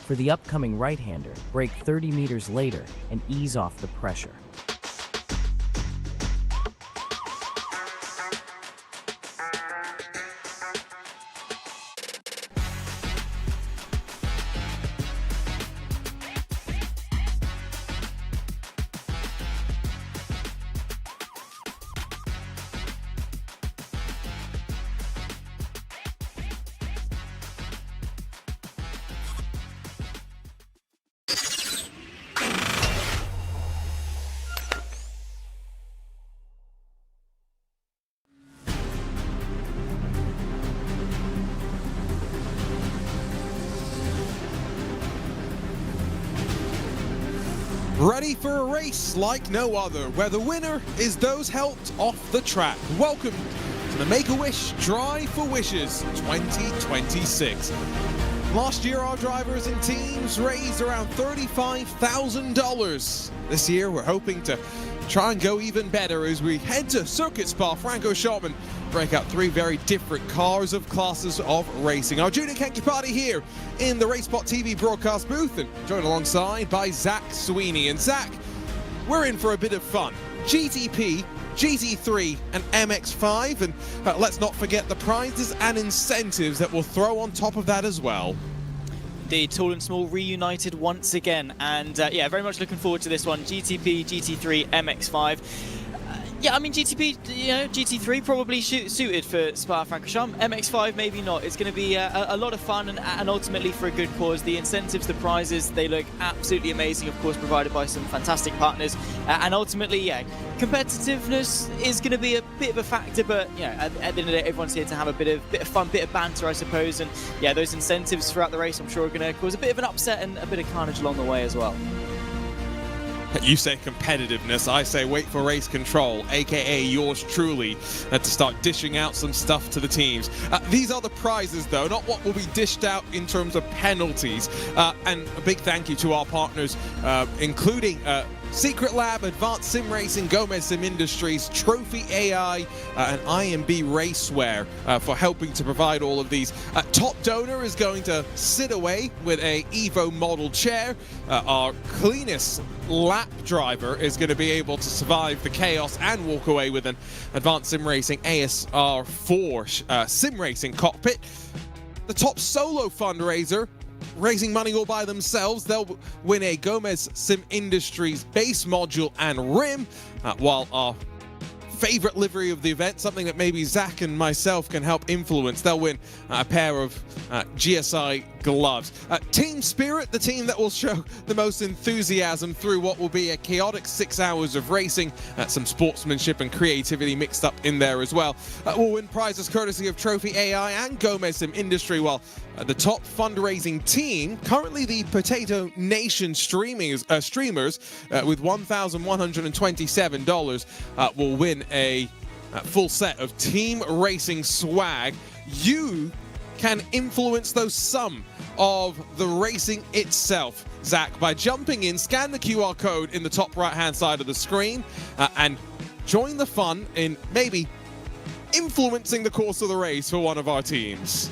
For the upcoming right-hander, brake 30 meters later and ease off the pressure. Ready for a race like no other, where the winner is those helped off the track. Welcome to the Make-A-Wish Drive for Wishes 2026. Last year, our drivers and teams raised around $35,000. This year, we're hoping to try and go even better as we head to Circuit Spa Francorchamps, break out three very different cars of classes of racing. Our Junior Kenki party here in the RaceSpotTV broadcast booth, and joined alongside by Zach Sweeney. And Zach, we're in for a bit of fun. GTP, GT3 and MX5, and let's not forget the prizes and incentives that we'll throw on top of that as well. Indeed, tall and small reunited once again, and yeah, very much looking forward to this one. GTP, GT3, MX5. Yeah, I mean, GTP, you know, GT3 probably suited for Spa-Francorchamps. MX5 maybe not. It's going to be a lot of fun and ultimately for a good cause. The incentives, the prizes, they look absolutely amazing, of course, provided by some fantastic partners. And ultimately, yeah, competitiveness is going to be a bit of a factor, but you know, at the end of the day, everyone's here to have a bit of fun, bit of banter, I suppose. And yeah, those incentives throughout the race, I'm sure, are going to cause a bit of an upset and a bit of carnage along the way as well. You say competitiveness, I say wait for race control, aka yours truly, to start dishing out some stuff to the teams. These are the prizes though, not what will be dished out in terms of penalties. And a big thank you to our partners, including Secret Lab, Advanced Sim Racing, Gomez Sim Industries, Trophy AI, and IMB Racewear for helping to provide all of these. Top donor is going to sit away with a Evo model chair. Our cleanest lap driver is going to be able to survive the chaos and walk away with an Advanced Sim Racing ASR4 Sim Racing cockpit. The top solo fundraiser, raising money all by themselves, they'll win a Gomez Sim Industries base module and rim, while our favorite livery of the event, something that maybe Zach and myself can help influence, they'll win a pair of GSI gloves. Team Spirit, the team that will show the most enthusiasm through what will be a chaotic 6 hours of racing, some sportsmanship and creativity mixed up in there as well. Will win prizes courtesy of Trophy AI and Gomez Sim Industry, while the top fundraising team, currently the Potato Nation streamers with $1,127, will win a full set of team racing swag. You can influence those some of the racing itself, Zach, by jumping in, scan the QR code in the top right-hand side of the screen, and join the fun in maybe influencing the course of the race for one of our teams.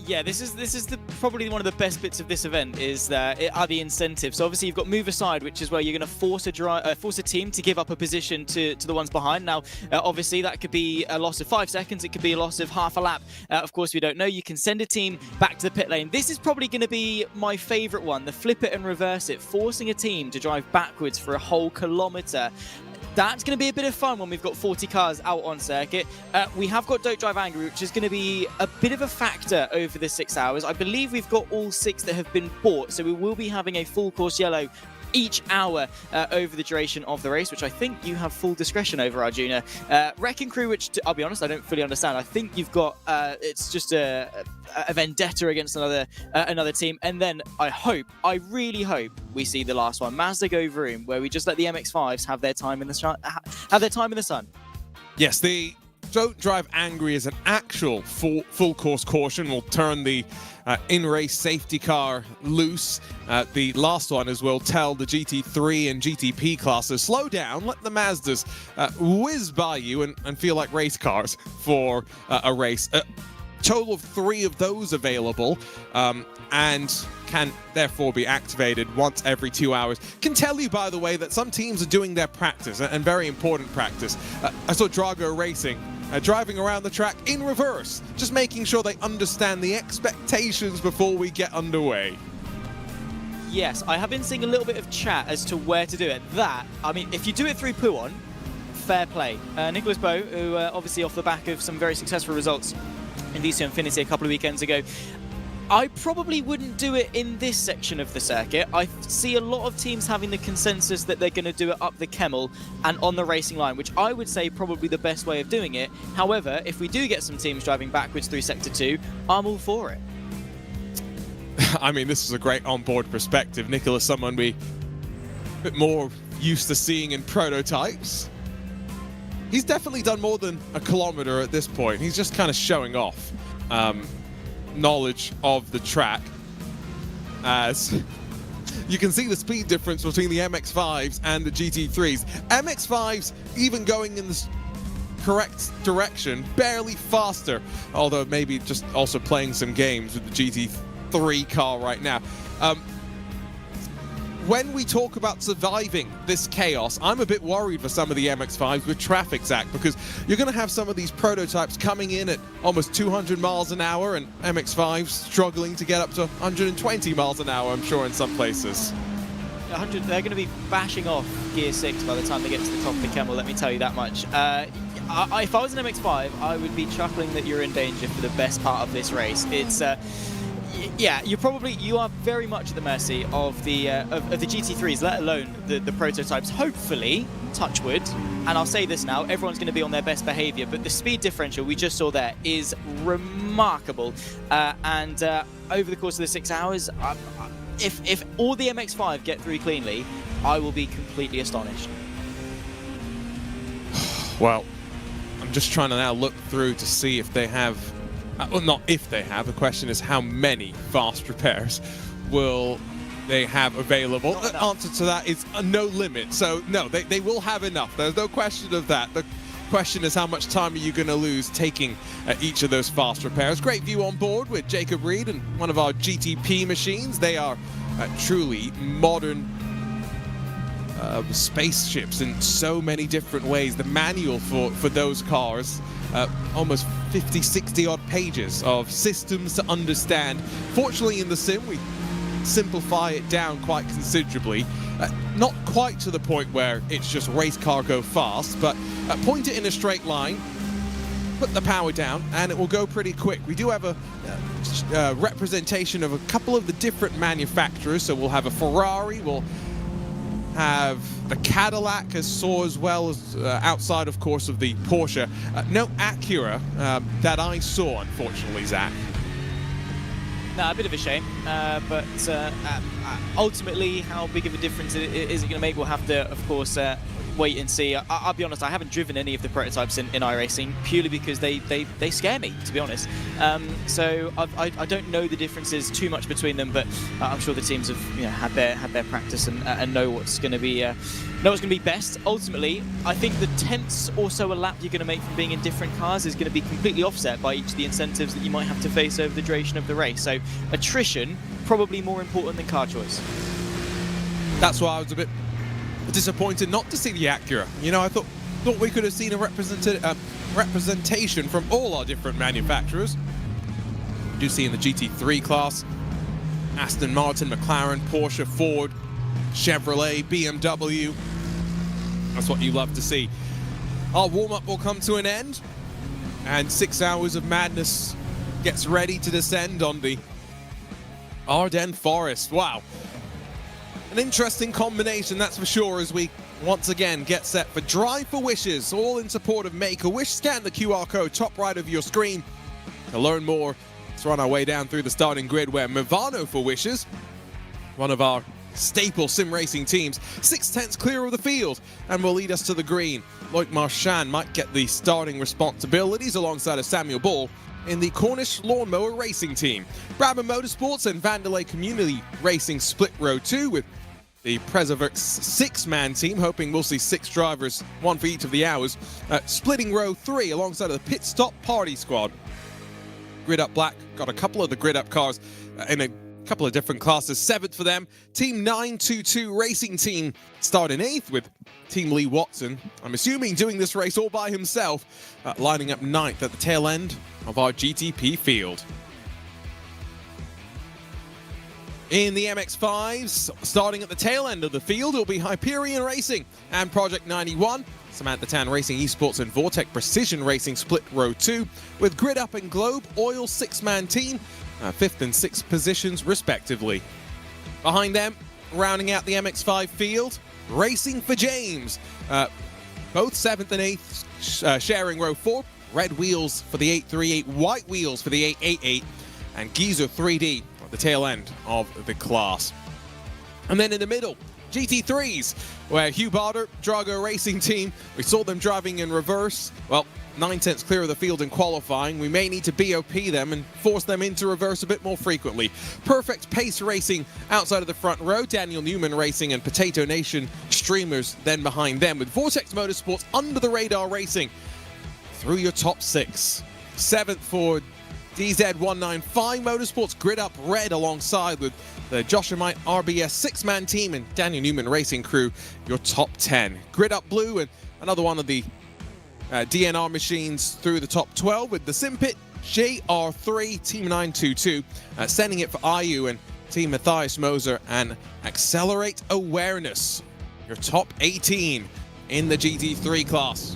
Yeah, this is probably one of the best bits of this event are the incentives. So obviously you've got move aside, which is where you're going to force a team to give up a position to the ones behind. Now, obviously that could be a loss of 5 seconds, it could be a loss of half a lap. Of course, we don't know. You can send a team back to the pit lane. This is probably going to be my favorite one, the flip it and reverse it, forcing a team to drive backwards for a whole kilometer. That's going to be a bit of fun when we've got 40 cars out on circuit. We have got Don't Drive Angry, which is going to be a bit of a factor over the 6 hours. I believe we've got all 6 that have been bought, so we will be having a full course yellow each hour over the duration of the race, which I think you have full discretion over, Arjuna. Wrecking Crew, which I'll be honest, I don't fully understand. I think you've got it's just a vendetta against another team, and then I really hope we see the last one, Mazda Go Vroom, where we just let the MX5s have their time in the sun. Yes, the Don't Drive Angry is an actual full course caution. We'll turn the in-race safety car loose. The last one as well tell the GT3 and GTP classes, slow down, let the Mazdas whiz by you and feel like race cars for a race. total of 3 of those available, and can therefore be activated once every 2 hours. Can tell you, by the way, that some teams are doing their practice, and very important practice. I saw Drago Racing driving around the track in reverse, just making sure they understand the expectations before we get underway. Yes, I have been seeing a little bit of chat as to where to do it. I mean, if you do it through Puon, fair play. Nicholas Bow, who obviously off the back of some very successful results in VC Infinity a couple of weekends ago, I probably wouldn't do it in this section of the circuit. I see a lot of teams having the consensus that they're going to do it up the Kemmel and on the racing line, which I would say probably the best way of doing it. However, if we do get some teams driving backwards through Sector 2, I'm all for it. I mean, this is a great onboard perspective. Nicholas, someone we a bit more used to seeing in prototypes. He's definitely done more than a kilometer at this point. He's just kind of showing off knowledge of the track. As you can see the speed difference between the MX-5s and the GT3s. MX-5s even going in the correct direction, barely faster, although maybe just also playing some games with the GT3 car right now. When we talk about surviving this chaos, I'm a bit worried for some of the MX-5s with traffic, Zach, because you're going to have some of these prototypes coming in at almost 200 miles an hour and MX-5s struggling to get up to 120 miles an hour, I'm sure, in some places. 100, they're going to be bashing off Gear 6 by the time they get to the top of the Kemmel, let me tell you that much. If I was an MX-5, I would be chuckling that you're in danger for the best part of this race. It's... yeah, you are very much at the mercy of the GT3s, let alone the prototypes. Hopefully, touch wood, and I'll say this now, everyone's going to be on their best behavior, but the speed differential we just saw there is remarkable. And over the course of the 6 hours, if all the MX-5 get through cleanly, I will be completely astonished. Well, I'm just trying to now look through to see if they have... well, not if they have. The question is how many fast repairs will they have available? The answer to that is no limit. So, no, they will have enough. There's no question of that. The question is how much time are you going to lose taking each of those fast repairs. Great view on board with Jacob Reed and one of our GTP machines. They are truly modern spaceships in so many different ways. The manual for those cars, almost 50, 60 odd pages of systems to understand. Fortunately in the sim we simplify it down quite considerably. Not quite to the point where it's just race car go fast, but point it in a straight line, put the power down, and it will go pretty quick. We do have a representation of a couple of the different manufacturers, so we'll have a Ferrari, we'll have the Cadillac as well as outside, of course, of the Porsche. No Acura that I saw, unfortunately, Zach. No, a bit of a shame, but ultimately, how big of a difference is it going to make? We'll have to, of course, wait and see. I'll be honest, I haven't driven any of the prototypes in iRacing purely because they scare me, to be honest. So I don't know the differences too much between them, but I'm sure the teams have had their practice and know what's going to be best. Ultimately, I think the tenths or so a lap you're going to make from being in different cars is going to be completely offset by each of the incentives that you might have to face over the duration of the race. So attrition probably more important than car choice. That's why I was a bit disappointed not to see the Acura. I thought we could have seen a representation from all our different manufacturers. We do see in the GT3 class, Aston Martin, McLaren, Porsche, Ford, Chevrolet, BMW. That's what you love to see. Our warm-up will come to an end, and 6 hours of madness gets ready to descend on the Ardennes Forest. Wow. An interesting combination, that's for sure, as we once again get set for Drive for Wishes, all in support of Make-A-Wish. Scan the QR code top right of your screen to learn more. Let's run our way down through the starting grid where Movano for Wishes, one of our staple sim racing teams, 6/10 clear of the field and will lead us to the green. Loic Marchand might get the starting responsibilities alongside of Samuel Ball in the Cornish Lawnmower Racing Team. Brabham Motorsports and Vandelay Community Racing split row 2 with the Preservex 6-man team, hoping we'll see 6 drivers, one for each of the hours, splitting row 3 alongside of the Pit Stop Party Squad. Grid Up Black got a couple of the Grid Up cars in a couple of different classes. 7th for them. Team 922 Racing Team started in 8th with Team Lee Watson, I'm assuming doing this race all by himself, lining up 9th at the tail end of our GTP field. In the MX-5s, starting at the tail end of the field, will be Hyperion Racing and Project 91. Samantha Tan Racing Esports and Vortec Precision Racing split row 2, with Grid Up and Globe Oil 6-man team, 5th and 6th positions respectively. Behind them, rounding out the MX-5 field, Racing for James, both 7th and 8th sharing row 4, red wheels for the 838, white wheels for the 888, and Geezer 3D at the tail end of the class. And then in the middle, GT3s, where Hugh Barter, Drago Racing Team, we saw them driving in reverse. Well, 9/10 clear of the field in qualifying. We may need to BOP them and force them into reverse a bit more frequently. Perfect Pace Racing outside of the front row, Daniel Newman Racing and Potato Nation Streamers then behind them, with Vortex Motorsports under the radar racing through your top 6. 7th for DZ195 Motorsports, Grid Up Red alongside with the Joshamite RBS 6-man team and Daniel Newman Racing crew, your top 10. Grid Up Blue and another one of the DNR machines through the top 12 with the Simpit JR3 Team 922, sending it for IU and Team Matthias Moser and Accelerate Awareness, your top 18 in the GT3 class.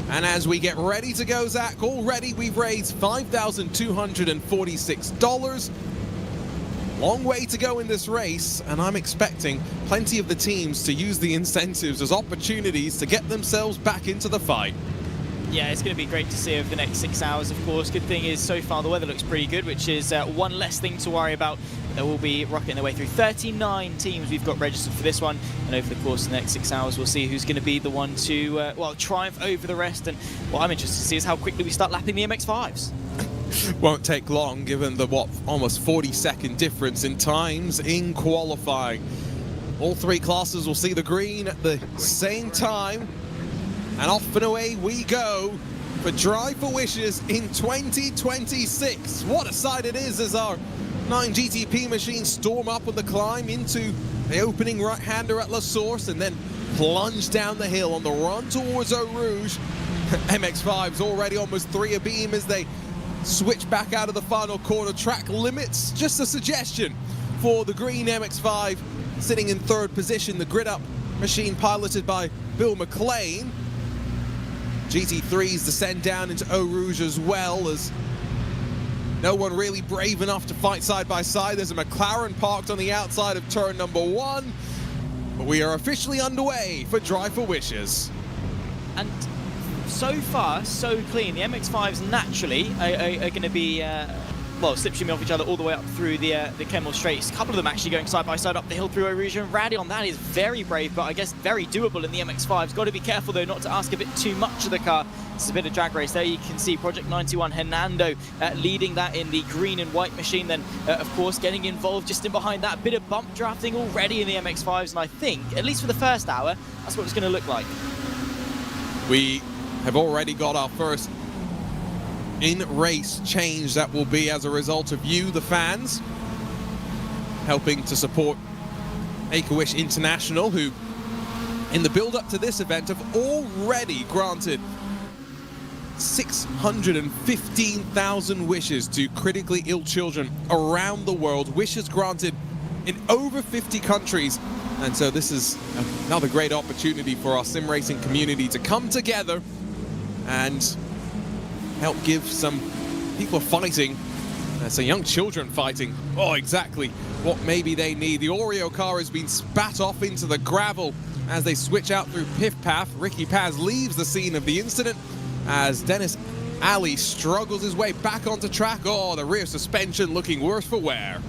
And as we get ready to go, Zach, already we've raised $5,246. Long way to go in this race, and I'm expecting plenty of the teams to use the incentives as opportunities to get themselves back into the fight. Yeah, it's going to be great to see over the next 6 hours, of course. Good thing is, so far, the weather looks pretty good, which is one less thing to worry about. They will be rocketing their way through 39 teams we've got registered for this one, and over the course of the next 6 hours, we'll see who's going to be the one to, well, triumph over the rest. And what I'm interested to see is how quickly we start lapping the MX-5s. Won't take long, given the, almost 40-second difference in times in qualifying. All 3 classes will see the green at the same time. And off and away we go for Drive for Wishes in 2026. What a sight it is as our 9 GTP machines storm up on the climb into the opening right-hander at La Source and then plunge down the hill on the run towards Eau Rouge. MX-5's already almost 3 abeam as they switch back out of the final corner. Track limits, just a suggestion for the green MX-5 sitting in 3rd position. The Grid Up machine piloted by Bill McLean. GT3s descend down into Eau Rouge as well, as no one really brave enough to fight side by side. There's a McLaren parked on the outside of turn number 1. But we are officially underway for Drive for Wishes. And so far, so clean. The MX-5s naturally are going to be, well, slipstreaming off each other all the way up through the Kemmel Straights. A couple of them actually going side by side up the hill through Eau Rouge. And Raddy on that is very brave, but I guess very doable in the MX-5s. Got to be careful, though, not to ask a bit too much of the car. It's a bit of drag race there. You can see Project 91 Hernando leading that in the green and white machine. Then, of course, getting involved just in behind that. Bit of bump drafting already in the MX-5s. And I think, at least for the first hour, that's what it's going to look like. We have already got our first in-race change that will be as a result of you, the fans, helping to support Make-A-Wish International, who, in the build-up to this event, have already granted 615,000 wishes to critically ill children around the world. Wishes granted in over 50 countries. And so this is another great opportunity for our sim racing community to come together and help give some people fighting, some young children fighting, exactly what maybe they need. The Oreo car has been spat off into the gravel as they switch out through Piff Path. Ricky Paz leaves the scene of the incident as Dennis Ali struggles his way back onto track. The rear suspension looking worse for wear.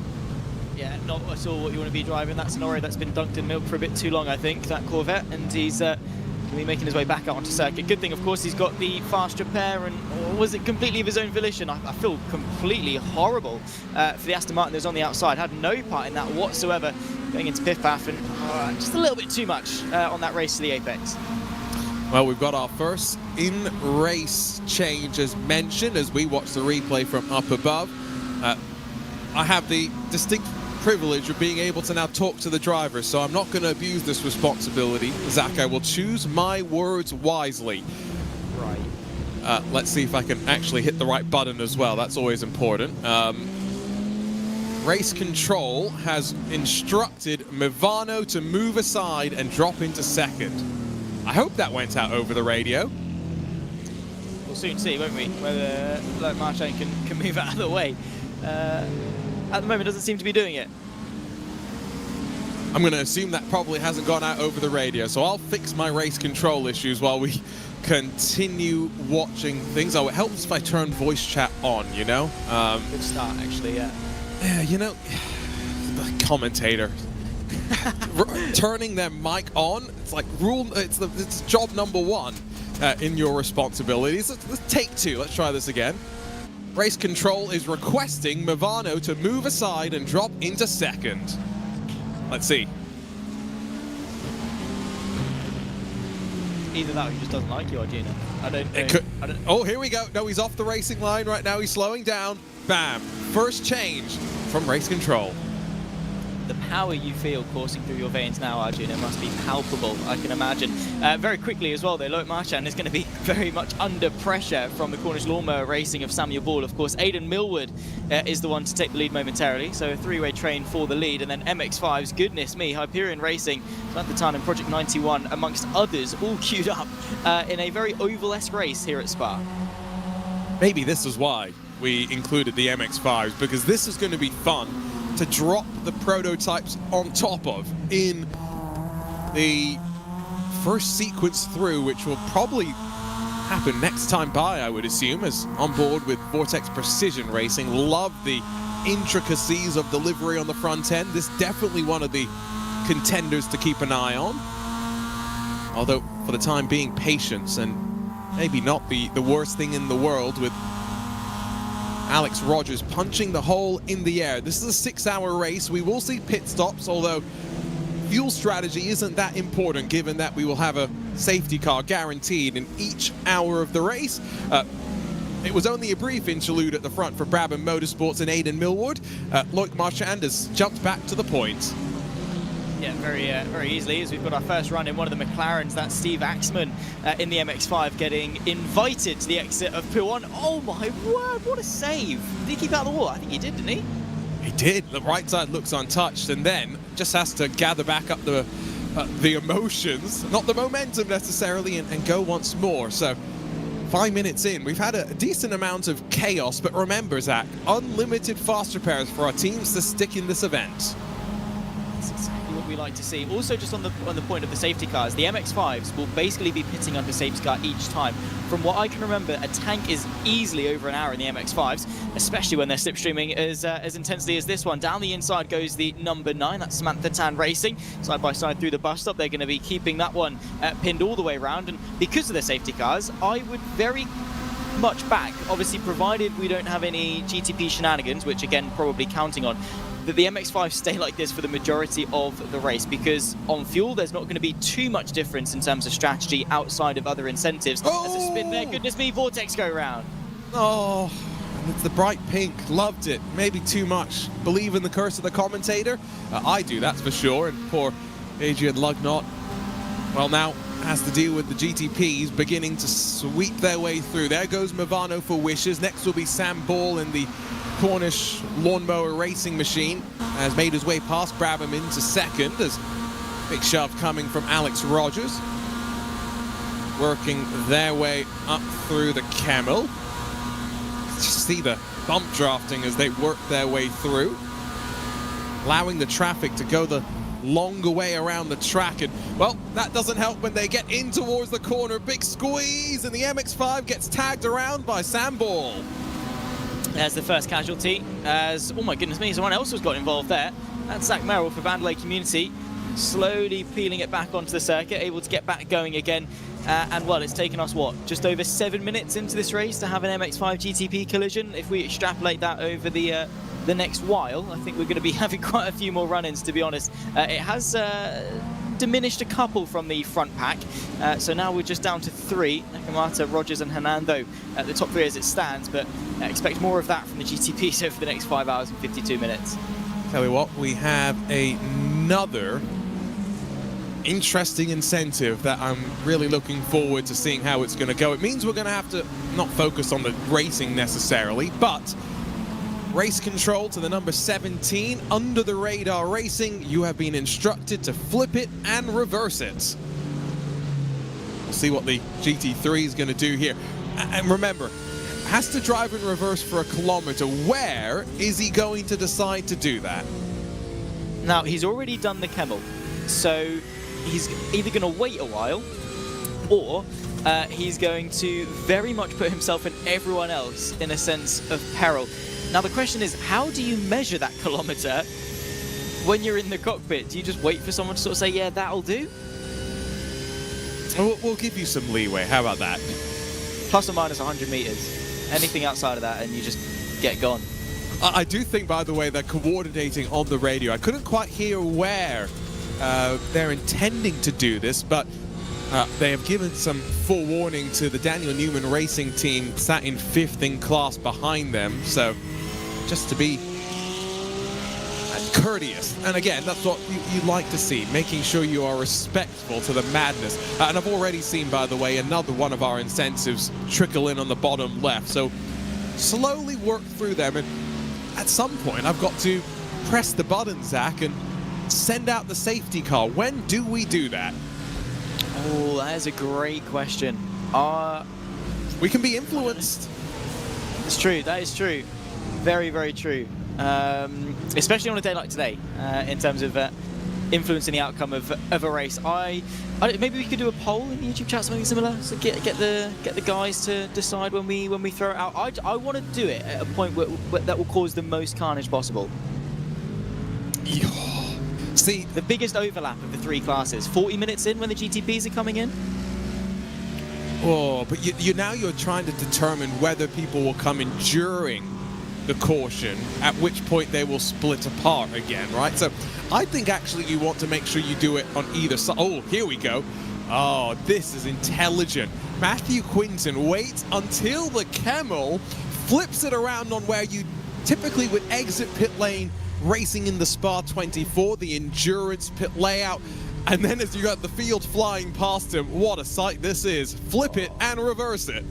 Yeah, not at all what you want to be driving. That's an Oreo that's been dunked in milk for a bit too long, I think, that Corvette, and he's going to be making his way back out onto circuit. Good thing, of course, he's got the fast repair, and was it completely of his own volition? I feel completely horrible for the Aston Martin that was on the outside. Had no part in that whatsoever, going into Piff Path, and just a little bit too much on that race to the apex. Well, we've got our first in-race change as mentioned as we watch the replay from up above. I have the distinct privilege of being able to now talk to the driver, so I'm not going to abuse this responsibility. Zach, I will choose my words wisely. Right. Let's see if I can actually hit the right button as well. That's always important. Race Control has instructed Movano to move aside and drop into second. I hope that went out over the radio. We'll soon see, won't we, whether Marchand can move out of the way. At the moment, doesn't seem to be doing it. I'm going to assume that probably hasn't gone out over the radio, so I'll fix my race control issues while we continue watching things. Oh, it helps if I turn voice chat on, you know? Good start, actually, yeah. Yeah, you know, the commentator. Turning their mic on, it's like it's job number one in your responsibilities. Let's take two. Let's try this again. Race Control is requesting Movano to move aside and drop into second. Let's see. Either that or he just doesn't like you, Arjuna. I don't know. Oh, here we go. No, he's off the racing line right now. He's slowing down. Bam. First change from Race Control. The power you feel coursing through your veins now, Arjuna, must be palpable, I can imagine. Very quickly as well, though, Loic Marchand is going to be very much under pressure from the Cornish Lawnmower Racing of Samuel Ball. Of course, Aidan Millward is the one to take the lead momentarily, so a three-way train for the lead. And then MX-5's, goodness me, Hyperion Racing, Samantha Tan and Project 91, amongst others, all queued up in a very oval-esque race here at Spa. Maybe this is why we included the MX-5s, because this is going to be fun to drop the prototypes on top of in the first sequence through, which will probably happen next time by, I would assume, as on board with Vortex Precision Racing. Love the intricacies of delivery on the front end. This definitely one of the contenders to keep an eye on. Although, for the time being, patience, and maybe not the worst thing in the world with Alex Rogers punching the hole in the air. This is a 6-hour race. We will see pit stops, although fuel strategy isn't that important given that we will have a safety car guaranteed in each hour of the race. It was only a brief interlude at the front for Brabham Motorsports and Aidan Millward. Loic Marchand has jumped back to the point. Yeah, very easily, as we've got our first run in one of the McLarens. That's Steve Axman in the MX-5 getting invited to the exit of P1. Oh my word, what a save. Did he keep out of the wall? I think he did, didn't he? He did. The right side looks untouched and then just has to gather back up the emotions, not the momentum necessarily, and go once more. So 5 minutes in, we've had a decent amount of chaos, but remember, Zach, unlimited fast repairs for our teams to stick in this event. What we like to see. Also, just on the point of the safety cars, the MX-5s will basically be pitting under safety car each time. From what I can remember, a tank is easily over an hour in the MX-5s, especially when they're slipstreaming as intensely as this one. Down the inside goes the number 9, that's Samantha Tan Racing. Side by side through the bus stop, they're going to be keeping that one pinned all the way around. And because of the safety cars, I would very much back, obviously provided we don't have any GTP shenanigans, which again, probably counting on, that the MX-5 stay like this for the majority of the race, because on fuel there's not going to be too much difference in terms of strategy outside of other incentives. Oh! There's a spin there, goodness me, Vortex go round. Oh, it's the bright pink, loved it, maybe too much. Believe in the curse of the commentator? I do, that's for sure, and poor Adrian Lugnott, well, now has to deal with the GTPs beginning to sweep their way through. There goes Movano for wishes. Next will be Sam Ball in the Cornish Lawnmower Racing Machine, has made his way past Brabham into second. There's a big shove coming from Alex Rogers, working their way up through the Camel. Just see the bump drafting as they work their way through, allowing the traffic to go the longer way around the track. And well, that doesn't help when they get in towards the corner. Big squeeze, and the MX-5 gets tagged around by Sam Ball. There's the first casualty, as, oh my goodness me, someone else has got involved there. That's Zach Merrill for Bandley Community, slowly peeling it back onto the circuit, able to get back going again. And well, it's taken us, what, just over 7 minutes into this race to have an MX-5 GTP collision. If we extrapolate that over the next while, I think we're going to be having quite a few more run-ins, to be honest. It has diminished a couple from the front pack. So now we're just down to 3. Nakamata, Rogers and Hernando at the top 3 as it stands, but expect more of that from the GTPs over the next 5 hours and 52 minutes. Tell you what, we have another interesting incentive that I'm really looking forward to seeing how it's going to go. It means we're going to have to not focus on the racing necessarily, but race control to the number 17, under the radar racing. You have been instructed to flip it and reverse it. We'll see what the GT3 is going to do here. And remember, has to drive in reverse for a kilometer. Where is he going to decide to do that? Now, he's already done the Camel, so he's either going to wait a while, or he's going to very much put himself and everyone else in a sense of peril. Now, the question is, how do you measure that kilometer when you're in the cockpit? Do you just wait for someone to sort of say, yeah, that'll do? We'll give you some leeway. How about that? Plus or minus 100 meters. Anything outside of that and you just get gone. I do think, by the way, they're coordinating on the radio. I couldn't quite hear where they're intending to do this, but they have given some forewarning to the Daniel Newman Racing team, sat in 5th in class behind them. So just to be courteous. And again, that's what you like to see, making sure you are respectful to the madness. And I've already seen, by the way, another one of our incentives trickle in on the bottom left. So slowly work through them. And at some point, I've got to press the button, Zach, and send out the safety car. When do we do that? Oh, that is a great question. We can be influenced. It's true. That is true. Very, very true. Especially on a day like today, in terms of influencing the outcome of a race. Maybe we could do a poll in the YouTube chat, something similar. So get the guys to decide when we throw it out. I want to do it at a point that will cause the most carnage possible. See, the biggest overlap of the 3 classes. 40 minutes in when the GTPs are coming in. Oh, but you're trying to determine whether people will come in during the caution, at which point they will split apart again, right? So I think actually you want to make sure you do it on either side. Oh, here we go. Oh, this is intelligent. Matthew Quinton waits until the Camel flips it around on where you typically would exit pit lane racing in the Spa 24, the endurance pit layout. And then as you got the field flying past him, what a sight this is. Flip it and reverse it.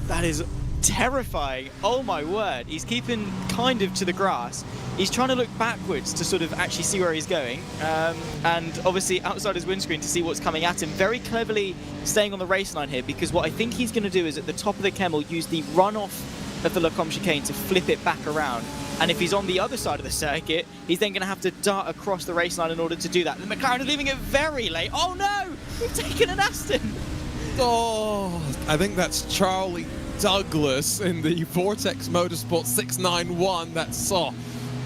That is terrifying. Oh my word. He's keeping kind of to the grass. He's trying to look backwards to sort of actually see where he's going. And obviously outside his windscreen to see what's coming at him. Very cleverly staying on the race line here, because what I think he's going to do is at the top of the Camel use the runoff of the Lacombe chicane to flip it back around. And if he's on the other side of the circuit, he's then going to have to dart across the race line in order to do that. The McLaren are leaving it very late. Oh no! We've taken an Aston! Oh, I think that's Charlie Douglas in the Vortex Motorsport 691 that saw.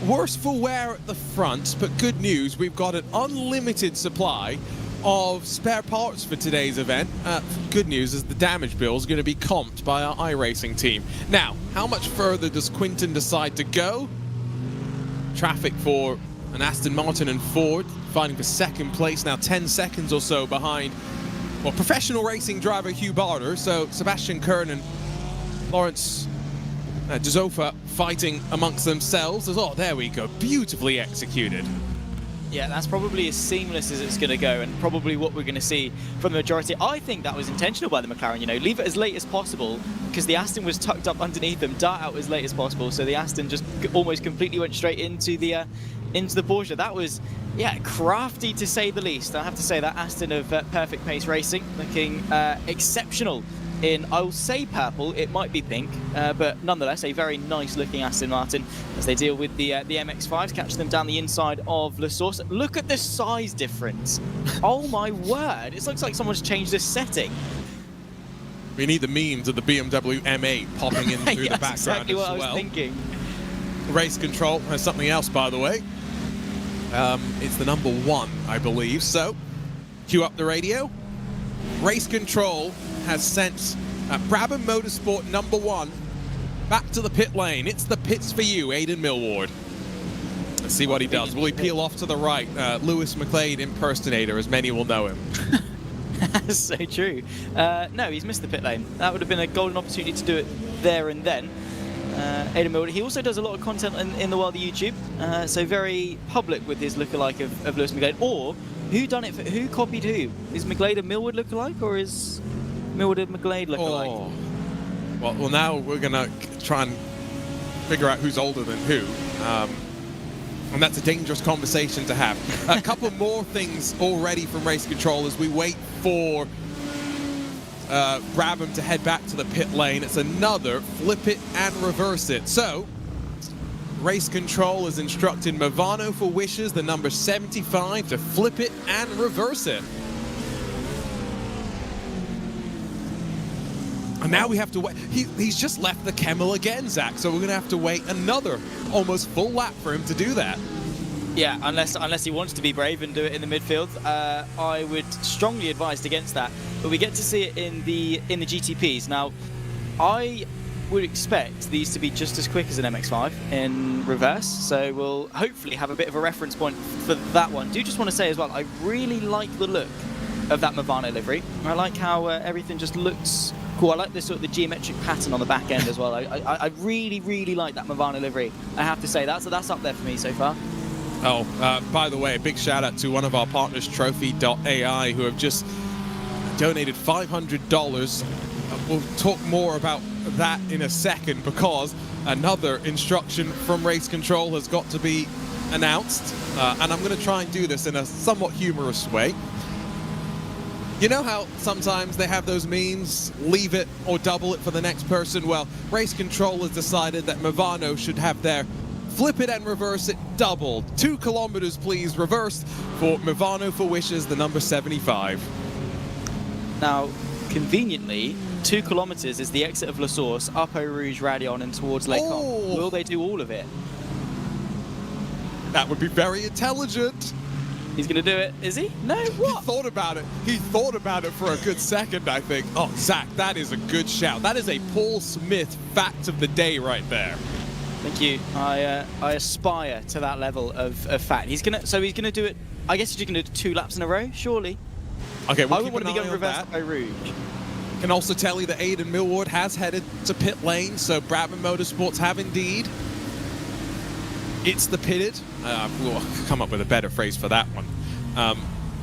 Worse for wear at the front, but good news, we've got an unlimited supply of spare parts for today's event. Good news is the damage bill is going to be comped by our iRacing team. Now, how much further does Quinton decide to go? Traffic for an Aston Martin and Ford, fighting for second place, now 10 seconds or so behind, well, professional racing driver Hugh Barter. So Sebastian Kern and Lawrence Dezofa fighting amongst themselves. Oh, there we go, beautifully executed. Yeah, that's probably as seamless as it's going to go, and probably what we're going to see from the majority. I think that was intentional by the McLaren, you know, leave it as late as possible, because the Aston was tucked up underneath them, dart out as late as possible, so the Aston just almost completely went straight into the Porsche. That was, yeah, crafty to say the least. I have to say that Aston of Perfect Pace Racing looking exceptional in, I will say purple, it might be pink, but nonetheless a very nice looking Aston Martin as they deal with the MX-5s, catch them down the inside of La Source. Look at the size difference. Oh my word, it looks like someone's changed the setting. We need the memes of the BMW M8 popping in through the background exactly as what well. I was thinking. Race control has something else, by the way. It's the number 1, I believe. So, cue up the radio. Race control has sent Brabham Motorsport number 1 back to the pit lane. It's the pits for you, Aidan Millward. Let's see what he does. Will he peel off to the right? Lewis McLean impersonator, as many will know him. That's so true. No, he's missed the pit lane. That would have been a golden opportunity to do it there and then. Aidan Milward, he also does a lot of content in the world of YouTube, so very public with his lookalike of Lewis McLean. Or who copied who? Is McLean a Milward lookalike, or is Milward a McLean lookalike? Oh. Well, now we're gonna try and figure out who's older than who, and that's a dangerous conversation to have. A couple more things already from Race Control as we wait for Brabham to head back to the pit lane. It's another flip it and reverse it. So, Race Control has instructed Movano for Wishes, the number 75, to flip it and reverse it. And now we have to wait. He's just left the Kemmel again, Zach, so we're going to have to wait another almost full lap for him to do that. Yeah, unless he wants to be brave and do it in the midfield, I would strongly advise against that. But we get to see it in the GTPs. Now, I would expect these to be just as quick as an MX-5 in reverse, so we'll hopefully have a bit of a reference point for that one. Do just want to say as well, I really like the look of that Movano livery. I like how everything just looks cool. I like this sort of the geometric pattern on the back end as well. I really like that Movano livery. I have to say that's up there for me so far. Oh, by the way, a big shout out to one of our partners, Trophy.ai, who have just donated $500. We'll talk more about that in a second because another instruction from Race Control has got to be announced. And I'm going to try and do this in a somewhat humorous way. You know how sometimes they have those memes, leave it or double it for the next person? Well, Race Control has decided that Movano should have their flip it and reverse it doubled. 2 kilometers, please, reversed for Movano for Wishes, the number 75. Now, conveniently, 2 kilometers is the exit of La Source, up Eau Rouge, Radion, and towards Lake Combe. Will they do all of it? That would be very intelligent. He's going to do it, is he? No, what? He thought about it. He thought about it for a good second, I think. Oh, Zach, that is a good shout. That is a Paul Smith fact of the day right there. Thank you. I aspire to that level of fact. He's gonna do it. I guess he's gonna do 2 laps in a row, surely. Okay, we'll I would want to be going reverse Eau Rouge. Can also tell you that Aidan Milward has headed to pit lane, so Brabham Motorsports have indeed. It's the pitted. We'll come up with a better phrase for that one.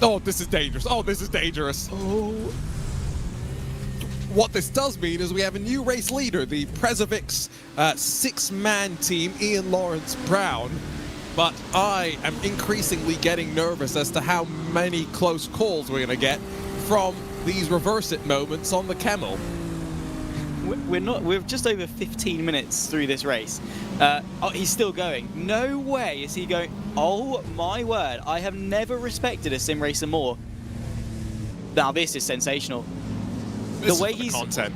Oh, this is dangerous. Oh, this is dangerous. Oh. What this does mean is we have a new race leader, the Presovix 6-man team, Ian Lawrence Brown. But I am increasingly getting nervous as to how many close calls we're going to get from these reverse it moments on the Kemmel. We're just over 15 minutes through this race. Oh, he's still going. No way is he going. Oh my word, I have never respected a sim racer more. Now this is sensational. This the way is he's content.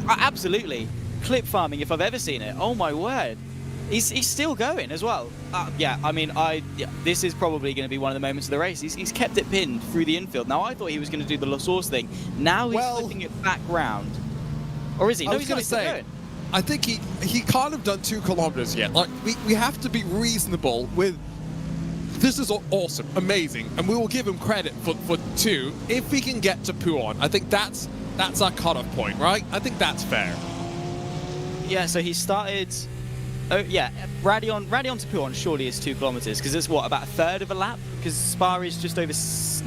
Absolutely. Clip farming if I've ever seen it. Oh my word. He's still going as well. Yeah, I mean, this is probably going to be one of the moments of the race. He's kept it pinned through the infield. Now I thought he was going to do the La Source thing. Now he's flipping it back round. Or is he? No, he's going to say. I think he can't have done 2 kilometers yet. Like we have to be reasonable with. This is awesome, amazing, and we will give him credit for 2 if we can get to Puon. I think that's our cutoff point, right? I think that's fair. Yeah. So he started. Oh yeah, Radion to Puon surely is 2 kilometers because it's what, about a third of a lap? Because Spa is just over.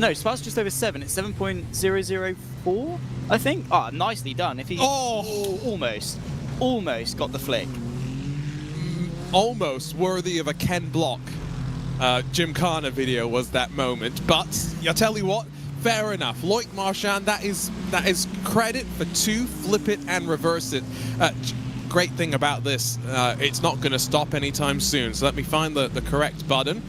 No, Spa's just over 7. It's 7.004, I think. Oh, nicely done. If he almost got the flick. Almost worthy of a Ken Block Gymkhana video was that moment, but I'll tell you what, fair enough. Loic Marchand, that is credit for 2 flip it and reverse it. Great thing about this, it's not going to stop anytime soon, so let me find the correct button.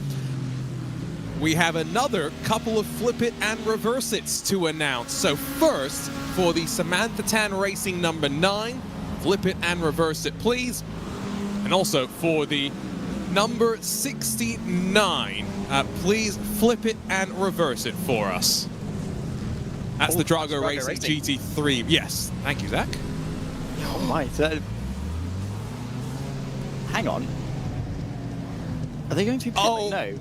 We have another couple of flip it and reverse it's to announce. So first, for the Samantha Tan Racing number 9, flip it and reverse it, please. And also for the number 69, please flip it and reverse it for us. That's the Drago Racing GT3. Yes, thank you, Zach. Oh my, hang on. Are they going to be pit lane? No.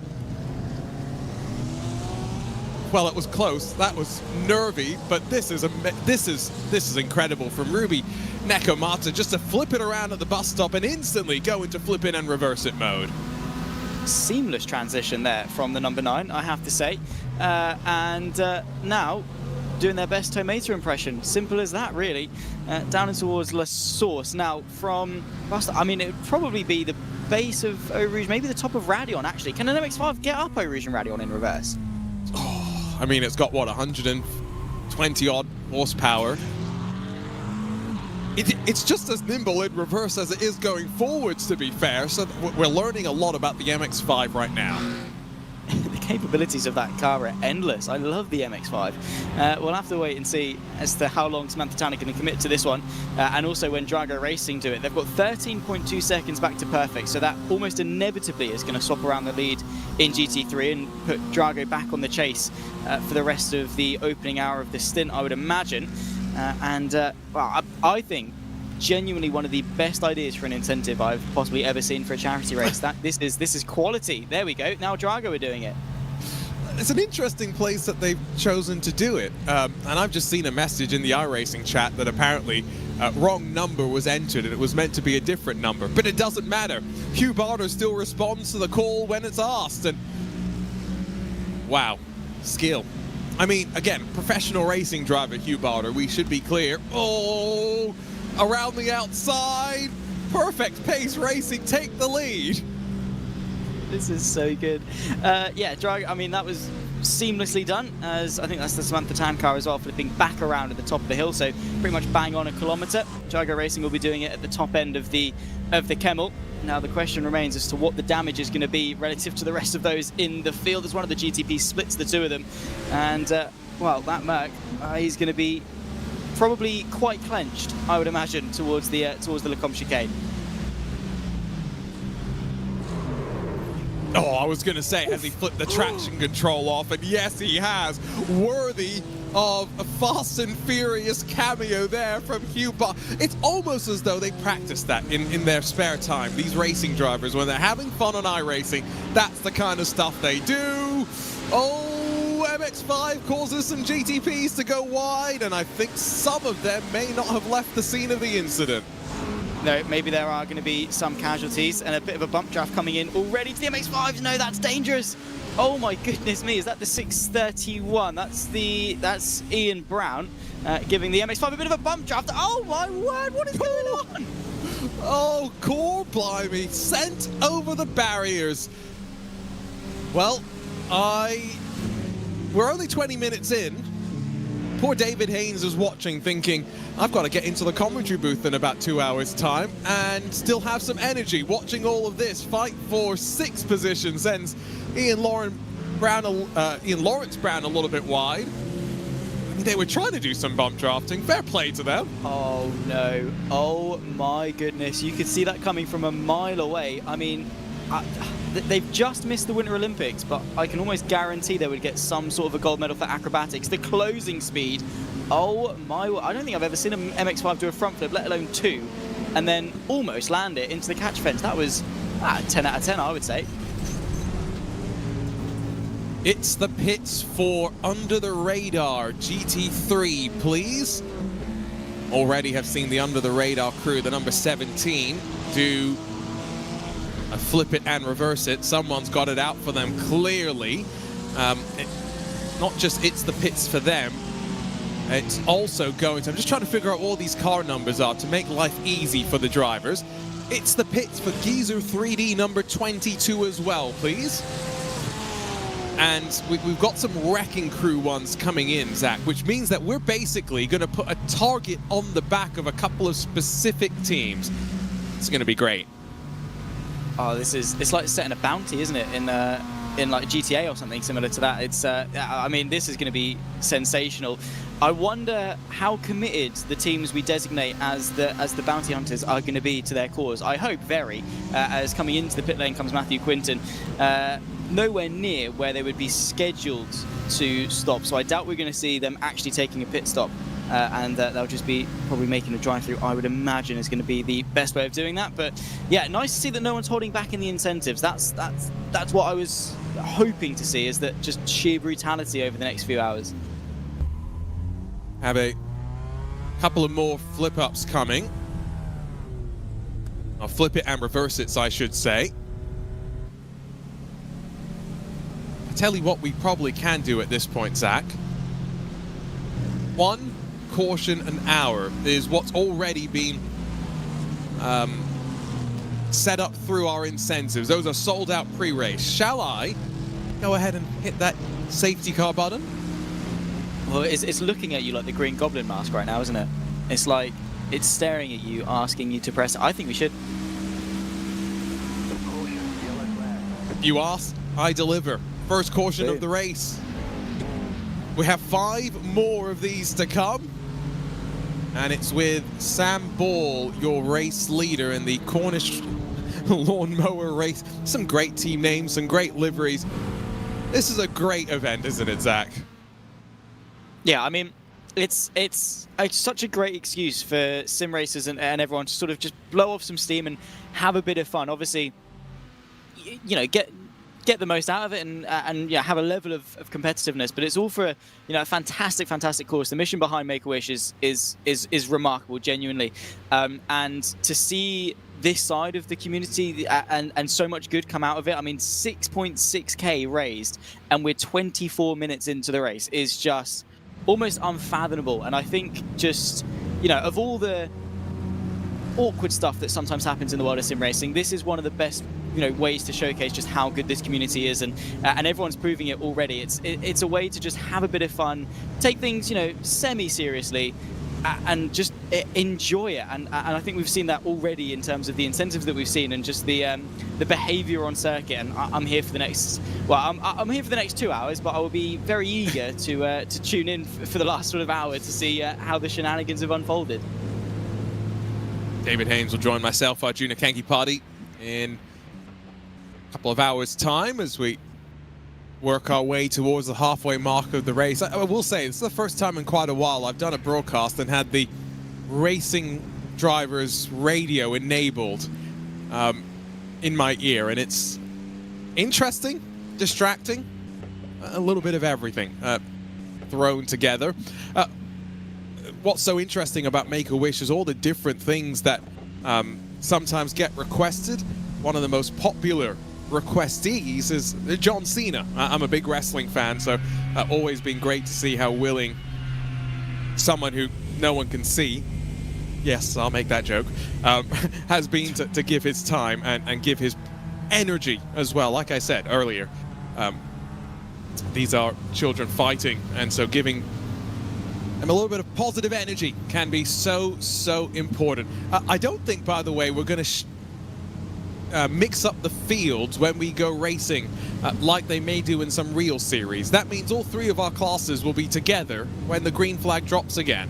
Well, it was close. That was nervy, but this is incredible from Ruby Nekomata just to flip it around at the bus stop and instantly go into flip in and reverse it mode. Seamless transition there from the number 9, I have to say. Now doing their best Tomato impression. Simple as that, really. Down and towards La Source. Now, from bus, I mean, it would probably be the base of Eau Rouge, maybe the top of Radion, actually. Can an MX-5 get up Eau Rouge and Radion in reverse? Oh, I mean, it's got, what, 120-odd horsepower. It's just as nimble in reverse as it is going forwards, to be fair, so we're learning a lot about the MX-5 right now. The capabilities of that car are endless. I love the MX-5. We'll have to wait and see as to how long Samantha Tanner can commit to this one, and also when Drago Racing do it. They've got 13.2 seconds back to perfect, so that almost inevitably is going to swap around the lead in GT3 and put Drago back on the chase for the rest of the opening hour of the stint, I would imagine. Well, I think genuinely one of the best ideas for an incentive I've possibly ever seen for a charity race. This is quality. There we go. Now Drago are doing it. It's an interesting place that they've chosen to do it. And I've just seen a message in the iRacing chat that apparently wrong number was entered and it was meant to be a different number. But it doesn't matter. Hugh Barter still responds to the call when it's asked. And wow, skill. I mean, again, professional racing driver Hugh Barter, we should be clear. Oh, around the outside. Perfect pace racing, take the lead. This is so good. Yeah, Drago, I mean, that was seamlessly done, as I think that's the Samantha Tan car as well, flipping back around at the top of the hill, so pretty much bang on a kilometre. Drago Racing will be doing it at the top end of the Kemmel. Now the question remains as to what the damage is going to be relative to the rest of those in the field, as one of the GTPs splits the two of them. And, well, that Merc, he's going to be probably quite clenched, I would imagine, towards the Lecombe chicane. Oh, I was going to say, has he flipped the traction control off? And yes, he has. Worthy of a Fast and Furious cameo there from Hugh Barter. It's almost as though they practice that in their spare time. These racing drivers, when they're having fun on iRacing, that's the kind of stuff they do. Oh, MX-5 causes some GTPs to go wide, and I think some of them may not have left the scene of the incident. No, maybe there are going to be some casualties, and a bit of a bump draft coming in already to the MX-5s. No, that's dangerous. Oh my goodness me, is that the 631? That's Ian Brown giving the MX-5 a bit of a bump draft. Oh my word, what is going on? Oh, core blimey, sent over the barriers. Well, we're only 20 minutes in. Poor David Haynes is watching, thinking, I've got to get into the commentary booth in about 2 hours' time and still have some energy. Watching all of this fight for 6th position sends Ian Lawrence Brown a little bit wide. I mean, they were trying to do some bump drafting. Fair play to them. Oh no! Oh my goodness! You could see that coming from a mile away. I mean, they've just missed the Winter Olympics, but I can almost guarantee they would get some sort of a gold medal for acrobatics. The closing speed, oh my, I don't think I've ever seen an MX-5 do a front flip, let alone 2, and then almost land it into the catch fence. That was 10 out of 10, I would say. It's the pits for Under the Radar GT3, please. Already have seen the Under the Radar crew, the number 17, do a flip it and reverse it. Someone's got it out for them clearly. Not just it's the pits for them, it's also going to, I'm just trying to figure out what all these car numbers are to make life easy for the drivers. It's the pits for Geezer 3D number 22 as well, please. And we've got some Wrecking Crew ones coming in, Zach, which means that we're basically going to put a target on the back of a couple of specific teams. It's going to be great. Oh, it's like setting a bounty, isn't it? In like GTA or something similar to that. It's I mean, this is going to be sensational. I wonder how committed the teams we designate as the bounty hunters are going to be to their cause. I hope very, as coming into the pit lane comes Matthew Quinton. Nowhere near where they would be scheduled to stop, so I doubt we're going to see them actually taking a pit stop and they'll just be probably making a drive-through, I would imagine, is going to be the best way of doing that. But yeah, nice to see that no one's holding back in the incentives. That's what I was hoping to see, is that just sheer brutality over the next few hours. Have a couple of more flip-ups coming. I'll flip it and reverse it, I should say. I tell you what we probably can do at this point, Zach. 1 caution an hour is what's already been set up through our incentives. Those are sold out pre-race. Shall I go ahead and hit that safety car button? Well, it's looking at you like the Green Goblin mask right now, isn't it? It's like it's staring at you, asking you to press it. I think we should. You ask, I deliver. First caution Boom. of the race. We have 5 more of these to come. And it's with Sam Ball, your race leader in the Cornish lawnmower race. Some great team names, some great liveries. This is a great event, isn't it, Zach? Yeah, I mean, it's such a great excuse for sim racers and everyone to sort of just blow off some steam and have a bit of fun. Obviously, you know, get the most out of it and yeah, have a level of competitiveness. But it's all for a fantastic course. The mission behind Make-A-Wish is remarkable, genuinely, and to see this side of the community and so much good come out of it. I mean, 6.6k raised, and we're 24 minutes into the race is just almost unfathomable. And I think just, of all the awkward stuff that sometimes happens in the world of sim racing, this is one of the best ways to showcase just how good this community is, and everyone's proving it already. It's a way to just have a bit of fun, take things semi-seriously, and just enjoy it. And I think we've seen that already in terms of the incentives that we've seen and just the behavior on circuit. And I'm here for the next, I'm here for the next 2 hours, but I will be very eager to tune in for the last sort of hour to see how the shenanigans have unfolded. David Haynes will join myself, our Junior Kanki party, in a couple of hours' time as we work our way towards the halfway mark of the race. I will say, this is the first time in quite a while I've done a broadcast and had the racing driver's radio enabled in my ear, and it's interesting, distracting, a little bit of everything thrown together. What's so interesting about Make-A-Wish is all the different things that sometimes get requested. One of the most popular requestees is John Cena. I'm a big wrestling fan, so always been great to see how willing someone who no one can see, yes, I'll make that joke, has been to give his time and give his energy as well. Like I said earlier, these are children fighting, and so giving them a little bit of positive energy can be so important. I don't think, by the way, we're going to mix up the fields when we go racing like they may do in some real series. That means all 3 of our classes will be together when the green flag drops again.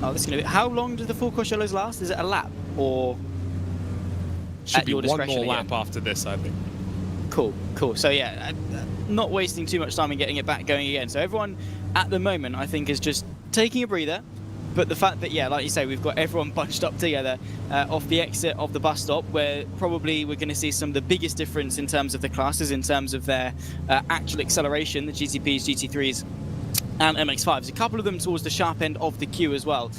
Oh, this is going to be... How long do the full course yellows last? Is it a lap, or should be one more lap after this, I think. Cool. So yeah, not wasting too much time in getting it back going again. So everyone at the moment, I think, is just taking a breather. But the fact that, yeah, like you say, we've got everyone bunched up together off the exit of the bus stop, where probably we're going to see some of the biggest difference in terms of the classes, in terms of their actual acceleration, the GTPs, GT3s, and MX-5s. A couple of them towards the sharp end of the queue as well.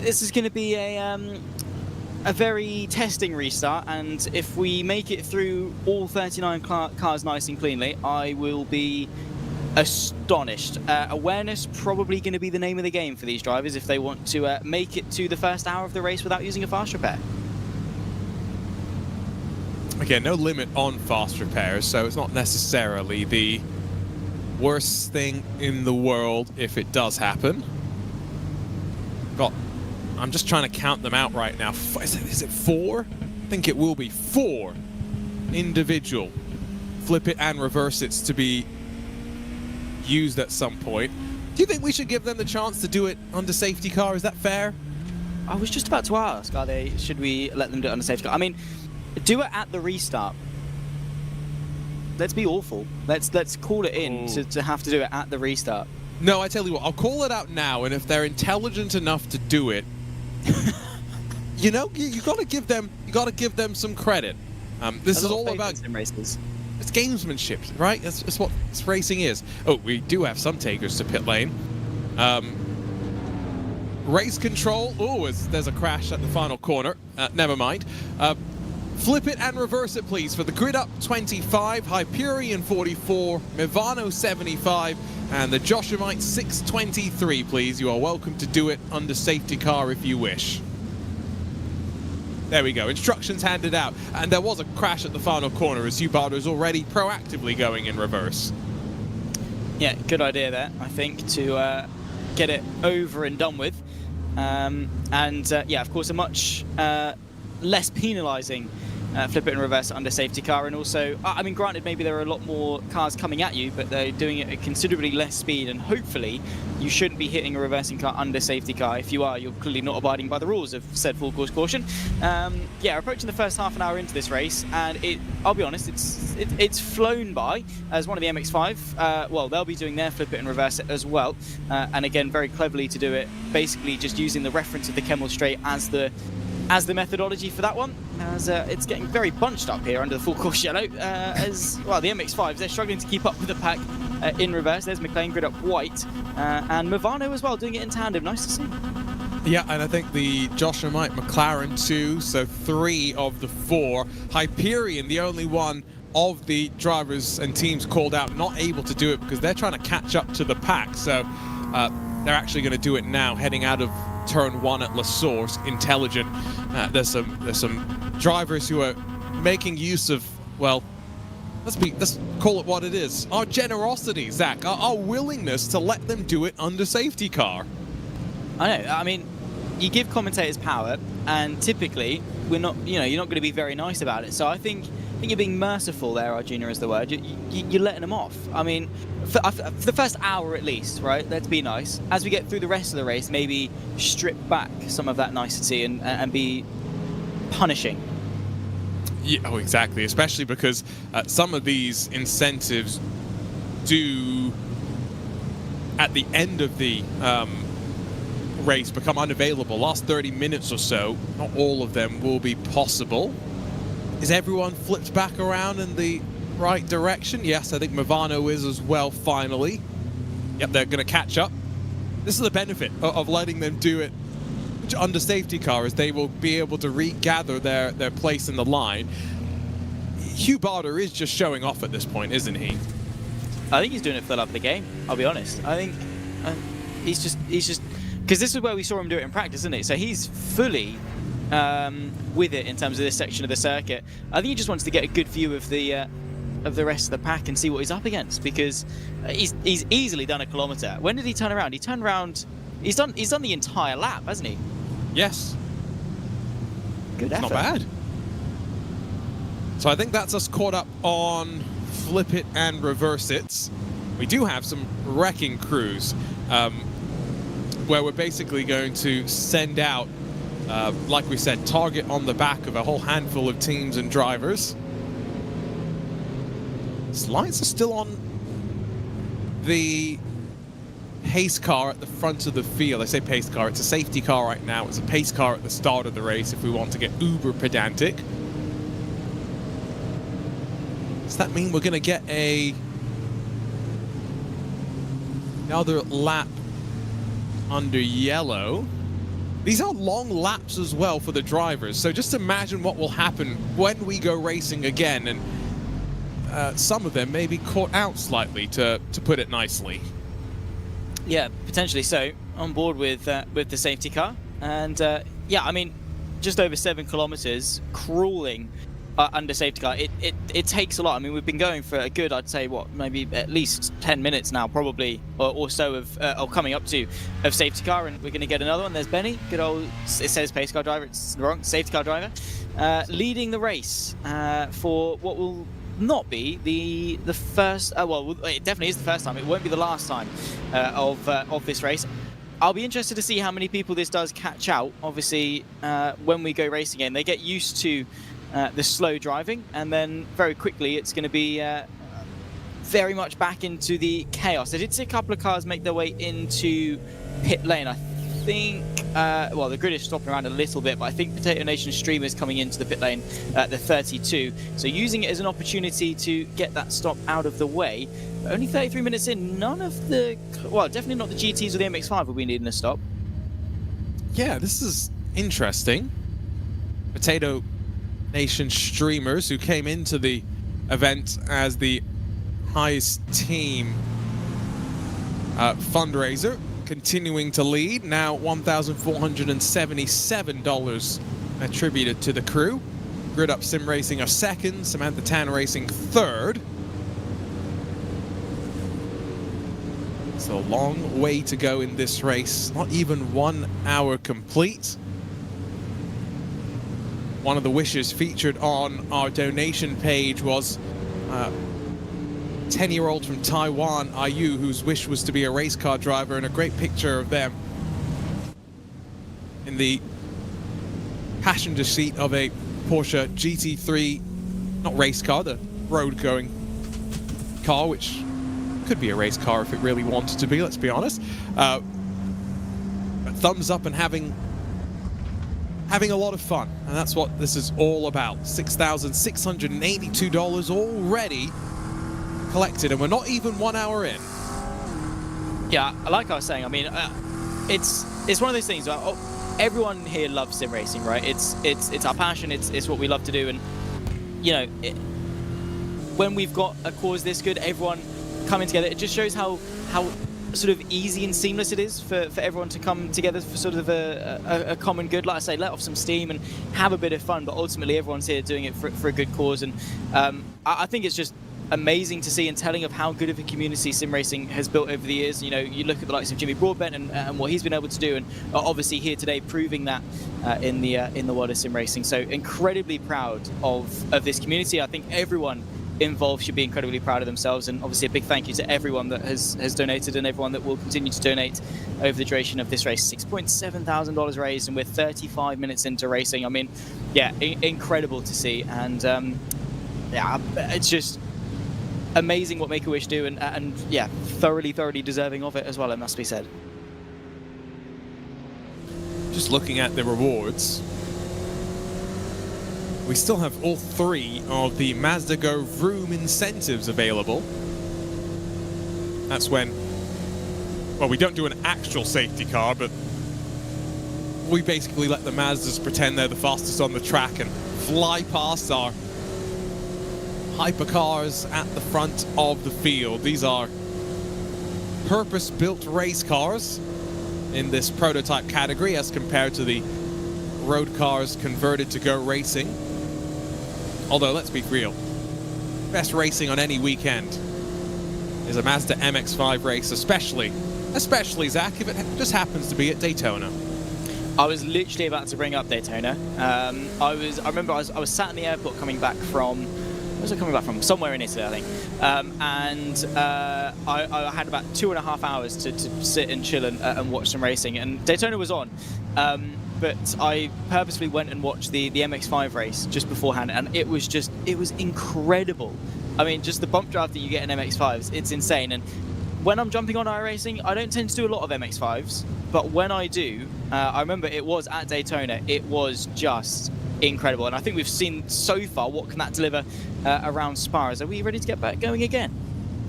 This is going to be a very testing restart, and if we make it through all 39 cars nice and cleanly, I will be astonished. Awareness probably going to be the name of the game for these drivers if they want to make it to the first hour of the race without using a fast repair. Again, no limit on fast repairs, so it's not necessarily the worst thing in the world if it does happen. I'm just trying to count them out right now. Is it 4? I think it will be 4 individual flip it and reverse it's to be used at some point. Do you think we should give them the chance to do it under safety car? Is that fair? I was just about to ask, should we let them do it under safety car? I mean, do it at the restart. Let's be awful. Let's call it in to have to do it at the restart. No, I tell you what, I'll call it out now, and if they're intelligent enough to do it, you know, you got to give them some credit. This is all about sim races. It's gamesmanship, right? That's what this racing is. Oh, we do have some takers to pit lane. Race control. Oh, there's a crash at the final corner. Never mind. Flip it and reverse it, please, for the Grid Up 25, Hyperion 44, Mivano 75, and the Joshamite 623, please. You are welcome to do it under safety car if you wish. There we go. Instructions handed out. And there was a crash at the final corner as Hubardo's already proactively going in reverse. Yeah, good idea there, I think, to get it over and done with. Yeah, of course, a much less penalising flip it and reverse under safety car. And also, I mean, granted, maybe there are a lot more cars coming at you, but they're doing it at considerably less speed, and hopefully you shouldn't be hitting a reversing car under safety car. If you are, you're clearly not abiding by the rules of said full course caution. Yeah, approaching the first half an hour into this race, and I'll be honest, it's flown by as one of the MX-5. Well, they'll be doing their flip it and reverse it as well, and again, very cleverly to do it, basically just using the reference of the Kemmel Straight as the methodology for that one, as it's getting very bunched up here under the full course yellow, as well the MX-5s, they're struggling to keep up with the pack in reverse. There's McLean Grid Up white, and Mivano as well, doing it in tandem. Nice to see. Yeah, and I think the Joshamite McLaren 2, so 3 of the 4. Hyperion, the only one of the drivers and teams called out, not able to do it because they're trying to catch up to the pack. So they're actually going to do it now, heading out of turn 1 at La Source. Intelligent. There's some drivers who are making use of, well, let's call it what it is. Our generosity, Zach, our willingness to let them do it under safety car. I know. I mean, you give commentators power, and typically you're not going to be very nice about it. So I think you're being merciful there. Arjuna is the word. You're letting them off. I mean, for the first hour at least, right? Let's be nice. As we get through the rest of the race, maybe strip back some of that nicety and be punishing. Yeah, oh, exactly. Especially because some of these incentives do, at the end of the race, become unavailable. Last 30 minutes or so, not all of them will be possible. Is everyone flipped back around in the right direction? Yes, I think Mivano is as well, finally. Yep, they're going to catch up. This is the benefit of letting them do it under safety car, is they will be able to regather their place in the line. Hubardo is just showing off at this point, isn't he? I think he's doing it for the love of the game, I'll be honest. I think he's just because this is where we saw him do it in practice, isn't it? So he's fully with it in terms of this section of the circuit. I think he just wants to get a good view of the rest of the pack and see what he's up against, because he's easily done a kilometre. When did he turn around? He turned around. He's done the entire lap, hasn't he? Yes. Good effort. Not bad. So I think that's us caught up on flip it and reverse it. We do have some wrecking crews where we're basically going to send out, like we said, target on the back of a whole handful of teams and drivers. Lights are still on the pace car at the front of the field. I say pace car, it's a safety car right now. It's a pace car at the start of the race if we want to get uber pedantic. Does that mean we're going to get another lap under yellow? These are long laps as well for the drivers, so just imagine what will happen when we go racing again, and some of them may be caught out slightly, to put it nicely. Yeah, potentially so. On board with the safety car, and yeah, I mean, just over 7 kilometers crawling under safety car. It takes a lot. I mean, we've been going for a good, I'd say, what, maybe at least 10 minutes now, probably, or so of, or coming up to, of safety car, and we're going to get another one. There's Benny, good old, it says pace car driver, it's wrong, safety car driver, leading the race for what will not be the first, well, it definitely is the first time. It won't be the last time of this race. I'll be interested to see how many people this does catch out. Obviously, when we go racing again, they get used to the slow driving, and then very quickly it's going to be very much back into the chaos. I did see a couple of cars make their way into pit lane. I think, well, the grid is stopping around a little bit, but I think Potato Nation Stream is coming into the pit lane at the 32. So using it as an opportunity to get that stop out of the way. But only 33 minutes in, none of the, well, definitely not the GTs or the MX-5 will be needing a stop. Yeah, this is interesting. Potato Nation streamers who came into the event as the highest team fundraiser, continuing to lead. Now $1,477 attributed to the crew. Grid Up Sim Racing are second, Samantha Tan Racing third. It's a long way to go in this race, not even 1 hour complete. One of the wishes featured on our donation page was 10-year-old from Taiwan, Ayu, whose wish was to be a race car driver, and a great picture of them in the passenger seat of a Porsche GT3, not race car, the road-going car, which could be a race car if it really wanted to be, let's be honest. But thumbs up and having a lot of fun, and that's what this is all about. $6,682 already collected, and we're not even 1 hour in. Yeah, like I was saying, I mean, it's one of those things where everyone here loves sim racing, right? It's our passion, it's what we love to do, and you know, when we've got a cause this good, everyone coming together, it just shows how sort of easy and seamless it is for everyone to come together for sort of a common good. Like I say, let off some steam and have a bit of fun, but ultimately everyone's here doing it for a good cause. And I think it's just amazing to see and telling of how good of a community sim racing has built over the years. You know, you look at the likes of Jimmy Broadbent and what he's been able to do, and obviously here today proving that in the world of sim racing. So incredibly proud of this community. I think everyone involved should be incredibly proud of themselves, and obviously a big thank you to everyone that has donated and everyone that will continue to donate over the duration of this race. $6,700 raised, and we're 35 minutes into racing. I mean, yeah, incredible to see, and yeah, it's just amazing what Make-A-Wish do, and yeah, thoroughly deserving of it as well, it must be said. Just looking at the rewards, we still have all 3 of the Mazda Go Vroom incentives available. That's when, well, we don't do an actual safety car, but we basically let the Mazdas pretend they're the fastest on the track and fly past our hypercars at the front of the field. These are purpose-built race cars in this prototype category as compared to the road cars converted to go racing. Although, let's be real, best racing on any weekend is a Mazda MX-5 race, especially, Zach, if it just happens to be at Daytona. I was literally about to bring up Daytona. I remember I was sat in the airport coming back from, where was I coming back from? Somewhere in Italy, I think. I had about 2.5 hours to sit and chill and watch some racing, and Daytona was on. But I purposely went and watched the MX-5 race just beforehand, and it was incredible. I mean, just the bump drive that you get in MX-5s, it's insane. And when I'm jumping on iRacing, I don't tend to do a lot of MX-5s, but when I do, I remember it was at Daytona, it was just incredible. And I think we've seen so far what can that deliver around Spa. Are we ready to get back going again?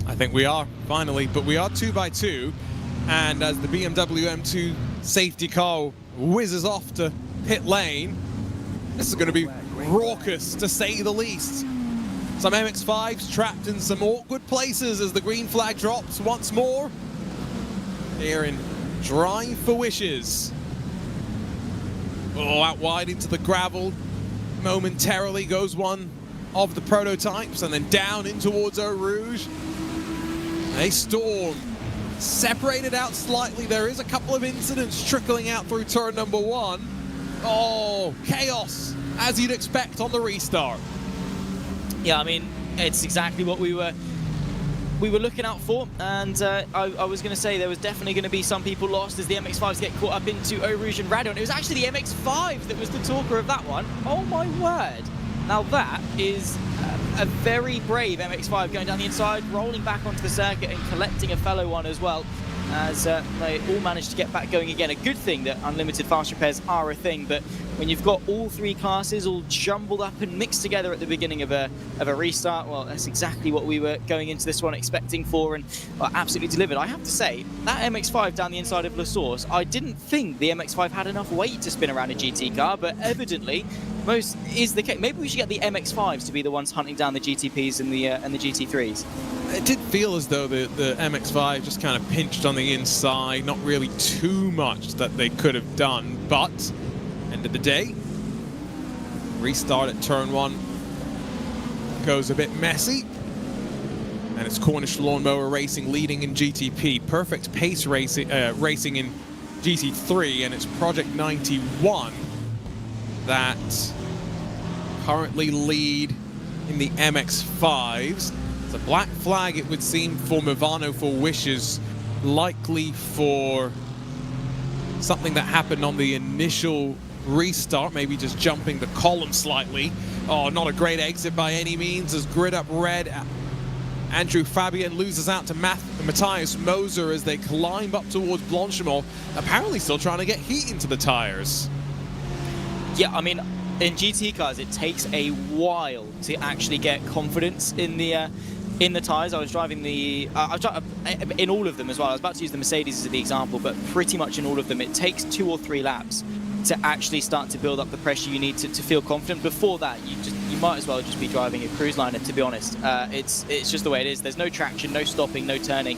I think we are, finally, but we are 2x2, and as the BMW M2 safety car whizzes off to pit lane, this is going to be raucous, to say the least. Some MX-5s trapped in some awkward places as the green flag drops once more. They're in Drive for Wishes. Oh, out wide into the gravel. Momentarily goes one of the prototypes, and then down in towards Eau Rouge. A storm. Separated out slightly. There is a couple of incidents trickling out through turn number 1. Oh, chaos, as you'd expect on the restart. Yeah, I mean, it's exactly what we were looking out for, and I was going to say there was definitely going to be some people lost as the MX-5s get caught up into Eau Rouge and Radon. It was actually the MX-5s that was the talker of that one. Oh my word. Now that is a very brave MX-5 going down the inside, rolling back onto the circuit and collecting a fellow one as well, as they all managed to get back going again. A good thing that unlimited fast repairs are a thing, but when you've got all three classes all jumbled up and mixed together at the beginning of a restart, well, that's exactly what we were going into this one expecting for, and well, absolutely delivered. I have to say, that MX-5 down the inside of La Source, I didn't think the MX-5 had enough weight to spin around a GT car, but evidently most is the case. Maybe we should get the MX-5s to be the ones hunting down the GTPs and the GT3s. It did feel as though the MX-5 just kind of pinched on the inside, not really too much that they could have done, but end of the day, restart at turn 1 goes a bit messy, and it's Cornish Lawnmower Racing leading in GTP, Perfect Pace racing in GT3, and it's Project 91 that currently lead in the MX-5s. It's a black flag, it would seem, for Movano for Wishes, likely for something that happened on the initial restart, maybe just jumping the column slightly. Oh, not a great exit by any means, as grid up red. Andrew Fabian loses out to Matthias Moser as they climb up towards Blanchimont, apparently still trying to get heat into the tires. Yeah, I mean, in GT cars, it takes a while to actually get confidence in the tyres. I was driving in all of them as well. I was about to use the Mercedes as the example, but pretty much in all of them, it takes 2 or 3 laps to actually start to build up the pressure you need to feel confident. Before that, you might as well just be driving a cruise liner, to be honest. It's just the way it is. There's no traction, no stopping, no turning.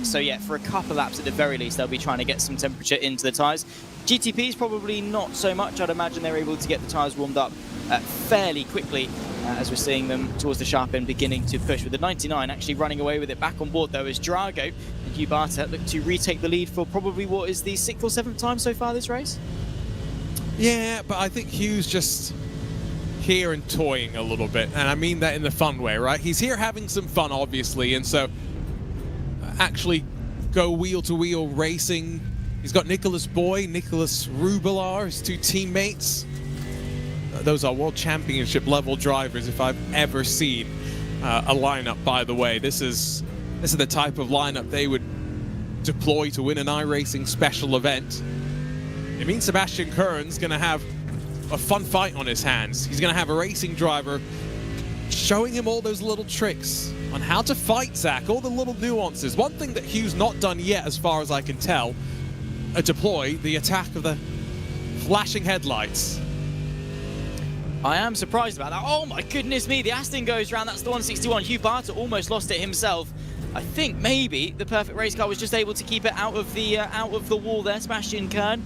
So yeah, for a couple of laps at the very least, they'll be trying to get some temperature into the tyres. GTPs probably not so much. I'd imagine they're able to get the tyres warmed up fairly quickly, as we're seeing them towards the sharp end beginning to push, with the 99 actually running away with it. Back on board though as Drago and Hugh Barter look to retake the lead for probably what is the 6th or 7th time so far this race. Yeah, but I think Hugh's just here and toying a little bit, and I mean that in the fun way, right? He's here having some fun, obviously, and so actually go wheel-to-wheel racing. He's got Nicholas Boy, Nicholas Rubelar, his 2 teammates. Those are World Championship level drivers if I've ever seen a lineup, by the way. This is the type of lineup they would deploy to win an iRacing special event. It means Sebastian Kern's going to have a fun fight on his hands. He's going to have a racing driver showing him all those little tricks on how to fight Zach, all the little nuances. One thing that Hugh's not done yet, as far as I can tell, deploy the attack of the flashing headlights. I am surprised about that. Oh my goodness me, the Aston goes round. That's the 161. Hugh Barter almost lost it himself. I think maybe the perfect race car was just able to keep it out of the wall there. Sebastian Kern,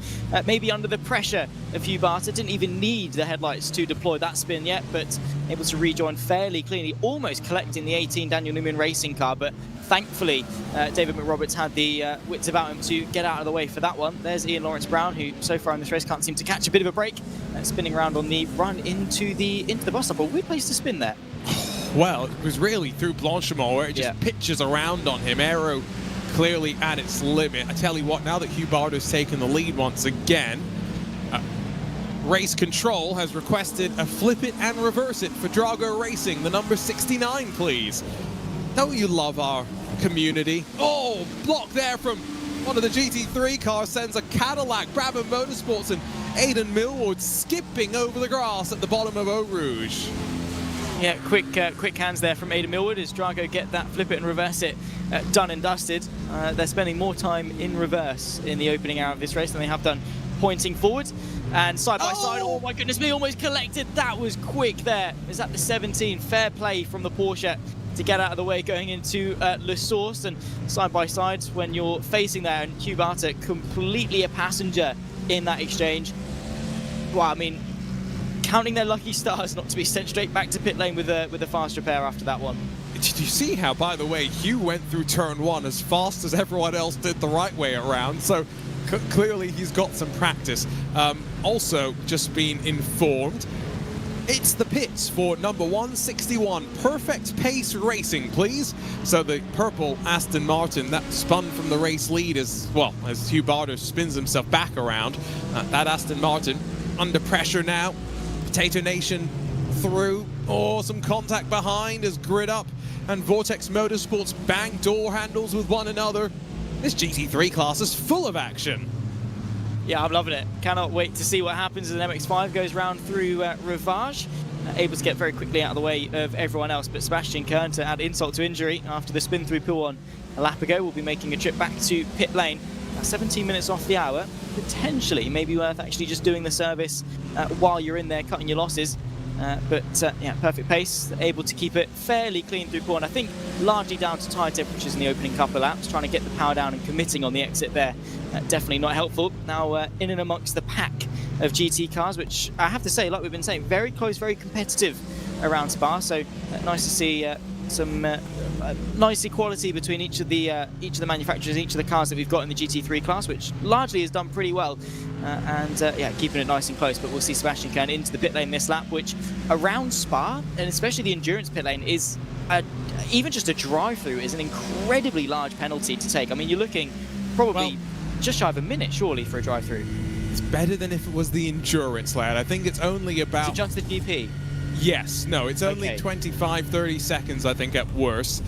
maybe under the pressure of Hugh Barter, didn't even need the headlights to deploy that spin yet, but able to rejoin fairly cleanly, almost collecting the 18 Daniel Newman racing car. But thankfully, David McRoberts had the wits about him to get out of the way for that one. There's Ian Lawrence Brown, who so far in this race can't seem to catch a bit of a break, spinning around on the run into the bus stop. A weird place to spin there. Well, it was really through Blanchimont where it just pitches around on him. Aero clearly at its limit. I tell you what, now that Hugh Barter's taken the lead once again, Race Control has requested a flip it and reverse it for Drago Racing, the number 69, please. Don't you love our community? Oh, block there from one of the GT3 cars, sends a Cadillac. Brabham Motorsports and Aidan Millward skipping over the grass at the bottom of Eau Rouge. Yeah, quick hands there from Aidan Millward as Drago get that flip it and reverse it done and dusted. They're spending more time in reverse in the opening hour of this race than they have done pointing forward. And side by side, oh my goodness me, almost collected. That was quick there. Is that the 17? Fair play from the Porsche to get out of the way going into La Source. And side by side, when you're facing there, and Hugh Barter completely a passenger in that exchange. Well, I mean, counting their lucky stars not to be sent straight back to pit lane with a fast repair after that one. Did you see how, by the way, Hugh went through turn 1 as fast as everyone else did the right way around? So clearly he's got some practice. Also, just been informed, it's the pits for number 161, Perfect Pace Racing, please. So the purple Aston Martin that spun from the race lead as Hugh Barter spins himself back around. That Aston Martin under pressure now. Potato Nation through. Oh, some contact behind as Grid Up and Vortex Motorsports bang door handles with one another. This GT3 class is full of action. Yeah, I'm loving it. Cannot wait to see what happens as an MX-5 goes round through Rivage. Able to get very quickly out of the way of everyone else, but Sebastian Kern, to add insult to injury after the spin through Pool 1 a lap ago, will be making a trip back to pit lane. 17 minutes off the hour, potentially maybe worth actually just doing the service while you're in there cutting your losses. Yeah, perfect pace, able to keep it fairly clean through Pool 1. I think largely down to tyre temperatures in the opening couple of laps, trying to get the power down and committing on the exit there. Definitely not helpful. Now in and amongst the pack of GT cars, which I have to say, like we've been saying, very close, very competitive around Spa. So nice to see some nice equality between each of the manufacturers, each of the cars that we've got in the GT3 class, which largely has done pretty well. Yeah, keeping it nice and close. But we'll see Sebastian Kern into the pit lane this lap, which around Spa, and especially the endurance pit lane, is even just a drive-through is an incredibly large penalty to take. I mean, you're looking probably just shy of a minute, surely, for a drive-through. It's better than if it was the endurance, lad. I think it's only about... Is it just the GP? Yes. No, it's only 25, 30 seconds, I think, at worst.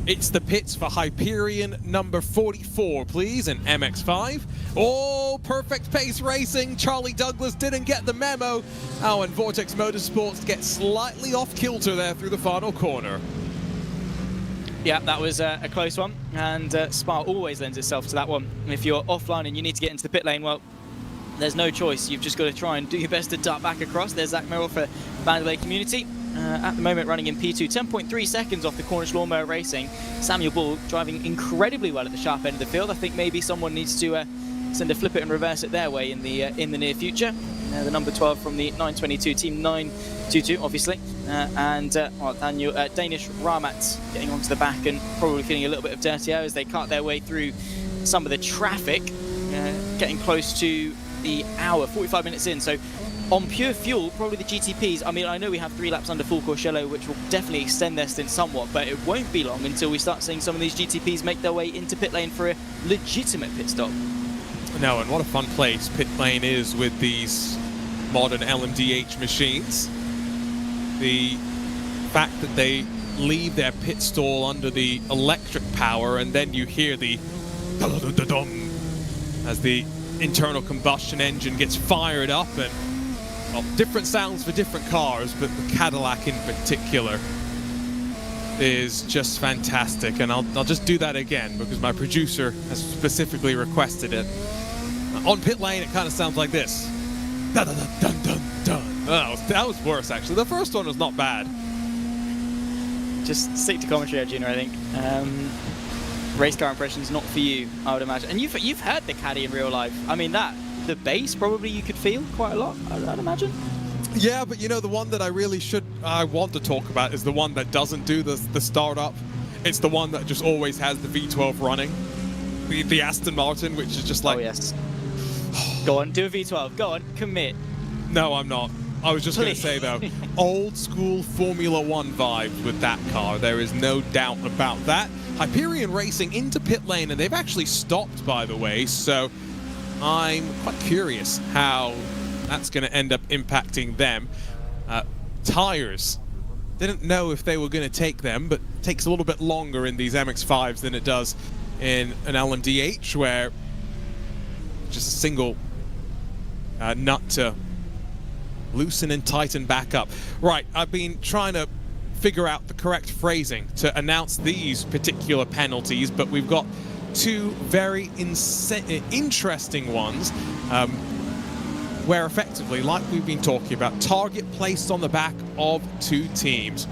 It's the pits for Hyperion number 44, please, and MX-5. Oh, perfect pace racing. Charlie Douglas didn't get the memo. Oh, and Vortex Motorsports get slightly off kilter there through the final corner. Yeah, that was a close one, and Spa always lends itself to that one. And if you're offline and you need to get into the pit lane, well, there's no choice. You've just got to try and do your best to dart back across. There's Zach Merrill for Mandalay Community. At the moment running in P2, 10.3 seconds off the Cornish Lawnmower Racing. Samuel Bull driving incredibly well at the sharp end of the field. I think maybe someone needs to send a flip it and reverse it their way in the near future. The number 12 from the 922 team 922, obviously, and Danish Ramat getting onto the back and probably feeling a little bit of dirty air as they cart their way through some of the traffic, getting close to the hour, 45 minutes in. So on pure fuel, probably the GTPs, I mean, I know we have 3 laps under full course yellow, which will definitely extend their stint somewhat, but it won't be long until we start seeing some of these GTPs make their way into pit lane for a legitimate pit stop. No, and what a fun place pit lane is with these modern LMDH machines. The fact that they leave their pit stall under the electric power, and then you hear the dum as the internal combustion engine gets fired up, and well, different sounds for different cars, but the Cadillac in particular is just fantastic. And I'll just do that again because my producer has specifically requested it. On pit lane, it kind of sounds like this. Dun, dun, dun, dun, dun. Oh, that was worse, actually. The first one was not bad. Just stick to commentary, Junior, I think. Race car impressions not for you, I would imagine. And you've heard the Caddy in real life. I mean, the bass probably you could feel quite a lot, I'd imagine. Yeah, but you know, the one that I want to talk about is the one that doesn't do the startup. It's the one that just always has the V12 running. The Aston Martin, which is just like... Oh, yes. Go on, do a V12. Go on, commit. No, I'm not. I was just going to say, though, old school Formula One vibes with that car. There is no doubt about that. Hyperion Racing into pit lane, and they've actually stopped, by the way, so I'm quite curious how that's going to end up impacting them. Tires. Didn't know if they were going to take them, but it takes a little bit longer in these MX-5s than it does in an LMDH, where just a single nut to loosen and tighten back up. Right, I've been trying to figure out the correct phrasing to announce these particular penalties, but we've got 2 very interesting ones where effectively, like we've been talking about, target placed on the back of 2 teams.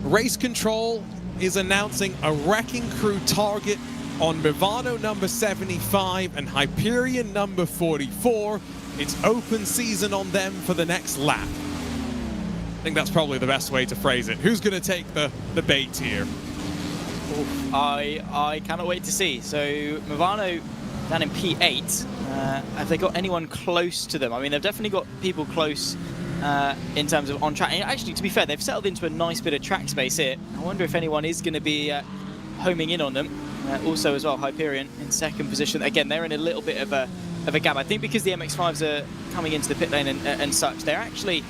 Race Control is announcing a Wrecking Crew target on Movano number 75 and Hyperion number 44. It's open season on them for the next lap. I think that's probably the best way to phrase it. Who's going to take the bait here? I cannot wait to see. So Movano down in P8, have they got anyone close to them? I mean, they've definitely got people close in terms of on track. And actually, to be fair, they've settled into a nice bit of track space here. I wonder if anyone is going to be homing in on them. Also as well, Hyperion in 2nd position. Again, they're in a little bit of a gap. I think because the MX-5s are coming into the pit lane and such, they're actually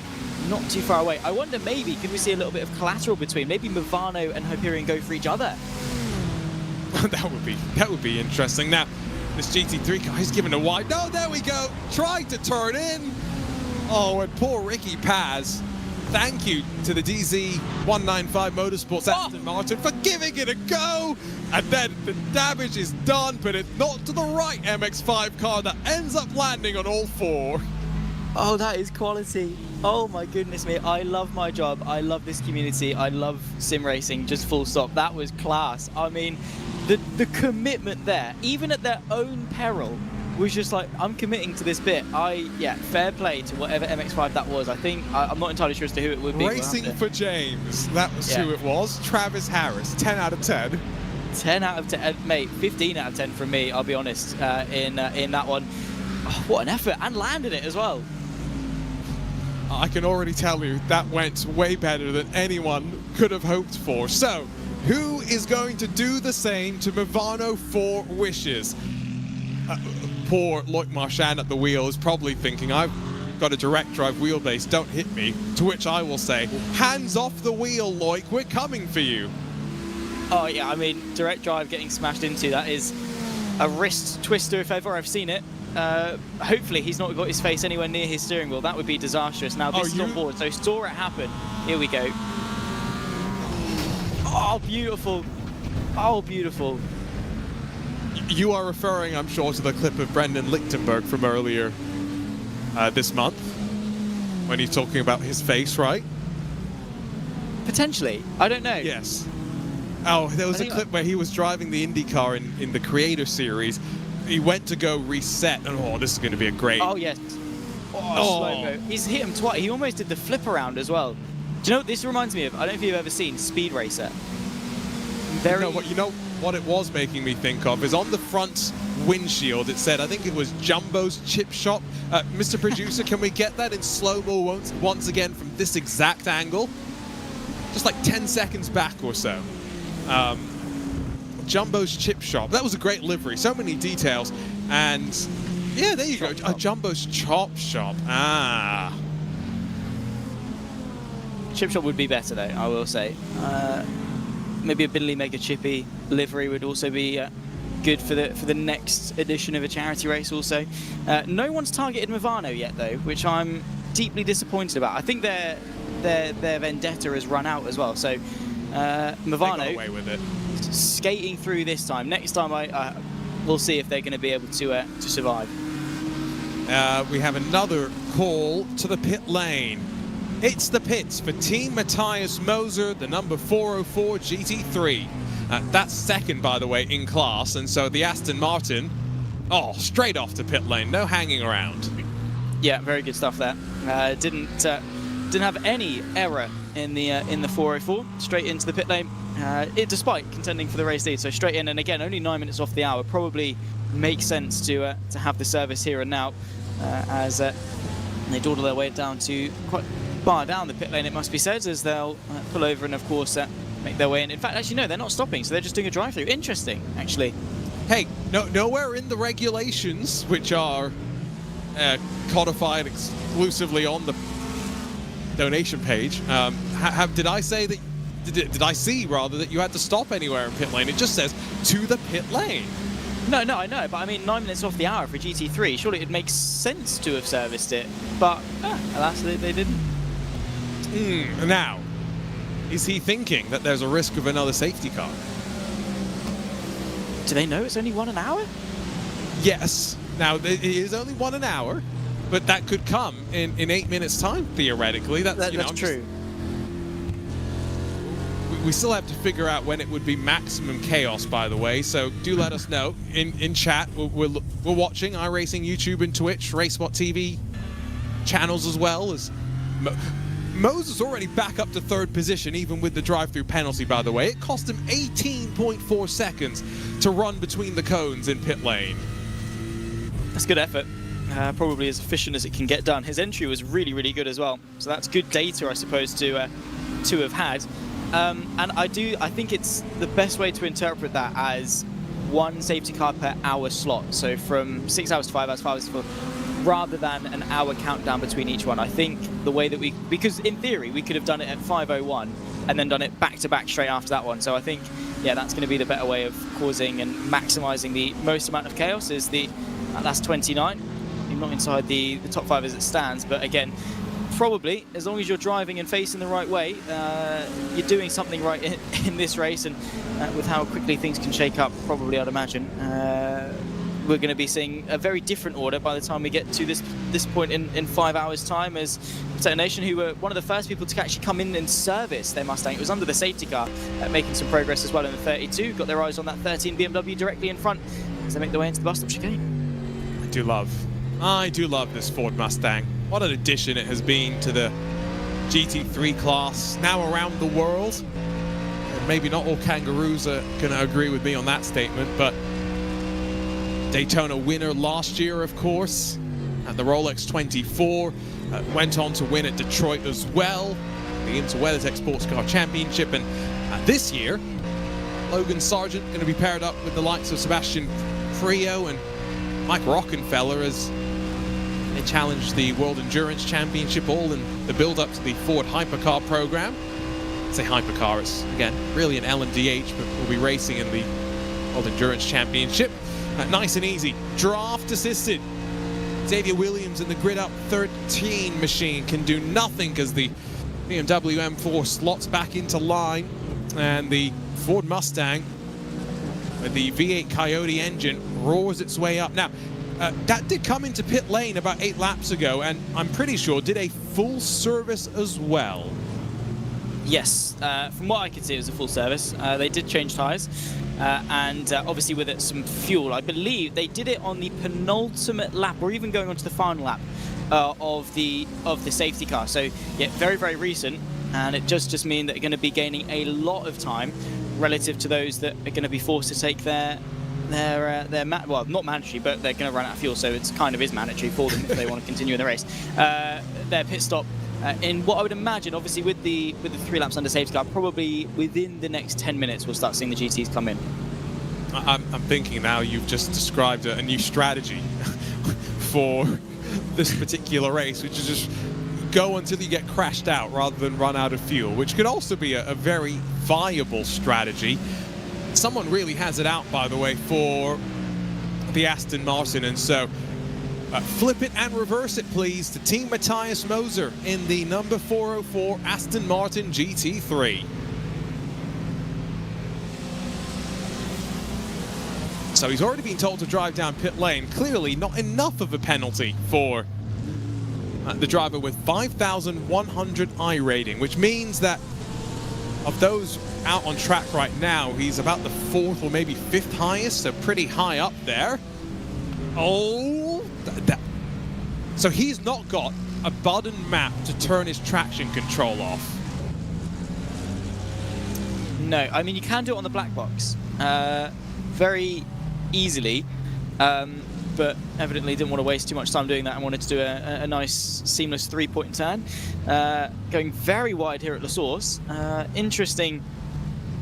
not too far away. I wonder, maybe, could we see a little bit of collateral between? Maybe Movano and Hyperion go for each other. that would be interesting. Now, this GT3 car is given a wide. No, there we go. Tried to turn in. Oh, and poor Ricky Paz. Thank you to the DZ195 Motorsports Aston Martin for giving it a go. And then the damage is done, but it's not to the right MX-5 car that ends up landing on all four. Oh, that is quality. Oh my goodness me. I love my job. I love this community. I love sim racing, just full stop. That was class. I mean, the commitment there, even at their own peril, was just like, I'm committing to this bit. Yeah, fair play to whatever MX-5 that was. I think, I'm not entirely sure as to who it would be. Racing for James, that was who it was. Travis Harris, 10 out of 10. 10 out of 10, mate, 15 out of 10 from me, I'll be honest, in that one. Oh, what an effort, and landed it as well. I can already tell you that went way better than anyone could have hoped for. So, who is going to do the same to Movano for wishes? Poor Loic Marchand at the wheel is probably thinking, I've got a direct drive wheelbase, don't hit me. To which I will say, hands off the wheel, Loic, we're coming for you. Oh yeah, I mean, direct drive getting smashed into, that is a wrist twister if ever I've seen it. Hopefully he's not got his face anywhere near his steering wheel. That would be disastrous. Now this is on board, so saw it happen. Here we go. Oh, beautiful. Oh, beautiful. You are referring, I'm sure, to the clip of Brendan Lichtenberg from earlier this month, when he's talking about his face, right? Potentially. I don't know. Yes. Oh, there was a clip where he was driving the Indy car in the Creator Series. He went to go reset, and oh, this is going to be a great... Oh, yes. Oh, slow-mo. He's hit him twice. He almost did the flip around as well. Do you know what this reminds me of? I don't know if you've ever seen Speed Racer. You know what it was making me think of is on the front windshield it said, I think it was Jumbo's Chip Shop. Mr. Producer, can we get that in slow-mo once again from this exact angle? Just like 10 seconds back or so. Jumbo's Chip Shop. That was a great livery. So many details. And yeah, there you go. Jumbo's Chop Shop. Ah. Chip Shop would be better though, I will say. Maybe a Binley Mega Chippy livery would also be good for the next edition of a charity race also. No one's targeted Movano yet though, which I'm deeply disappointed about. I think their vendetta has run out as well. So Movano got away with it. Skating through this time. Next time we'll see if they're going to be able to survive. We have another call to the pit lane. It's the pits for Team Matthias Moser, the number 404 GT3. That's second, by the way, in class, and so the Aston Martin, straight off to pit lane, no hanging around. Yeah, very good stuff there. Didn't have any error in the 404, straight into the pit lane. Despite contending for the race lead, so straight in, and again, only 9 minutes off the hour. Probably makes sense to have the service here and now, as they dawdle their way down to quite far down the pit lane, it must be said, as they'll pull over and, of course, make their way in. In fact, actually, no, they're not stopping, so they're just doing a drive-through. Interesting, actually. Hey, nowhere in the regulations, which are codified exclusively on the donation page, did I say that? Did I see rather that you had to stop anywhere in pit lane? It just says to the pit lane. No, I know, but I mean 9 minutes off the hour for GT3. Surely it makes sense to have serviced it, but alas, they didn't. Now, is he thinking that there's a risk of another safety car? Do they know it's only 1 an hour? Yes. Now, it is only 1 an hour, but that could come in 8 minutes' time, theoretically. That's true. We still have to figure out when it would be maximum chaos, by the way, so do let us know in chat. We're watching iRacing YouTube and Twitch, RaceSpotTV channels as well. As Moses already back up to 3rd position, even with the drive-through penalty, by the way. It cost him 18.4 seconds to run between the cones in pit lane. That's good effort. Probably as efficient as it can get done. His entry was really, really good as well. So that's good data, I suppose, to have had. And I think it's the best way to interpret that as 1 safety car per hour slot. So from 6 hours to 5 hours, 5 hours to 4. rather than an hour countdown between each one. I think the way that because in theory we could have done it at 5:01 and then done it back to back straight after that one. So I think, yeah, that's going to be the better way of causing and maximizing the most amount of chaos. Is that's 29. You're not inside the top 5 as it stands, but again, probably as long as you're driving and facing the right way, you're doing something right in this race. And with how quickly things can shake up, probably I'd imagine we're going to be seeing a very different order by the time we get to this point in 5 hours time, as Potato Nation, who were one of the first people to actually come in and service their Mustang. It was under the safety car, making some progress as well in the 32. Got their eyes on that 13 BMW directly in front as they make their way into the bus stop chicane. I do love this Ford Mustang. What an addition it has been to the GT3 class, now around the world. And maybe not all kangaroos are going to agree with me on that statement, but Daytona winner last year, of course, at the Rolex 24, went on to win at Detroit as well, the Interweathertech Sports Car Championship, and this year, Logan Sargent going to be paired up with the likes of Sebastian Frio and Mike Rockenfeller as they challenge the World Endurance Championship, all in the build-up to the Ford Hypercar program. I say Hypercar, it's, again, really an LMDH, but we'll be racing in the World Endurance Championship. Nice and easy. Draft assisted. Xavier Williams in the Grid Up 13 machine can do nothing because the BMW M4 slots back into line, and the Ford Mustang with the V8 Coyote engine roars its way up. Now, that did come into pit lane about 8 laps ago, and I'm pretty sure did a full service as well. Yes, from what I could see, it was a full service. They did change tyres, and obviously with it some fuel. I believe they did it on the penultimate lap, or even going on to the final lap of the safety car. So yeah, very, very recent, and it just means that they're going to be gaining a lot of time relative to those that are going to be forced to take their well, not mandatory, but they're going to run out of fuel, so it's kind of is mandatory for them if they want to continue in the race. Their pit stop in what I would imagine, obviously with the 3 laps under safety car, probably within the next 10 minutes we'll start seeing the GTs come in. I'm thinking now you've just described a new strategy for this particular race, which is just go until you get crashed out rather than run out of fuel, which could also be a very viable strategy. Someone really has it out, by the way, for the Aston Martin, and so flip it and reverse it, please, to Team Matthias Moser in the number 404 Aston Martin GT3. So he's already been told to drive down pit lane. Clearly not enough of a penalty for the driver with 5,100 I rating, which means that of those out on track right now, he's about the 4th or maybe 5th highest, so pretty high up there. Oh, so he's not got a button map to turn his traction control off. No, I mean, you can do it on the black box very easily, but evidently didn't want to waste too much time doing that and wanted to do a nice seamless 3-point turn. Going very wide here at the source. Interesting,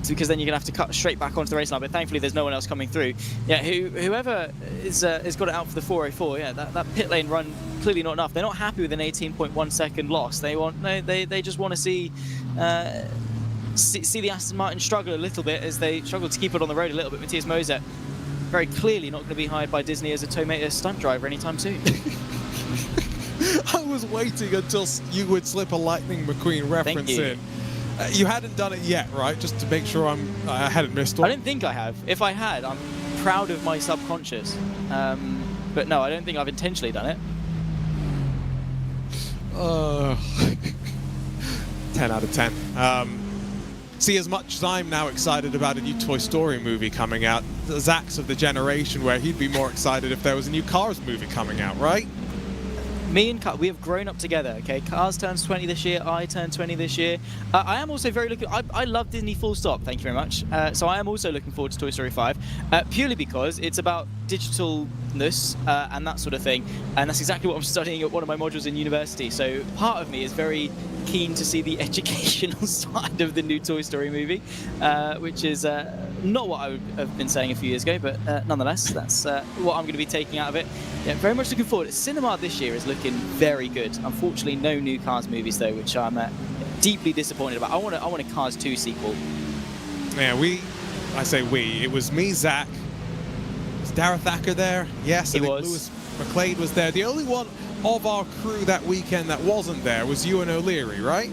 because then you're going to have to cut straight back onto the race line, but thankfully there's no one else coming through. Yeah, whoever has got it out for the 404, yeah, that pit lane run, clearly not enough. They're not happy with an 18.1 second loss. They just want to see the Aston Martin struggle a little bit, as they struggle to keep it on the road a little bit. Matthias Moser very clearly not going to be hired by Disney as a Tomato stunt driver anytime soon. I was waiting until you would slip a Lightning McQueen reference in. You hadn't done it yet, right? Just to make sure I hadn't missed one. I don't think I have. If I had, I'm proud of my subconscious. But no, I don't think I've intentionally done it. 10 out of 10. See, as much as I'm now excited about a new Toy Story movie coming out, Zach's of the generation where he'd be more excited if there was a new Cars movie coming out, right? Me and Cars, we have grown up together, okay? Cars turns 20 this year, I turn 20 this year. I am also very looking, I love Disney full stop, thank you very much. So I am also looking forward to Toy Story 5, purely because it's about digitalness and that sort of thing. And that's exactly what I'm studying at one of my modules in university. So part of me is very keen to see the educational side of the new Toy Story movie, which is Not what I would have been saying a few years ago, but nonetheless, that's what I'm going to be taking out of it. Yeah, very much looking forward. Cinema this year is looking very good. Unfortunately, no new Cars movies though, which I'm deeply disappointed about. I want a Cars 2 sequel. Yeah, I say we. It was me, Zach. Was Darragh Thacker there? Yes, I think Lewis McLeod was there. The only one of our crew that weekend that wasn't there was Ewan O'Leary, right?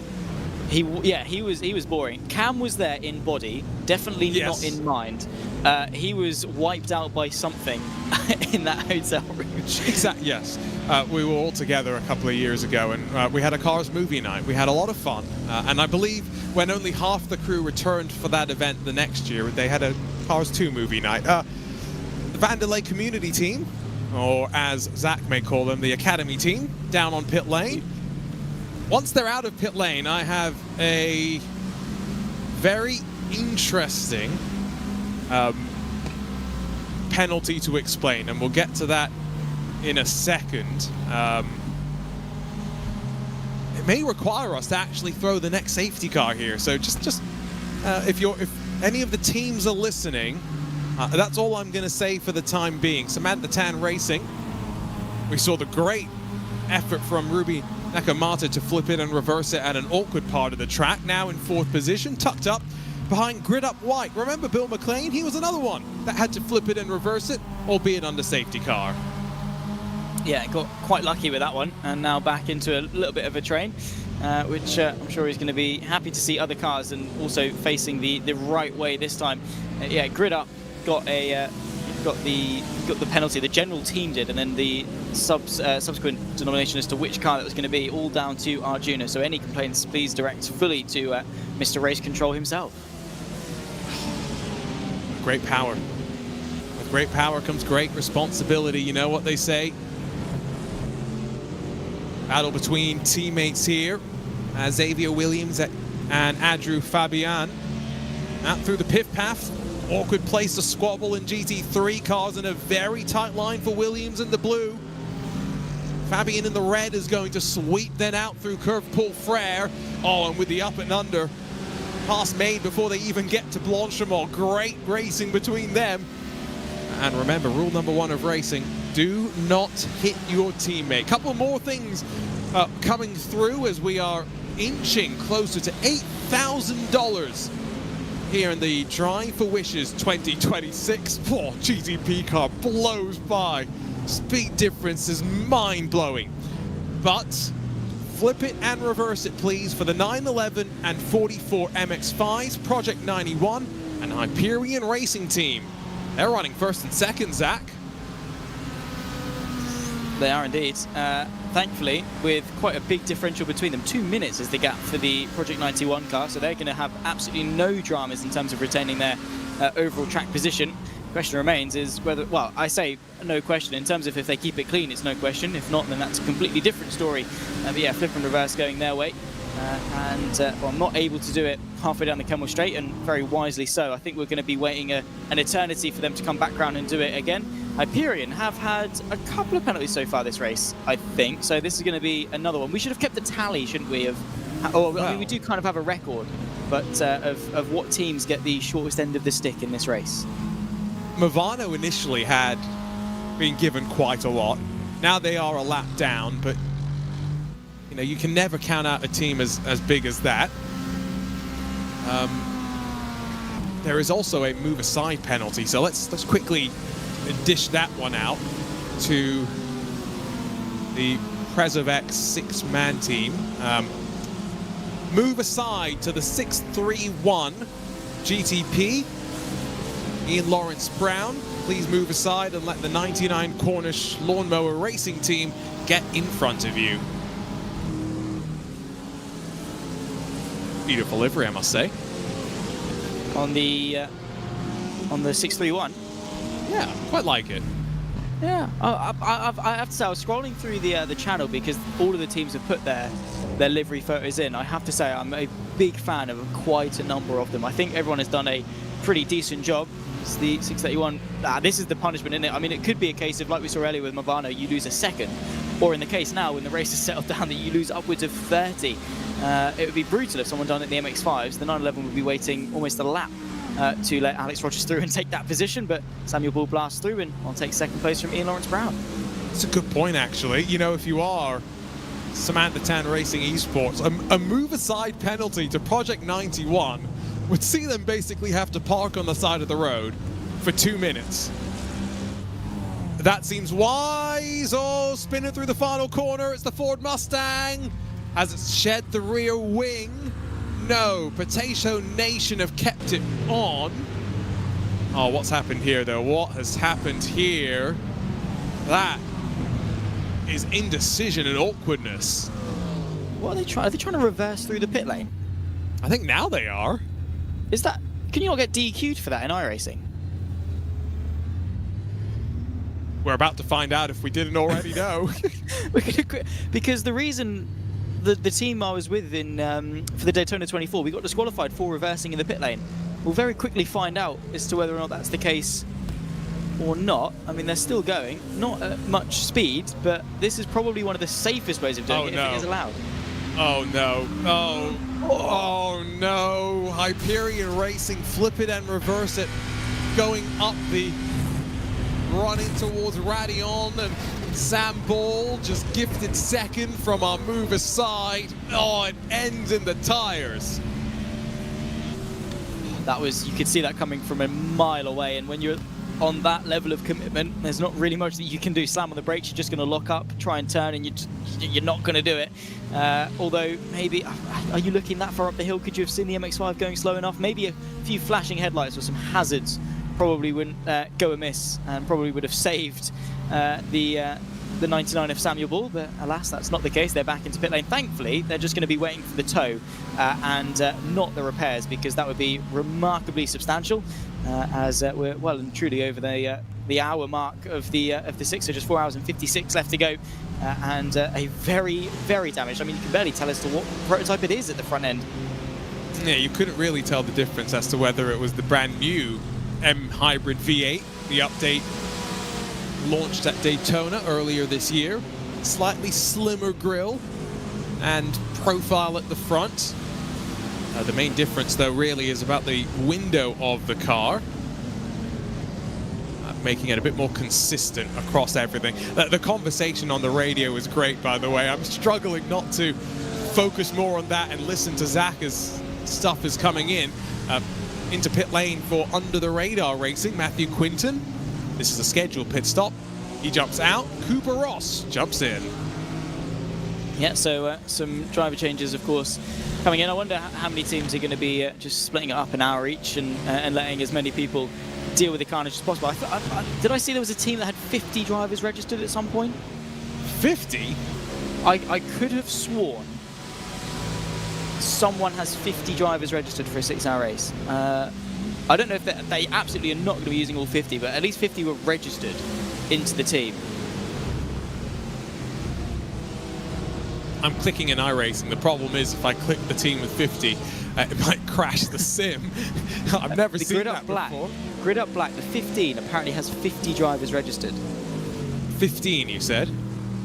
He was boring. Cam was there in body, definitely not in mind. He was wiped out by something in that hotel room. Exactly. Yes, we were all together a couple of years ago, and we had a Cars movie night. We had a lot of fun, and I believe when only half the crew returned for that event the next year, they had a Cars 2 movie night. The Vandelay community team, or as Zach may call them, the academy team, down on pit lane. Once they're out of pit lane, I have a very interesting penalty to explain, and we'll get to that in a second. It may require us to actually throw the next safety car here, so just if any of the teams are listening, that's all I'm going to say for the time being. Samantha Tan Racing, we saw the great effort from Ruby Nakamata to flip it and reverse it at an awkward part of the track. Now in 4th position, tucked up behind Grid Up White. Remember Bill McLean? He was another one that had to flip it and reverse it, albeit under safety car. Yeah, got quite lucky with that one, and now back into a little bit of a train, which I'm sure he's going to be happy to see other cars and also facing the right way this time. Yeah, Grid Up got the penalty. The general team did, and then the subsequent denomination as to which car that was going to be, all down to Arjuna. So any complaints, please direct fully to Mr. Race Control himself. Great power. With great power comes great responsibility. You know what they say. Battle between teammates here. Xavier Williams and Andrew Fabian. Out through the pit path. Awkward place to squabble in GT3. Cars in a very tight line for Williams in the blue. Fabian in the red is going to sweep then out through Curve Paul Frere. Oh, and with the up and under. Pass made before they even get to Blanchimont. Great racing between them. And remember, rule number 1 of racing, do not hit your teammate. Couple more things coming through as we are inching closer to $8,000 here in the Drive for Wishes 2026. Poor GTP car blows by. Speed difference is mind-blowing. But flip it and reverse it, please, for the 911 and 44 MX-5s, Project 91, and Hyperion Racing Team. They're running 1st and 2nd, Zach. They are indeed. Thankfully, with quite a big differential between them. 2 minutes is the gap for the Project 91 car, so they're going to have absolutely no dramas in terms of retaining their overall track position. Question remains is whether, well, I say no question. In terms of if they keep it clean, it's no question. If not, then that's a completely different story. But yeah, flip and reverse going their way. Well, not able to do it halfway down the Kenmore Straight, and very wisely so. I think we're going to be waiting an eternity for them to come back round and do it again. Hyperion have had a couple of penalties so far this race, I think. So this is going to be another one. We should have kept the tally, shouldn't we? I mean, we do kind of have a record, but of what teams get the shortest end of the stick in this race. Movano initially had been given quite a lot. Now they are a lap down, but you know, you can never count out a team as big as that. There is also a move aside penalty, so let's quickly dish that one out to the Preservex 6-man team. Move aside to the 631 GTP. Ian Lawrence Brown, please move aside and let the 99 Cornish Lawnmower Racing Team get in front of you. Beautiful livery, I must say. On the 631. Yeah, quite like it. Yeah, I have to say, I was scrolling through the channel because all of the teams have put their livery photos in. I have to say, I'm a big fan of quite a number of them. I think everyone has done a pretty decent job. It's the 631. This is the punishment, isn't it? I mean, it could be a case of, like we saw earlier with Movano, you lose a second. Or in the case now, when the race is settled down, that you lose upwards of 30. It would be brutal if someone done it in the MX-5s. The 911 would be waiting almost a lap to let Alex Rogers through and take that position, but Samuel Bull blasts through and will take second place from Ian Lawrence Brown. It's a good point, actually. You know, if you are Samantha Tan Racing Esports, a move-aside penalty to Project 91 would see them basically have to park on the side of the road for 2 minutes. That seems wise. Oh, spinning through the final corner. It's the Ford Mustang. Has it shed the rear wing? No, Potato Nation have kept it on. Oh, what's happened here, though? What has happened here? That is indecision and awkwardness. What are they trying? Are they trying to reverse through the pit lane? I think now they are. Is that? Can you not get DQ'd for that in iRacing? We're about to find out if we didn't already know. Because the reason the team I was with in for the Daytona 24, we got disqualified for reversing in the pit lane. We'll very quickly find out as to whether or not that's the case or not. I mean, they're still going, not at much speed, but this is probably one of the safest ways of doing it if it is allowed. Oh no, oh no, Hyperion Racing, flip it and reverse it, going up the, running towards Radion, and Sam Ball just gifted second from our move aside. Oh, it ends in the tires. That was, you could see that coming from a mile away, and when you're on that level of commitment, there's not really much that you can do. Slam on the brakes, you're just going to lock up, try and turn, and you're not going to do it. Although, maybe, are you looking that far up the hill? Could you have seen the MX-5 going slow enough? Maybe a few flashing headlights or some hazards probably wouldn't go amiss, and probably would have saved the 99 of Samuel Ball, but alas, that's not the case. They're back into pit lane. Thankfully, they're just going to be waiting for the tow and not the repairs, because that would be remarkably substantial, as we're well and truly over the hour mark of the six, so just 4 hours and 56 left to go, and a very, very damaged. I mean, you can barely tell as to what prototype it is at the front end. Yeah, you couldn't really tell the difference as to whether it was the brand new M Hybrid V8, the update launched at Daytona earlier this year. Slightly slimmer grille and profile at the front. The main difference, though, really is about the window of the car, making it a bit more consistent across everything. The conversation on the radio is great, by the way. I'm struggling not to focus more on that and listen to Zach as stuff is coming in. Into pit lane for Under the Radar Racing, Matthew Quinton. This is a scheduled pit stop. He jumps out. Cooper Ross jumps in. Yeah, so some driver changes, of course, coming in. I wonder how many teams are going to be just splitting it up an hour each and letting as many people deal with the carnage as possible. Did I see there was a team that had 50 drivers registered at some point? 50? I could have sworn someone has 50 drivers registered for a 6-hour race. I don't know if they absolutely are not going to be using all 50, but at least 50 were registered into the team. I'm clicking in iRacing. The problem is if I click the team with 50, it might crash the sim. I've never seen that before. Grid Up Black, the 15, apparently has 50 drivers registered. 15, you said?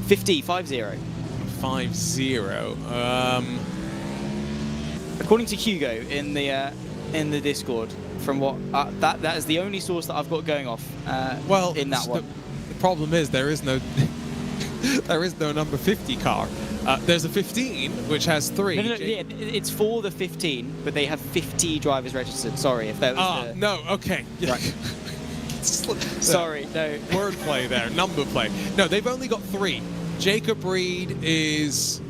50. 50. According to Hugo in the Discord, from what that is the only source that I've got going off. Well, in that one. The problem is there is no there is no number 50 car. There's a 15 which has 3. No, yeah, it's for the 15, but they have 50 drivers registered. Sorry if that was no, okay. Right. Sorry, no. Wordplay there, number play. No, they've only got 3. Jacob Reed is,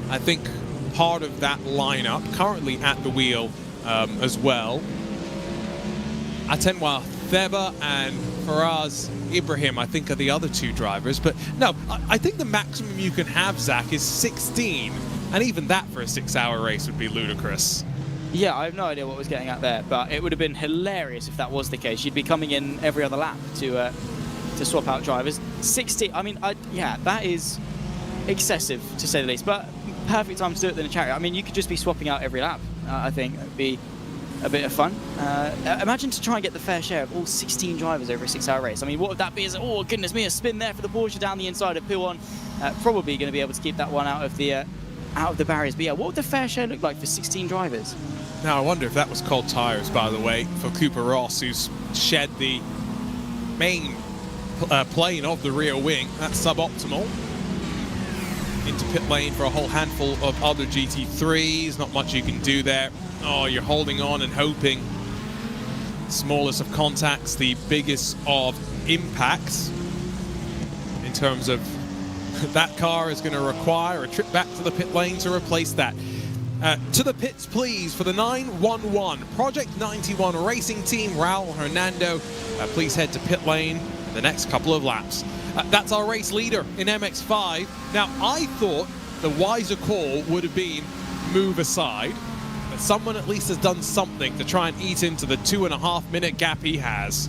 I think, part of that lineup, currently at the wheel as well. Atenwa Theba and Faraz Ibrahim, I think, are the other 2 drivers. But no, I think the maximum you can have, Zach, is 16. And even that for a 6-hour race would be ludicrous. Yeah, I have no idea what was getting at there, but it would have been hilarious if that was the case. You'd be coming in every other lap to swap out drivers. 60, I mean, yeah, that is excessive, to say the least. But perfect time to do it than a chariot. I mean, you could just be swapping out every lap. I think it would be a bit of fun. Imagine to try and get the fair share of all 16 drivers over a 6-hour race. I mean, what would that be? Is, oh, goodness me, a spin there for the Porsche down the inside of P1. Probably going to be able to keep that one out of the barriers. But yeah, what would the fair share look like for 16 drivers? Now, I wonder if that was cold tires, by the way, for Cooper Ross, who's shed the main plane of the rear wing. That's suboptimal. Into pit lane for a whole handful of other GT3s. Not much you can do there. Oh, you're holding on and hoping. Smallest of contacts, the biggest of impacts. In terms of that car is going to require a trip back to the pit lane to replace that. To the pits, please, for the 911 Project 91 Racing Team, Raul Hernando. Please head to pit lane in the next couple of laps. That's our race leader in MX-5. Now, I thought the wiser call would have been move aside, but someone at least has done something to try and eat into the 2.5-minute gap he has.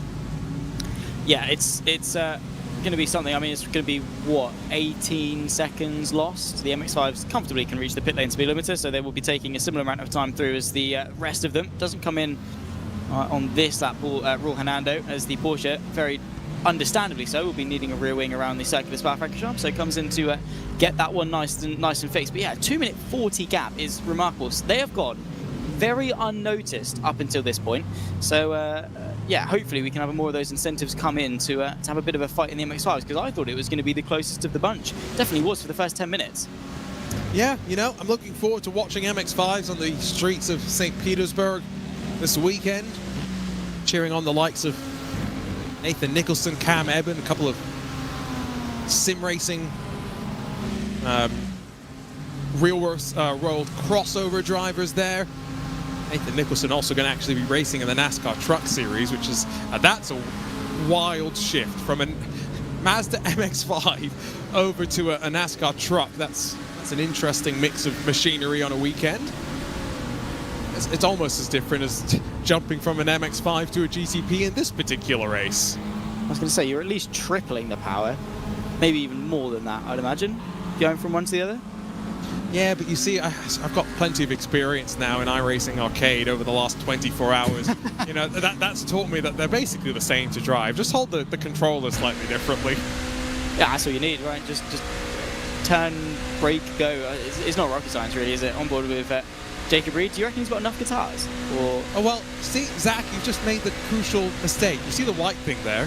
Yeah, it's going to be something. I mean, it's going to be, what, 18 seconds lost. The MX-5s comfortably can reach the pit lane speed limiter, so they will be taking a similar amount of time through as the rest of them. Doesn't come in on this lap, Raul Hernando, as the Porsche, very understandably so, will be needing a rear wing around the circular spa crankshaft, so comes in to get that one nice and fixed. But yeah, 2-minute 40 gap is remarkable. So they have gone very unnoticed up until this point. So yeah, hopefully we can have more of those incentives come in to have a bit of a fight in the MX-5s, because I thought it was going to be the closest of the bunch. Definitely was for the first 10 minutes. Yeah, you know, I'm looking forward to watching MX-5s on the streets of St. Petersburg this weekend, cheering on the likes of Nathan Nicholson, Cam Eben, a couple of sim racing, real-world crossover drivers there. Nathan Nicholson also going to actually be racing in the NASCAR Truck Series, which is, that's a wild shift from a Mazda MX-5 over to a NASCAR truck. That's an interesting mix of machinery on a weekend. It's almost as different as jumping from an MX-5 to a GTP in this particular race. I was going to say, you're at least tripling the power. Maybe even more than that, I'd imagine, going from one to the other. Yeah, but you see, I've got plenty of experience now in iRacing Arcade over the last 24 hours. You know, that's taught me that they're basically the same to drive. Just hold the controller slightly differently. Yeah, that's all you need, right? Just turn, brake, go. It's not rocket science, really, is it? On board with Jacob Reed. Do you reckon he's got enough guitars? Or... Oh, well, see, Zach, you've just made the crucial mistake. You see the white thing there?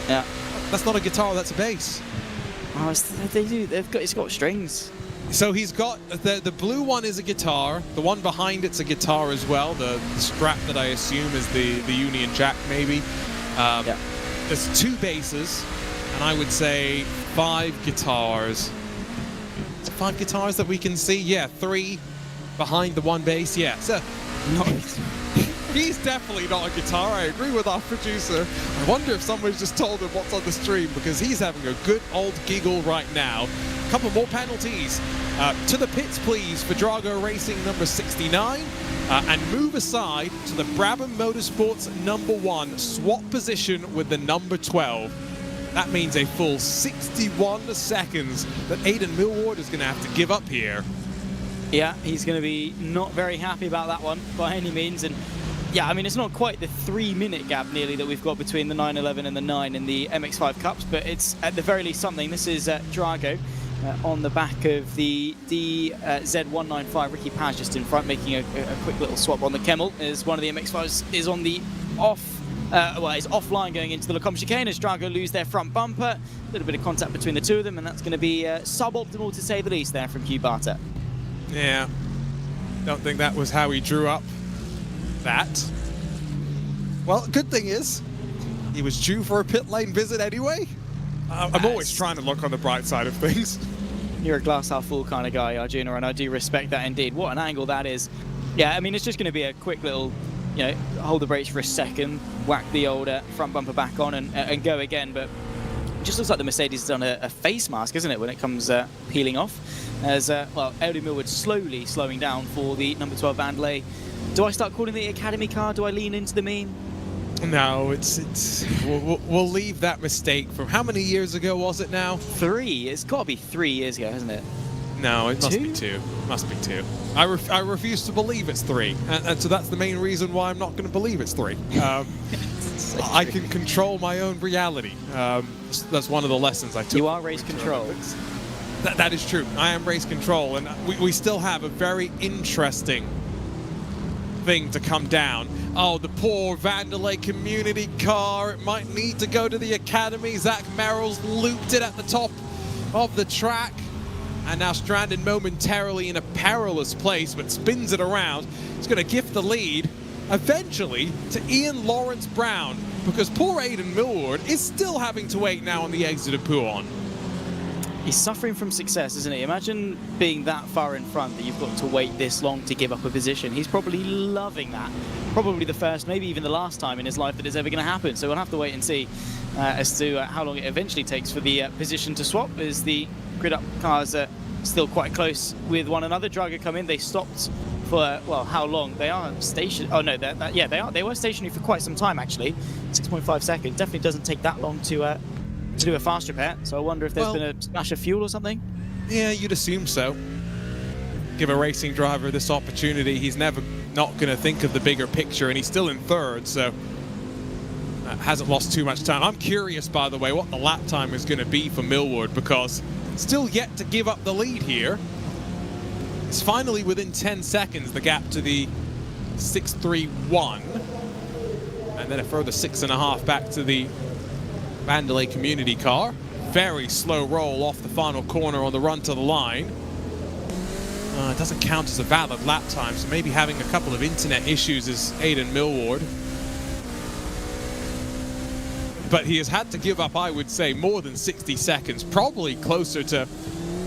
Yeah. That's not a guitar, that's a bass. Oh, they do. It's got strings. So he's got, the blue one is a guitar, the one behind it's a guitar as well, the strap that I assume is the Union Jack maybe. Yeah. There's 2 basses, and I would say 5 guitars. Is it 5 guitars that we can see? Yeah, 3 behind the 1 bass, yeah. So, he's definitely not a guitar, I agree with our producer. I wonder if someone's just told him what's on the stream, because he's having a good old giggle right now. A couple more penalties. To the pits, please, for Drago Racing number 69. And move aside to the Brabham Motorsports number 1. Swap position with the number 12. That means a full 61 seconds that Aidan Millward is going to have to give up here. Yeah, he's going to be not very happy about that one by any means. And yeah, I mean, it's not quite the 3-minute gap nearly that we've got between the 911 and the 9 in the MX-5 Cups, but it's at the very least something. This is Drago on the back of the Z195. Ricky Paz just in front, making a quick little swap on the Kemmel, as one of the MX-5s is on the is offline going into the Lecombe chicane as Drago lose their front bumper. A little bit of contact between the two of them, and that's going to be suboptimal to say the least there from Hugh Barter. Yeah, don't think that was how he drew up that. Well, good thing is, he was due for a pit lane visit anyway. I'm always trying to look on the bright side of things. You're a glass half full kind of guy, Arjuna, and I do respect that indeed. What an angle that is. Yeah, I mean, it's just going to be a quick little, you know, hold the brakes for a second, whack the old front bumper back on and go again. But it just looks like the Mercedes has done a face mask, isn't it, when it comes peeling off? As, well, Aidan Millward slowly slowing down for the number 12 Vandalay. Do I start calling the Academy car? Do I lean into the meme? No, we'll leave that mistake from how many years ago was it now? 3. It's got to be 3 years ago, hasn't it? No, it must be 2. Must be 2. I refuse to believe it's 3, and so that's the main reason why I'm not going to believe it's 3. I can control my own reality. That's one of the lessons I took. You are race control. That is true. I am race control, and we still have a very interesting thing to come down. Oh, the poor Vandelay community car. It might need to go to the academy. Zach Merrill's looped it at the top of the track and now stranded momentarily in a perilous place, but spins it around. It's going to gift the lead eventually to Ian Lawrence Brown, because poor Aidan Millward is still having to wait now on the exit of Pouon. He's suffering from success, isn't he? Imagine being that far in front that you've got to wait this long to give up a position. He's probably loving that. Probably the first, maybe even the last time in his life that it's ever going to happen. So we'll have to wait and see as to how long it eventually takes for the position to swap, as the grid up cars are still quite close with one another. Draga come in, they stopped for, well, how long? They are stationed. Oh no, yeah, they were stationary for quite some time actually. 6.5 seconds. Definitely doesn't take that long to do a fast repair. So I wonder if there's been a splash of fuel or something. Yeah, you'd assume so. Give a racing driver this opportunity, he's never not going to think of the bigger picture, and he's still in third, so hasn't lost too much time. I'm curious, by the way, what the lap time is going to be for Millward, because still yet to give up the lead here. It's finally within 10 seconds, the gap to the 631, and then a further 6.5 back to the Vandelay community car. Very slow roll off the final corner on the run to the line. It doesn't count as a valid lap time, so maybe having a couple of internet issues is Aidan Millward. But he has had to give up, I would say, more than 60 seconds, probably closer to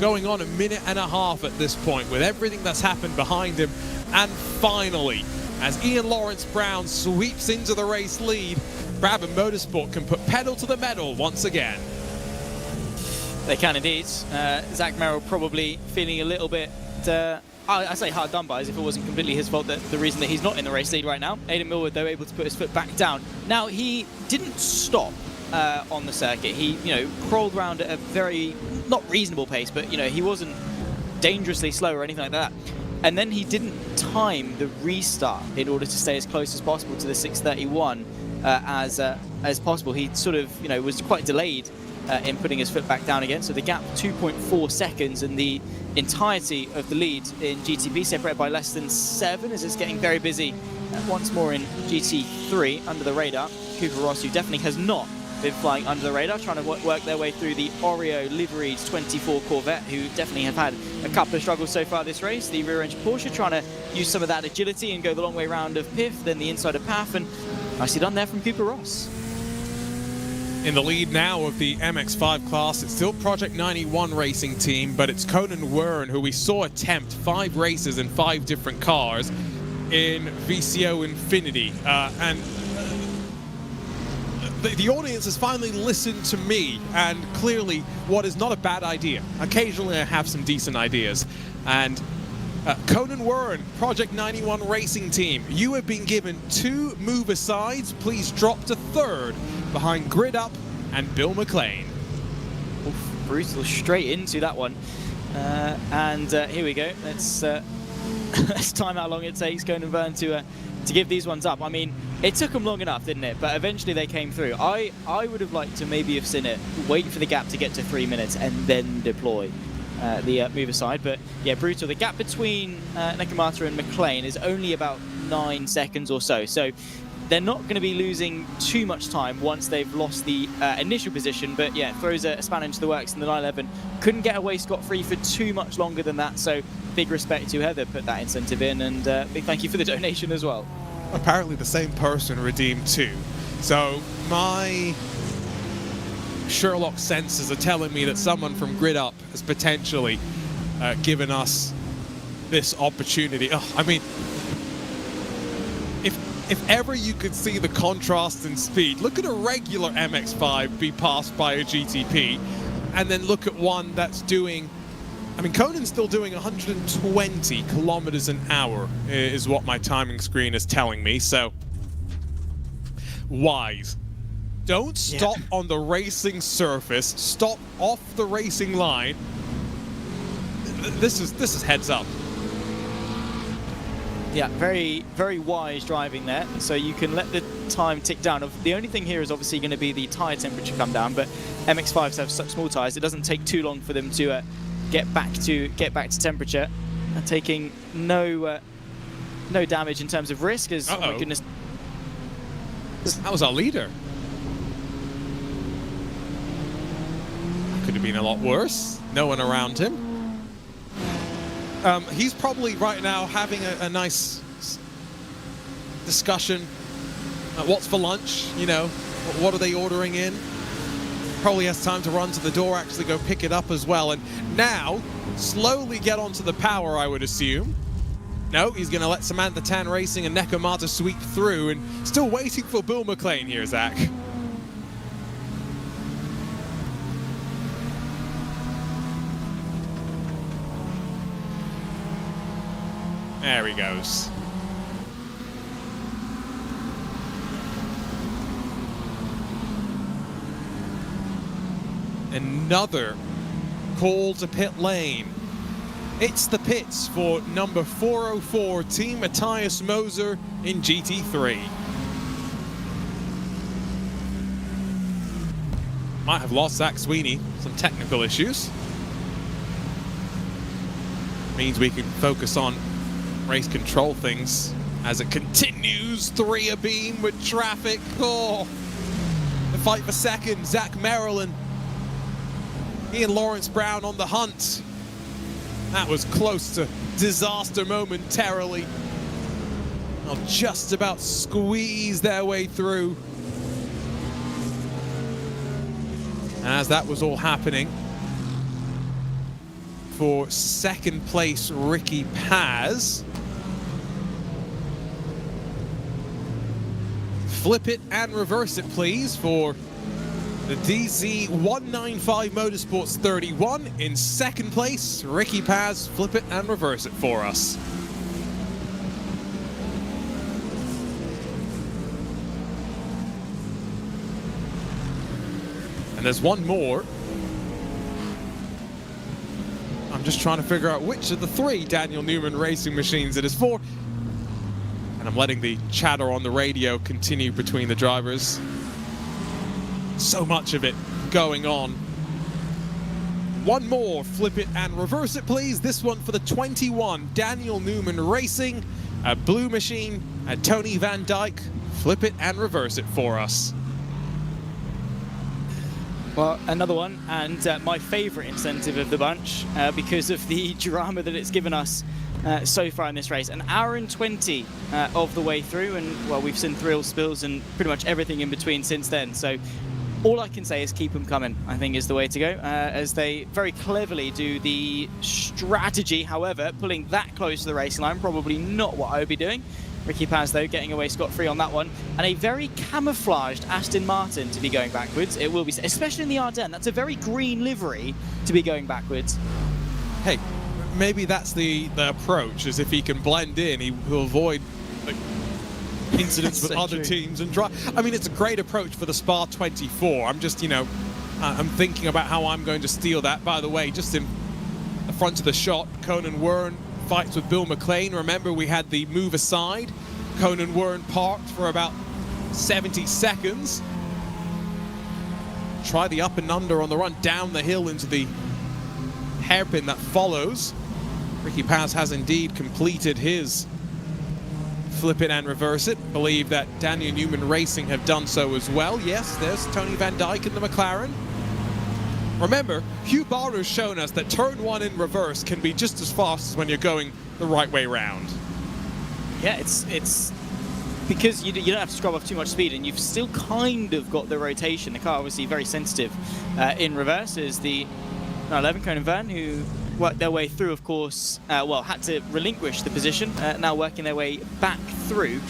going on 1.5 minutes at this point, with everything that's happened behind him. And finally, as Ian Lawrence Brown sweeps into the race lead, Brabham Motorsport can put pedal to the metal once again. They can indeed. Zach Merrill probably feeling a little bit, I say hard done by, as if it wasn't completely his fault that the reason that he's not in the race lead right now. Aidan Millward, though, able to put his foot back down. Now, he didn't stop on the circuit. He, crawled around at a very, not reasonable pace, but, he wasn't dangerously slow or anything like that. And then he didn't time the restart in order to stay as close as possible to the 631 as possible. He sort of, was quite delayed in putting his foot back down again. So the gap 2.4 seconds, and the entirety of the lead in GTP separated by less than 7, as it's getting very busy once more in GT3 under the radar. Cooper Ross, who definitely has not been flying under the radar, trying to work their way through the Oreo liveried 24 Corvette, who definitely have had a couple of struggles so far this race. The rear-engine Porsche trying to use some of that agility and go the long way round of Piff, then the inside of Paff, and nicely done there from Cooper Ross. In the lead now of the MX-5 class, it's still Project 91 racing team, but it's Conan Wern, who we saw attempt 5 races in 5 different cars in VCO Infinity. And the audience has finally listened to me, and clearly what is not a bad idea. Occasionally I have some decent ideas. And Conan Wern, Project 91 racing team, you have been given 2 move-asides. Please drop to 3rd behind Grid Up and Bill McLean. Oof, brutal straight into that one. Here we go. Let's time how long it takes Conan Wern to give these ones up. I mean, it took them long enough, didn't it? But eventually they came through. I would have liked to maybe have seen it wait for the gap to get to 3 minutes and then deploy the move aside. But yeah, brutal. The gap between Nekamata and McLean is only about 9 seconds or so. So they're not going to be losing too much time once they've lost the initial position. But yeah, throws a spanner into the works in the 911. Couldn't get away scot-free for too much longer than that. So big respect to Heather, put that incentive in, and big thank you for the donation as well. Apparently the same person redeemed 2. So my Sherlock senses are telling me that someone from Grid Up has potentially given us this opportunity. Oh, I mean, if ever you could see the contrast in speed, look at a regular MX-5 be passed by a GTP, and then look at one that's doing, I mean, Conan's still doing 120 kilometers an hour is what my timing screen is telling me. So wise. Don't stop on the racing surface. Stop off the racing line. This is heads up. Yeah, very, very wise driving there. So you can let the time tick down. The only thing here is obviously going to be the tyre temperature come down, but MX-5s have such small tyres, it doesn't take too long for them to get back to temperature. Taking no no damage in terms of risk, as, oh my goodness. That was our leader. That could have been a lot worse. No one around him. He's probably right now having a nice discussion. What's for lunch? You know, what are they ordering in? Probably has time to run to the door, actually go pick it up as well. And now, slowly get onto the power, I would assume. No, he's going to let Samantha Tan Racing and Nekomata sweep through, and still waiting for Bill McLean here, Zach. There he goes. Another call to pit lane. It's the pits for number 404, Team Matthias Moser in GT3. Might have lost Zach Sweeney, some technical issues. Means we can focus on race control things as it continues 3 abeam with traffic. Oh, the fight for second, Zach Maryland. He and Lawrence Brown on the hunt. That was close to disaster momentarily. They'll just about squeeze their way through. And as that was all happening, for second place, Ricky Paz. Flip it and reverse it, please, for the DZ195 Motorsports 31 in second place. Ricky Paz, flip it and reverse it for us. And there's one more. I'm just trying to figure out which of the 3 Daniel Newman racing machines it is for. And I'm letting the chatter on the radio continue between the drivers. So much of it going on. One more, flip it and reverse it, please. This one for the 21, Daniel Newman Racing, a blue machine, Tony Van Dyke. Flip it and reverse it for us. Well, another one, and my favorite incentive of the bunch, because of the drama that it's given us so far in this race. An hour and 20 of the way through, and well, we've seen thrill spills and pretty much everything in between since then. So all I can say is keep them coming, I think is the way to go, as they very cleverly do the strategy. However, pulling that close to the racing line, probably not what I would be doing. Ricky Paz, though, getting away scot-free on that one. And a very camouflaged Aston Martin to be going backwards. It will be, especially in the Ardennes. That's a very green livery to be going backwards. Hey, maybe that's the approach, as if he can blend in, he will avoid incidents with other teams and drive. I mean, it's a great approach for the Spa 24. I'm just, you know, I'm thinking about how I'm going to steal that. By the way, just in the front of the shot, Conan Wern fights with Bill McLean. Remember, we had the move aside. Conan Wern parked for about 70 seconds. Try the up and under on the run down the hill into the hairpin that follows. Ricky Paz has indeed completed his flip it and reverse it. Believe that Daniel Newman Racing have done so as well. Yes, there's Tony Van Dyke in the McLaren. Remember, Hugh Barter's shown us that turn 1 in reverse can be just as fast as when you're going the right way round. Yeah, it's because you don't have to scrub off too much speed, and you've still kind of got the rotation. The car obviously very sensitive in reverse, as the 11 Conan Verne, who worked their way through, of course, well, had to relinquish the position, now working their way back through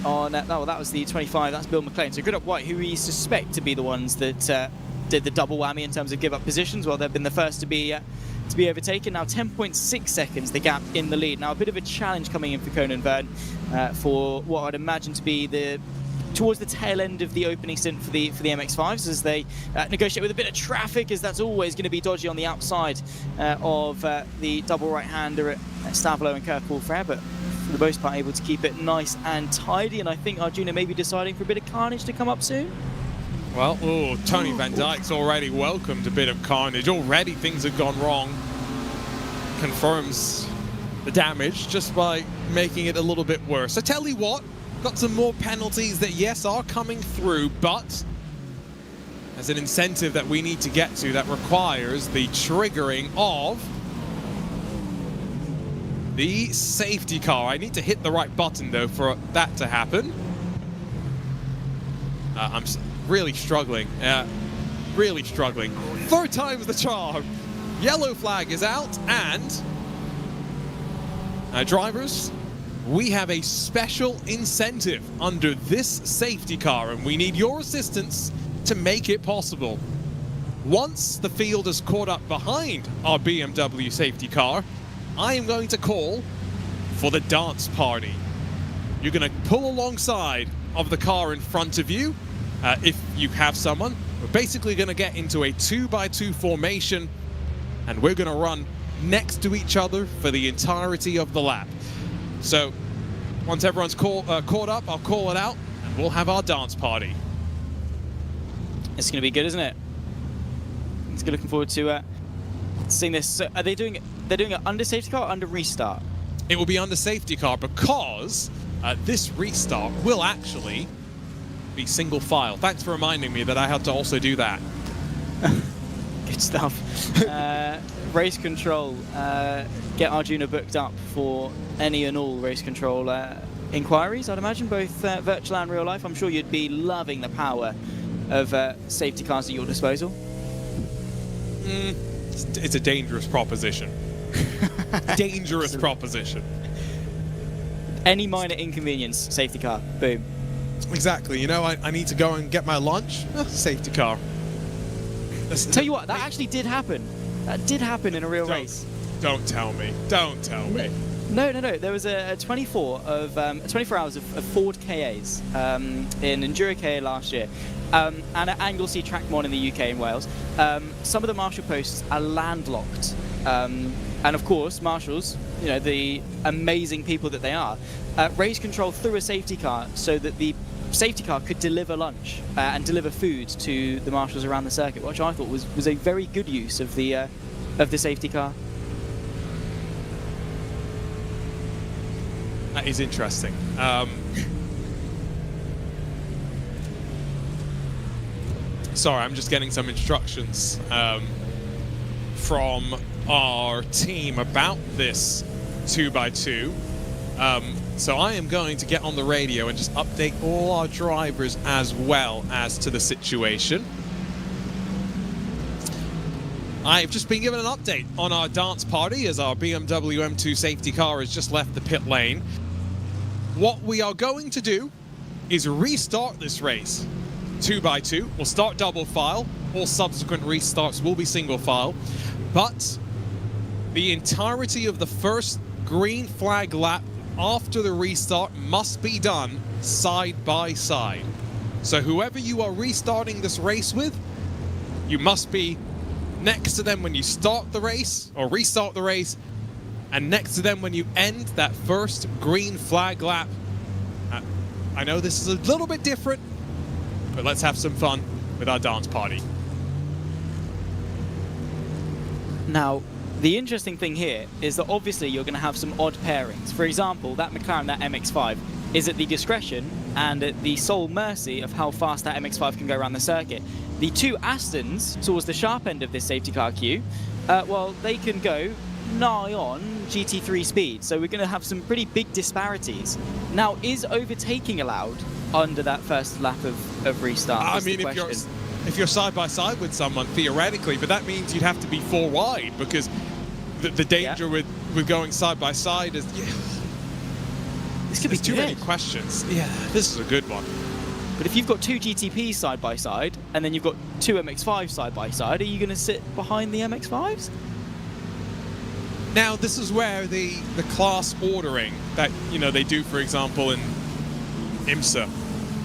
on, well, that was the 25, that's Bill McLean. So Good Up White, who we suspect to be the ones that did the double whammy in terms of give up positions. Well, they've been the first to be overtaken. Now 10.6 seconds, the gap in the lead. Now a bit of a challenge coming in for Conan Verne for what I'd imagine to be towards the tail end of the opening stint for the MX-5s, as they negotiate with a bit of traffic, as that's always going to be dodgy on the outside of the double right-hander at Stavelo and Kirkwood Frere, but for the most part able to keep it nice and tidy. And I think Arjuna may be deciding for a bit of carnage to come up soon. Well, Tony Van Dyke's already welcomed a bit of carnage. Already things have gone wrong. Confirms the damage just by making it a little bit worse. I tell you what, got some more penalties that, yes, are coming through, but as an incentive that we need to get to that requires the triggering of the safety car. I need to hit the right button, though, for that to happen. I'm really struggling. Really struggling. Third time's the charm. Yellow flag is out, and drivers, we have a special incentive under this safety car, and we need your assistance to make it possible. Once the field is caught up behind our BMW safety car, I am going to call for the dance party. You're going to pull alongside of the car in front of you, if you have someone. We're basically going to get into a 2x2 formation, and we're going to run next to each other for the entirety of the lap. So once everyone's caught up, I'll call it out, and we'll have our dance party. It's going to be good, isn't it? It's good. Looking forward to seeing this. So are they doing it? They're doing it under safety car or under restart? It will be under safety car because this restart will actually be single file. Thanks for reminding me that I had to also do that. Good stuff. Race control. Get Arjuna booked up for any and all race control inquiries, I'd imagine, both virtual and real life. I'm sure you'd be loving the power of safety cars at your disposal. It's a dangerous proposition. Dangerous proposition. Any minor inconvenience, safety car, boom. Exactly. You know, I need to go and get my lunch. Safety car. Tell you what, that actually did happen. That did happen in a real race. Don't tell me. Don't tell me. No. There was a 24 hours of Ford KAs in Enduro KA last year, and at Anglesey Track Mon in the UK and Wales. Some of the marshal posts are landlocked, and of course, marshals, you know, the amazing people that they are, race control through a safety car so that the safety car could deliver lunch and deliver food to the marshals around the circuit, which I thought was a very good use of the safety car. That is interesting. Sorry, I'm just getting some instructions from our team about this 2x2. So I am going to get on the radio and just update all our drivers as well as to the situation. I've just been given an update on our dance party as our BMW M2 safety car has just left the pit lane. What we are going to do is restart this race 2x2. We'll start double file. All subsequent restarts will be single file. But the entirety of the first green flag lap after the restart must be done side by side. So whoever you are restarting this race with, you must be next to them when you start the race or restart the race, and next to them when you end that first green flag lap. I know this is a little bit different, but let's have some fun with our dance party. Now, the interesting thing here is that obviously you're going to have some odd pairings. For example, that McLaren, that MX-5, is at the discretion and at the sole mercy of how fast that MX-5 can go around the circuit. The two Astons towards the sharp end of this safety car queue, well, they can go nigh on GT3 speed, so we're going to have some pretty big disparities. Now, is overtaking allowed under that first lap of restart? I mean, if you're side by side with someone, theoretically, but that means you'd have to be four wide, because the danger with going side by side is this could be too many questions. Yeah, this is a good one. But if you've got two GTPs side by side and then you've got two MX-5s side by side, are you going to sit behind the MX-5s? Now, this is where the class ordering that, you know, they do, for example, in IMSA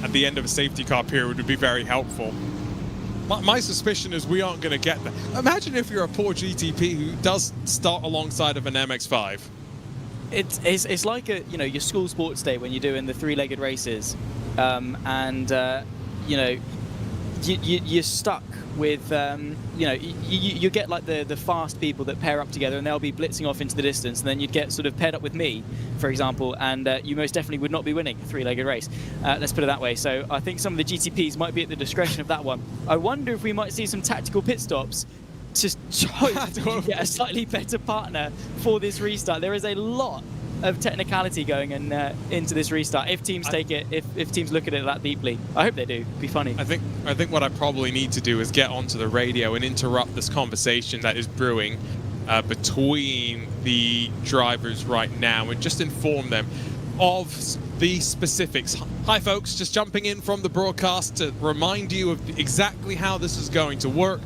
at the end of a safety car period would be very helpful. My suspicion is we aren't going to get that. Imagine if you're a poor GTP who does start alongside of an MX-5. It's like your school sports day when you're doing the three-legged races, and you know, you're stuck with, you know, you get like the fast people that pair up together and they'll be blitzing off into the distance, and then you'd get sort of paired up with me, for example, and you most definitely would not be winning a three-legged race. Let's put it that way. So I think some of the GTPs might be at the discretion of that one. I wonder if we might see some tactical pit stops to hope to get a slightly better partner for this restart. There is a lot of technicality going into this restart. If teams take it, if teams look at it that deeply, I hope they do. It'd be funny. I think what I probably need to do is get onto the radio and interrupt this conversation that is brewing between the drivers right now and just inform them of the specifics. Hi folks, just jumping in from the broadcast to remind you of exactly how this is going to work.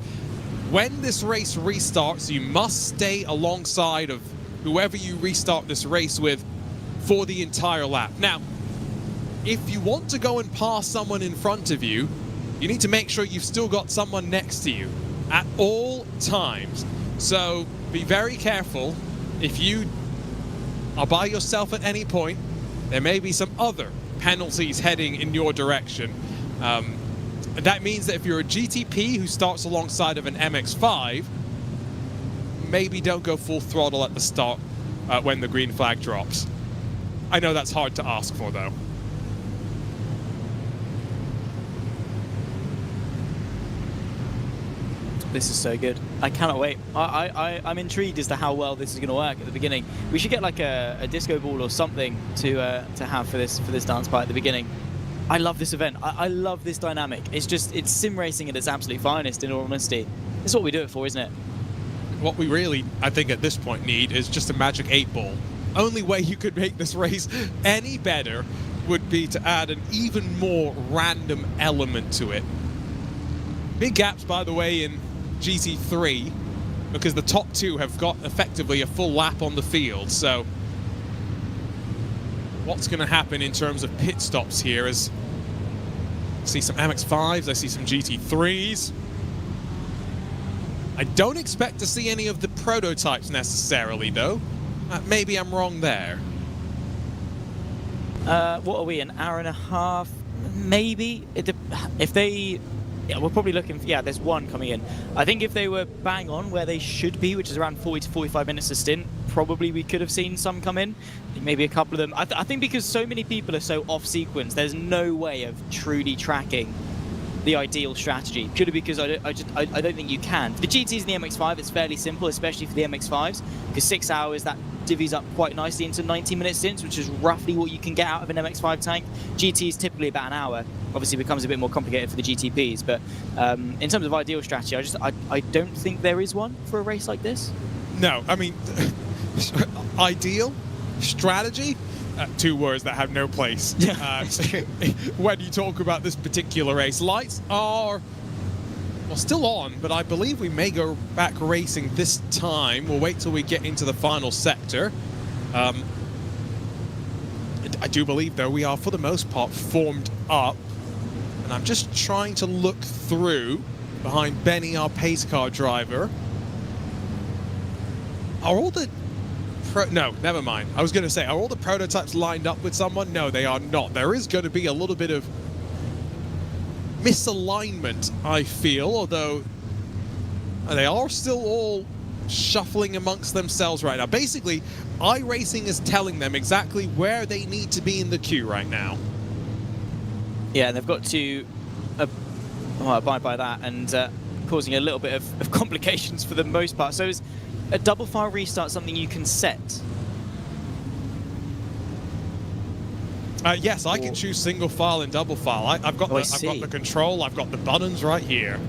When this race restarts, you must stay alongside of whoever you restart this race with for the entire lap. Now, if you want to go and pass someone in front of you, you need to make sure you've still got someone next to you at all times. So be very careful. If you are by yourself at any point, there may be some other penalties heading in your direction. And that means that if you're a GTP who starts alongside of an MX-5, maybe don't go full throttle at the start when the green flag drops. I know that's hard to ask for, though. This is so good. I cannot wait. I'm intrigued as to how well this is going to work at the beginning. We should get like a disco ball or something to have for this dance part at the beginning. I love this event. I love this dynamic. It's sim racing at its absolute finest, in all honesty. It's what we do it for, isn't it? What we really, I think, at this point need is just a magic 8-ball. Only way you could make this race any better would be to add an even more random element to it. Big gaps, by the way, in GT3, because the top two have got effectively a full lap on the field. So what's going to happen in terms of pit stops here is I see some MX-5s, I see some GT3s. I don't expect to see any of the prototypes necessarily, though. Maybe I'm wrong there. What are we, an hour and a half? Maybe? If they... Yeah, we're probably looking... Yeah, there's one coming in. I think if they were bang on where they should be, which is around 40 to 45 minutes a stint, probably we could have seen some come in. Maybe a couple of them. I think because so many people are so off sequence, there's no way of truly tracking the ideal strategy, purely because I don't think you can. For the GTs and the MX-5, it's fairly simple, especially for the MX-5s, because 6 hours, that divvies up quite nicely into 90-minute stints, which is roughly what you can get out of an MX-5 tank. GT is typically about an hour. Obviously, it becomes a bit more complicated for the GTPs, but in terms of ideal strategy, I don't think there is one for a race like this. No, I mean, ideal strategy? Two words that have no place when you talk about this particular race. Lights are, well, still on, but I believe we may go back racing this time. We'll wait till we get into the final sector. I do believe, though, we are, for the most part, formed up. And I'm just trying to look through behind Benny, our pace car driver. Are all the... No, never mind. I was going to say, are all the prototypes lined up with someone? No, they are not. There is going to be a little bit of misalignment, I feel, although they are still all shuffling amongst themselves right now. Basically, iRacing is telling them exactly where they need to be in the queue right now. Yeah, they've got to abide by that, and causing a little bit of complications for the most part. So is a double file restart something you can set? Yes, I can choose single file and double file. I've got the control. I've got the buttons right here.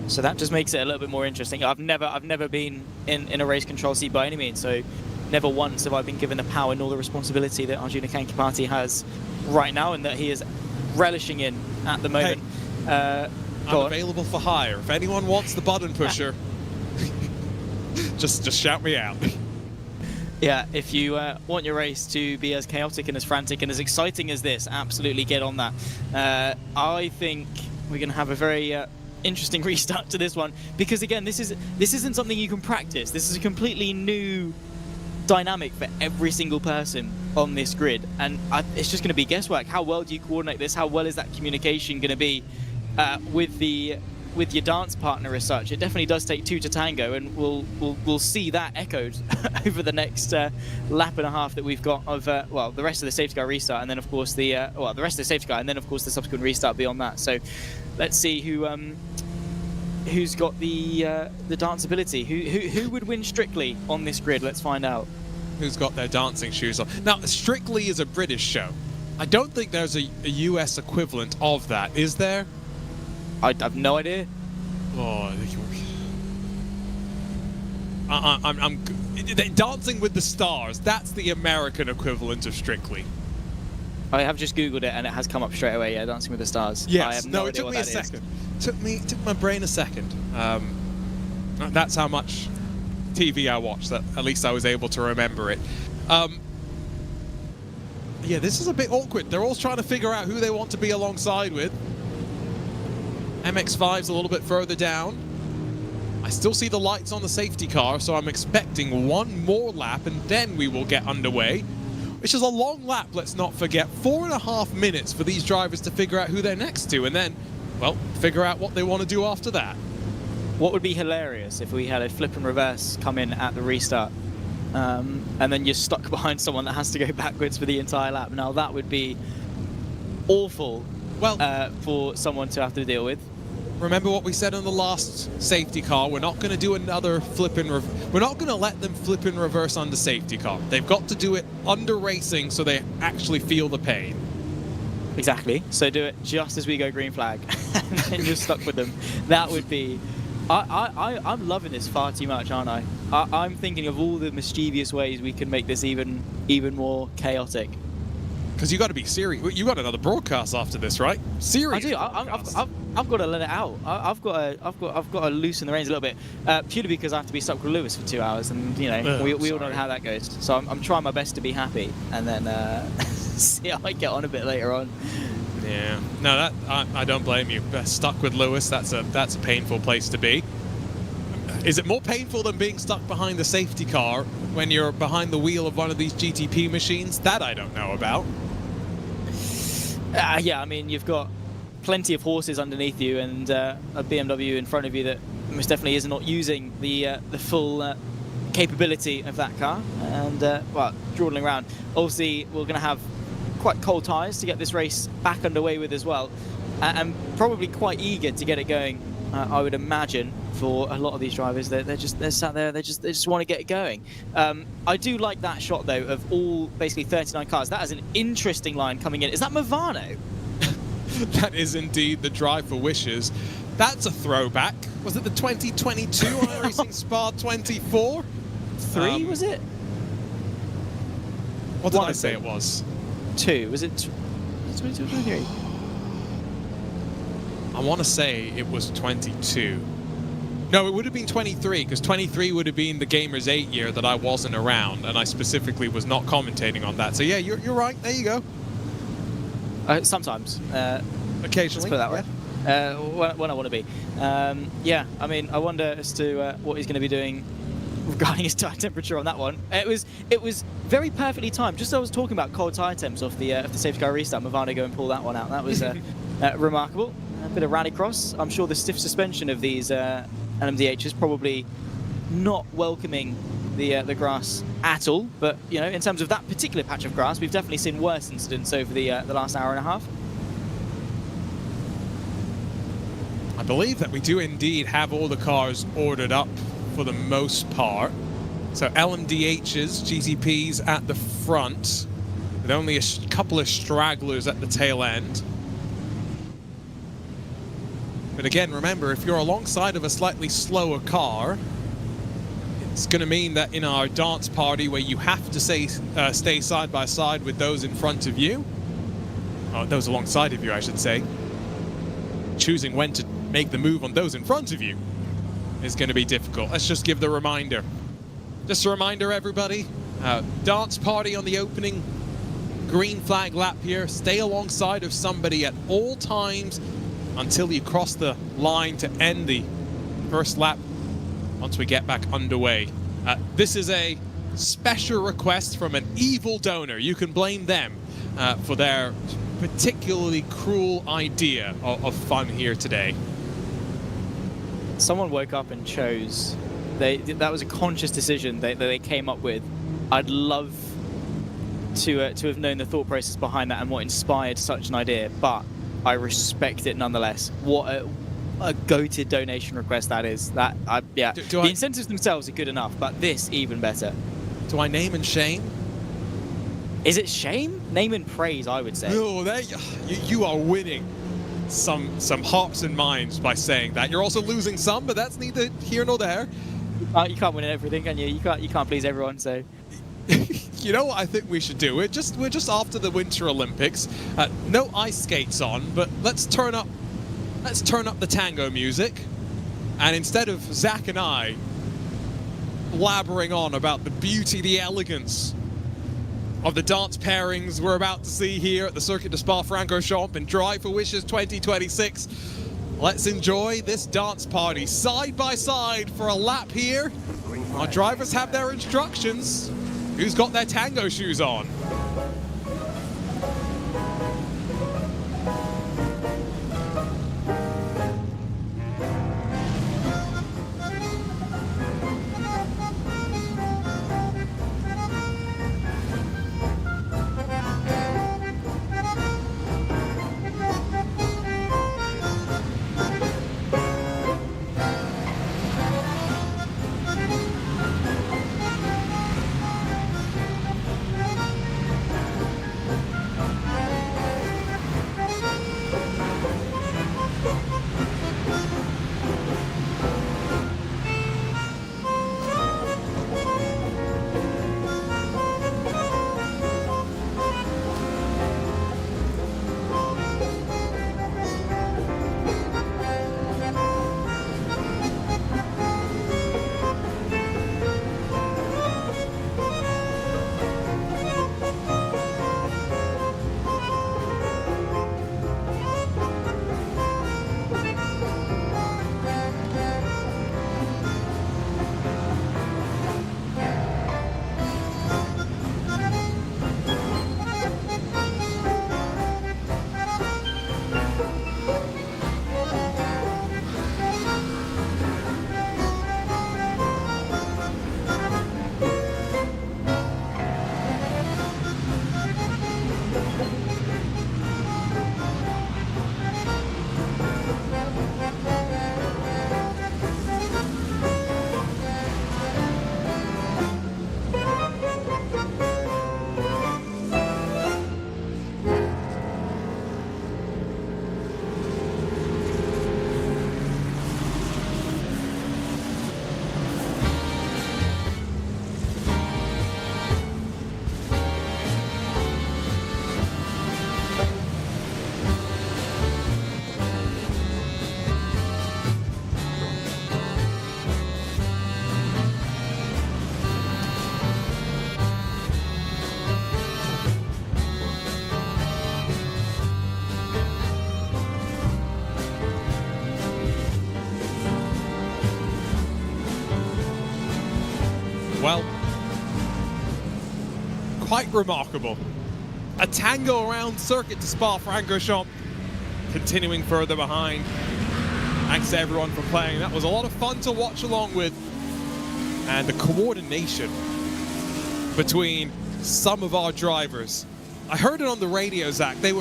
So that just makes it a little bit more interesting. I've never been in a race control seat by any means. So never once have I been given the power nor the responsibility that Arjuna Kankipati has right now, and that he is relishing in at the moment. Hey, I'm available for hire. If anyone wants the button pusher, just shout me out. Yeah, if you want your race to be as chaotic and as frantic and as exciting as this, absolutely get on that. I think we're going to have a very interesting restart to this one, because again, this isn't something you can practice. This is a completely new dynamic for every single person on this grid, and it's just going to be guesswork. How well do you coordinate this? How well is that communication going to be with your dance partner as such, it definitely does take two to tango, and we'll see that echoed over the next lap and a half that we've got of well, the rest of the safety car restart, and then of course the well, the rest of the safety car, and then of course the subsequent restart beyond that. So let's see who's got the dance ability. Who would win strictly on this grid? Let's find out. Who's got their dancing shoes on? Now, Strictly is a British show. I don't think there's a US equivalent of that, is there? I have no idea. Oh, I'm Dancing with the Stars. That's the American equivalent of Strictly. I have just Googled it and it has come up straight away. Yeah, Dancing with the Stars. Yes. I have no it idea took what me a that is. second. Took my brain a second. That's how much TV I watched. That at least I was able to remember it. Yeah, this is a bit awkward. They're all trying to figure out who they want to be alongside with. MX-5's a little bit further down. I still see the lights on the safety car, so I'm expecting one more lap and then we will get underway, which is a long lap, let's not forget. 4.5 minutes for these drivers to figure out who they're next to and then, well, figure out what they want to do after that. What would be hilarious if we had a flip and reverse come in at the restart, and then you're stuck behind someone that has to go backwards for the entire lap. Now that would be awful, well, for someone to have to deal with. Remember what we said on the last safety car, we're not going to do another flip and we're not going to let them flip and reverse under safety car. They've got to do it under racing so they actually feel the pain. Exactly. So do it just as we go green flag and then you're stuck with them. That would be... I'm loving this far too much, aren't I? I'm thinking of all the mischievous ways we can make this even more chaotic. Because you got to be serious. You got another broadcast after this, right? Serious. I do. I've got to let it out. I've got to loosen the reins a little bit, purely because I have to be stuck with Lewis for 2 hours, and you know we all know how that goes. So I'm trying my best to be happy, and then see how I get on a bit later on. Yeah. No, that I don't blame you. Stuck with Lewis. That's a painful place to be. Is it more painful than being stuck behind the safety car when you're behind the wheel of one of these GTP machines? That I don't know about. Yeah, I mean, you've got plenty of horses underneath you and a BMW in front of you that most definitely is not using the full capability of that car. And, well, dawdling around. Obviously, we're going to have quite cold tyres to get this race back underway with as well. And probably quite eager to get it going, I would imagine, for a lot of these drivers. They're sat there, they just want to get it going. I do like that shot though of all basically 39 cars. That is an interesting line coming in. Is that Movano? That is indeed the Drive for Wishes. That's a throwback. Was it the 2022 Racing Spa 24? 3 was it? What did I say it was? 2. Was it 22 or 23? I want to say it was 22. No, it would have been 23, because 23 would have been the Gamers 8 year that I wasn't around, and I specifically was not commentating on that. So yeah, you're right. There you go. Sometimes. Occasionally. Let's put it that way. When I want to be. Yeah, I mean, I wonder as to what he's going to be doing regarding his tyre temperature on that one. It was very perfectly timed. Just as I was talking about cold tyre temps off the safety car restart, Movano go and pull that one out. That was remarkable. A bit of rallycross. I'm sure the stiff suspension of these LMDH is probably not welcoming the grass at all, but you know, in terms of that particular patch of grass, we've definitely seen worse incidents over the last hour and a half. I believe that we do indeed have all the cars ordered up for the most part. So LMDHs, GTPs at the front, with only a couple of stragglers at the tail end. But again, remember, if you're alongside of a slightly slower car, it's going to mean that in our dance party where you have to stay side by side with those in front of you, or those alongside of you, I should say, choosing when to make the move on those in front of you is going to be difficult. Let's just give the reminder. Just a reminder, everybody, dance party on the opening green flag lap here. Stay alongside of somebody at all times until you cross the line to end the first lap once we get back underway. This is a special request from an evil donor. You can blame them for their particularly cruel idea of fun here today? Someone woke up and chose. That was a conscious decision that they came up with. I'd love to have known the thought process behind that and what inspired such an idea, but I respect it nonetheless. What a goated donation request that is. Yeah. The incentives themselves are good enough, but this even better. Do I name and shame? Is it shame? Name and praise, I would say. No, you are winning some hearts and minds by saying that. You're also losing some, but that's neither here nor there. You can't win everything, can you? You can't please everyone, so. You know what I think we should do? We're just after the Winter Olympics. No ice skates on, but let's turn up the tango music, and instead of Zach and I blabbering on about the beauty, the elegance of the dance pairings we're about to see here at the Circuit de Spa-Francorchamps and Drive for Wishes 2026, let's enjoy this dance party side by side for a lap here. Our drivers have their instructions. Who's got their tango shoes on? Well, quite remarkable. A tango around Circuit de Spa-Francorchamps, continuing further behind. Thanks to everyone for playing. That was a lot of fun to watch along with. And the coordination between some of our drivers. I heard it on the radio, Zach. It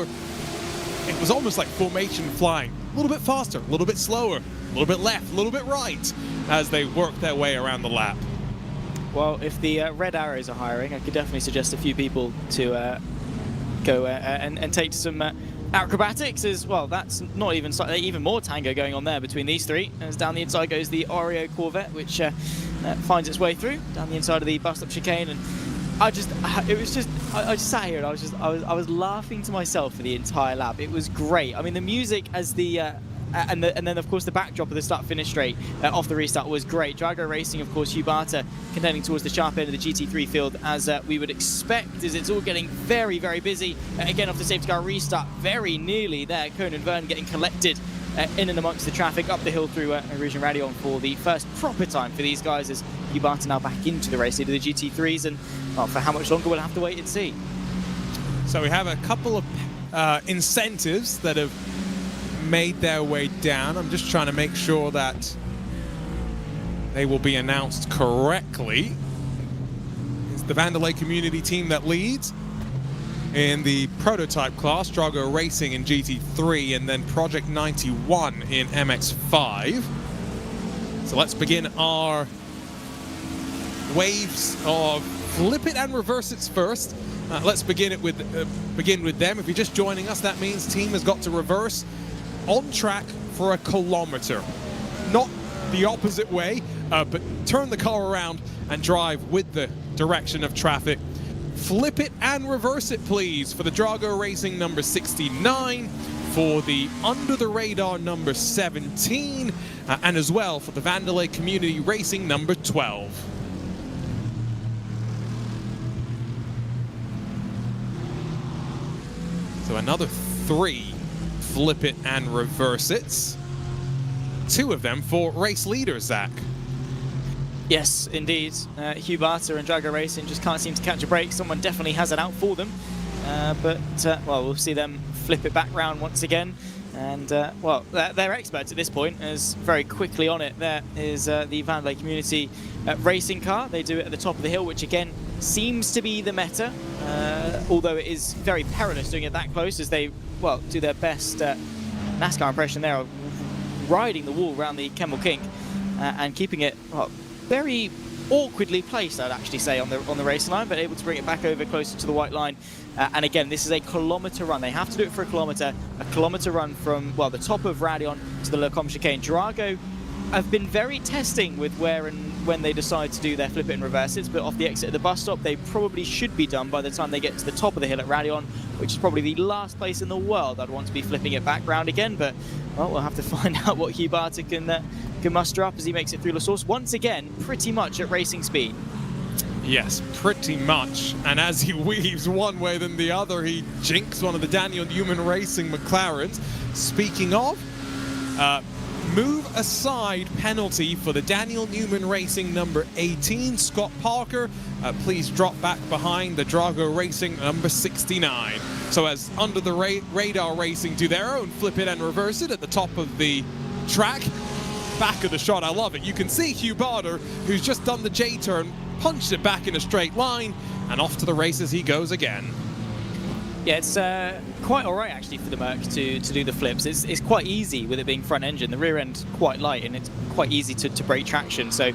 was almost like formation flying. A little bit faster, a little bit slower, a little bit left, a little bit right, as they worked their way around the lap. Well, if the Red Arrows are hiring, I could definitely suggest a few people to go and take some acrobatics as well. That's not even more tango going on there between these three. As down the inside goes the Oreo Corvette, which finds its way through down the inside of the bus-stop chicane. And I just sat here and I was laughing to myself for the entire lap. It was great. I mean, the music as the and then of course the backdrop of the start-finish straight off the restart was great. Drago Racing, of course, Hubata contending towards the sharp end of the GT3 field, as we would expect, as it's all getting very, very busy. Again, off the safety car restart, very nearly there. Conan Verne getting collected in and amongst the traffic up the hill through Rouge and Radion for the first proper time for these guys, as Hubata now back into the race, into the GT3s, and well, for how much longer we'll have to wait and see. So we have a couple of incentives that have made their way down. I'm just trying to make sure that they will be announced correctly. It's the Vandelay community team that leads in the prototype class, Drago Racing in GT3, and then Project 91 in MX5. So let's begin our waves of flip it and reverse it's first. Let's begin with them. If you're just joining us, that means team has got to reverse on track for a kilometer. Not the opposite way, but turn the car around and drive with the direction of traffic. Flip it and reverse it, please, for the Drago Racing number 69, for the Under the Radar number 17, and as well for the Vandelay Community Racing number 12. So another 3 flip it and reverse it's. 2 of them for race leaders, Zach. Yes, indeed. Hugh Barter and Drago Racing just can't seem to catch a break. Someone definitely has it out for them. Well, we'll see them flip it back round once again. And, well, they're experts at this point, as very quickly on it. There is the Vandelay Community racing car. They do it at the top of the hill, which, again, seems to be the meta. Although it is very perilous doing it that close, as they, well, do their best NASCAR impression there of riding the wall around the Kemmel Kink and keeping it, well, very awkwardly placed, I'd actually say, on the racing line, but able to bring it back over closer to the white line. And again, this is a kilometer run. They have to do it for a kilometer run from, well, the top of Radion to the Lecombe chicane. Drago have been very testing with where and when they decide to do their flip it and reverse it, but off the exit of the bus stop, they probably should be done by the time they get to the top of the hill at Radion, which is probably the last place in the world I'd want to be flipping it back round again. But, well, we'll have to find out what Hugh Barter can muster up as he makes it through La Source. Once again, pretty much at racing speed. Yes, pretty much. And as he weaves one way then the other, he jinks one of the Daniel Newman Racing McLarens. Speaking of, move aside penalty for the Daniel Newman Racing number 18, Scott Parker. Please drop back behind the Drago Racing number 69. So as Under the Radar Racing do their own flip it and reverse it at the top of the track, back of the shot, I love it. You can see Hugh Barter, who's just done the J-turn, punched it back in a straight line, and off to the races he goes again. Yeah, it's quite all right, actually, for the Merc to do the flips. It's quite easy with it being front engine. The rear end quite light, and it's quite easy to break traction. So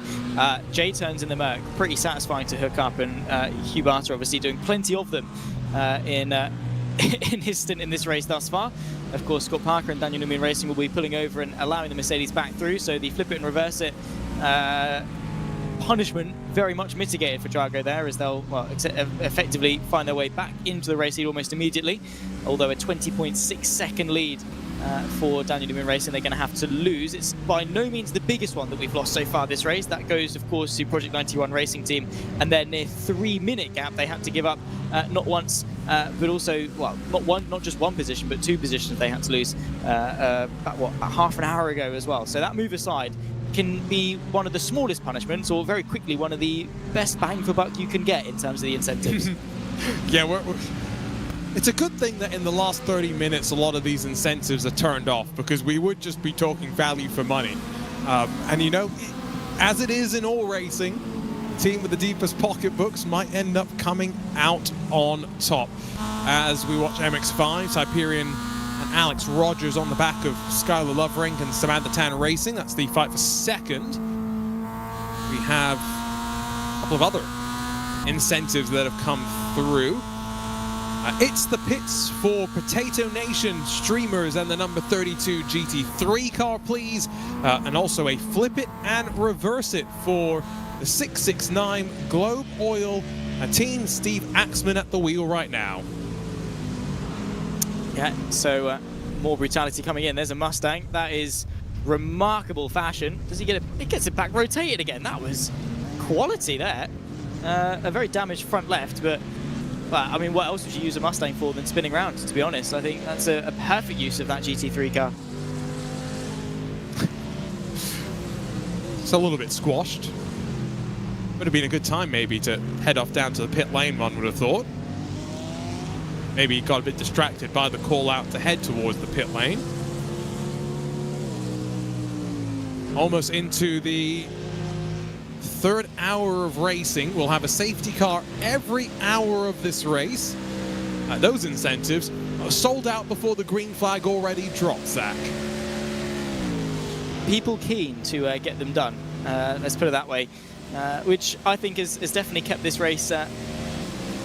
J-turns in the Merc, pretty satisfying to hook up, and Hugh Barter obviously doing plenty of them in his stint in this race thus far. Of course, Scott Parker and Daniel Newman Racing will be pulling over and allowing the Mercedes back through, so the flip it and reverse it punishment very much mitigated for Drago there, as they'll, well, effectively find their way back into the race lead almost immediately. Although a 20.6 second lead for Daniel Newman Racing they're going to have to lose. It's by no means the biggest one that we've lost so far this race. That goes, of course, to Project 91 Racing Team and their near 3-minute gap they had to give up not once, but also, well, not just one position, but 2 positions they had to lose about half an hour ago as well. So that move aside can be one of the smallest punishments, or very quickly one of the best bang for buck you can get in terms of the incentives. Yeah, it's a good thing that in the last 30 minutes a lot of these incentives are turned off, because we would just be talking value for money. And you know, as it is in all racing, the team with the deepest pocketbooks might end up coming out on top. As we watch MX5, Hyperion and Alex Rogers on the back of Skylar Loverink and Samantha Tan Racing. That's the fight for second. We have a couple of other incentives that have come through. It's the pits for Potato Nation streamers and the number 32 GT3 car, please. And also a flip it and reverse it for the 669 Globe Oil team. Steve Axman at the wheel right now. Yeah, so more brutality coming in. There's a Mustang. That is remarkable fashion. Does he get it? He gets it back rotated again. That was quality there. A very damaged front left, but I mean, what else would you use a Mustang for than spinning around, to be honest? I think that's a perfect use of that GT3 car. It's a little bit squashed. Would have been a good time maybe to head off down to the pit lane, one would have thought. maybe he got a bit distracted by the call out to head towards the pit lane. Almost into the third hour of racing. We'll have a safety car every hour of this race. Those incentives are sold out before the green flag already dropped, Zach. People keen to get them done, let's put it that way, which I think has definitely kept this race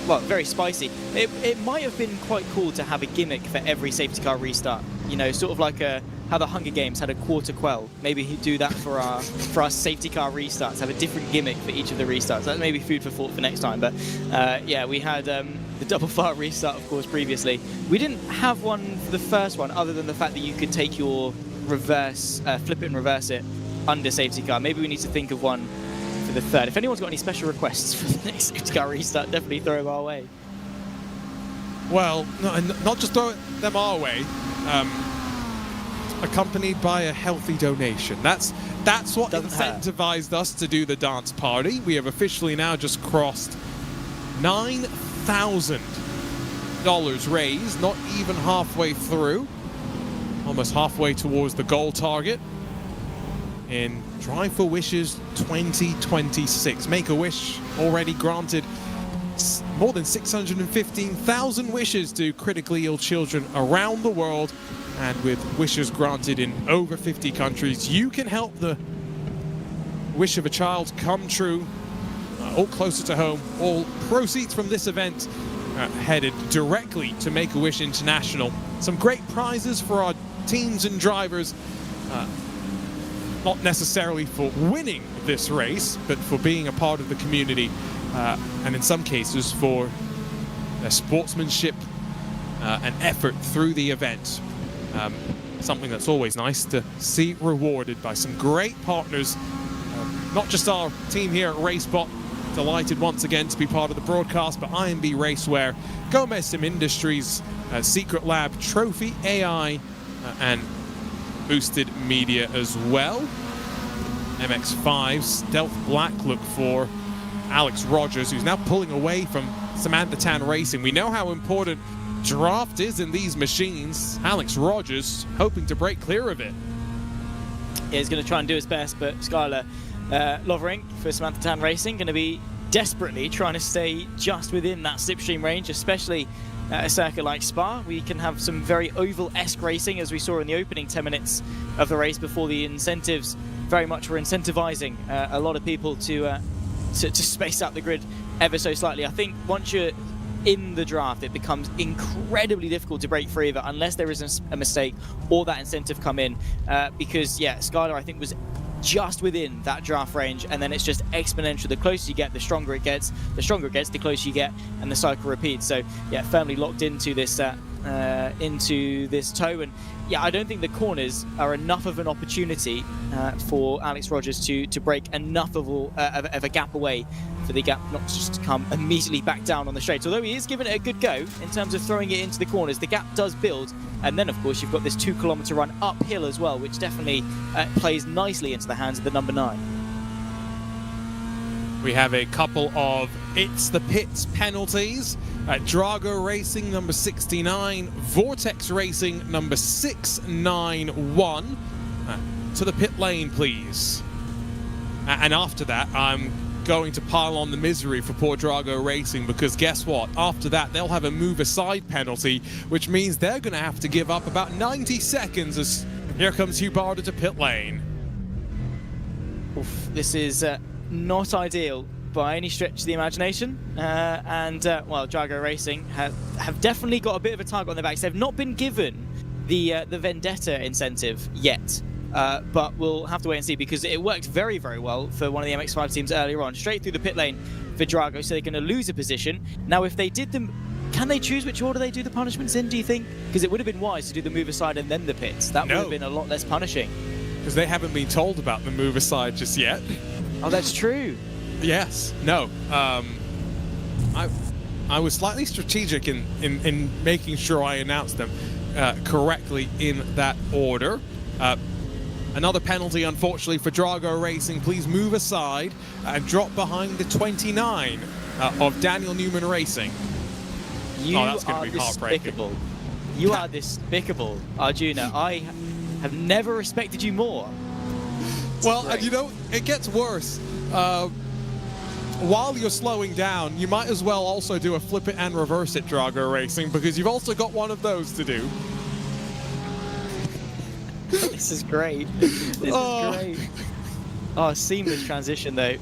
well, very spicy. It might have been quite cool to have a gimmick for every safety car restart, you know, sort of like how the Hunger Games had a quarter quell. Maybe he'd do that for our safety car restarts, have a different gimmick for each of the restarts. That's maybe food for thought for next time. But yeah, we had the double fire restart, of course, previously. We didn't have one for the first one, other than the fact that you could take your reverse, flip it and reverse it under safety car. Maybe we need to think of one for the third. If anyone's got any special requests for the next safety car restart, definitely throw them our way. Well, not just throw them our way. Accompanied by a healthy donation. That's what incentivized us to do the dance party. We have officially now just crossed $9,000 raised, not even halfway through. Almost halfway towards the goal target in Drive for Wishes 2026. Make-A-Wish already granted more than 615,000 wishes to critically ill children around the world. And with wishes granted in over 50 countries, you can help the wish of a child come true, all closer to home. All proceeds from this event headed directly to Make-A-Wish International. Some great prizes for our teams and drivers, not necessarily for winning this race, but for being a part of the community, and in some cases for their sportsmanship and effort through the event. Something that's always nice to see rewarded by some great partners, not just our team here at Racespot, delighted once again to be part of the broadcast, but IMB Racewear, Gomez Sim Industries, Secret Lab, Trophy AI, and Boosted Media as well. MX-5 Stealth Black look for Alex Rogers, who's now pulling away from Samantha Tan Racing. We know how important draft is in these machines. Alex Rogers hoping to break clear of it. Yeah, he's going to try and do his best, but Skylar Lovering for Samantha Tan Racing going to be desperately trying to stay just within that slipstream range, especially at a circuit like Spa. We can have some very oval-esque racing, as we saw in the opening 10 minutes of the race before the incentives very much were incentivizing a lot of people to space out the grid ever so slightly. I think once you're in the draft, it becomes incredibly difficult to break free of it unless there is a mistake or that incentive come in, because yeah, Skylar I think was just within that draft range, and then it's just exponential. The closer you get, the stronger it gets. The stronger it gets, the closer you get, and the cycle repeats. So yeah, firmly locked into this toe. And yeah, I don't think the corners are enough of an opportunity for Alex Rogers to break enough of a gap away for the gap not just to come immediately back down on the straight. Although he is giving it a good go in terms of throwing it into the corners, the gap does build, and then of course you've got this 2-kilometer run uphill as well, which definitely plays nicely into the hands of the number 9. We have a couple of It's the Pits penalties. Drago Racing number 69, Vortex Racing number 691. To the pit lane, please. And after that, I'm going to pile on the misery for poor Drago Racing, because guess what? After that, they'll have a move aside penalty, which means they're going to have to give up about 90 seconds as here comes Hugh Barder to pit lane. Oof, this is not ideal by any stretch of the imagination, well, Drago Racing have definitely got a bit of a target on their backs. They've not been given the Vendetta incentive yet, but we'll have to wait and see, because it worked very, very well for one of the MX-5 teams earlier on, straight through the pit lane for Drago, so they're going to lose a position. Now, if they did them, can they choose which order they do the punishments in, do you think? Because it would have been wise to do the move aside and then the pits. That would have been a lot less punishing. Because they haven't been told about the move aside just yet. Oh, that's true. Yes. No. I was slightly strategic in making sure I announced them correctly in that order. Another penalty, unfortunately, for Drago Racing. Please move aside and drop behind the 29 of Daniel Newman Racing. You that's going are to be heartbreaking. despicable. You are despicable, Arjuna. I have never respected you more. Well, and you know, it gets worse. While you're slowing down, you might as well also do a flip it and reverse it Drago Racing, because you've also got one of those to do. This is great. This is great. Oh, seamless transition though.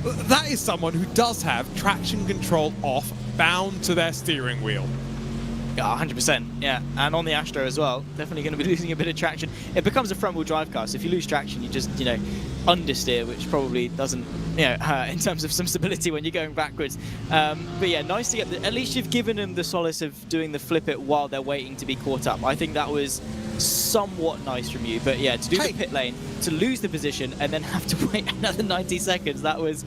That is someone who does have traction control off, bound to their steering wheel. Yeah, 100%. Yeah, and on the Astro as well. Definitely going to be losing a bit of traction. It becomes a front-wheel drive car, so if you lose traction, you just, you know, understeer, which probably doesn't, you know, hurt in terms of some stability when you're going backwards. But yeah, nice to get. At least you've given them the solace of doing the flip it while they're waiting to be caught up. I think that was somewhat nice from you. But yeah, to do the pit lane, to lose the position, and then have to wait another 90 seconds. That was.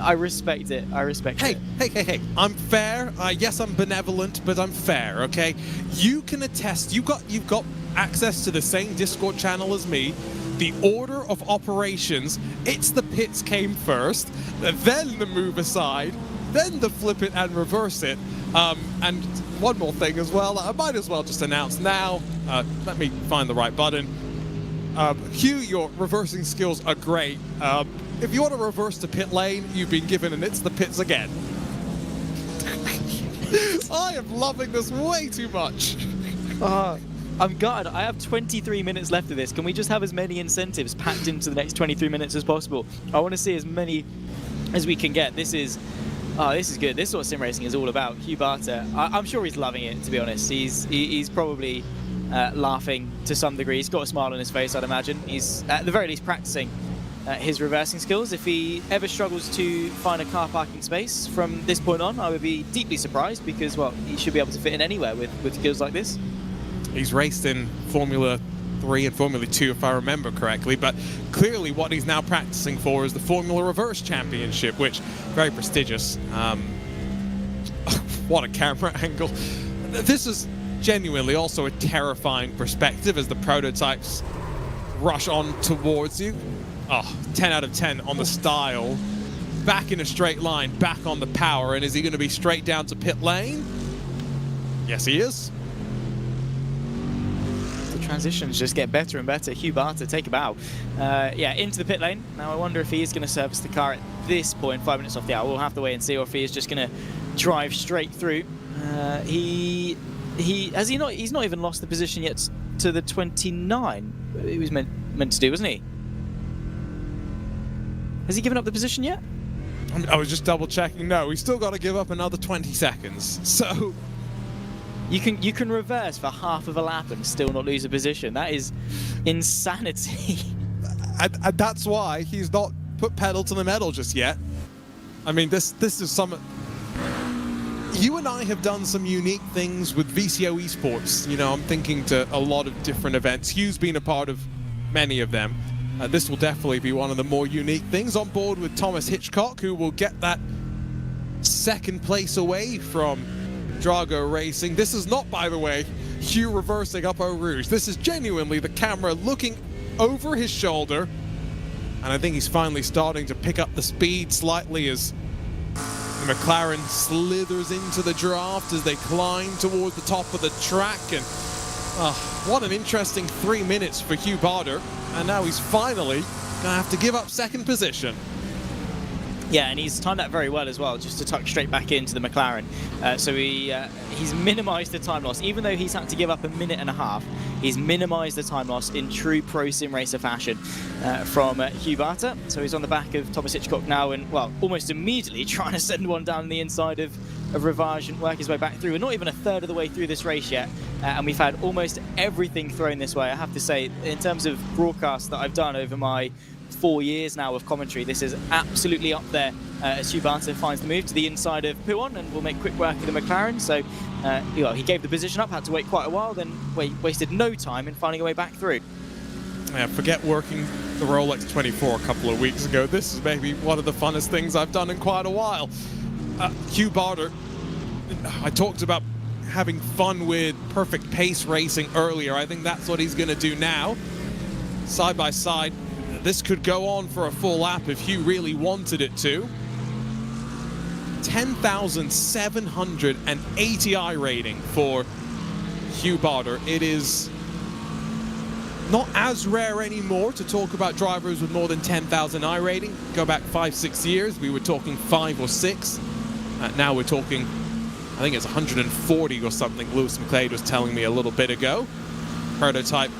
I respect it. I respect it. Hey. I'm fair. Yes, I'm benevolent, but I'm fair, okay? You can attest. You've got access to the same Discord channel as me. The order of operations, it's the pits came first, then the move aside, then the flip it and reverse it. And one more thing as well, I might as well just announce now. Let me find the right button. Hugh, your reversing skills are great. If you want to reverse to pit lane, you've been given an it's the pits again. I am loving this way too much. I'm gutted. I have 23 minutes left of this. Can we just have as many incentives packed into the next 23 minutes as possible? I want to see as many as we can get. This is good. This is what sim racing is all about. Hugh Barter, I'm sure he's loving it, to be honest. He's probably laughing to some degree. He's got a smile on his face, I'd imagine. He's at the very least practicing his reversing skills. If he ever struggles to find a car parking space from this point on, I would be deeply surprised because, well, he should be able to fit in anywhere with skills like this. He's raced in Formula 3 and Formula 2, if I remember correctly, but clearly what he's now practicing for is the Formula Reverse Championship, which very prestigious. What a camera angle. This is genuinely also a terrifying perspective as the prototypes rush on towards you. 10 out of 10 on the style. Back in a straight line, back on the power, and is he going to be straight down to pit lane? Yes, he is. The transitions just get better and better. Hugh Barter, take a bow. Yeah, into the pit lane. Now I wonder if he is going to service the car at this point, 5 minutes off the hour. We'll have to wait and see, or if he is just going to drive straight through. He's not even lost the position yet to the 29. He was meant to do, wasn't he? Has he given up the position yet? I was just double checking. No, he's still got to give up another 20 seconds. So you can reverse for half of a lap and still not lose a position. That is insanity. and that's why he's not put pedal to the metal just yet. I mean, this is some. You and I have done some unique things with VCO esports. You know, I'm thinking to a lot of different events. Hugh's been a part of many of them. This will definitely be one of the more unique things. On board with Thomas Hitchcock, who will get that second place away from Drago Racing. This is not, by the way, Hugh reversing up Eau Rouge. This is genuinely the camera looking over his shoulder. And I think he's finally starting to pick up the speed slightly as the McLaren slithers into the draft as they climb toward the top of the track. And what an interesting 3 minutes for Hugh Barter. And now he's finally going to have to give up second position. Yeah, and he's timed that very well as well, just to tuck straight back into the McLaren. So he's minimised the time loss. Even though he's had to give up a minute and a half, he's minimised the time loss in true pro sim racer fashion from Hugh Barter. So he's on the back of Thomas Hitchcock now and, well, almost immediately trying to send one down the inside of Rivage and work his way back through. We're not even a third of the way through this race yet, and we've had almost everything thrown this way. I have to say, in terms of broadcasts that I've done over my 4 years now of commentary, this is absolutely up there as Hugh Barter finds the move to the inside of Puon and will make quick work of the McLaren. So he gave the position up, had to wait quite a while, then wasted no time in finding a way back through. Yeah, forget working the Rolex 24 a couple of weeks ago. This is maybe one of the funnest things I've done in quite a while. Hugh Barter, I talked about having fun with perfect pace racing earlier. I think that's what he's going to do now. Side by side, this could go on for a full lap if Hugh really wanted it to. 10,780 I rating for Hugh Barter. It is not as rare anymore to talk about drivers with more than 10,000 I rating. Go back 5-6 years, we were talking 5 or 6. Now we're talking, I think it's 140 or something, Lewis McLeod was telling me a little bit ago. Prototype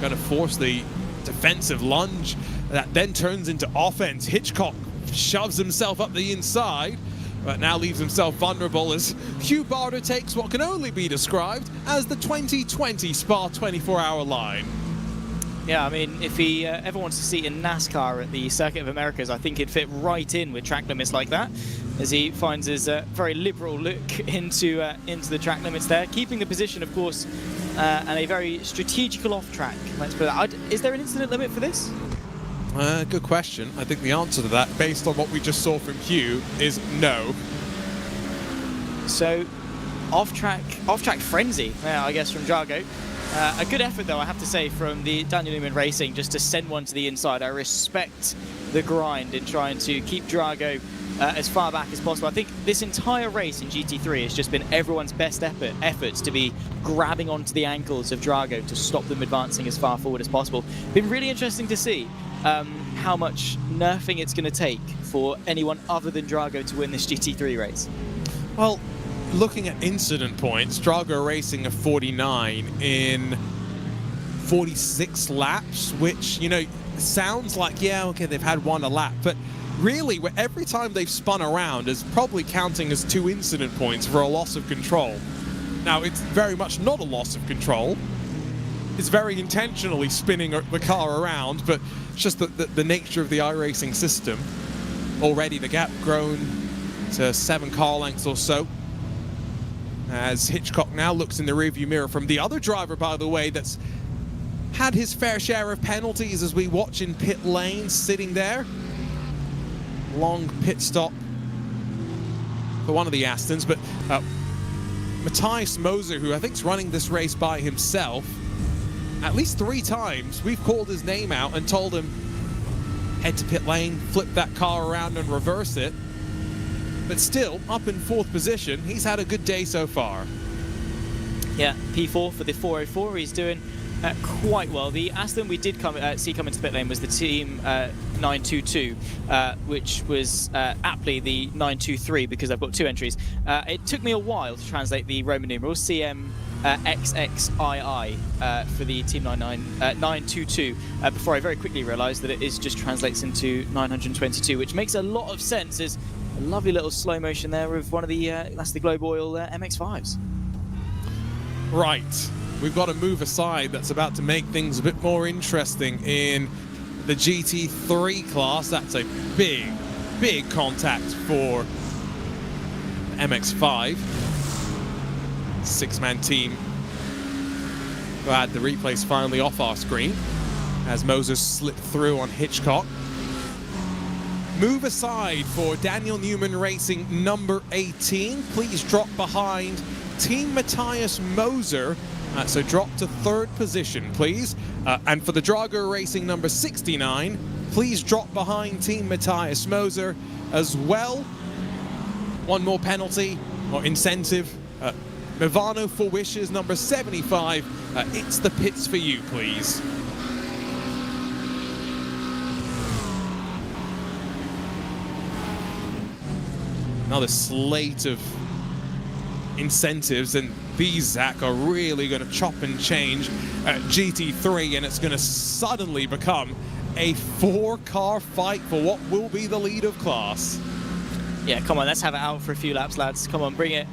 going to force the defensive lunge that then turns into offense. Hitchcock shoves himself up the inside, but now leaves himself vulnerable as Hugh Barter takes what can only be described as the 2020 Spa 24-hour line. Yeah, I mean, if he ever wants to see in NASCAR at the Circuit of Americas, I think he'd fit right in with track limits like that, as he finds his very liberal look into the track limits there, keeping the position, of course, and a very strategical off-track. Let's put that. Is there an incident limit for this? Good question. I think the answer to that, based on what we just saw from Hugh, is no. So, off-track frenzy, I guess, from Drago. A good effort, though, I have to say, from the Daniel Newman Racing, just to send one to the inside. I respect the grind in trying to keep Drago as far back as possible. I think this entire race in GT3 has just been everyone's best efforts to be grabbing onto the ankles of Drago to stop them advancing as far forward as possible. Been really interesting to see how much nerfing it's going to take for anyone other than Drago to win this GT3 race. Well, looking at incident points, Drago racing a 49 in 46 laps, which, you know, sounds like, yeah, okay, they've had one a lap, but really, every time they've spun around is probably counting as 2 incident points for a loss of control. Now, it's very much not a loss of control. It's very intentionally spinning the car around, but it's just the nature of the iRacing system. Already the gap grown to 7 car lengths or so, as Hitchcock now looks in the rearview mirror from the other driver, by the way, that's had his fair share of penalties as we watch in pit lane, sitting there. Long pit stop for one of the Astons, but Matthias Moser, who I think is running this race by himself, at least 3 times we've called his name out and told him, head to pit lane, flip that car around and reverse it. But still, up in 4th position, he's had a good day so far. Yeah, P4 for the 404, he's doing quite well. The Aston we did see come into pit lane was the team 922, which was aptly the 923 because I've got 2 entries. It took me a while to translate the Roman numerals, CM XXII for the team 922 before I very quickly realised that it just translates into 922, which makes a lot of sense. There's a lovely little slow motion there of one of the that's the Globe Oil MX-5s. Right. We've got to move aside. That's about to make things a bit more interesting in the GT3 class. That's a big, big contact for MX-5. 6-man team. Glad the replay's finally off our screen as Moses slipped through on Hitchcock. Move aside for Daniel Newman Racing number 18. Please drop behind Team Matthias Moser. So drop to 3rd position, please. And for the Drago Racing number 69, please drop behind Team Matthias Moser as well. One more penalty or incentive. Mivano for Wishes number 75. It's the pits for you, please. Another slate of incentives, and these, Zach, are really going to chop and change at GT3, and it's going to suddenly become a 4-car fight for what will be the lead of class. Yeah, come on, let's have it out for a few laps, lads. Come on, bring it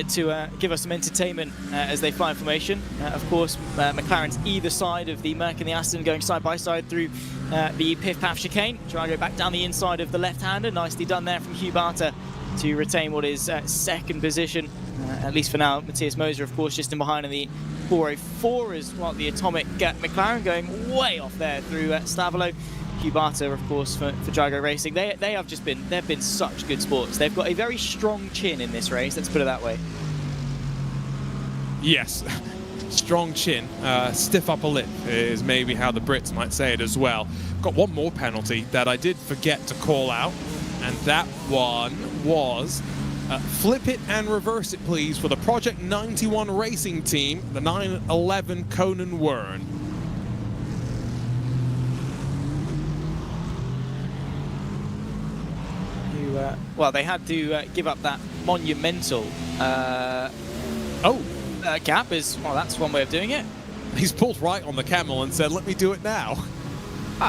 to give us some entertainment as they fly in formation. Of course, McLaren's either side of the Merc and the Aston going side by side through the Piff-Paff chicane. Drago back down the inside of the left-hander. Nicely done there from Hugh Barter to retain what is 2nd position, at least for now. Matthias Moser, of course, just in behind in the 404 as well. The Atomic McLaren going way off there through Stavolo. Hugh Barter, of course, for Drago Racing. They've been such good sports. They've got a very strong chin in this race, let's put it that way. Yes, strong chin, stiff upper lip is maybe how the Brits might say it as well. Got one more penalty that I did forget to call out. and that one was flip it and reverse it, please, for the Project 91 racing team, the 911 Conan Wern. Well, they had to give up that monumental gap. Well, that's one way of doing it. He's pulled right on the camel and said, let me do it now.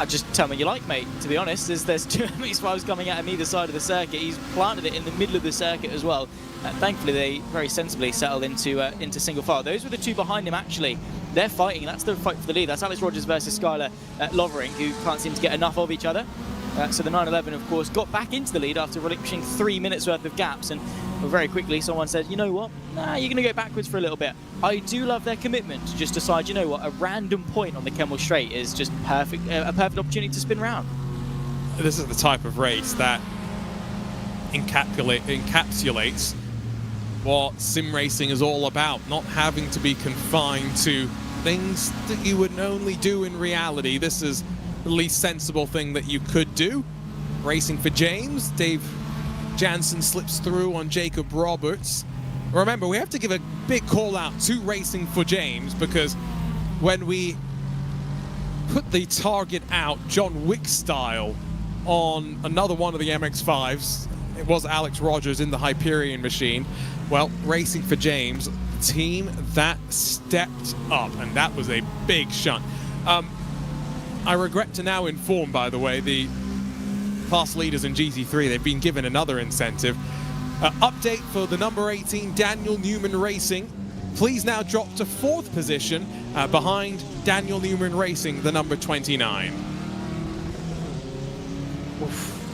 Just tell me you like, mate, to be honest. There's two enemies coming out on either side of the circuit. He's planted it in the middle of the circuit as well. Thankfully, they very sensibly settled into single file. Those were the two behind him, actually. They're fighting. That's the fight for the lead. That's Alex Rogers versus Skylar Lovering, who can't seem to get enough of each other. So the 911, of course, got back into the lead after relinquishing 3 minutes worth of gaps, and very quickly someone said, you know what, nah, you're going to go backwards for a little bit. I do love their commitment to just decide, you know what, a random point on the Kemmel Straight is just perfect, a perfect opportunity to spin round. This is the type of race that encapsulates what sim racing is all about, not having to be confined to things that you would only do in reality. This is the least sensible thing that you could do. Racing for James, Dave Jansen slips through on Jacob Roberts. Remember, we have to give a big call out to Racing for James, because when we put the target out John Wick style on another one of the MX-5s, it was Alex Rogers in the Hyperion machine. Well, Racing for James, team that stepped up, and that was a big shunt. I regret to now inform, by the way, the class leaders in GT3, they've been given another incentive. Update for the number 18, Daniel Newman Racing. Please now drop to 4th position behind Daniel Newman Racing, the number 29.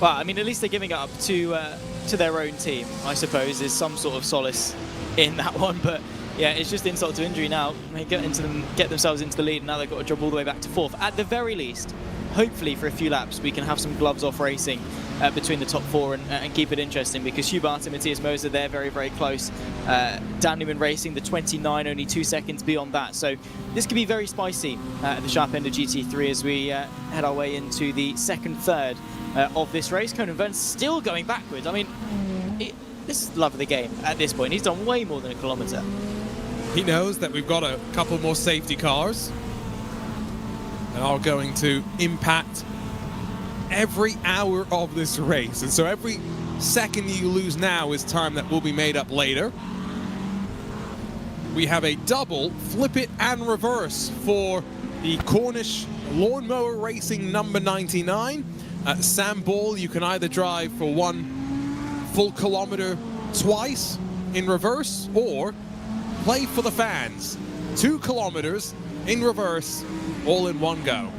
Well, I mean, at least they're giving it up to their own team, I suppose, is some sort of solace in that one. But yeah, it's just insult to injury now. They get themselves into the lead, and now they've got to drop all the way back to 4th. At the very least, hopefully for a few laps, we can have some gloves off racing between the top 4 and keep it interesting, because Hugh Barton, Matthias Moser, they're very, very close. Dan Newman Racing, the 29, only 2 seconds beyond that. So this could be very spicy at the sharp end of GT3 as we head our way into the second third of this race. Conan Vern's still going backwards. I mean, this is the love of the game at this point. He's done way more than a kilometre. He knows that we've got a couple more safety cars that are going to impact every hour of this race. And so every second you lose now is time that will be made up later. We have a double flip it and reverse for the Cornish Lawnmower Racing number 99. Sam Ball, you can either drive for 1 full kilometre twice in reverse, or play for the fans. 2 kilometres in reverse, all in one go.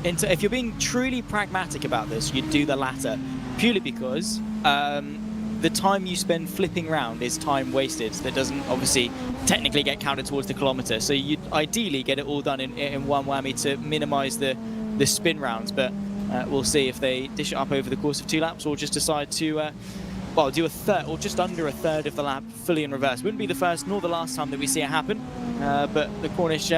If you're being truly pragmatic about this, you'd do the latter, purely because the time you spend flipping round is time wasted. That doesn't obviously technically get counted towards the kilometre, so you'd ideally get it all done in one whammy to minimise the spin rounds, but we'll see if they dish it up over the course of 2 laps or just decide to well, do a third or just under a third of the lap fully in reverse. Wouldn't be the first nor the last time that we see it happen, but the Cornish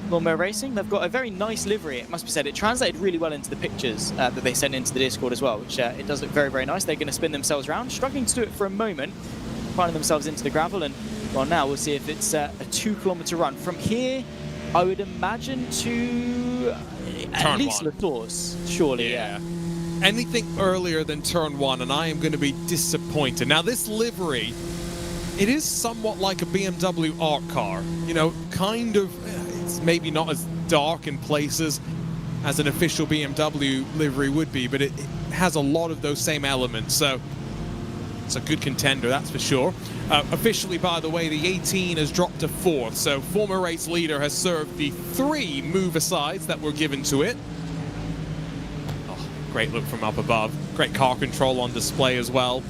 Lawnmower Racing, they've got a very nice livery, it must be said. It translated really well into the pictures that they sent into the Discord as well, which it does look very, very nice. They're going to spin themselves around, struggling to do it for a moment, finding themselves into the gravel, and well, now we'll see if it's a 2 kilometre run. From here, I would imagine to at least La Tours, surely, yeah. Anything earlier than turn 1 and I am going to be disappointed. Now this livery, it is somewhat like a BMW art car, you know, kind of, it's maybe not as dark in places as an official BMW livery would be, but it has a lot of those same elements, so it's a good contender, that's for sure. Officially, by the way, the 18 has dropped to 4th, so former race leader has served the 3 move-asides that were given to it. Oh, great look from up above. Great car control on display as well.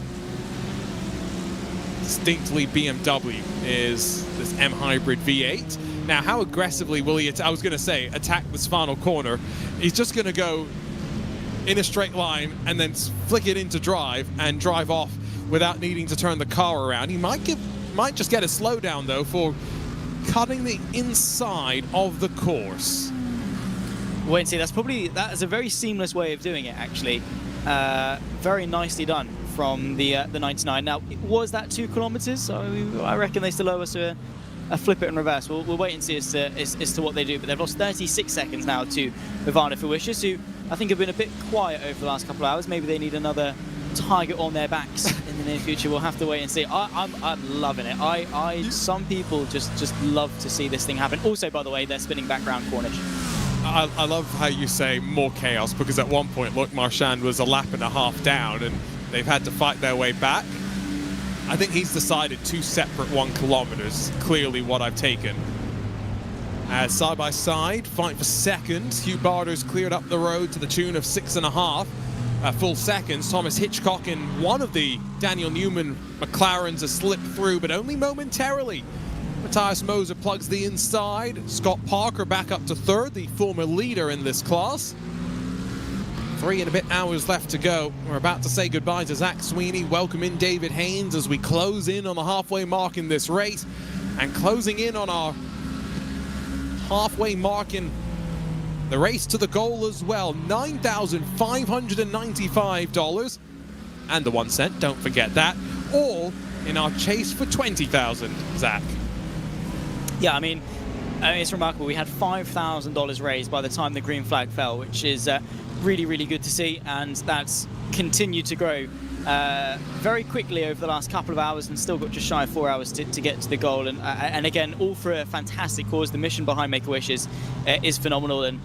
Distinctly BMW is this M Hybrid V8. Now, how aggressively will he, I was going to say, attack this final corner? He's just going to go in a straight line and then flick it into drive and drive off without needing to turn the car around. He might just get a slowdown, though, for cutting the inside of the course. Wait and see, that is a very seamless way of doing it, actually. Very nicely done from the 99. Now, was that 2 kilometers? I reckon they still owe us a flip it in reverse. We'll wait and see as to what they do. But they've lost 36 seconds now to Ivana Fuishas, who I think have been a bit quiet over the last couple of hours. Maybe they need another target on their backs in the near future. We'll have to wait and see. I'm loving it. Some people just love to see this thing happen. Also, by the way, they're spinning background cornish. I love how you say more chaos, because at one point, look, Marchand was a lap and a half down and they've had to fight their way back. I think he's decided 2 separate 1 kilometers is clearly what I've taken. As side by side, fight for second. Hugh Barter's cleared up the road to the tune of 6.5 full seconds. Thomas Hitchcock in one of the Daniel Newman McLarens has slipped through, but only momentarily. Matthias Moser plugs the inside. Scott Parker back up to third, the former leader in this class. 3 and a bit hours left to go. We're about to say goodbye to Zach Sweeney, welcome in David Haynes as we close in on the halfway mark in this race. And closing in on our halfway mark in the race to the goal as well, $9,595 and the 1 cent, don't forget that, all in our chase for 20,000, Zach. Yeah, I mean, it's remarkable. We had $5,000 raised by the time the green flag fell, which is really, really good to see, and that's continued to grow very quickly over the last couple of hours, and still got just shy of 4 hours to get to the goal. And again, all for a fantastic cause. The mission behind Make-A-Wish is phenomenal, and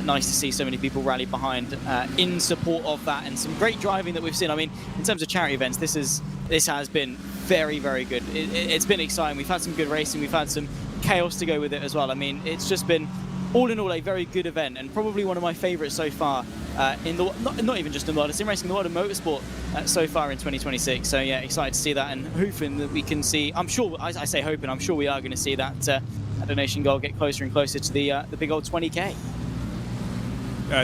nice to see so many people rally behind in support of that, and some great driving that we've seen. I mean, in terms of charity events, this has been very, very good. It's been exciting. We've had some good racing. We've had some chaos to go with it as well. I mean, it's just been, all in all, a very good event, and probably one of my favourites so far in the not even just in the world of sim racing, the world of motorsport so far in 2026. So yeah, excited to see that, and hoping that we can see. I'm sure, I say hoping, I'm sure we are going to see that donation goal get closer and closer to the big old 20k.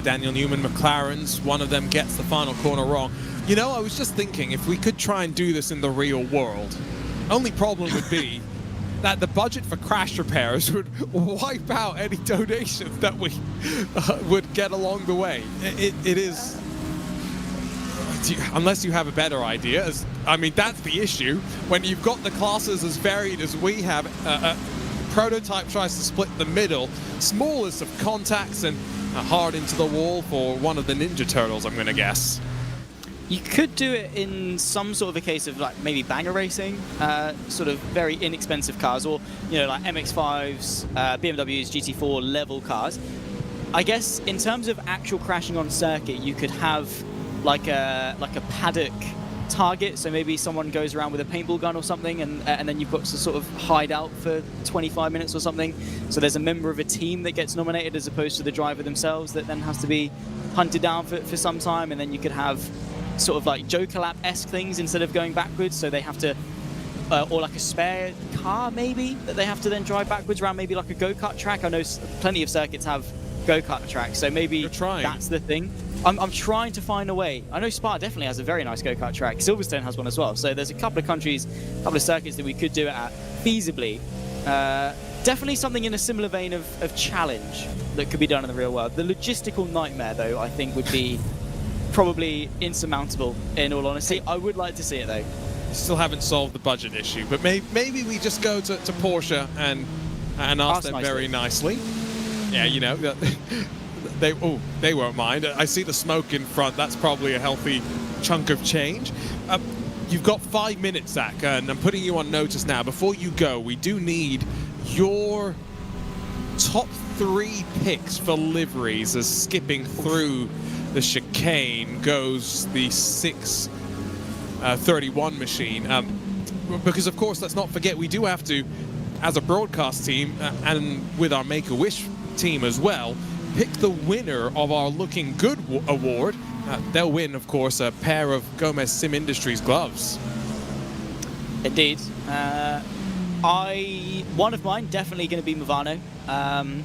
Daniel Newman McLarens, one of them gets the final corner wrong. You know, I was just thinking, if we could try and do this in the real world, only problem would be that the budget for crash repairs would wipe out any donations that we would get along the way. It is, unless you have a better idea. I mean, that's the issue. When you've got the classes as varied as we have, Prototype tries to split the middle, smallest of contacts, and hard into the wall for one of the Ninja Turtles, I'm going to guess. You could do it in some sort of a case of like maybe banger racing, sort of very inexpensive cars, or you know, like MX-5s, BMWs, GT4 level cars. I guess in terms of actual crashing on circuit, you could have like a paddock target. So maybe someone goes around with a paintball gun or something, and then you've got to sort of hide out for 25 minutes or something. So there's a member of a team that gets nominated as opposed to the driver themselves that then has to be hunted down for some time, and then you could have sort of like Joker Lap-esque things instead of going backwards, so they have to, or like a spare car maybe that they have to then drive backwards around, maybe like a go-kart track. I know plenty of circuits have go-kart tracks, so maybe that's the thing. I'm trying to find a way. I know Spa definitely has a very nice go-kart track. Silverstone has one as well. So there's a couple of countries, a couple of circuits that we could do it at feasibly. Definitely something in a similar vein of challenge that could be done in the real world. The logistical nightmare, though, I think would be probably insurmountable, in all honesty. I would like to see it, though. Still haven't solved the budget issue, but maybe we just go to Porsche and ask them very nicely. Yeah, you know, they won't mind. I see the smoke in front. That's probably a healthy chunk of change. You've got 5 minutes, Zach, and I'm putting you on notice now. Before you go, we do need your top 3 picks for liveries as skipping through the chicane goes the 631 machine. Because, of course, let's not forget, we do have to, as a broadcast team, and with our Make-A-Wish team as well, pick the winner of our Looking Good award. They'll win, of course, a pair of Gomez Sim Industries gloves. Indeed. One of mine definitely going to be Movano.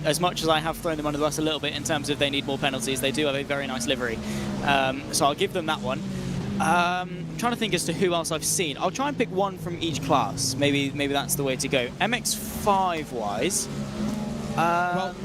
As much as I have thrown them under the bus a little bit in terms of they need more penalties, they do have a very nice livery. So I'll give them that one. I'm trying to think as to who else I've seen. I'll try and pick one from each class. Maybe that's the way to go. MX-5 wise. Well,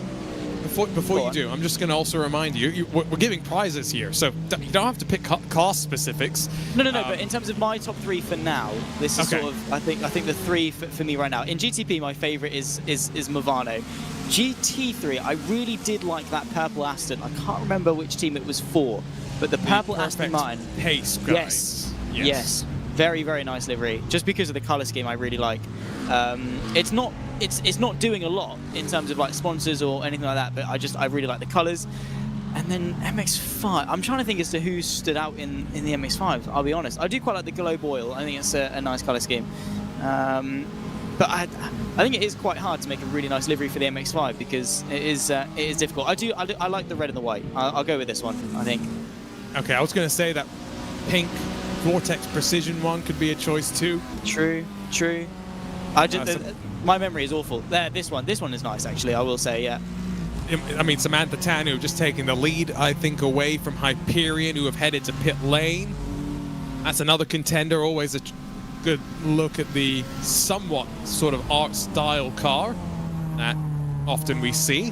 before you do, I'm just going to also remind you, we're giving prizes here, so you don't have to pick car specifics. No, but in terms of my top 3 for now, this is okay. sort of, I think the 3 for me right now. In GTP, my favourite is Movano. GT3, I really did like that purple Aston. I can't remember which team it was for, but the purple Aston Martin. Pace, guys. Yes. Very, very nice livery. Just because of the colour scheme, I really like. It's not doing a lot in terms of like sponsors or anything like that, but I really like the colours. And then MX-5, I'm trying to think as to who stood out in the MX-5, I'll be honest. I do quite like the Globe Oil. I think it's a nice colour scheme. But I think it is quite hard to make a really nice livery for the MX-5 because it is difficult. I like the red and the white. I'll go with this one, I think. Okay, I was going to say that pink Vortex Precision one could be a choice too. True. My memory is awful. This one is nice actually, I will say, yeah. I mean, Samantha Tan, who have just taken the lead, I think, away from Hyperion, who have headed to pit lane. That's another contender, always a good look at the somewhat sort of art style car that often we see.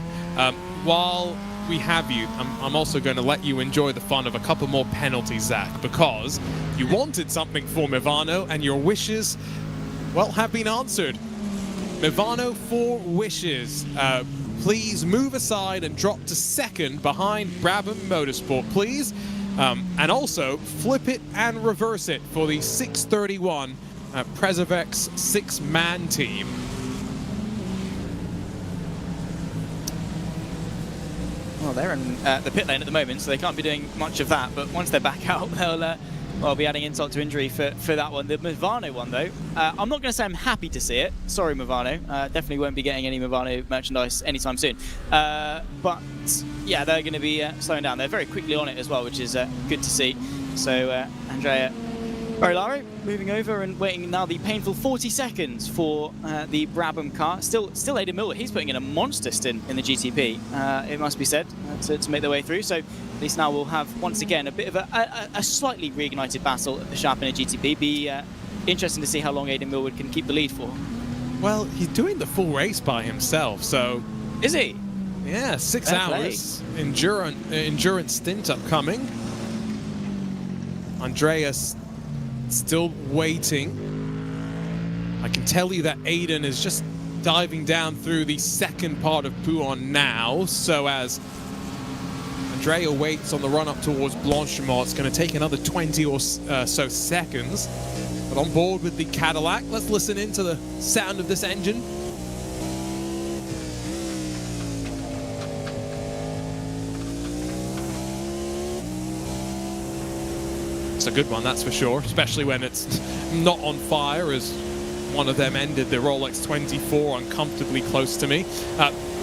While we have you, I'm also going to let you enjoy the fun of a couple more penalties, Zach, because you wanted something for Movano and your wishes, well, have been answered. Movano 4 wishes. Please move aside and drop to second behind Brabham Motorsport, please. And also flip it and reverse it for the 631 Preservex 6-man team. Well, they're in the pit lane at the moment, so they can't be doing much of that. But once they're back out, they'll be adding insult to injury for that one. The Movano one, though, I'm not going to say I'm happy to see it. Sorry, Movano. Definitely won't be getting any Movano merchandise anytime soon. But, yeah, they're going to be slowing down. They're very quickly on it as well, which is good to see. So, Andrea Barilaro moving over and waiting now the painful 40 seconds for the Brabham car. Still Aidan Miller. He's putting in a monster stint in the GTP, it must be said, to make their way through. So at least now we'll have, once again, a bit of a slightly reignited battle at the Sharp in a GTP. Be interesting to see how long Aidan Millwood can keep the lead for. Well, he's doing the full race by himself, so... Is he? Yeah, 6 hours. Endurance stint upcoming. Andreas still waiting. I can tell you that Aiden is just diving down through the second part of Pouhon now, so as Andrea waits on the run up towards Blanchimont, it's going to take another 20 or so seconds. But on board with the Cadillac, let's listen into the sound of this engine. It's a good one, that's for sure, especially when it's not on fire, as one of them ended the Rolex 24 uncomfortably close to me.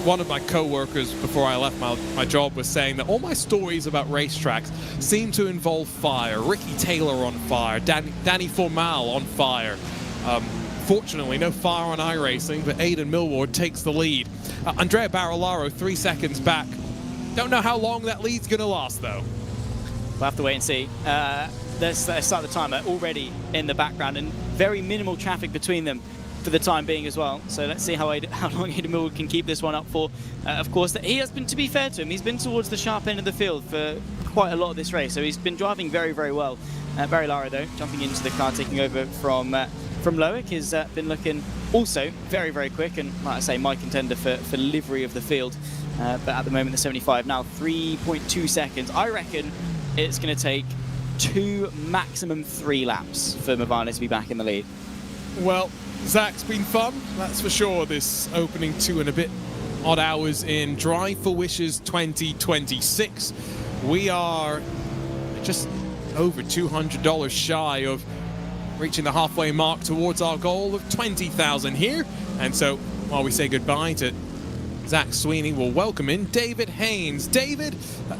One of my co-workers before I left my job was saying that all my stories about racetracks seem to involve fire. Ricky Taylor on fire, Danny Formal on fire. Fortunately, no fire on iRacing, but Aidan Millward takes the lead. Andrea Barilaro 3 seconds back. Don't know how long that lead's going to last, though. We'll have to wait and see. Let's start the timer already in the background, and very minimal traffic between them for the time being as well. So let's see how long Aidan Millwood can keep this one up for. Of course, he has been, to be fair to him, he's been towards the sharp end of the field for quite a lot of this race, so he's been driving very, very well. Barry Lara, though, jumping into the car, taking over from Loic, has been looking also very, very quick, and like I say, my contender for livery of the field. But at the moment, the 75 now 3.2 seconds. I reckon it's going to take 2, maximum 3 laps for Movano to be back in the lead. Well, Zach's been fun, that's for sure, this opening 2 and a bit odd hours in Drive for Wishes 2026. We are just over $200 shy of reaching the halfway mark towards our goal of 20,000 here. And so while we say goodbye to Zach Sweeney, we'll welcome in David Haynes. David,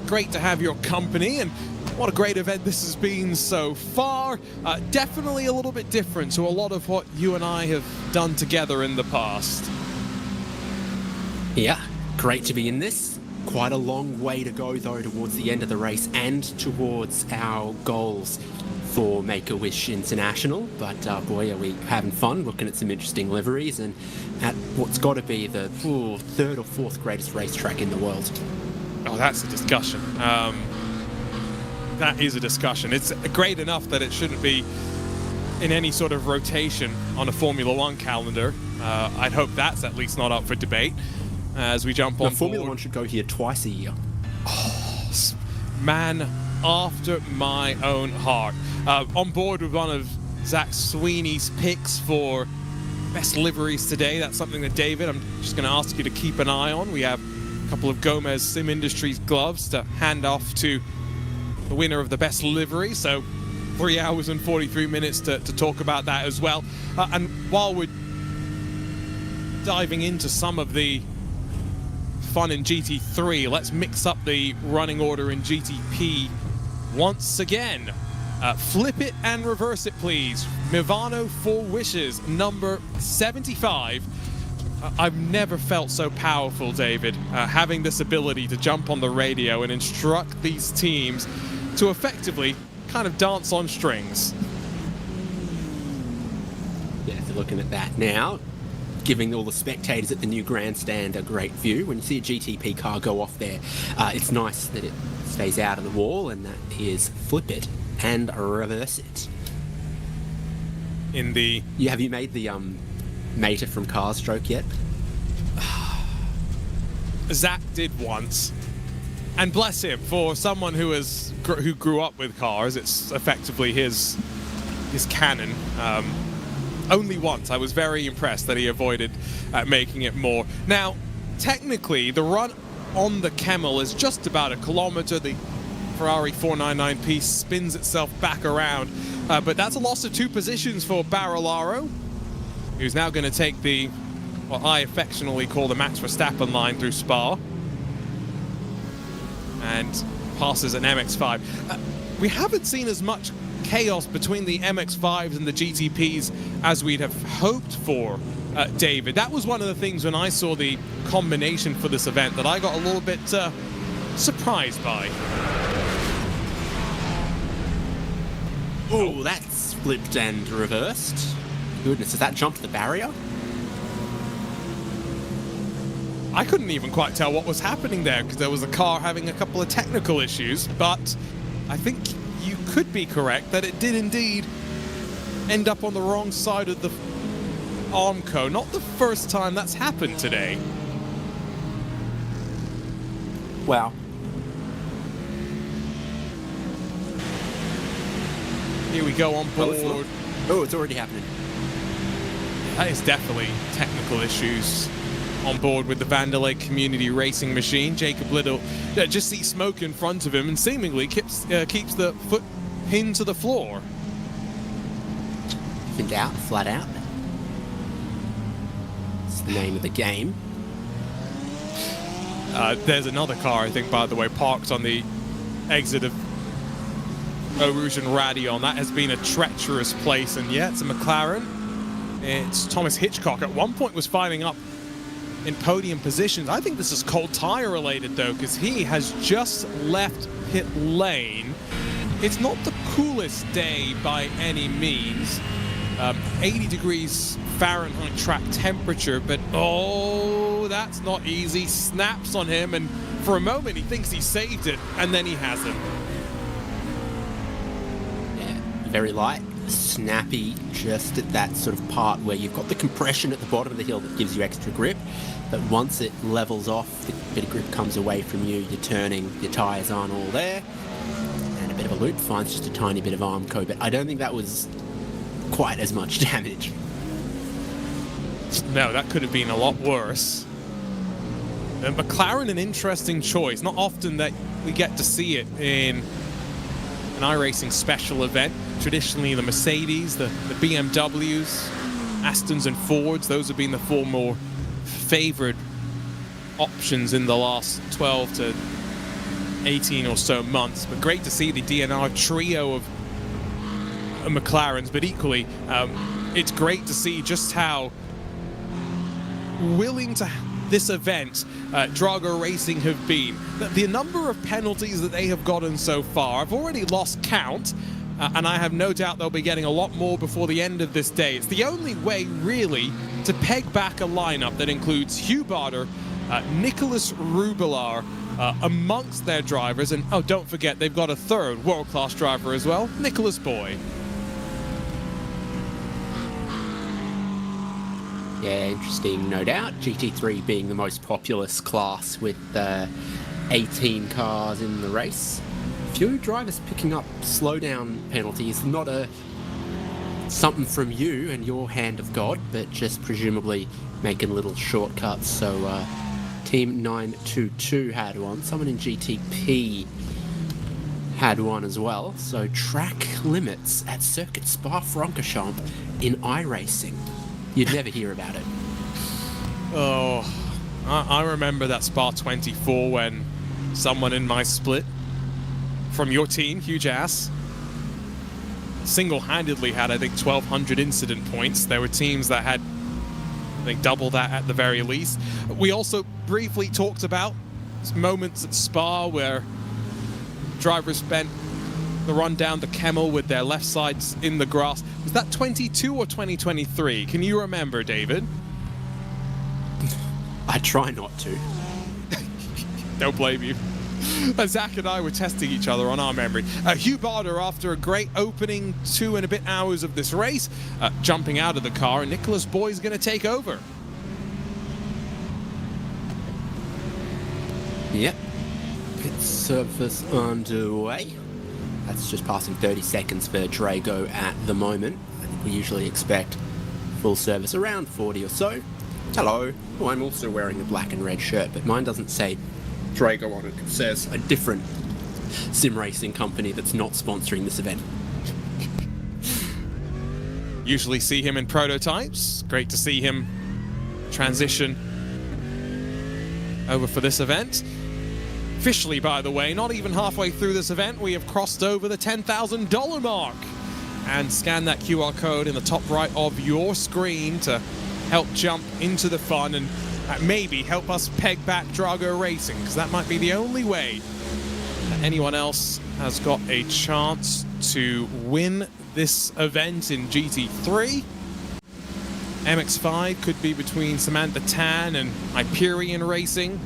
great to have your company, and what a great event this has been so far. Definitely a little bit different to a lot of what you and I have done together in the past. Yeah, great to be in this. quite a long way to go, though, towards the end of the race and towards our goals for Make-A-Wish International. But boy, are we having fun looking at some interesting liveries and at what's got to be the third or fourth greatest racetrack in the world. Oh, that's a discussion. That is a discussion. It's great enough that it shouldn't be in any sort of rotation on a Formula One calendar. I'd hope that's at least not up for debate as we jump on Formula board. One should go here twice a year. Oh, man after my own heart. On board with one of Zach Sweeney's picks for best liveries today. That's something that, David, I'm just going to ask you to keep an eye on. We have a couple of Gomez Sim Industries gloves to hand off to the winner of the best livery. So 3 hours and 43 minutes to talk about that as well. And while we're diving into some of the fun in GT3, let's mix up the running order in GTP once again. Flip it and reverse it, please. Mivano Four Wishes, number 75. I've never felt so powerful, David, having this ability to jump on the radio and instruct these teams to effectively kind of dance on strings. Yeah, if you're looking at that now, giving all the spectators at the new grandstand a great view. When you see a GTP car go off there, it's nice that it stays out of the wall, and that is flip it and reverse it. In the... Yeah, have you made the Mater from Cars stroke yet? Zach did once, and bless him, for someone who grew up with cars, it's effectively his canon. Only once. I was very impressed that he avoided making it more. Now, technically, the run on the Camel is just about a kilometer. The Ferrari 499P spins itself back around, but that's a loss of 2 positions for Barilaro, who's now going to take the, what I affectionately call the Max Verstappen line through Spa, and passes an MX-5. We haven't seen as much chaos between the MX-5s and the GTPs as we'd have hoped for, David. That was one of the things when I saw the combination for this event that I got a little bit surprised by. Oh, that's flipped and reversed. Goodness, has that jumped the barrier? I couldn't even quite tell what was happening there because there was a car having a couple of technical issues, but I think you could be correct that it did indeed end up on the wrong side of the Armco. Not the first time that's happened today. Wow. Here we go on board. Oh, it's already happening. That is definitely technical issues on board with the Vandelay Community Racing Machine. Jacob Little just sees smoke in front of him and seemingly keeps the foot pinned to the floor. Pinned out, flat out. It's the name of the game. There's another car, I think, by the way, parked on the exit of Eau Rouge and Radion. That has been a treacherous place, and yeah, it's a McLaren. It's Thomas Hitchcock. At one point was firing up in podium positions. I think this is cold tire related though, because he has just left pit lane. It's not the coolest day by any means. 80 degrees Fahrenheit track temperature, but oh, that's not easy. Snaps on him, and for a moment he thinks he saved it, and then he hasn't. Yeah, very light, snappy, just at that sort of part where you've got the compression at the bottom of the hill that gives you extra grip, but once it levels off, the bit of grip comes away from you, you're turning, your tyres aren't all there, and a bit of a loop finds just a tiny bit of Armco, but I don't think that was quite as much damage. No, that could have been a lot worse. And McLaren, an interesting choice. Not often that we get to see it in an iRacing special event. Traditionally, the Mercedes, the BMWs, Astons and Fords, those have been the 4 more favored options in the last 12 to 18 or so months. But great to see the DNR trio of McLarens, but equally, it's great to see just how willing to this event, Drago Racing have been. The number of penalties that they have gotten so far, I've already lost count, and I have no doubt they'll be getting a lot more before the end of this day. It's the only way, really, to peg back a lineup that includes Hugh Barter, Nicholas Rubelar amongst their drivers, and oh, don't forget, they've got a third world-class driver as well, Nicholas Boy. Yeah, interesting, no doubt. GT3 being the most populous class with 18 cars in the race. Few drivers picking up slowdown penalties, not something from you and your hand of God, but just presumably making little shortcuts. So Team 922 had one. Someone in GTP had one as well. So track limits at Circuit Spa-Francorchamps in iRacing. You'd never hear about it. Oh, I remember that Spa 24 when someone in my split from your team, Huge Ass, single-handedly had, I think, 1,200 incident points. There were teams that had, I think, double that at the very least. We also briefly talked about moments at Spa where drivers spent the run down the Kemmel with their left sides in the grass. Was that 22 or 2023? Can you remember, David? I try not to. Don't blame you. Zach and I were testing each other on our memory. Hugh Barter, after a great opening 2 and a bit hours of this race, jumping out of the car, and Nicholas Boy's going to take over. Yep. Pit service underway. That's just passing 30 seconds for Drago at the moment. I think we usually expect full service around 40 or so. Hello. Oh, I'm also wearing a black and red shirt, but mine doesn't say Drago on it. It says a different sim racing company that's not sponsoring this event. Usually see him in prototypes. Great to see him transition over for this event. Officially, by the way, not even halfway through this event, we have crossed over the $10,000 mark. And scan that QR code in the top right of your screen to help jump into the fun and maybe help us peg back Drago Racing, because that might be the only way that anyone else has got a chance to win this event in GT3. MX5 could be between Samantha Tan and Hyperion Racing.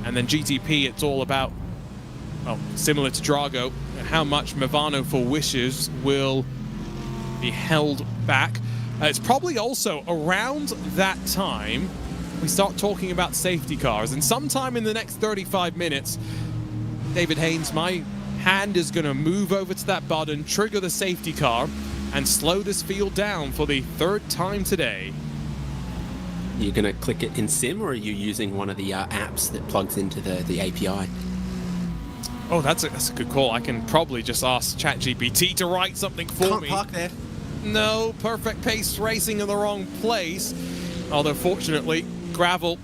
And then GTP, it's all about, well, similar to Drago, how much Movano for Wishes will be held back. It's probably also around that time we start talking about safety cars. And sometime in the next 35 minutes, David Haynes, my hand is going to move over to that button, trigger the safety car, and slow this field down for the 3rd time today. You're going to click it in sim, or are you using one of the apps that plugs into the API? Oh, that's a good call. I can probably just ask ChatGPT to write something for me. Can't park there. No, perfect pace racing in the wrong place. Although, fortunately, gravel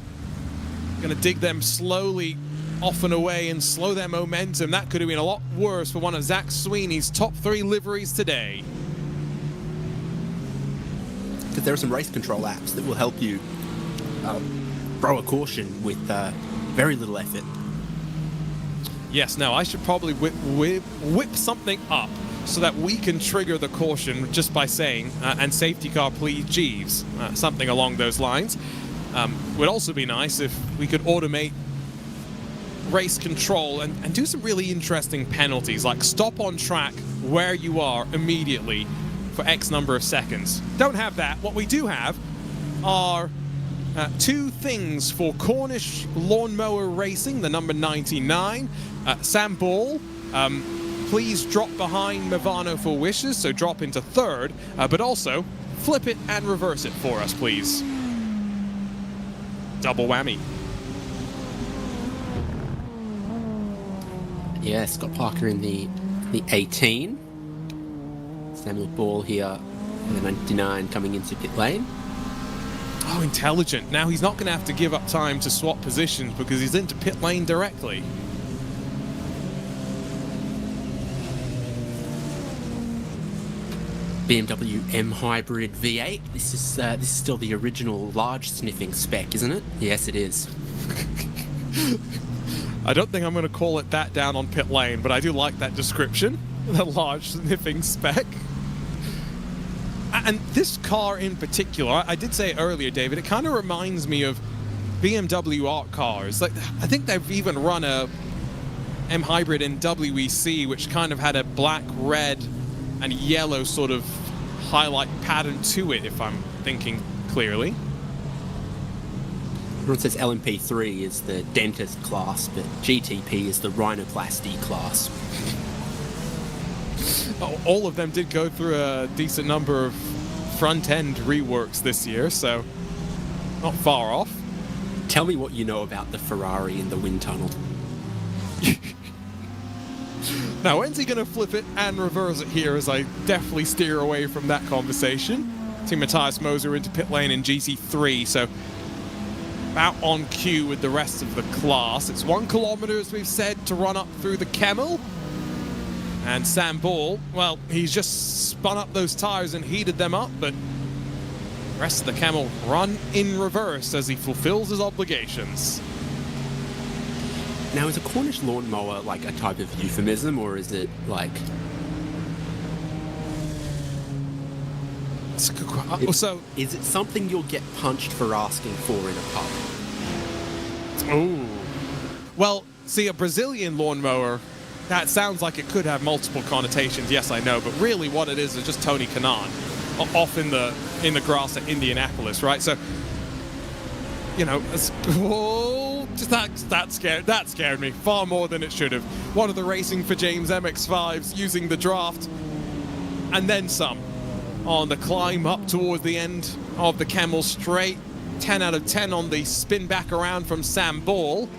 going to dig them slowly off and away and slow their momentum. That could have been a lot worse for one of Zach Sweeney's top 3 liveries today. Because there are some race control apps that will help you throw a caution with very little effort. Yes, no, I should probably whip something up so that we can trigger the caution just by saying, and safety car please Jeeves, something along those lines. Would also be nice if we could automate race control and do some really interesting penalties, like stop on track where you are immediately for X number of seconds. Don't have that. What we do have are 2 things for Cornish Lawnmower Racing, the number 99. Sam Ball, please drop behind Movano for Wishes, so drop into 3rd, but also flip it and reverse it for us, please. Double whammy. Yeah, Scott Parker in the 18. Samuel Ball here in the 99 coming into pit lane. Oh, intelligent. Now he's not going to have to give up time to swap positions because he's into pit lane directly. BMW M Hybrid V8. This is still the original large sniffing spec, isn't it? Yes, it is. I don't think I'm going to call it that down on pit lane, but I do like that description. The large sniffing spec. And this car in particular, I did say it earlier, David, it kind of reminds me of BMW art cars. Like, I think they've even run a M Hybrid in WEC, which kind of had a black, red, and yellow sort of highlight pattern to it, if I'm thinking clearly. It says LMP3 is the dentist class, but GTP is the rhinoplasty class. All of them did go through a decent number of front-end reworks this year, so not far off. Tell me what you know about the Ferrari in the wind tunnel. Now, when's he going to flip it and reverse it here as I definitely steer away from that conversation? Team Matthias Moser into pit lane in GT3, so about on cue with the rest of the class. It's 1 kilometer, as we've said, to run up through the Camel. And Sam Ball, well, he's just spun up those tires and heated them up, but the rest of the Camel run in reverse as he fulfills his obligations. Now, is a Cornish lawnmower like a type of euphemism, or is it like... That's a good question. So, is it something you'll get punched for asking for in a pub? ooh. Well, see, a Brazilian lawnmower, that sounds like it could have multiple connotations. Yes, I know, but really what it is just Tony Kanaan off in the grass at Indianapolis, right? So, you know, that scared me far more than it should have. One of the Racing for James MX-5s using the draft, and then some on the climb up towards the end of the Camel Straight. 10 out of 10 on the spin back around from Sam Ball.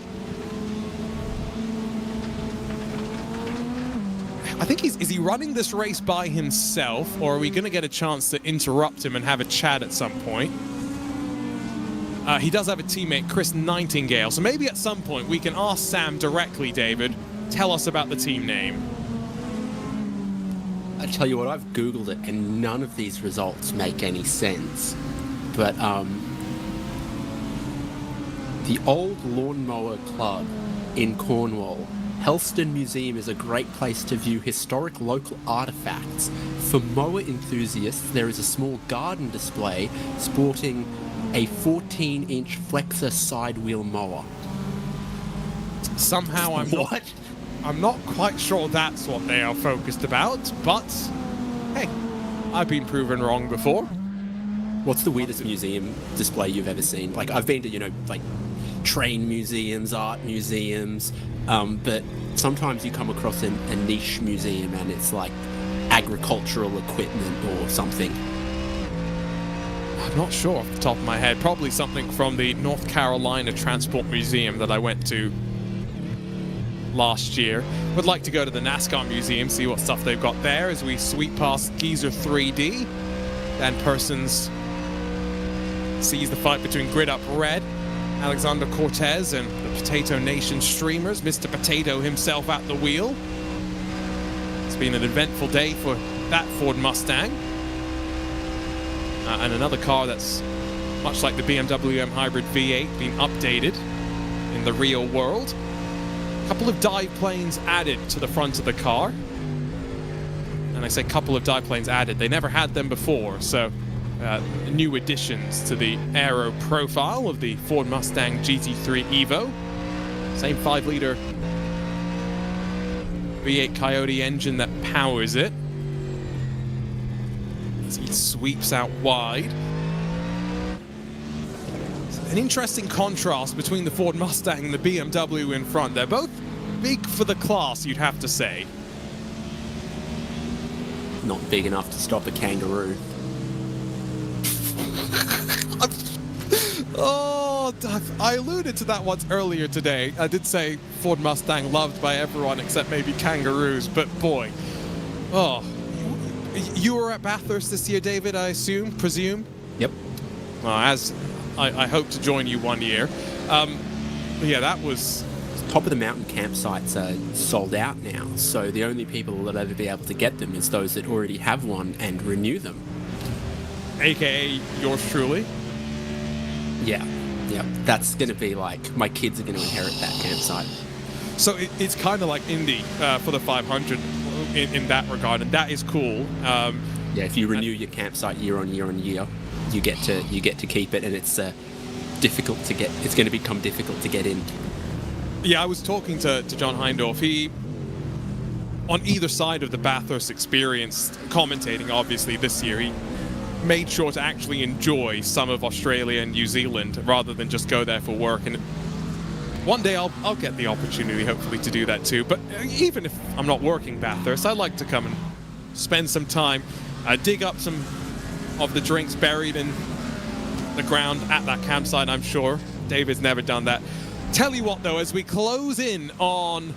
I think is he running this race by himself, or are we going to get a chance to interrupt him and have a chat at some point? He does have a teammate, Chris Nightingale, so maybe at some point we can ask Sam directly, David, tell us about the team name. I tell you what, I've Googled it and none of these results make any sense. But the Old Lawnmower Club in Cornwall, Helston Museum is a great place to view historic local artifacts. For mower enthusiasts, there is a small garden display sporting a 14-inch Flexor side wheel mower. Somehow I'm not quite sure that's what they are focused about, but hey, I've been proven wrong before. What's the weirdest museum display you've ever seen? Like, I've been to, you know, like train museums, art museums, but sometimes you come across a niche museum and it's like agricultural equipment or something. I'm not sure off the top of my head. Probably something from the North Carolina Transport Museum that I went to last year. Would like to go to the NASCAR Museum, see what stuff they've got there as we sweep past Geezer 3D. Dan Persons sees the fight between Grid Up Red, Alexander Cortez, and the Potato Nation streamers. Mr. Potato himself at the wheel. It's been an eventful day for that Ford Mustang. And another car that's much like the BMW M Hybrid V8 being updated in the real world. A couple of dive planes added to the front of the car. And I say couple of dive planes added. They never had them before, so new additions to the aero profile of the Ford Mustang GT3 Evo. Same 5-liter V8 Coyote engine that powers it. As he sweeps out wide. An interesting contrast between the Ford Mustang and the BMW in front. They're both big for the class, you'd have to say. Not big enough to stop a kangaroo. Oh, I alluded to that once earlier today. I did say Ford Mustang loved by everyone except maybe kangaroos, but boy. Oh. You were at Bathurst this year, David, I presume? Yep. As I hope to join you one year. Yeah, that was top of the mountain campsites are sold out now, so the only people that'll ever be able to get them is those that already have one and renew them. AKA yours truly. Yeah, that's going to be like, my kids are going to inherit that campsite. So it's kind of like Indy for the 500 in that regard, and that is cool. Yeah, if you renew your campsite year on year on year, you get to keep it, and it's difficult to get. It's going to become difficult to get in. Yeah, I was talking to John Heindorf. He, on either side of the Bathurst experience, commentating obviously this year, he made sure to actually enjoy some of Australia and New Zealand rather than just go there for work. And one day I'll get the opportunity, hopefully, to do that too. But even if I'm not working Bathurst, I'd like to come and spend some time, dig up some of the drinks buried in the ground at that campsite, I'm sure. David's never done that. Tell you what, though, as we close in on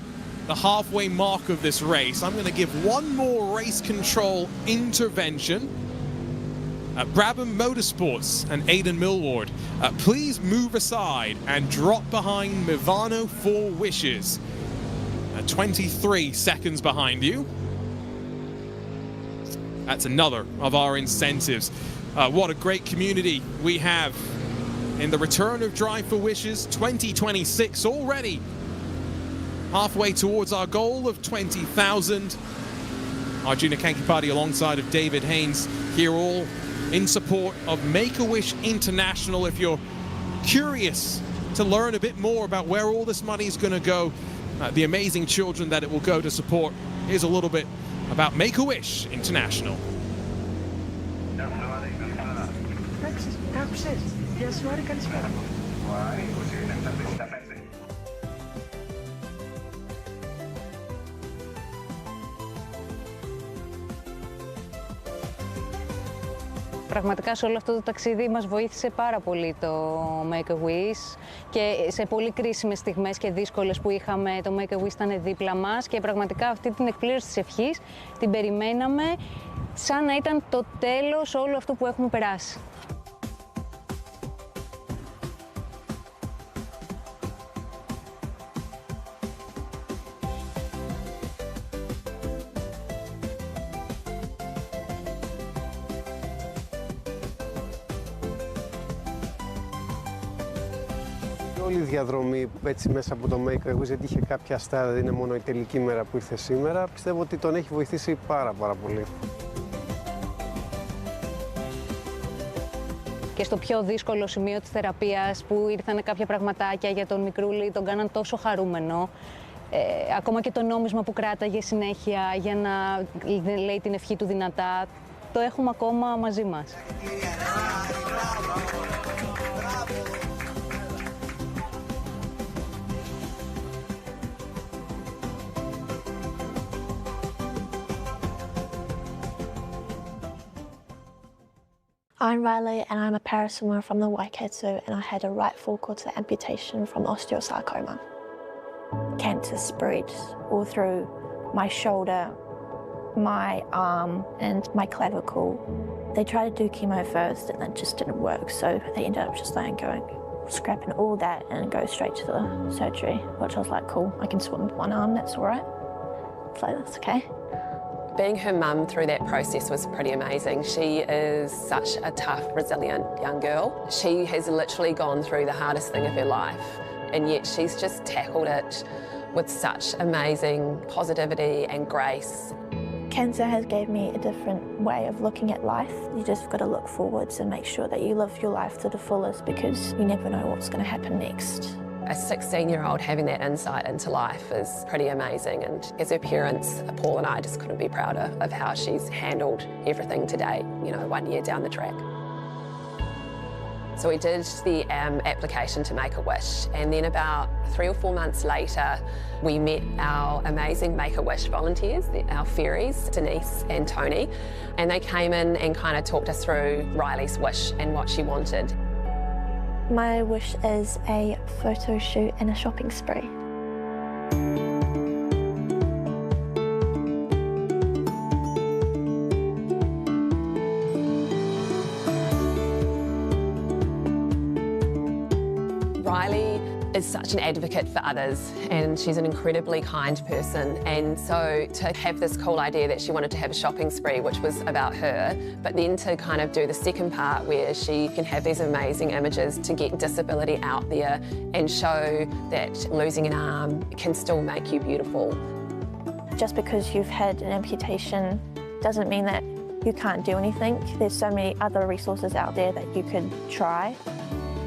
the halfway mark of this race, I'm going to give one more race control intervention. Brabham Motorsports and Aidan Millward, please move aside and drop behind Mivano 4 Wishes. 23 seconds behind you. That's another of our incentives. What a great community we have in the return of Drive for Wishes 2026 already. Halfway towards our goal of 20,000. Arjuna Kankipati alongside of David Haynes here, all in support of Make-A-Wish International. If you're curious to learn a bit more about where all this money is going to go, the amazing children that it will go to support, here's a little bit about Make-A-Wish International. Πραγματικά σε όλο αυτό το ταξίδι μας βοήθησε πάρα πολύ το Make-A-Wish και σε πολύ κρίσιμες στιγμές και δύσκολες που είχαμε, το Make-A-Wish ήταν δίπλα μας και πραγματικά αυτή την εκπλήρωση της ευχής την περιμέναμε σαν να ήταν το τέλος όλου αυτού που έχουμε περάσει. Όλη η διαδρομή έτσι μέσα από το Make-A-Wish, γιατί είχε κάποια αστεία, δεν είναι μόνο η τελική μέρα που ήρθε σήμερα, πιστεύω ότι τον έχει βοηθήσει πάρα πολύ. Και στο πιο δύσκολο σημείο της θεραπείας που ήρθαν κάποια πραγματάκια για τον μικρούλη, τον κάναν τόσο χαρούμενο. Ακόμα και το νόμισμα που κράταγε συνέχεια για να λέει την ευχή του δυνατά, το έχουμε ακόμα μαζί μας. I'm Riley and I'm a paraswimmer from the Waikato and I had a right forequarter amputation from osteosarcoma. Cancer spread all through my shoulder, my arm and my clavicle. They tried to do chemo first and it just didn't work, so they ended up just going, scrapping all that and go straight to the surgery, which I was like, cool, I can swim with one arm, that's all right. So that's okay. Being her mum through that process was pretty amazing. She is such a tough, resilient young girl. She has literally gone through the hardest thing of her life, and yet she's just tackled it with such amazing positivity and grace. Cancer has gave me a different way of looking at life. You just got to look forwards and make sure that you live your life to the fullest because you never know what's going to happen next. A 16-year-old having that insight into life is pretty amazing, and as her parents, Paul and I just couldn't be prouder of how she's handled everything today, you know, 1 year down the track. So we did the application to Make-A-Wish, and then about 3 or 4 months later, we met our amazing Make-A-Wish volunteers, our fairies, Denise and Tony, and they came in and kind of talked us through Riley's wish and what she wanted. My wish is a photo shoot and a shopping spree. Riley is such an advocate for others, and she's an incredibly kind person. And so to have this cool idea that she wanted to have a shopping spree, which was about her, but then to kind of do the second part where she can have these amazing images to get disability out there and show that losing an arm can still make you beautiful. Just because you've had an amputation doesn't mean that you can't do anything. There's so many other resources out there that you could try.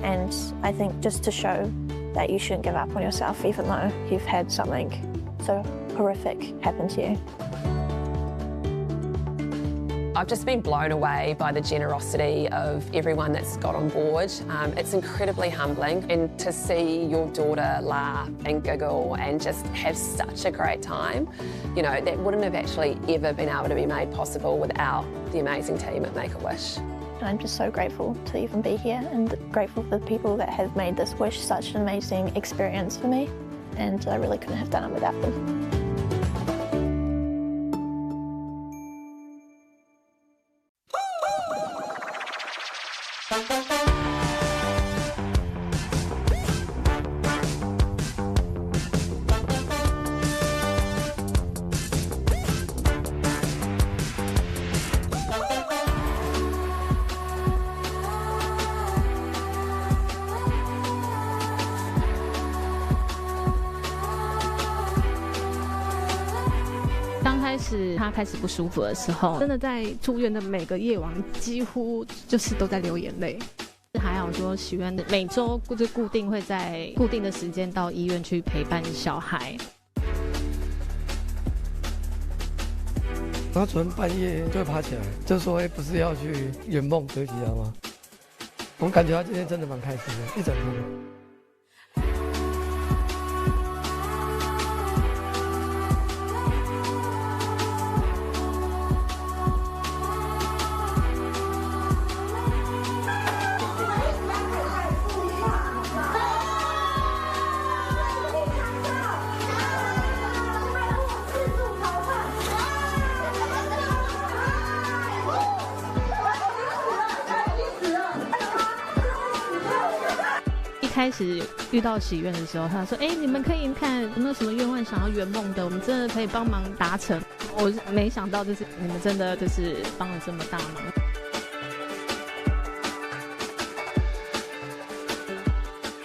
And I think just to show that you shouldn't give up on yourself even though you've had something so horrific happen to you. I've just been blown away by the generosity of everyone that's got on board. It's incredibly humbling, and to see your daughter laugh and giggle and just have such a great time, you know, that wouldn't have actually ever been able to be made possible without the amazing team at Make-A-Wish. I'm just so grateful to even be here and grateful for the people that have made this wish such an amazing experience for me, and I really couldn't have done it without them.他开始不舒服的时候，真的在住院的每个夜晚，几乎就是都在流眼泪。还好说，许愿的每周就固定会在固定的时间到医院去陪伴小孩。他昨天半夜就会爬起来，就说：“不是要去圆梦得吉他吗？”我感觉他今天真的蛮开心的，一整天。开始遇到许愿的时候，他说：“你们可以看有没有什么愿望想要圆梦的，我们真的可以帮忙达成。”我没想到，就是你们真的就是帮了这么大忙。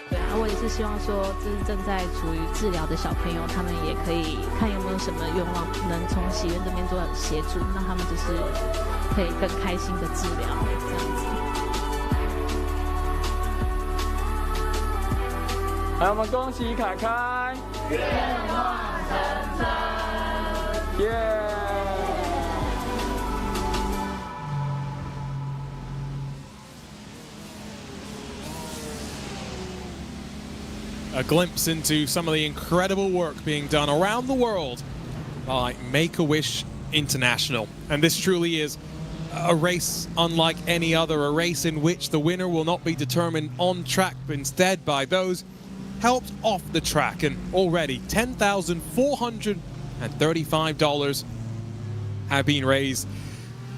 对啊，我也是希望说，就是正在处于治疗的小朋友，他们也可以看有没有什么愿望能从许愿这边做协助，让他们就是可以更开心的治疗这样子。来，我们恭喜凯凯，愿望成真，耶！ A glimpse into some of the incredible work being done around the world by Make-A-Wish International. And this truly is a race unlike any other, a race in which the winner will not be determined on track, but instead by those helped off the track. And already $10,435 have been raised,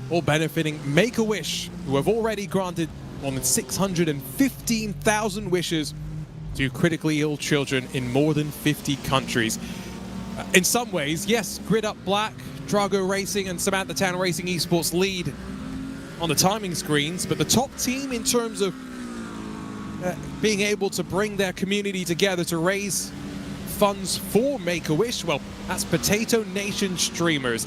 all benefiting Make-A-Wish, who have already granted more than 615,000 wishes to critically ill children in more than 50 countries. In some ways, yes, Grid Up Black, Drago Racing and Samantha Town Racing Esports lead on the timing screens, but the top team in terms of being able to bring their community together to raise funds for Make-A-Wish, well, that's Potato Nation Streamers.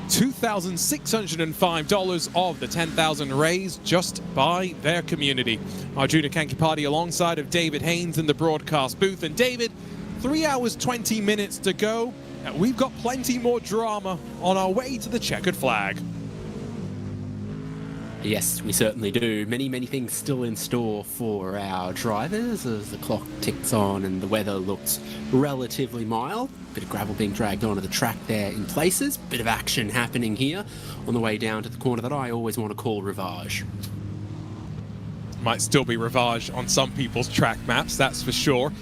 $2,605 of the $10,000 raised just by their community. Arjuna Kankipati alongside of David Haynes in the broadcast booth. And David, 3 hours, 20 minutes to go. We've got plenty more drama on our way to the checkered flag. Yes, we certainly do. Many, many things still in store for our drivers as the clock ticks on and the weather looks relatively mild. Bit of gravel being dragged onto the track there in places. Bit of action happening here on the way down to the corner that I always want to call Rivage. Might still be Rivage on some people's track maps, that's for sure.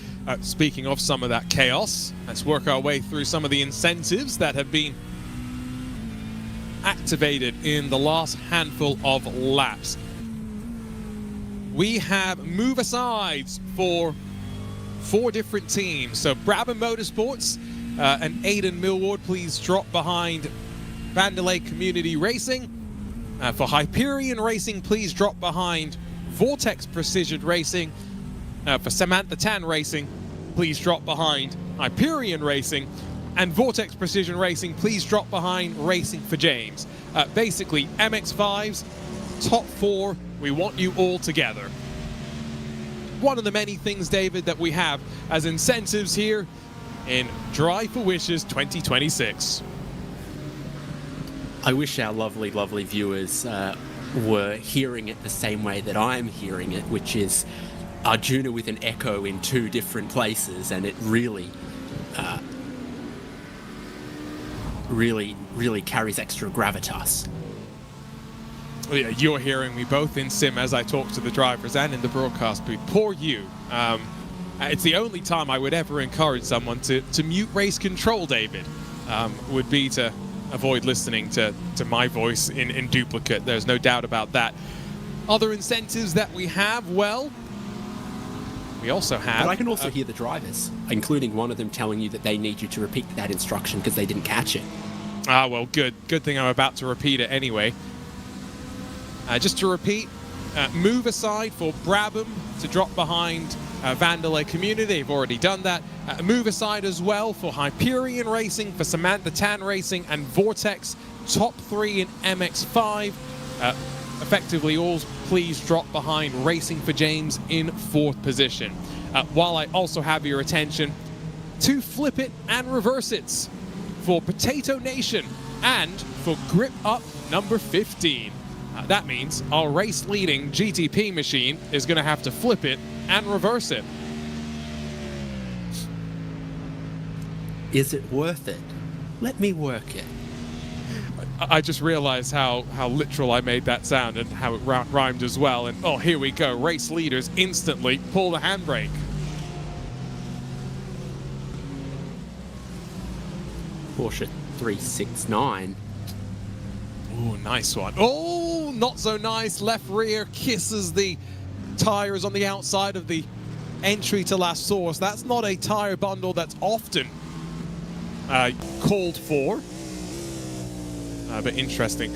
Speaking of some of that chaos, let's work our way through some of the incentives that have been activated in the last handful of laps. We have move-asides for 4 different teams. So Brabham Motorsports and Aidan Millward, please drop behind Vandelay Community Racing. For Hyperion Racing, please drop behind Vortex Precision Racing. For Samantha Tan Racing, please drop behind Hyperion Racing. And Vortex Precision Racing, please drop behind Racing for James. Basically, MX-5s, top 4, we want you all together. One of the many things, David, that we have as incentives here in Drive for Wishes 2026. I wish our lovely, lovely viewers were hearing it the same way that I'm hearing it, which is Arjuna with an echo in 2 different places, and it really, really carries extra gravitas. Well, yeah, you're hearing me both in sim as I talk to the drivers and in the broadcast booth. Poor you. It's the only time I would ever encourage someone to mute race control, David, would be to avoid listening to my voice in duplicate. There's no doubt about that. Other incentives that we have, well, we also have... But I can also hear the drivers, including one of them telling you that they need you to repeat that instruction because they didn't catch it. Ah, well, good. Good thing I'm about to repeat it anyway. Just to repeat, move aside for Brabham to drop behind Vandelay Community. They've already done that. Move aside as well for Hyperion Racing, for Samantha Tan Racing, and Vortex. Top 3 in MX-5. Effectively, all please drop behind Racing for James in 4th position. While I also have your attention, 2 flip it and reverse it's for Potato Nation and for Grip Up number 15. That means our race-leading GTP machine is going to have to flip it and reverse it. Is it worth it? Let me work it. I just realized how literal I made that sound and how it rhymed as well. And oh, here we go. Race leaders instantly pull the handbrake. Porsche 369. Oh, nice one. Oh, not so nice. Left rear kisses the tires on the outside of the entry to La Source. That's not a tire bundle that's often called for. But interesting.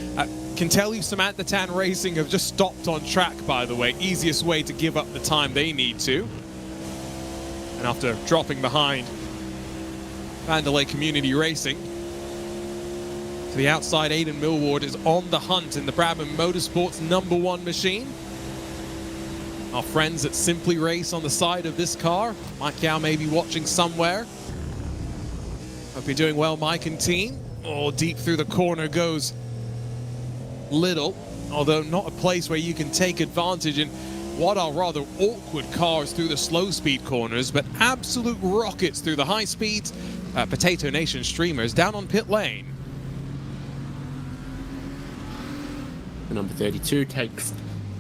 Can tell you Samantha Tan Racing have just stopped on track, by the way. Easiest way to give up the time they need to. And after dropping behind Vandelay Community Racing, to the outside, Aidan Millward is on the hunt in the Brabham Motorsports #1 machine. Our friends at Simply Race on the side of this car. Mike Yao may be watching somewhere. Hope you're doing well, Mike and team. Oh, deep through the corner goes Little, although not a place where you can take advantage in what are rather awkward cars through the slow speed corners, but absolute rockets through the high speeds. Potato Nation streamers down on pit lane. The number 32 takes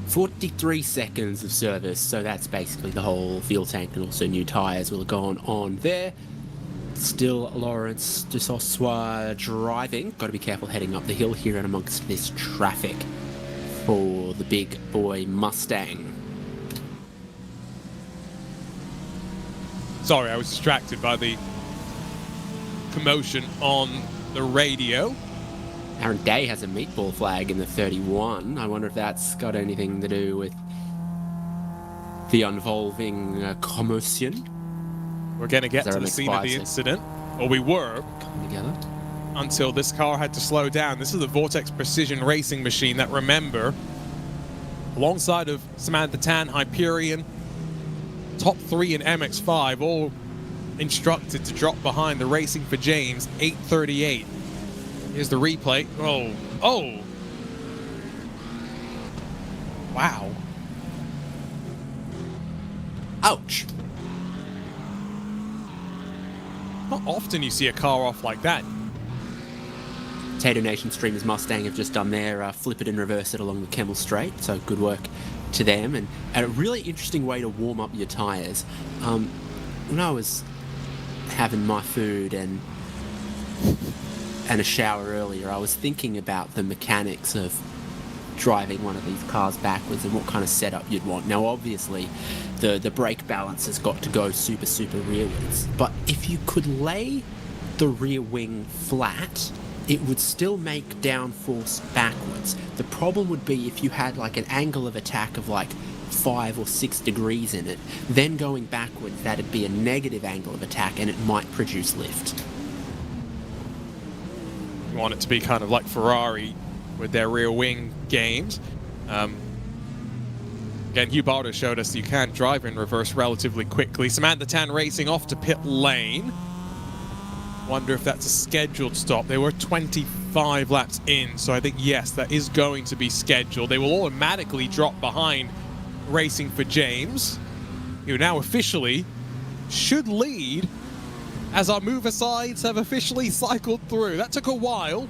43 seconds of service, so that's basically the whole fuel tank, and also new tyres will have gone on there. Still Lawrence Dusossois driving. Got to be careful heading up the hill here and amongst this traffic for the big boy Mustang. Sorry, I was distracted by the commotion on the radio. Aaron Day has a meatball flag in the 31. I wonder if that's got anything to do with the involving commotion. We're going to get to the scene of the incident, or we were, coming together, until this car had to slow down. This is the Vortex Precision Racing machine that, remember, alongside of Samantha Tan, Hyperion, top 3 in MX-5, all instructed to drop behind the Racing for James 838. Here's the replay. Oh. Wow. Ouch. Not often you see a car off like that. Potato Nation streamers Mustang have just done their flip it and reverse it along the Kemmel Straight, so good work to them. And a really interesting way to warm up your tyres. When I was having my food and a shower earlier, I was thinking about the mechanics of driving one of these cars backwards and what kind of setup you'd want. Now, obviously, the brake balance has got to go super, super rearwards. But if you could lay the rear wing flat, it would still make downforce backwards. The problem would be if you had like an angle of attack of like 5 or 6 degrees in it, then going backwards, that'd be a negative angle of attack and it might produce lift. You want it to be kind of like Ferrari with their rear wing games. Again, Hugh Barter showed us you can drive in reverse relatively quickly. Samantha Tan racing off to pit lane. Wonder if that's a scheduled stop. They were 25 laps in, so I think, yes, that is going to be scheduled. They will automatically drop behind Racing for James, who now officially should lead as our mover sides have officially cycled through. That took a while.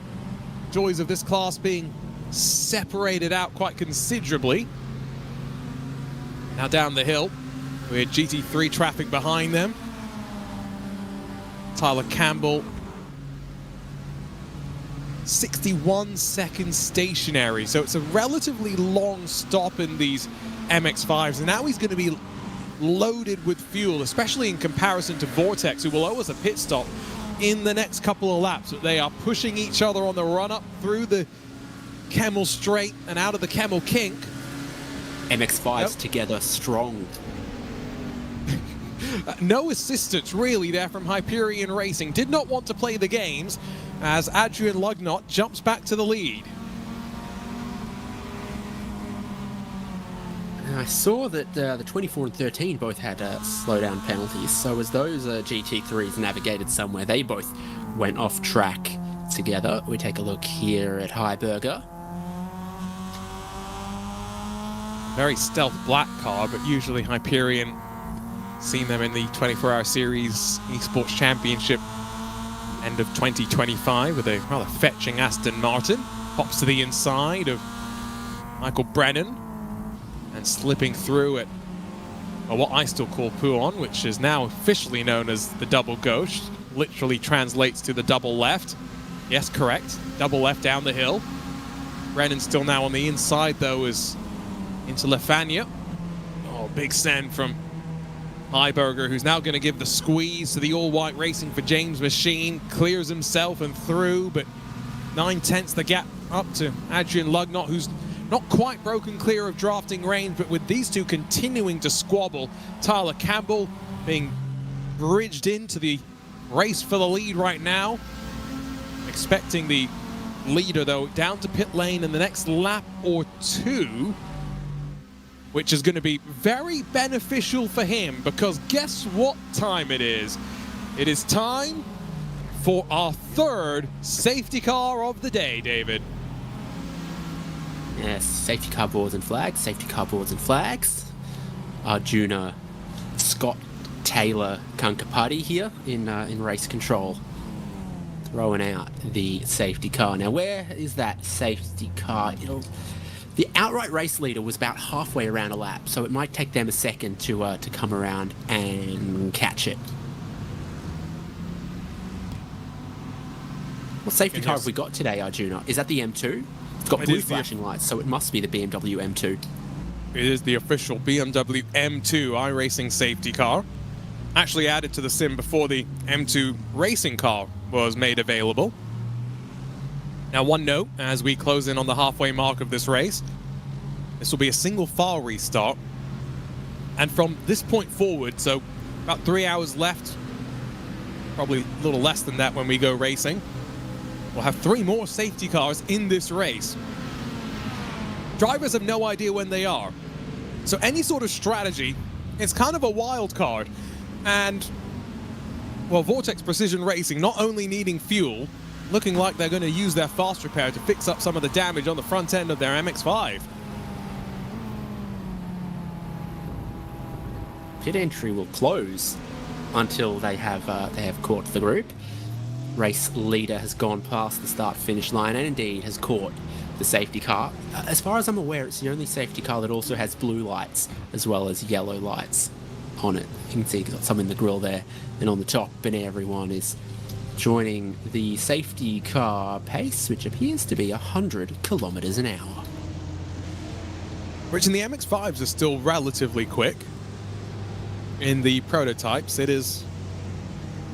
Joys of this class being separated out quite considerably. Now down the hill with GT3 traffic behind them. Tyler Campbell, 61 seconds stationary, so it's a relatively long stop in these MX-5s, and now he's going to be loaded with fuel, especially in comparison to Vortex, who will owe us a pit stop in the next couple of laps. But they are pushing each other on the run-up through the Kemmel Straight and out of the Kemmel Kink. MX-5s together strong. No assistance really there from Hyperion Racing. Did not want to play the games as Adrian Lugnot jumps back to the lead. And I saw that the 24 and 13 both had slowdown penalties, so as those GT3s navigated somewhere, they both went off track together. We take a look here at Heiberger. Very stealth black car, but usually Hyperion, seen them in the 24-hour series esports championship end of 2025 with a rather fetching Aston Martin. Pops to the inside of Michael Brennan and slipping through at what I still call Pouon, which is now officially known as the double gauche. Literally translates to the double left. Yes, correct. Double left down the hill. Brennan still now on the inside though, is into Lefania. Oh, big send from Heiberger, who's now going to give the squeeze to the all-white Racing for James machine. Clears himself and through, but 9/10 the gap up to Adrian Lugnot, who's not quite broken clear of drafting range, but with these two continuing to squabble, Tyler Campbell being bridged into the race for the lead right now. Expecting the leader, though, down to pit lane in the next lap or two, which is going to be very beneficial for him, because guess what time it is? It is time for our third safety car of the day, David. Yes, safety car boards and flags, safety car boards and flags. Arjuna Scott Taylor Kankapati here in race control, throwing out the safety car. Now, where is that safety car? The outright race leader was about halfway around a lap, so it might take them a second to come around and catch it. What safety car have we got today, Arjuna? Is that the M2? It's got blue flashing lights, so it must be the BMW M2. It is the official BMW M2 iRacing safety car. Actually added to the sim before the M2 racing car was made available. Now, one note, as we close in on the halfway mark of this race, this will be a single file restart. And from this point forward, so about 3 hours left, probably a little less than that when we go racing, we'll have 3 more safety cars in this race. Drivers have no idea when they are. So any sort of strategy, it's kind of a wild card. And, well, Vortex Precision Racing not only needing fuel, looking like they're going to use their fast repair to fix up some of the damage on the front end of their MX-5. Pit entry will close until they have caught the group. Race leader has gone past the start-finish line and indeed has caught the safety car. As far as I'm aware, it's the only safety car that also has blue lights as well as yellow lights on it. You can see it's got some in the grille there, and on the top, and everyone is joining the safety car pace, which appears to be 100 kilometers an hour. which in the MX-5s are still relatively quick. In the prototypes, it is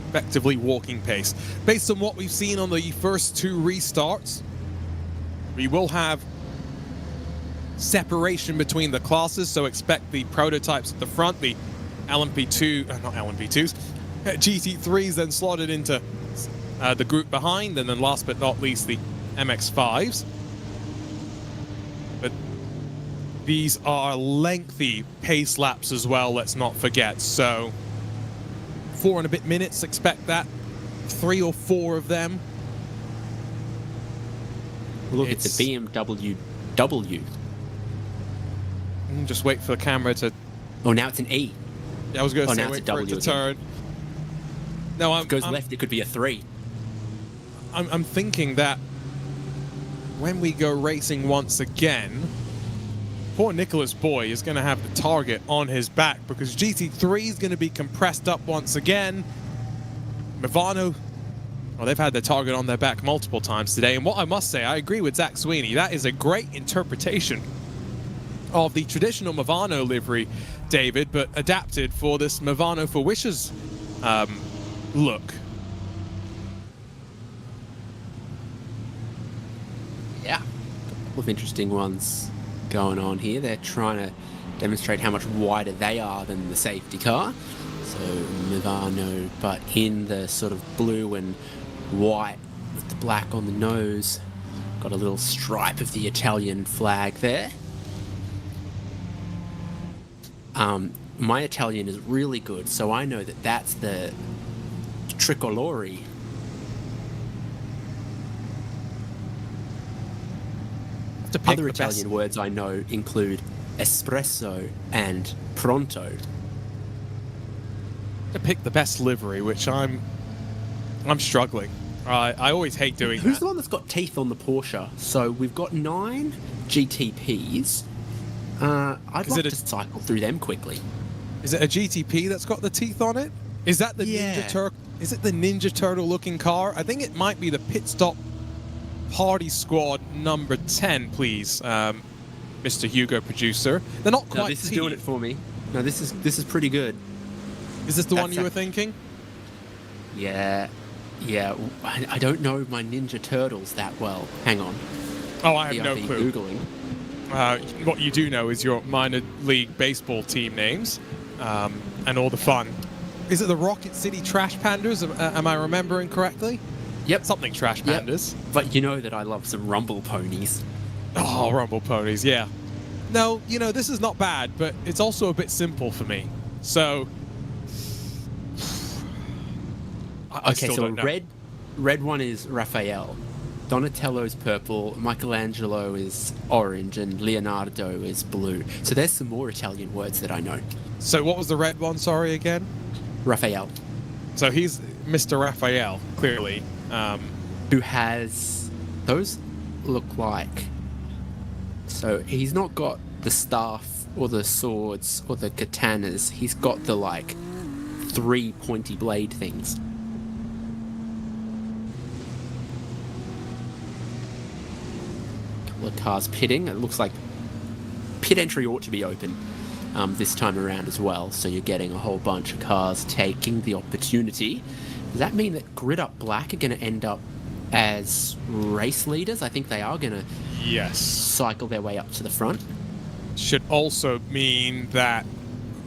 effectively walking pace. Based on what we've seen on the first 2 restarts, we will have separation between the classes, so expect the prototypes at the front, the LMP2, not LMP2s, GT3s then slotted into the group behind, and then last but not least the MX-5s. But these are lengthy pace laps as well, let's not forget. So 4 and a bit minutes, expect that. 3 or 4 of them. Look, it's a BMW W. Just wait for the camera to... Oh, now it's an E. I was going to say, now wait it's a for it W to turn. No, if it goes left, it could be a 3. I'm thinking that when we go racing once again, poor Nicholas Boy is going to have the target on his back because GT3 is going to be compressed up once again. Movano, well, they've had their target on their back multiple times today. And what I must say, I agree with Zach Sweeney. That is a great interpretation of the traditional Movano livery, David, but adapted for this Movano for Wishes look. Yeah, a couple of interesting ones going on here. They're trying to demonstrate how much wider they are than the safety car. So Movano, but in the sort of blue and white with the black on the nose. Got a little stripe of the Italian flag there. My Italian is really good, so I know that that's the tricolori. Other Italian words I know include espresso and pronto. To pick the best livery, which I'm struggling. I always hate doing Who's that. the one that's got teeth on the Porsche? So we've got 9 GTPs. I'd like to cycle through them quickly. Is it a GTP that's got the teeth on it? Is that the Ninja Turtle? Is it the Ninja Turtle looking car? I think it might be the Pit Stop Party Squad number 10, please, Mr. Hugo producer. They're not quite. No, this is doing it for me. No, this is pretty good. Is this the one you were thinking? Yeah. I don't know my Ninja Turtles that well. Hang on. Oh, I have no clue. Googling. What you do know is your minor league baseball team names and all the fun. Is it the Rocket City Trash Pandas? Am I remembering correctly? Yep. Something Trash Pandas. Yep. But you know that I love some Rumble Ponies. Oh, Rumble Ponies, yeah. No, you know, this is not bad, but it's also a bit simple for me. So... Okay, so red one is Raphael. Donatello's purple, Michelangelo is orange, and Leonardo is blue. So there's some more Italian words that I know. So what was the red one, sorry, again? Raphael. So he's Mr. Raphael, clearly. Who has... Those look like... So he's not got the staff or the swords or the katanas. He's got the, like, 3 pointy blade things. Couple of cars pitting. It looks like pit entry ought to be open this time around as well, so you're getting a whole bunch of cars taking the opportunity. Does that mean that Grid Up Black are going to end up as race leaders? I think they are going to cycle their way up to the front. Should also mean that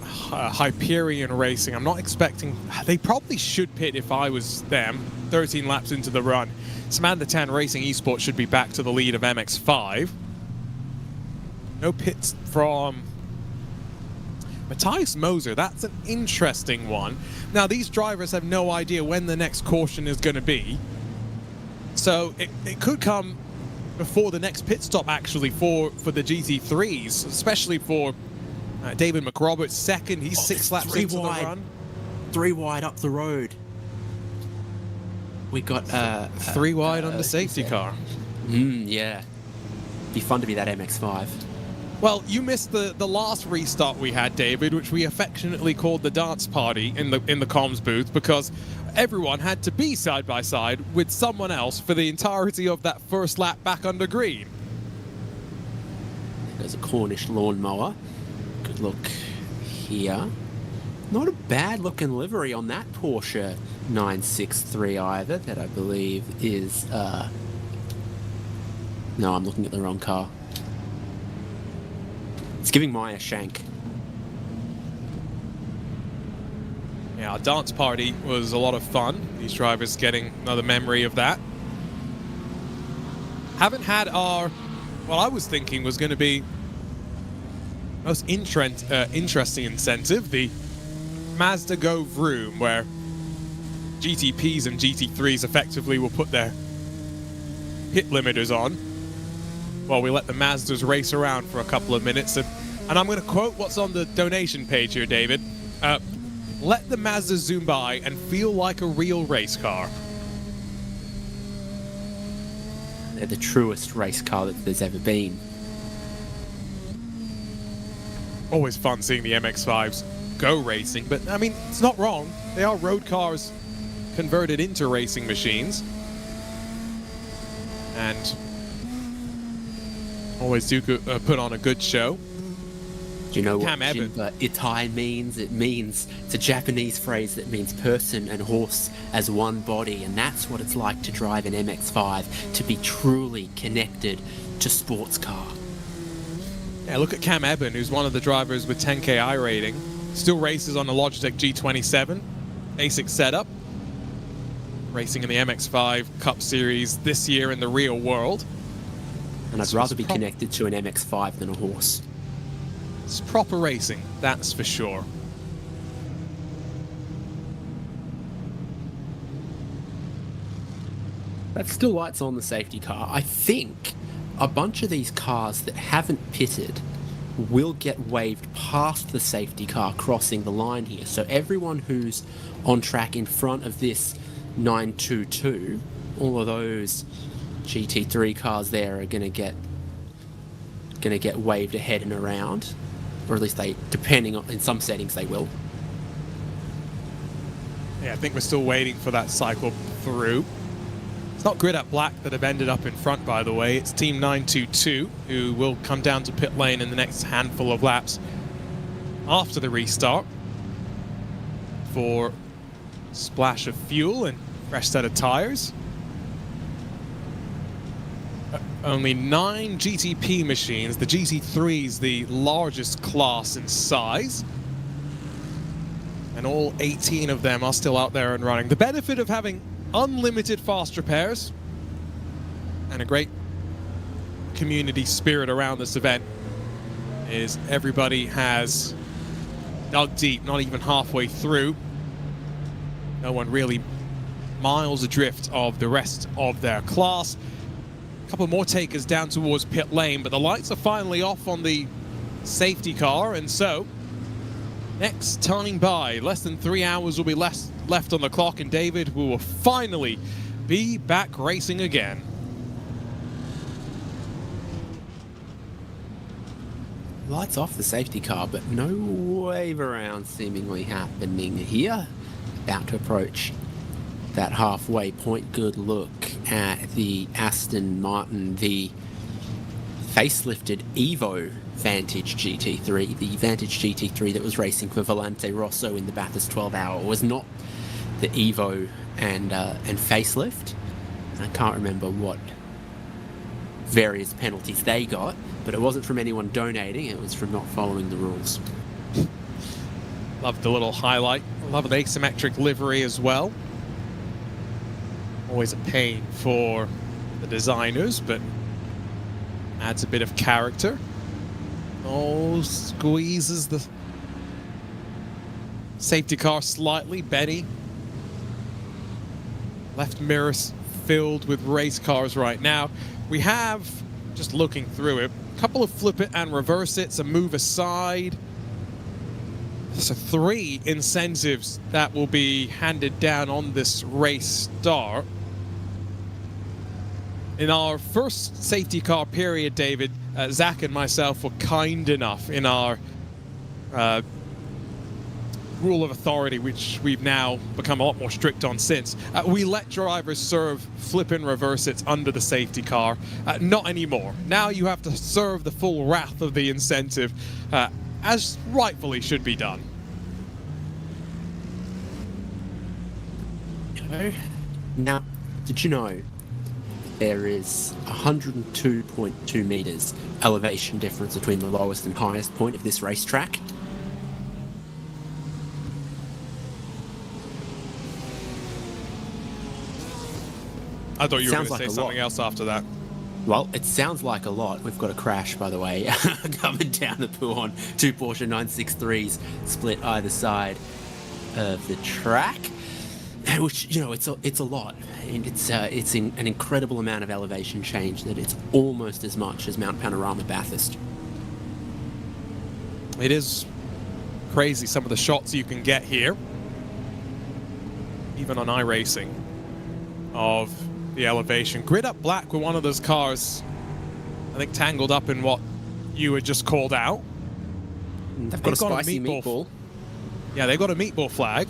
Hyperion Racing, I'm not expecting... They probably should pit if I was them, 13 laps into the run. Samantha Tan Racing Esports should be back to the lead of MX-5. No pits from Matthias Moser. That's an interesting one. Now, these drivers have no idea when the next caution is going to be. So it could come before the next pit stop, actually, for the GT3s, especially for David McRoberts, second. He's 6 laps into the run. 3 wide up the road. We got 3 wide on the safety car. Yeah. Be fun to be that MX-5. Well, you missed the last restart we had, David, which we affectionately called the dance party in the comms booth, because everyone had to be side by side with someone else for the entirety of that first lap back under green. There's as a Cornish lawnmower. Good look here. Not a bad looking livery on that Porsche 963 either, that I believe is, no, I'm looking at the wrong car. It's giving Maya a shank. Yeah, our dance party was a lot of fun. These drivers getting another memory of that. Haven't had our, what I was thinking was going to be most interesting incentive, the Mazda Go Vroom, where GTPs and GT3s effectively will put their pit limiters on while we let the Mazdas race around for a couple of minutes. And I'm going to quote what's on the donation page here, David. Let the Mazda zoom by and feel like a real race car. They're the truest race car that there's ever been. Always fun seeing the MX-5s go racing, but I mean, it's not wrong. They are road cars converted into racing machines. And always do put on a good show. Do you know Cam what itai means? It means, it's a Japanese phrase that means person and horse as one body, and that's what it's like to drive an MX-5, to be truly connected to sports car. Yeah, look at Cam Eben, who's one of the drivers with 10K I rating. Still races on the Logitech G27, basic setup. Racing in the MX-5 Cup Series this year in the real world. And I'd rather be connected to an MX-5 than a horse. It's proper racing, that's for sure. That still lights on the safety car. I think a bunch of these cars that haven't pitted will get waved past the safety car crossing the line here. So everyone who's on track in front of this 922, all of those GT3 cars there are gonna get waved ahead and around. Or at least they, depending on, in some settings they will. Yeah, I think we're still waiting for that cycle through. It's not Grid at Black that have ended up in front, by the way. It's Team 922, who will come down to pit lane in the next handful of laps after the restart for splash of fuel and fresh set of tires. Only 9 GTP machines. The GT3's the largest class in size. And all 18 of them are still out there and running. The benefit of having unlimited fast repairs and a great community spirit around this event is everybody has dug deep, not even halfway through. No one really miles adrift of the rest of their class. A couple more takers down towards pit lane, but the lights are finally off on the safety car, and so next time by, less than 3 hours will be left on the clock, and David, we will finally be back racing again. Lights off the safety car, but no wave around seemingly happening here. About to approach that halfway point. Good look at the Aston Martin, the facelifted Evo Vantage GT3. The Vantage GT3 that was racing for Volante Rosso in the Bathurst 12 Hour was not the Evo and facelift. I can't remember what various penalties they got, but it wasn't from anyone donating, it was from not following the rules. Love the little highlight. Love an asymmetric livery as well. Always a pain for the designers, but adds a bit of character. Oh, squeezes the safety car slightly. Benny. Left mirror filled with race cars right now. We have, just looking through it, a couple of flip it and reverse it, some move aside. So 3 incentives that will be handed down on this race start. In our first safety car period, David, Zach and myself were kind enough in our rule of authority, which we've now become a lot more strict on since. We let drivers serve flip and reverse it under the safety car. Not anymore. Now you have to serve the full wrath of the incentive, as rightfully should be done. Now, did you know there is 102.2 meters elevation difference between the lowest and highest point of this racetrack? I thought you were going to Sounds say like a something lot. else after that. Well, it sounds like a lot. We've got a crash, by the way, coming down the Puon. 2 Porsche 963s split either side of the track, which, you know, it's a lot. And it's an incredible amount of elevation change that it's almost as much as Mount Panorama Bathurst. It is crazy some of the shots you can get here, even on iRacing, of the elevation. Grid Up Black were one of those cars, I think, tangled up in what you had just called out. They've got a spicy meatball. Yeah, they've got a meatball flag,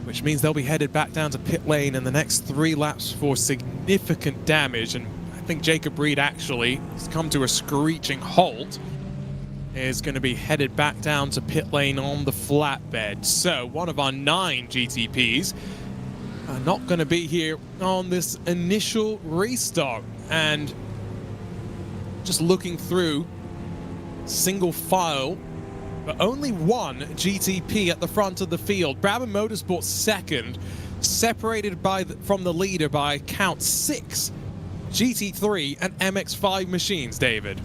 which means they'll be headed back down to pit lane in the next 3 laps for significant damage. And I think Jacob Reed actually has come to a screeching halt, is going to be headed back down to pit lane on the flatbed. So one of our 9 GTPs are not going to be here on this initial restart. And just looking through single file, but only one GTP at the front of the field. Brabham Motorsport second, separated from the leader by count 6 GT3 and MX5 machines, David.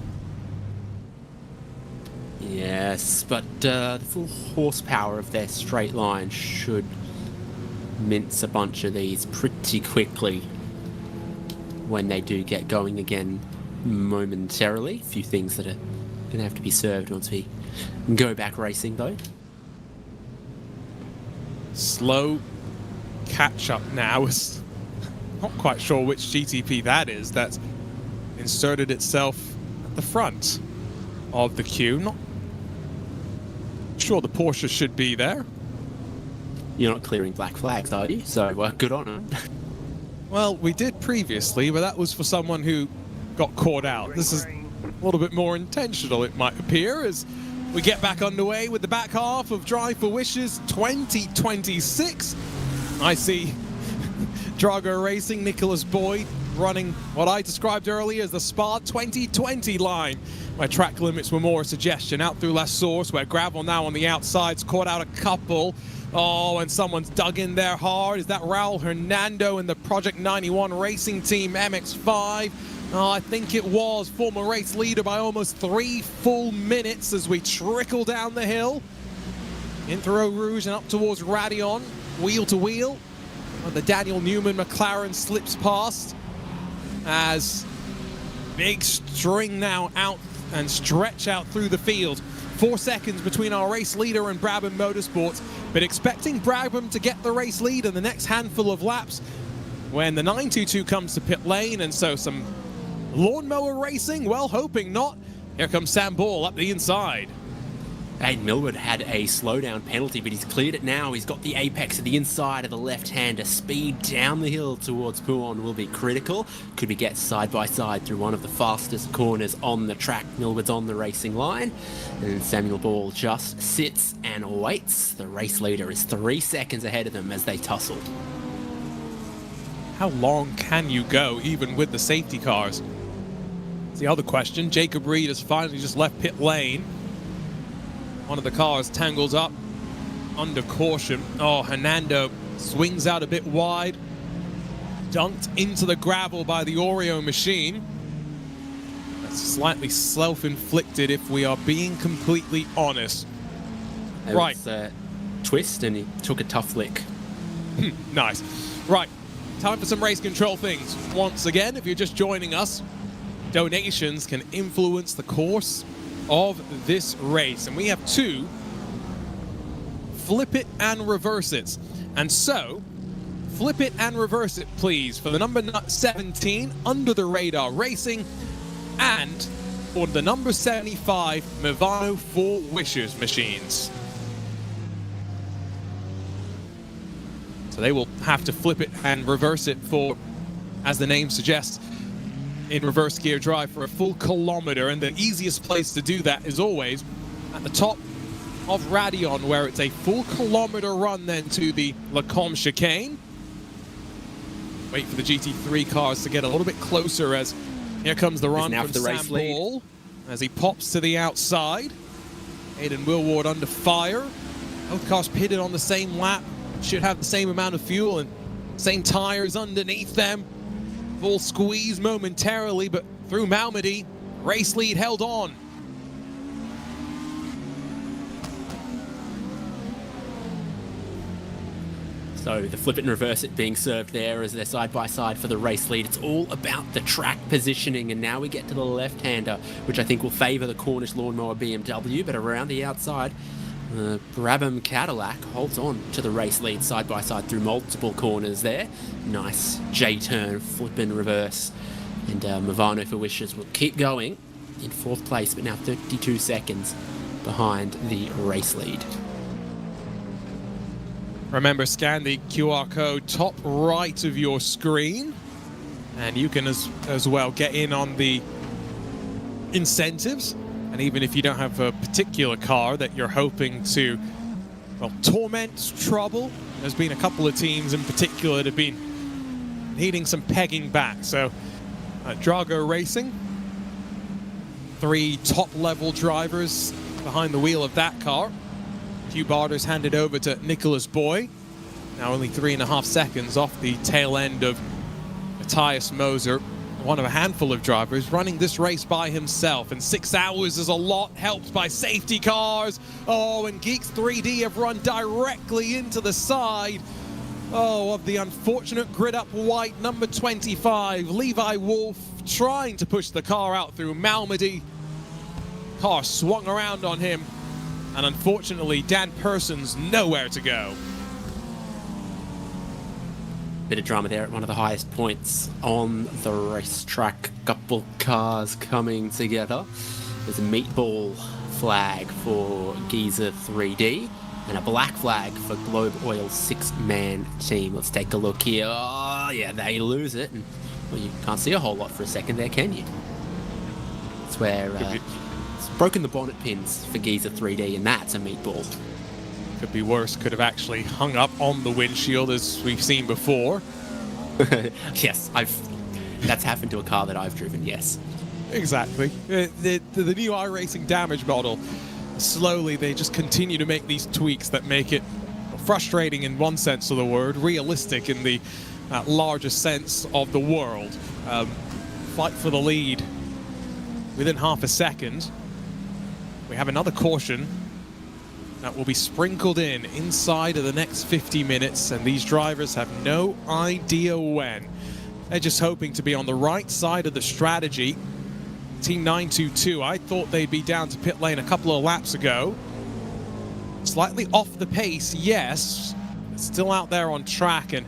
Yes, but the full horsepower of their straight line should mince a bunch of these pretty quickly when they do get going again momentarily. A few things that are going to have to be served once we go back racing, though. Slow catch up now. Not quite sure which GTP that is that's inserted itself at the front of the queue. Not sure the Porsche should be there. You're not clearing black flags, are you? So good on them. Well, we did previously, but that was for someone who got caught out. This is a little bit more intentional, it might appear, as we get back underway with the back half of Drive for Wishes 2026. I see Drago Racing, Nicholas Boyd, running what I described earlier as the Spa 2020 line, where track limits were more a suggestion. Out through La Source, where gravel now on the outside's caught out a couple. Oh, and someone's dug in there hard. Is that Raul Hernando in the Project 91 racing team MX5? Oh, I think it was. Former race leader by almost 3 full minutes as we trickle down the hill. In through Eau Rouge and up towards Radion. Wheel to wheel. And the Daniel Newman McLaren slips past as big string now out and stretch out through the field. 4 seconds between our race leader and Brabham Motorsports, but expecting Brabham to get the race lead in the next handful of laps when the 922 comes to pit lane, and so some lawnmower racing, well, hoping not. Here comes Sam Ball up the inside. Aiden Millward had a slowdown penalty, but he's cleared it now. He's got the apex of the inside of the left-hander. Speed down the hill towards Puon will be critical. Could we get side by side through one of the fastest corners on the track? Millward's on the racing line, and Samuel Ball just sits and waits. The race leader is 3 seconds ahead of them as they tussle. How long can you go, even with the safety cars? It's the other question. Jacob Reed has finally just left pit lane. One of the cars tangles up under caution. Oh, Hernando swings out a bit wide. Dunked into the gravel by the Oreo machine. That's slightly self-inflicted if we are being completely honest. It right. was a twist and he took a tough lick. Nice. Right. Time for some race control things. Once again, if you're just joining us, donations can influence the course of this race, and we have 2 flip it and reverse it. And so flip it and reverse it, please, for the number 17 Under the Radar Racing, and for the number 75 Movano 4 Wishes machines. So they will have to flip it and reverse it for, as the name suggests, in reverse gear drive for a full kilometer. And the easiest place to do that is always at the top of Radion, where it's a full kilometer run then to the Lacombe chicane. Wait for the GT3 cars to get a little bit closer, as here comes the run from Sam Ball as he pops to the outside. Aidan Willward under fire. Both cars pitted on the same lap. Should have the same amount of fuel and same tires underneath them. Full squeeze momentarily, but through Malmedy, race lead held on. So the flip it and reverse it being served there as they're side by side for the race lead. It's all about the track positioning, and now we get to the left-hander, which I think will favour the Cornish Lawnmower BMW, but around the outside, Brabham Cadillac holds on to the race lead side by side through multiple corners there. Nice J-turn, flip and reverse. And Movano for Wishes will keep going in 4th place, but now 32 seconds behind the race lead. Remember, scan the QR code top right of your screen, and you can as well get in on the incentives. And even if you don't have a particular car that you're hoping to, well, torment, trouble, there's been a couple of teams in particular that have been needing some pegging back. So Drago Racing, 3 top-level drivers behind the wheel of that car. Hugh Barter's handed over to Nicholas Boy. Now only 3.5 seconds off the tail end of Matthias Moser, one of a handful of drivers running this race by himself. And 6 hours is a lot, helped by safety cars. Oh, and Geeks 3D have run directly into the side, of the unfortunate grid up white number 25, Levi Wolf, trying to push the car out through Malmedy. Car swung around on him. And unfortunately, Dan Persons nowhere to go. Bit of drama there at one of the highest points on the racetrack. Couple cars coming together. There's a meatball flag for Giza 3D and a black flag for Globe Oil's 6-man team. Let's take a look here. Oh, yeah, they lose it. And, well, you can't see a whole lot for a second there, can you? That's where... broken the bonnet pins for Giza 3D, and that's a meatball. Could be worse. Could have actually hung up on the windshield, as we've seen before. Yes, that's happened to a car that I've driven, yes. Exactly. The new iRacing damage model, slowly they just continue to make these tweaks that make it frustrating in one sense of the word, realistic in the larger sense of the world. Fight for the lead within half a second. We have another caution that will be sprinkled in inside of the next 50 minutes, and these drivers have no idea when. They're just hoping to be on the right side of the strategy. Team 922, I thought they'd be down to pit lane a couple of laps ago. Slightly off the pace, yes. Still out there on track and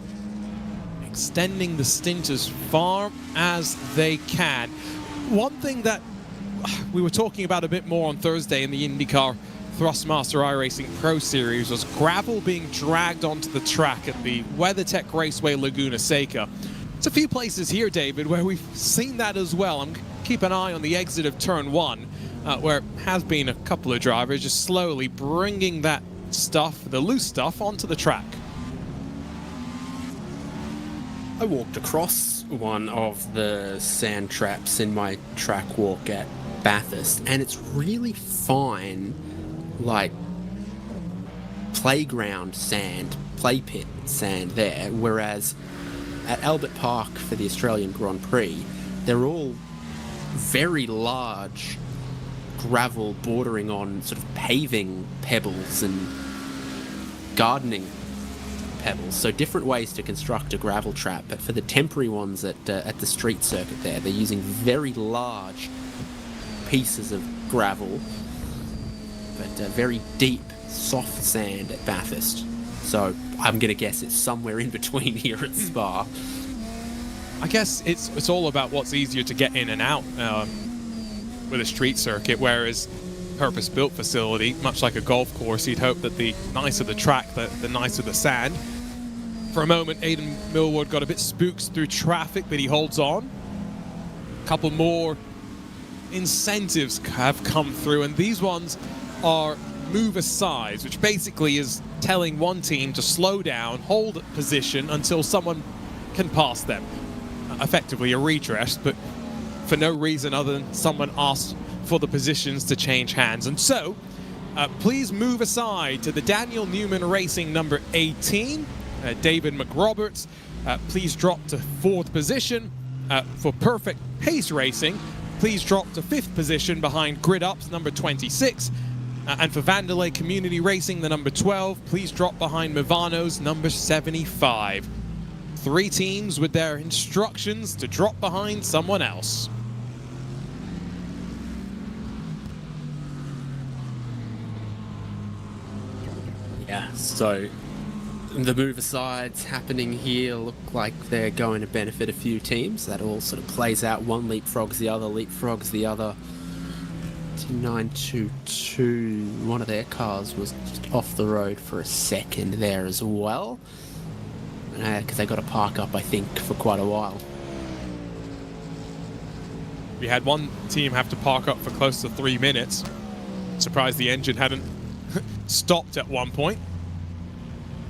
extending the stint as far as they can. One thing that we were talking about a bit more on Thursday in the IndyCar Thrustmaster iRacing Pro Series was gravel being dragged onto the track at the WeatherTech Raceway Laguna Seca. There's a few places here, David, where we've seen that as well. Keep an eye on the exit of turn 1, where has been a couple of drivers just slowly bringing that stuff, the loose stuff, onto the track. I walked across one of the sand traps in my track walk at Bathurst, and it's really fine, like playground sand, play pit sand there, whereas at Albert Park for the Australian Grand Prix, they're all very large gravel bordering on sort of paving pebbles and gardening pebbles, so different ways to construct a gravel trap. But for the temporary ones at the street circuit there, they're using very large pieces of gravel, but very deep, soft sand at Bathurst. So I'm going to guess it's somewhere in between here at Spa. I guess it's all about what's easier to get in and out with a street circuit, whereas purpose-built facility, much like a golf course, you'd hope that the nicer the track, the nicer the sand. For a moment, Aidan Millward got a bit spooked through traffic, but he holds on. A couple more incentives have come through, and these ones are move asides, which basically is telling one team to slow down, hold position until someone can pass them. Effectively a redress, but for no reason other than someone asked for the positions to change hands. And so, please move aside to the Daniel Newman Racing number 18, David McRoberts. Please drop to 4th position. For Perfect Pace Racing, please drop to 5th position behind Grid Up's number 26. And for Vandelay Community Racing, the number 12, please drop behind Movano's number 75. 3 teams with their instructions to drop behind someone else. Yeah, so the move asides happening here look like they're going to benefit a few teams. That all sort of plays out. One leapfrogs the other. 922, one of their cars was just off the road for a second there as well. Because they got to park up, I think, for quite a while. We had one team have to park up for close to 3 minutes. Surprised the engine hadn't stopped at one point.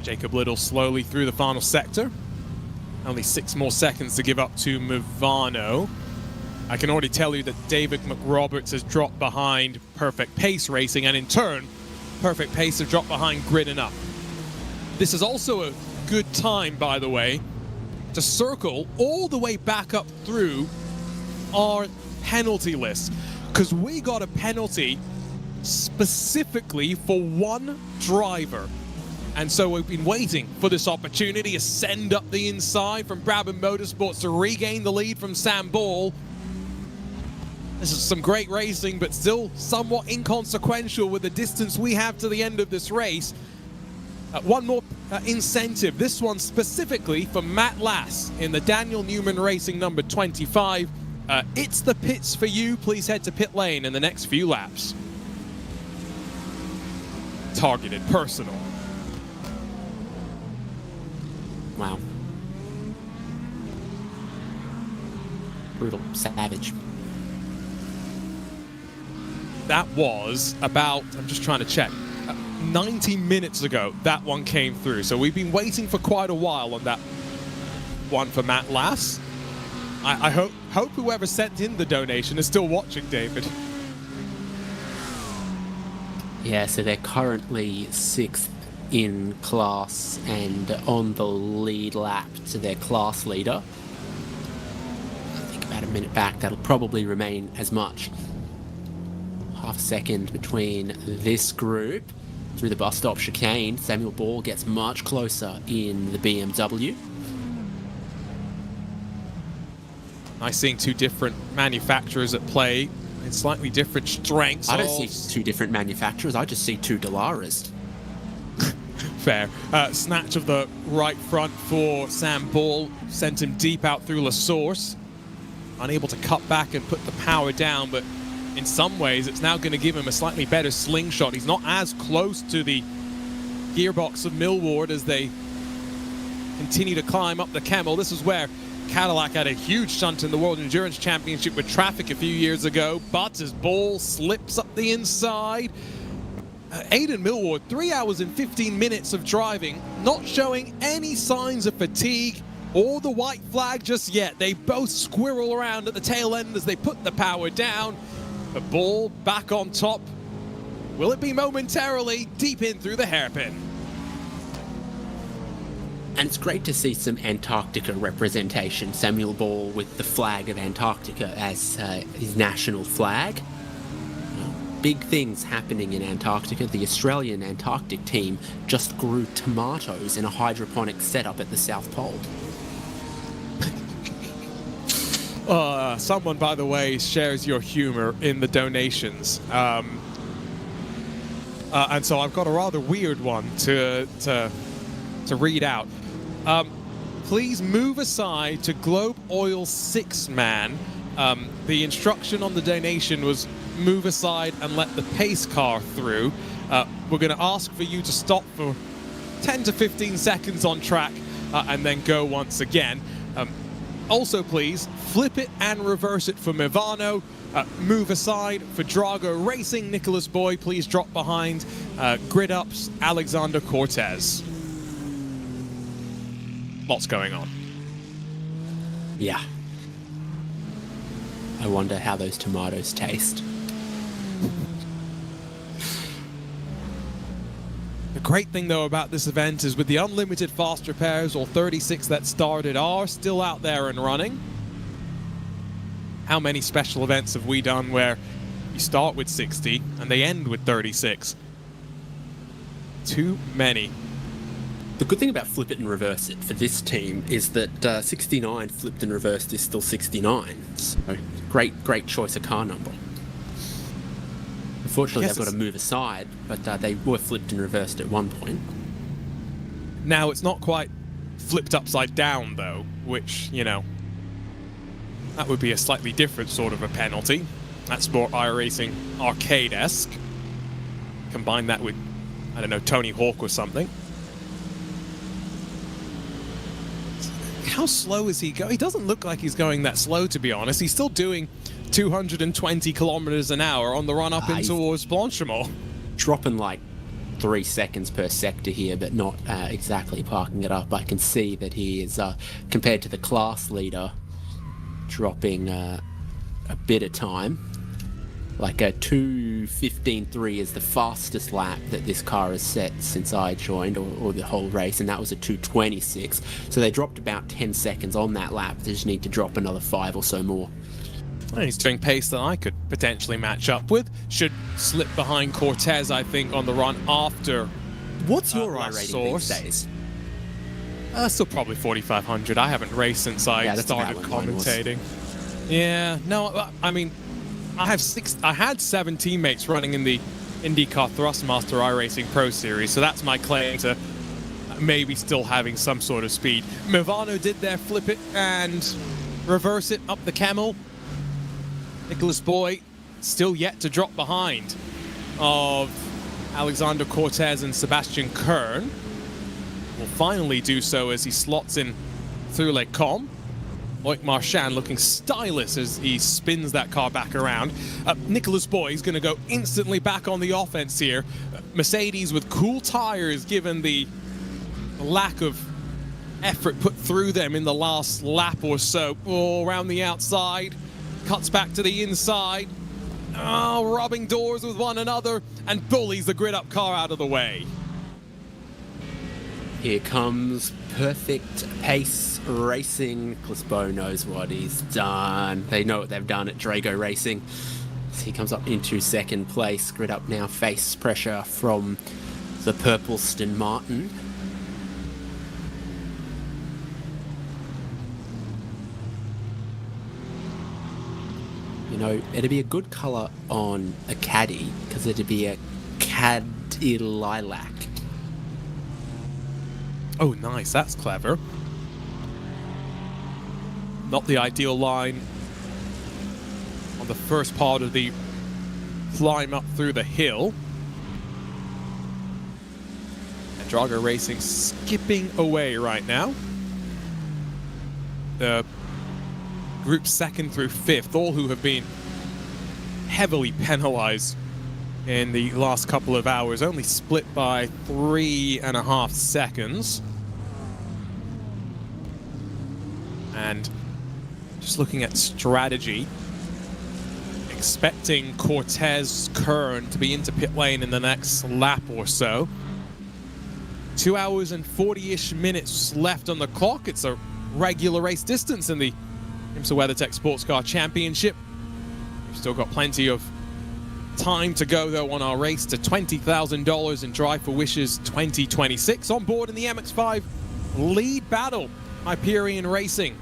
Jacob Little slowly through the final sector. Only 6 more seconds to give up to Movano. I can already tell you that David McRoberts has dropped behind Perfect Pace Racing, and in turn, Perfect Pace have dropped behind Grid and Up. This is also a good time, by the way, to circle all the way back up through our penalty list, because we got a penalty specifically for one driver. And so we've been waiting for this opportunity to send up the inside from Brabham Motorsports to regain the lead from Sam Ball. This is some great racing, but still somewhat inconsequential with the distance we have to the end of this race. One more incentive, this one specifically for Matt Lass in the Daniel Newman Racing number 25. It's the pits for you. Please head to pit lane in the next few laps. Targeted, personal. Wow. Brutal, savage. That was about, I'm just trying to check, 90 minutes ago that one came through. So we've been waiting for quite a while on that one for Matt Lass. I hope whoever sent in the donation is still watching, David. Yeah, so they're currently 6th in class and on the lead lap to their class leader. I think about a minute back, that'll probably remain as much. Half a second between this group. Through the bus stop chicane, Samuel Ball gets much closer in the BMW. Nice seeing 2 different manufacturers at play in slightly different strengths. I don't see 2 different manufacturers, I just see 2 Delaras. Fair. Snatch of the right front for Sam Ball, sent him deep out through La Source. Unable to cut back and put the power down, but in some ways it's now going to give him a slightly better slingshot. He's not as close to the gearbox of Millward as they continue to climb up the Camel. This is where Cadillac had a huge stunt in the World Endurance Championship with traffic a few years ago, but as Ball slips up the inside, Aidan Millward, 3 hours and 15 minutes of driving, not showing any signs of fatigue or the white flag just yet. They both squirrel around at the tail end as they put the power down. The Ball back on top. Will it be momentarily deep in through the hairpin? And it's great to see some Antarctica representation. Samuel Ball with the flag of Antarctica as his national flag. Big things happening in Antarctica. The Australian Antarctic team just grew tomatoes in a hydroponic setup at the South Pole. Someone, by the way, shares your humor in the donations. And so I've got a rather weird one to read out. Please move aside to Globe Oil 6-man. The instruction on the donation was move aside and let the pace car through. We're going to ask for you to stop for 10 to 15 seconds on track and then go once again. Also, please flip it and reverse it for Movano. Move aside for Drago Racing. Nicholas Boy, please drop behind. Grid ups, Alexander Cortez. Lots going on. Yeah. I wonder how those tomatoes taste. The great thing, though, about this event is with the unlimited fast repairs, all 36 that started are still out there and running. How many special events have we done where you start with 60 and they end with 36? Too many. The good thing about flip it and reverse it for this team is that 69 flipped and reversed is still 69. So great choice of car number. Unfortunately, they've got to move aside, but they were flipped and reversed at one point. Now, it's not quite flipped upside down, though, which, you know, that would be a slightly different sort of a penalty. That's more iRacing arcade-esque. Combine that with, I don't know, Tony Hawk or something. How slow is he going? He doesn't look like he's going that slow, to be honest. He's still doing 220 kilometers an hour on the run up in towards Blanchimont. Dropping like 3 seconds per sector here, but not exactly parking it up. I can see that he is, compared to the class leader, dropping a bit of time. Like a 2:15.3 is the fastest lap that this car has set since I joined, or the whole race, and that was a 2:26. So they dropped about 10 seconds on that lap. They just need to drop another 5 or so more. He's doing pace that I could potentially match up with. Should slip behind Cortez, I think, on the run after. What's your I rating these days? Still probably 4,500. I haven't raced since I started commentating. Yeah, no, I mean, I had 7 teammates running in the IndyCar Thrustmaster iRacing Pro Series, so that's my claim to maybe still having some sort of speed. Movano did their flip it and reverse it up the Camel. Nicholas Boy still yet to drop behind of Alexander Cortez and Sebastian Kern. Will finally do so as he slots in through Les Combes. Loic Marchand looking stylish as he spins that car back around. Nicholas Boy is going to go instantly back on the offense here. Mercedes with cool tires given the lack of effort put through them in the last lap or so. Oh, around the outside. Cuts back to the inside. Oh, rubbing doors with one another and bullies the grid-up car out of the way. Here comes perfect pace racing. Nicholas Boy knows what he's done. They know what they've done at Drago Racing. So he comes up into second place. Grid up now, face pressure from the purple Aston Martin. You know, it'd be a good colour on a caddy, because it'd be a caddy lilac. Oh, nice. That's clever. Not the ideal line on the first part of the climb up through the hill. And Drago Racing skipping away right now. The group 2nd through 5th, all who have been heavily penalized in the last couple of hours, only split by 3.5 seconds. And just looking at strategy, expecting Cortez Kern to be into pit lane in the next lap or so. 2 hours and 40-ish minutes left on the clock. It's a regular race distance in the IMSA WeatherTech Sports Car Championship. We've still got plenty of time to go, though, on our race to $20,000 in Drive for Wishes 2026. On board in the MX-5 lead battle, Hyperion Racing.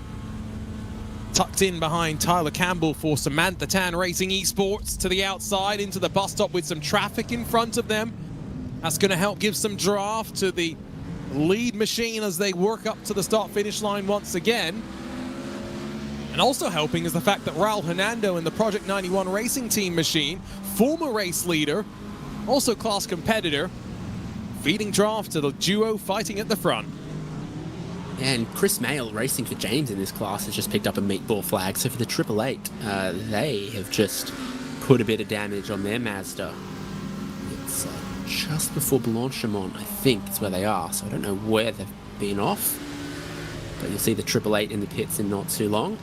Tucked in behind Tyler Campbell for Samantha Tan Racing Esports to the outside into the bus stop with some traffic in front of them. That's going to help give some draft to the lead machine as they work up to the start-finish line once again. And also helping is the fact that Raul Hernando in the Project 91 Racing Team machine, former race leader, also class competitor, feeding draft to the duo fighting at the front. And Chris Mail, racing for James in this class, has just picked up a meatball flag. So for the 888, they have just put a bit of damage on their Mazda. It's just before Blanchimont, I think, is where they are. So I don't know where they've been off. But you'll see the 888 in the pits in not too long.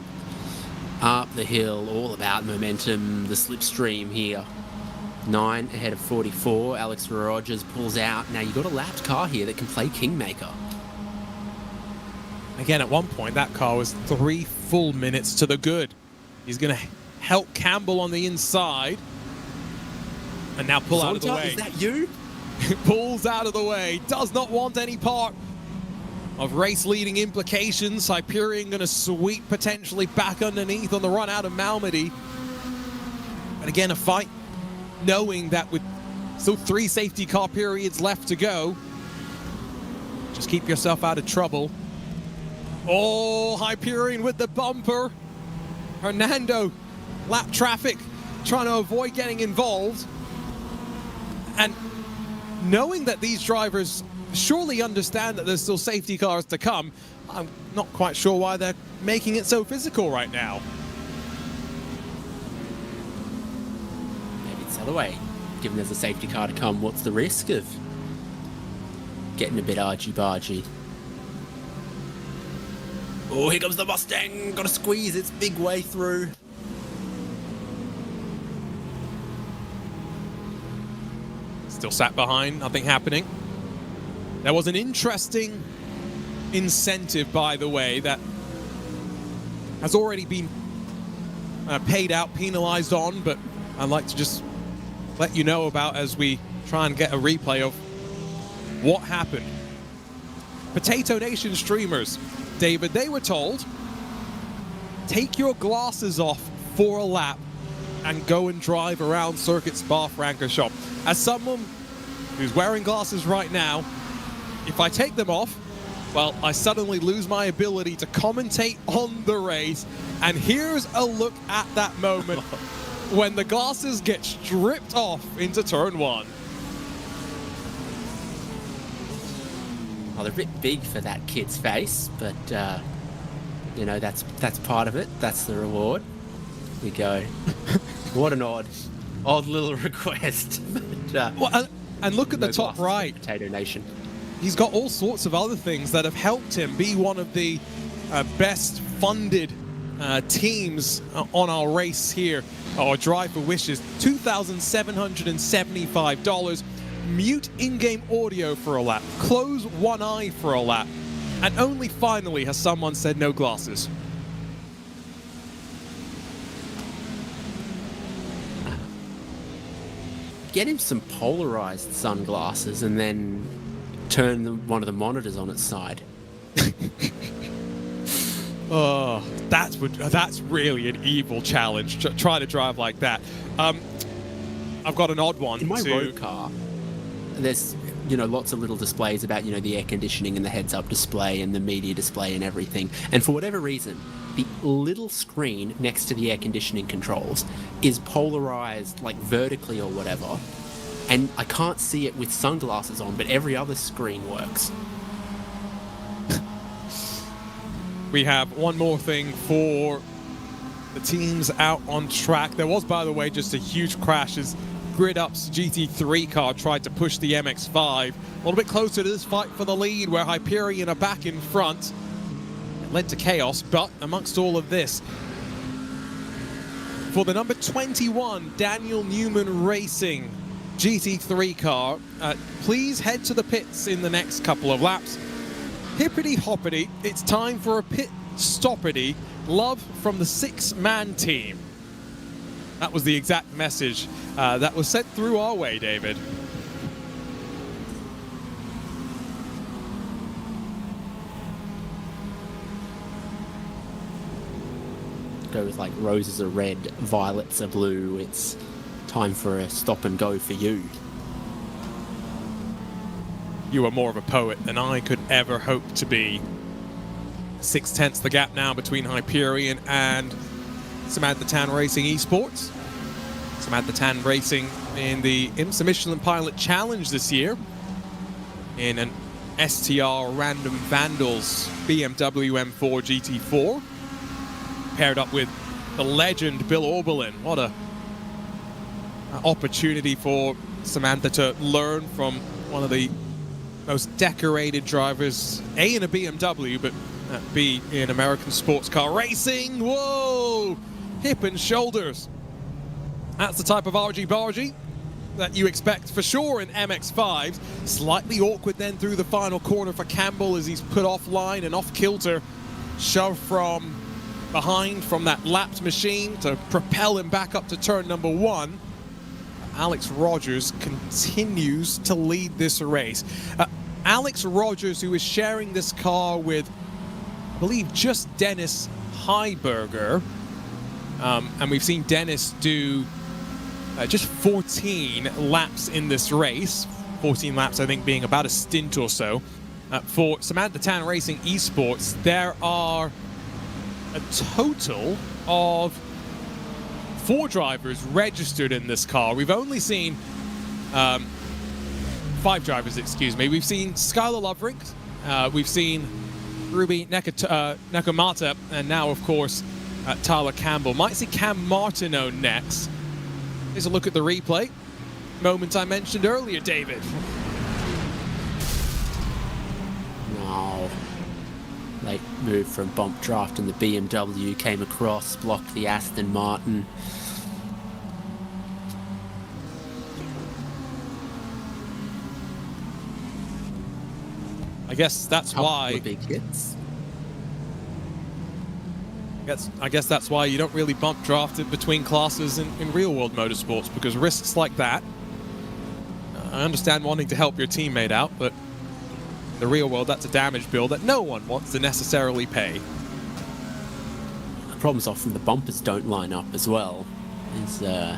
Up the hill, all about momentum, the slipstream here. 9 ahead of 44. Alex Rogers pulls out. Now you've got a lapped car here that can play Kingmaker. Again, at one point, that car was 3 full minutes to the good. He's going to help Campbell on the inside. And now pull out of the way. Is that you? Pulls out of the way. Does not want any part of race-leading implications. Hyperion going to sweep potentially back underneath on the run out of Malmedy. But again, a fight knowing that with still 3 safety car periods left to go, just keep yourself out of trouble. Oh, Hyperion with the bumper. Hernando, lap traffic, trying to avoid getting involved. And knowing that these drivers surely understand that there's still safety cars to come, I'm not quite sure why they're making it so physical right now. Maybe it's the other way. Given there's a safety car to come, what's the risk of getting a bit argy-bargy? Oh, here comes the Mustang. Got to squeeze its big way through. Still sat behind, nothing happening. There was an interesting incentive, by the way, that has already been paid out, penalized on, but I'd like to just let you know about as we try and get a replay of what happened. Potato Nation streamers, David, they were told, take your glasses off for a lap and go and drive around Circuit Spa-Francorchamps. As someone who's wearing glasses right now, if I take them off, well, I suddenly lose my ability to commentate on the race. And here's a look at that moment when the glasses get stripped off into turn 1. Well, they're a bit big for that kid's face, but you know, that's part of it. That's the reward. We go. What an odd little request. But, well, and look at the top right. Potato Nation. He's got all sorts of other things that have helped him be one of the best funded teams on our race here, or Drive for Wishes. $2,775. Mute in-game audio for a lap. Close one eye for a lap. And only finally has someone said no glasses. Get him some polarized sunglasses and then turn one of the monitors on its side. Oh, that's really an evil challenge. Try to drive like that. I've got an odd one. In my road car, there's lots of little displays about the air conditioning and the heads-up display and the media display and everything. And for whatever reason, the little screen next to the air conditioning controls is polarized like vertically or whatever. And I can't see it with sunglasses on, but every other screen works. We have one more thing for the teams out on track. There was, by the way, just a huge crash as Grid Up's GT3 car tried to push the MX-5. A little bit closer to this fight for the lead, where Hyperion are back in front. It led to chaos, but amongst all of this, for the number 21 Daniel Newman Racing GT3 car, please head to the pits in the next couple of laps. Hippity hoppity, it's time for a pit stoppity. Love from the 6-man team. That was the exact message that was sent through our way, David. Go with like roses are red, violets are blue. It's time for a stop and go for you. You are more of a poet than I could ever hope to be. 6/10 the gap now between Hyperion and Samantha Tan Racing Esports. Samantha Tan Racing in the IMSA Michelin Pilot Challenge this year in an STR Random Vandals BMW M4 GT4. Paired up with the legend Bill Oberlin. What a opportunity for Samantha to learn from one of the most decorated drivers, A, in a BMW, but B, in American sports car racing. Whoa! Hip and shoulders. That's the type of argy-bargy that you expect for sure in MX-5s. Slightly awkward then through the final corner for Campbell as he's put offline and off kilter. Shoved from behind from that lapped machine to propel him back up to turn number 1. Alex Rogers continues to lead this race. Alex Rogers, who is sharing this car with, I believe, just Dennis Heiberger. And we've seen Dennis do just 14 laps in this race. 14 laps, I think, being about a stint or so. For Samantha Tan Racing Esports, there are a total of 4 drivers registered in this car. We've only seen 5 drivers, excuse me. We've seen Skylar Lovrink, we've seen Ruby Nakamata, and now, of course, Tyler Campbell. Might see Cam Martineau next. Here's a look at the replay. Moment I mentioned earlier, David. No. Late move from bump draft, and the BMW came across, blocked the Aston Martin. I guess that's why. Big hits. I guess that's why you don't really bump draft it between classes in real-world motorsports, because risks like that. I understand wanting to help your teammate out, but in the real world, that's a damage bill that no one wants to necessarily pay. The problem's often the bumpers don't line up as well. Is the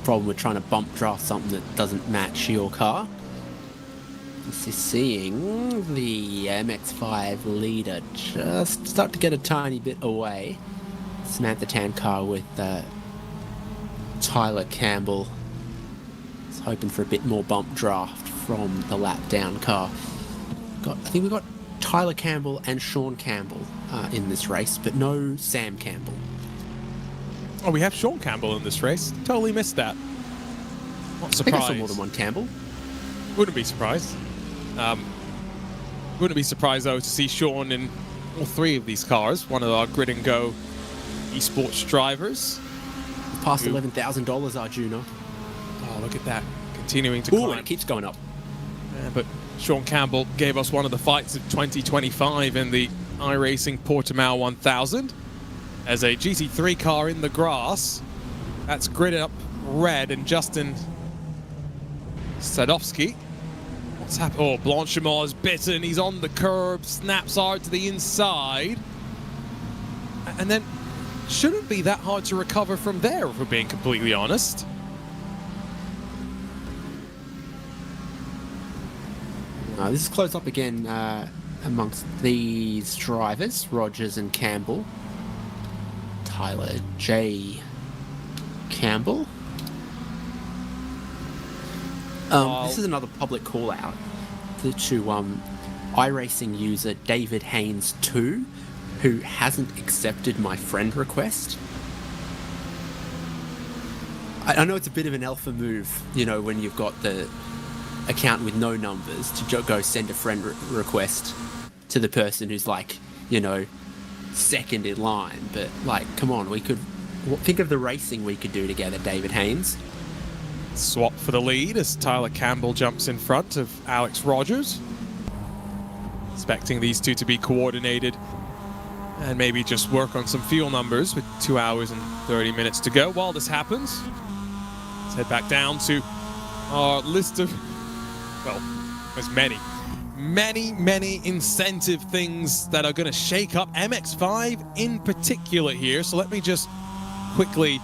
problem with trying to bump draft something that doesn't match your car. This is seeing the MX-5 leader just start to get a tiny bit away. Samantha Tan car with Tyler Campbell. He's hoping for a bit more bump draft from the lap down car. I think we've got Tyler Campbell and Sean Campbell in this race, but no Sam Campbell. Oh, we have Sean Campbell in this race. Totally missed that. Not surprised. I think I saw more than one Campbell. Wouldn't be surprised. Wouldn't be surprised, though, to see Sean in all 3 of these cars. One of our Grid and Go esports drivers. Past $11,000, Arjuna. Oh, look at that. Continuing to climb. And it keeps going up. Yeah, but Sean Campbell gave us one of the fights of 2025 in the iRacing Portimao 1000. As a GT3 car in the grass. That's gridded up red, and Justin Sadowski. What's happened? Oh, Blanchimont is bitten. He's on the curb. Snaps hard to the inside. And then shouldn't be that hard to recover from there, if we're being completely honest. This is close up again amongst these drivers, Rogers and Campbell. Tyler J. Campbell. This is another public call out to iRacing user David Haynes 2, who hasn't accepted my friend request. I know it's a bit of an alpha move, you know, when you've got the account with no numbers to go send a friend request to the person who's, like, you know, second in line. But, like, come on, think of the racing we could do together, David Haynes. Swap for the lead as Tyler Campbell jumps in front of Alex Rogers. Expecting these two to be coordinated and maybe just work on some fuel numbers with 2 hours and 30 minutes to go. While this happens, let's head back down to our list of, well, there's many incentive things that are going to shake up MX-5 in particular here. So let me just quickly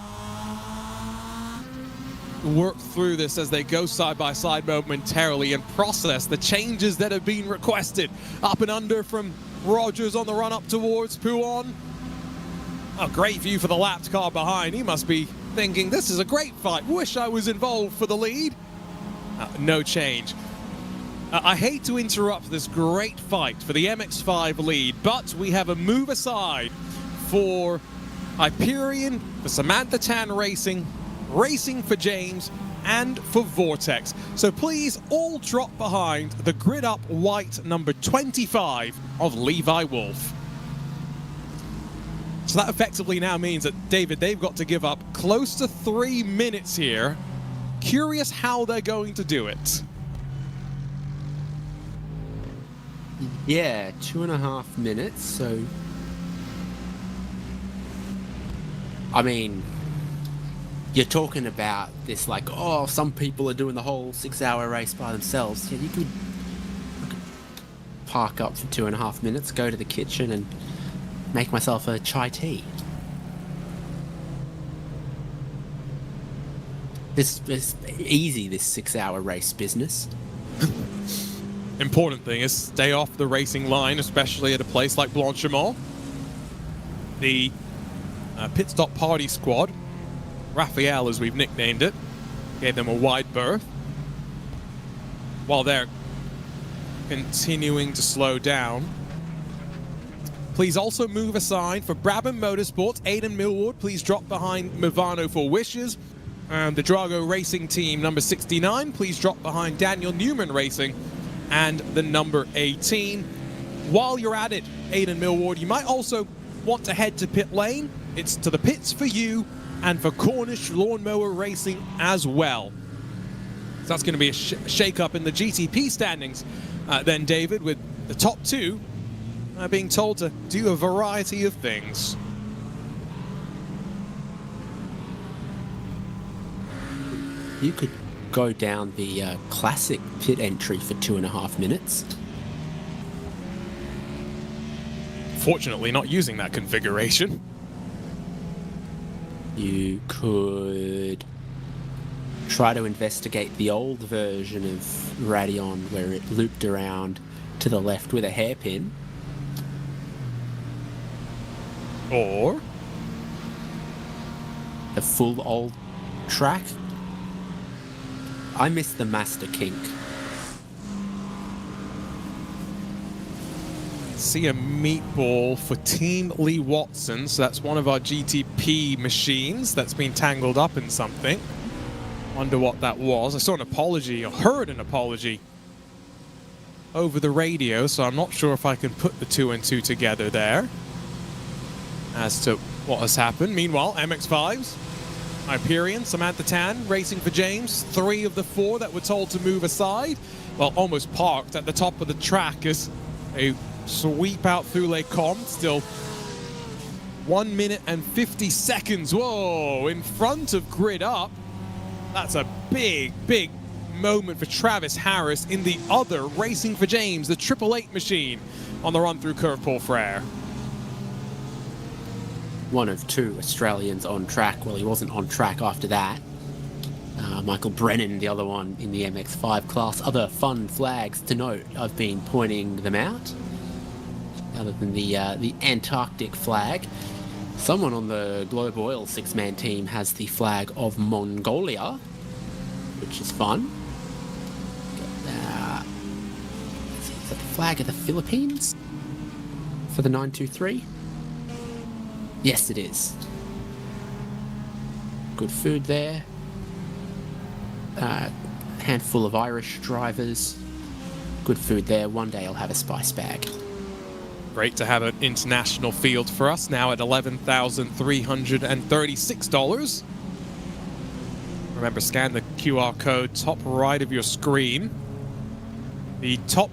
work through this as they go side by side momentarily and process the changes that have been requested. Up and under from Rogers on the run up towards Pouon. A great view for the lapped car behind. He must be thinking, this is a great fight. Wish I was involved for the lead. no change. I hate to interrupt this great fight for the MX-5 lead, but we have a move aside for Hyperion, for Samantha Tan Racing, Racing for James, and for Vortex. So please all drop behind the grid up white number 25 of Levi Wolf. So that effectively now means that, David, they've got to give up close to 3 minutes here. Curious how they're going to do it. Yeah, 2.5 minutes, so... I mean, you're talking about this like, oh, some people are doing the whole 6-hour race by themselves. Yeah, you could park up for 2.5 minutes, go to the kitchen and make myself a chai tea. This is easy, this 6-hour race business. Important thing is stay off the racing line, especially at a place like Blanchimont. The pit stop party squad, Raphael as we've nicknamed it, gave them a wide berth while they're continuing to slow down. Please also move aside for Brabham Motorsports. Aidan Millward, please drop behind Movano for Wishes. The Drago Racing Team number 69, please drop behind Daniel Newman Racing and the number 18. While you're at it, Aidan Millward, you might also want to head to pit lane. It's to the pits for you and for Cornish Lawnmower Racing as well. So that's going to be a shake-up in the GTP standings then, David, with the top two being told to do a variety of things. You could go down the classic pit entry for 2.5 minutes. Fortunately, not using that configuration. You could try to investigate the old version of Radeon where it looped around to the left with a hairpin. Or the full old track. I miss the Master Kink. See a meatball for Team Lee Watson. So that's one of our GTP machines that's been tangled up in something. Wonder what that was. I saw an apology, or heard an apology over the radio, so I'm not sure if I can put the 2 and 2 together there as to what has happened. Meanwhile, MX-5s, Hyperion, Samantha Tan, Racing for James, 3 of the 4 that were told to move aside. Well, almost parked at the top of the track as a sweep out through Les Combes. Still 1 minute and 50 seconds. Whoa, in front of grid up. That's a big, big moment for Travis Harris in the other Racing for James, the 888 machine on the run through Curve Paul Frere. One of 2 Australians on track. Well, he wasn't on track after that. Michael Brennan, the other one in the MX-5 class. Other fun flags to note, I've been pointing them out. Other than the Antarctic flag. Someone on the Globe Oil 6-man team has the flag of Mongolia, which is fun. Is that the flag of the Philippines for the 923? Yes, it is. Good food there. Handful of Irish drivers. Good food there. One day I'll have a spice bag. Great to have an international field for us, now at $11,336. Remember, scan the QR code top right of your screen. The top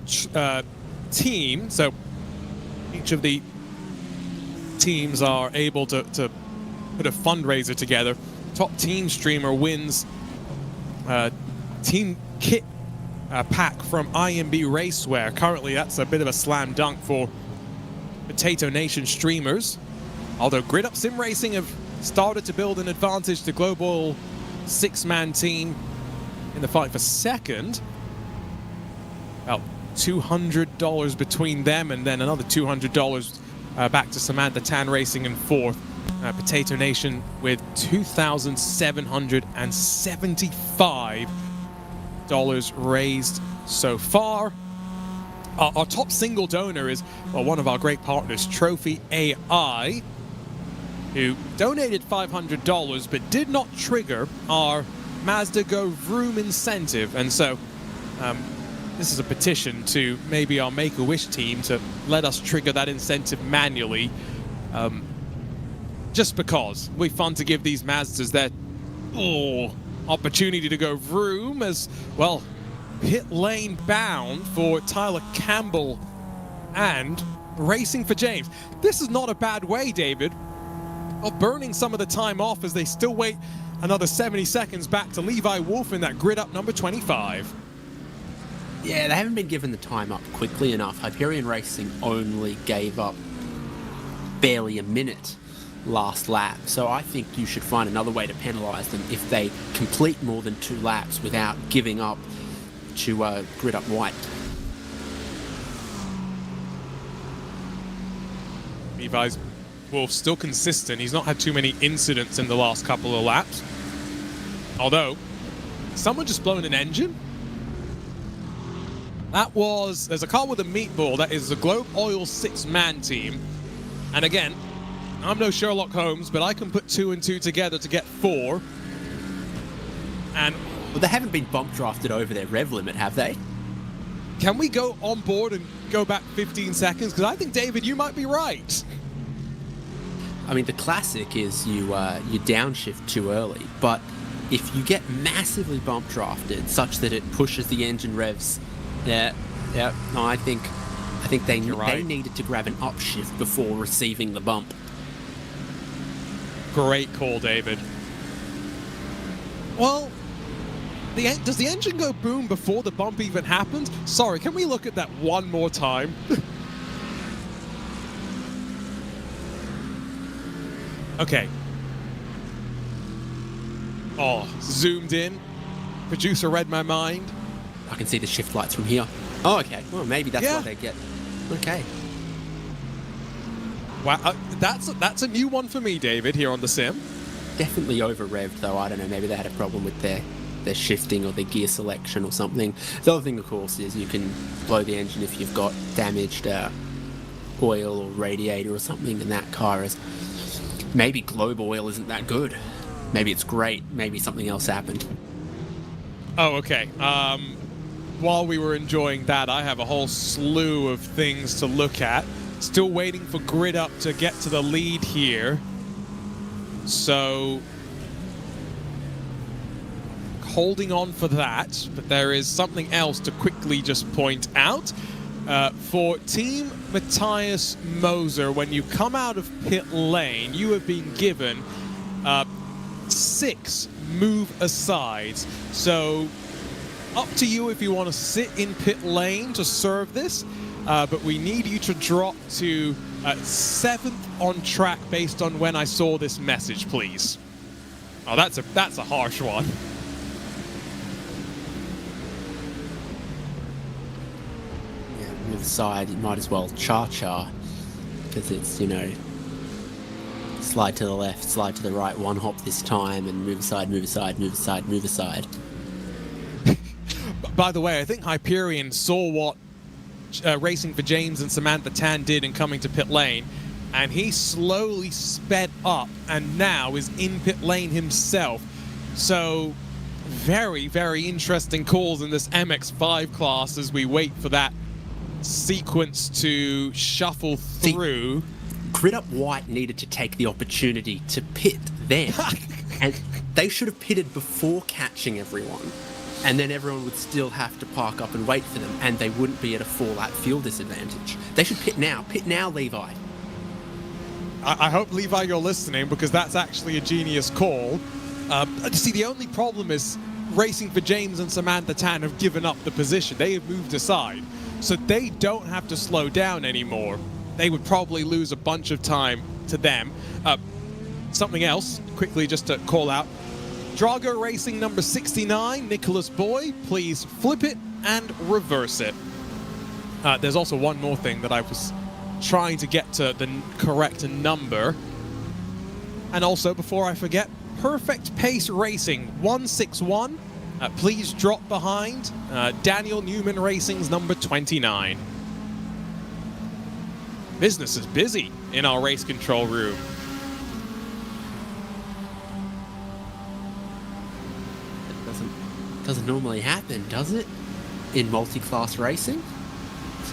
team, so each of the teams are able to put a fundraiser together. Top team streamer wins team kit pack from IMB Racewear. Currently, that's a bit of a slam dunk for Potato Nation streamers. Although Grid Up Sim Racing have started to build an advantage to Global 6-man team in the fight for second. About $200 between them, and then another $200 back to Samantha Tan Racing in fourth. Potato Nation with $2,775 raised so far. Our top single donor is, well, one of our great partners, Trophy AI, who donated $500 but did not trigger our Mazda Go Vroom incentive. And so this is a petition to maybe our Make-A-Wish team to let us trigger that incentive manually. Just because we're fun to give these Mazdas that opportunity to go vroom as, well, pit lane bound for Tyler Campbell and Racing for James. This is not a bad way, David, of burning some of the time off as they still wait another 70 seconds back to Levi Wolf in that grid up number 25. Yeah, they haven't been given the time up quickly enough. Hyperion Racing only gave up barely a minute last lap, so I think you should find another way to penalise them if they complete more than 2 laps without giving up to grid up white. Levi's Wolf still consistent. He's not had too many incidents in the last couple of laps. Although, someone just blown an engine? There's a car with a meatball. That is the Globe Oil 6-man team. And again, I'm no Sherlock Holmes, but I can put 2 and 2 together to get 4. And well, they haven't been bump drafted over their rev limit, have they? Can we go on board and go back 15 seconds? Because I think, David, you might be right. I mean, the classic is you downshift too early, but if you get massively bump drafted such that it pushes the engine revs, no, I think they needed to grab an upshift before receiving the bump. Great call, David. Well, does the engine go boom before the bump even happens? Sorry, can we look at that one more time? Okay. Oh, zoomed in. Producer read my mind. I can see the shift lights from here. Oh, okay. Well, maybe that's what they get. Okay. Wow, that's a new one for me, David, here on the sim. Definitely over-revved, though. I don't know, maybe they had a problem with their shifting or their gear selection or something. The other thing, of course, is you can blow the engine if you've got damaged oil or radiator or something, and that car is... Maybe Globe Oil isn't that good. Maybe it's great. Maybe something else happened. Oh, okay. While we were enjoying that, I have a whole slew of things to look at. Still waiting for Grid Up to get to the lead here. So, holding on for that, but there is something else to quickly just point out. For Team Matthias Moser, when you come out of pit lane, you have been given 6 move asides. So, up to you if you want to sit in pit lane to serve this, but we need you to drop to 7th on track based on when I saw this message, please. Oh, that's a harsh one. Yeah, move aside, you might as well cha-cha, because it's, you know, slide to the left, slide to the right, one hop this time, and move aside, move aside, move aside, move aside. By the way, I think Hyperion saw what Racing for James and Samantha Tan did in coming to pit lane, and he slowly sped up and now is in pit lane himself. So very, very interesting calls in this MX-5 class as we wait for that sequence to shuffle through. Grid Up White needed to take the opportunity to pit them, and they should have pitted before catching everyone. And then everyone would still have to park up and wait for them, and they wouldn't be at a 4-lap fuel disadvantage. They should pit now. Pit now, Levi. I hope, Levi, you're listening, because that's actually a genius call. See, the only problem is Racing for James and Samantha Tan have given up the position. They have moved aside, so they don't have to slow down anymore. They would probably lose a bunch of time to them. Something else, quickly just to call out. Drago Racing number 69, Nicholas Boy, please flip it and reverse it. There's also one more thing that I was trying to get to the correct number. And also, before I forget, Perfect Pace Racing 161, Please drop behind Daniel Newman Racing's number 29. Business is busy in our race control room. It doesn't normally happen, does it? In multi-class racing?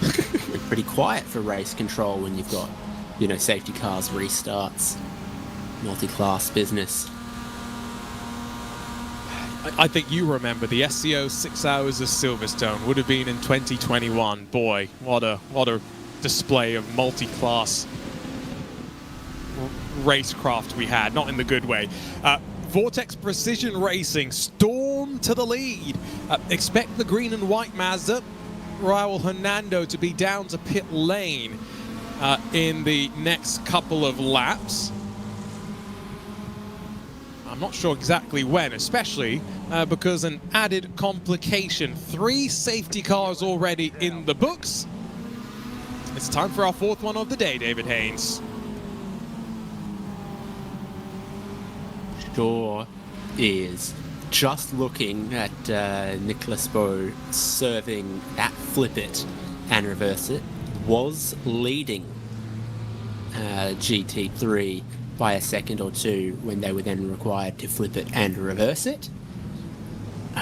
It's pretty quiet for race control when you've got, you know, safety cars, restarts, multi-class business. I think you remember the SCO 6 Hours of Silverstone would have been in 2021. Boy, what a display of multi-class racecraft we had, not in the good way. Vortex Precision Racing storm to the lead. Expect the green and white Mazda, Raul Hernando, to be down to pit lane in the next couple of laps. I'm not sure exactly when, especially because an added complication. 3 safety cars already in the books. It's time for our 4th one of the day, David Haynes. Sure is. Just looking at Nicholas Bowe serving at flip it and reverse it, was leading GT3 by a second or two when they were then required to flip it and reverse it.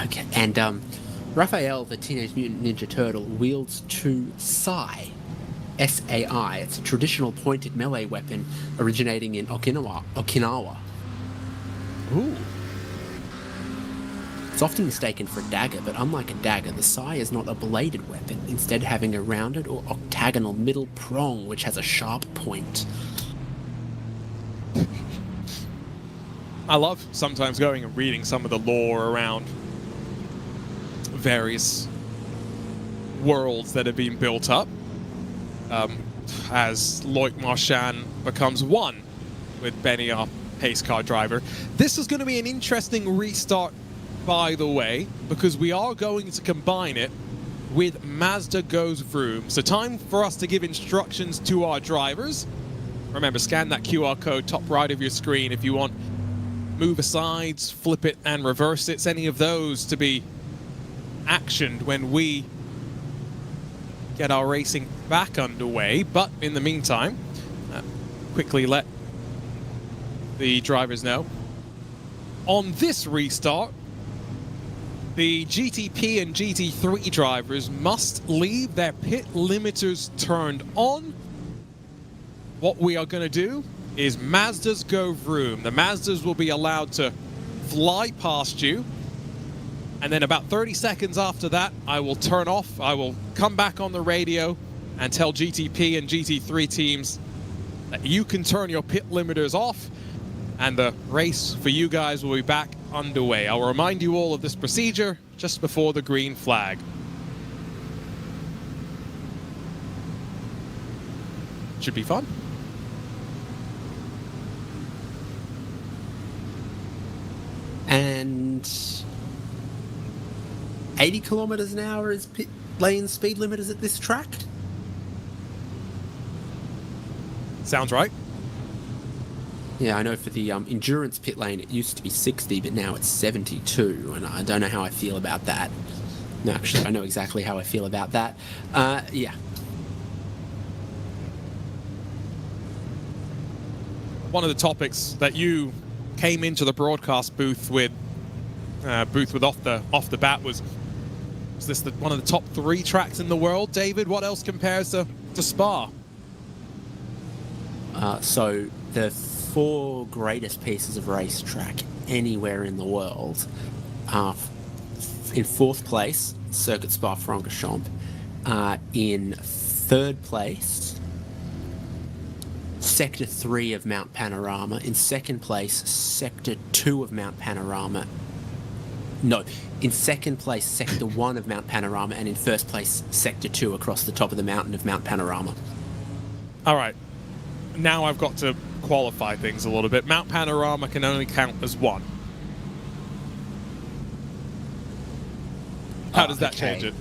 Okay, and Raphael, the Teenage Mutant Ninja Turtle, wields 2 Sai. S-A-I. It's a traditional pointed melee weapon originating in Okinawa. Ooh. It's often mistaken for a dagger, but unlike a dagger, the Sai is not a bladed weapon, instead having a rounded or octagonal middle prong which has a sharp point. I love sometimes going and reading some of the lore around various worlds that have been built up as Loic Marchand becomes one with Benny, our pace car driver. This is going to be an interesting restart, by the way, because we are going to combine it with Mazda Goes Vroom. So time for us to give instructions to our drivers. Remember, scan that QR code top right of your screen if you want move asides, flip it and reverse it. It's any of those to be actioned when we get our racing back underway. But in the meantime, quickly let the drivers know. On this restart, the GTP and GT3 drivers must leave their pit limiters turned on. What we are going to do is Mazdas Go Vroom. The Mazdas will be allowed to fly past you. And then about 30 seconds after that, I will turn off. I will come back on the radio and tell GTP and GT3 teams that you can turn your pit limiters off and the race for you guys will be back underway. I'll remind you all of this procedure just before the green flag. Should be fun. And 80 kilometers an hour is pit lane speed limiters at this track? Sounds right. Yeah, I know for the endurance pit lane it used to be 60, but now it's 72, and I don't know how I feel about that. No, actually, I know exactly how I feel about that. Yeah. One of the topics that you came into the broadcast booth with off the bat was this one of the top 3 tracks in the world? David, what else compares to Spa? So the 4 greatest pieces of racetrack anywhere in the world are in 4th place, Circuit Spa-Francorchamps. In 3rd place, Sector 3 of Mount Panorama. In 2nd place, Sector 2 of Mount Panorama. No, in 2nd place, Sector 1 of Mount Panorama, and in 1st place, Sector 2 across the top of the mountain of Mount Panorama. All right. Now I've got to qualify things a little bit. Mount Panorama can only count as 1. How does that change it?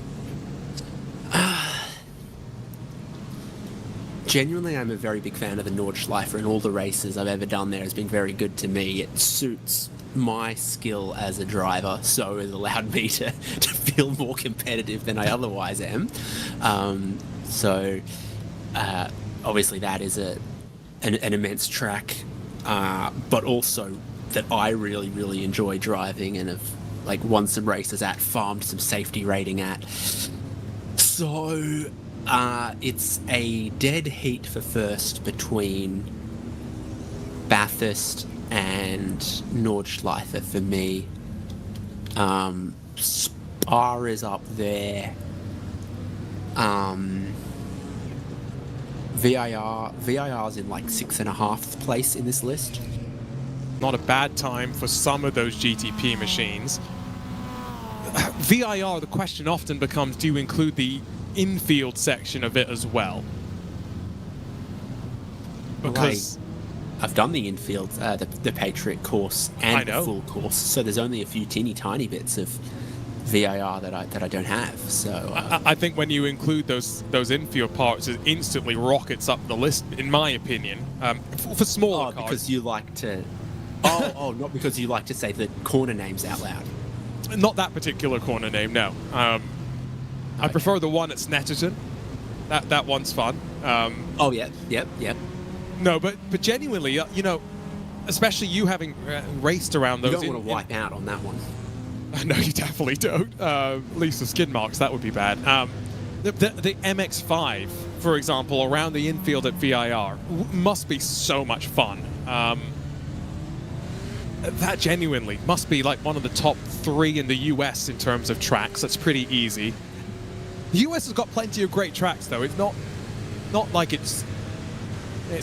Genuinely, I'm a very big fan of the Nordschleife, and all the races I've ever done there has been very good to me. It suits my skill as a driver, so it allowed me to feel more competitive than I otherwise am. Obviously that is an immense track, but also that I really, really enjoy driving and have like won some races at, farmed some safety rating at. So it's a dead heat for first between Bathurst and Nordschleife for me. Spa is up there. VIR's in like 6.5th place in this list. Not a bad time for some of those GTP machines. VIR, the question often becomes, do you include the infield section of it as well? Because I've done the infield, the Patriot course and the full course, so there's only a few teeny tiny bits of VIR that I don't have. So I think when you include those infield parts, it instantly rockets up the list, in my opinion. For smaller cars, because you like to. Not because you like to say the corner names out loud. Not that particular corner name, no. I prefer the one at Snetterton. That one's fun. Yep. No, but genuinely, you know, especially you having raced around those. You don't want to wipe out on that one. No, you definitely don't. At least the skid marks, that would be bad. The MX-5, for example, around the infield at VIR, must be so much fun. That genuinely must be like one of the top 3 in the US in terms of tracks. That's pretty easy. The US has got plenty of great tracks, though. It's not like it's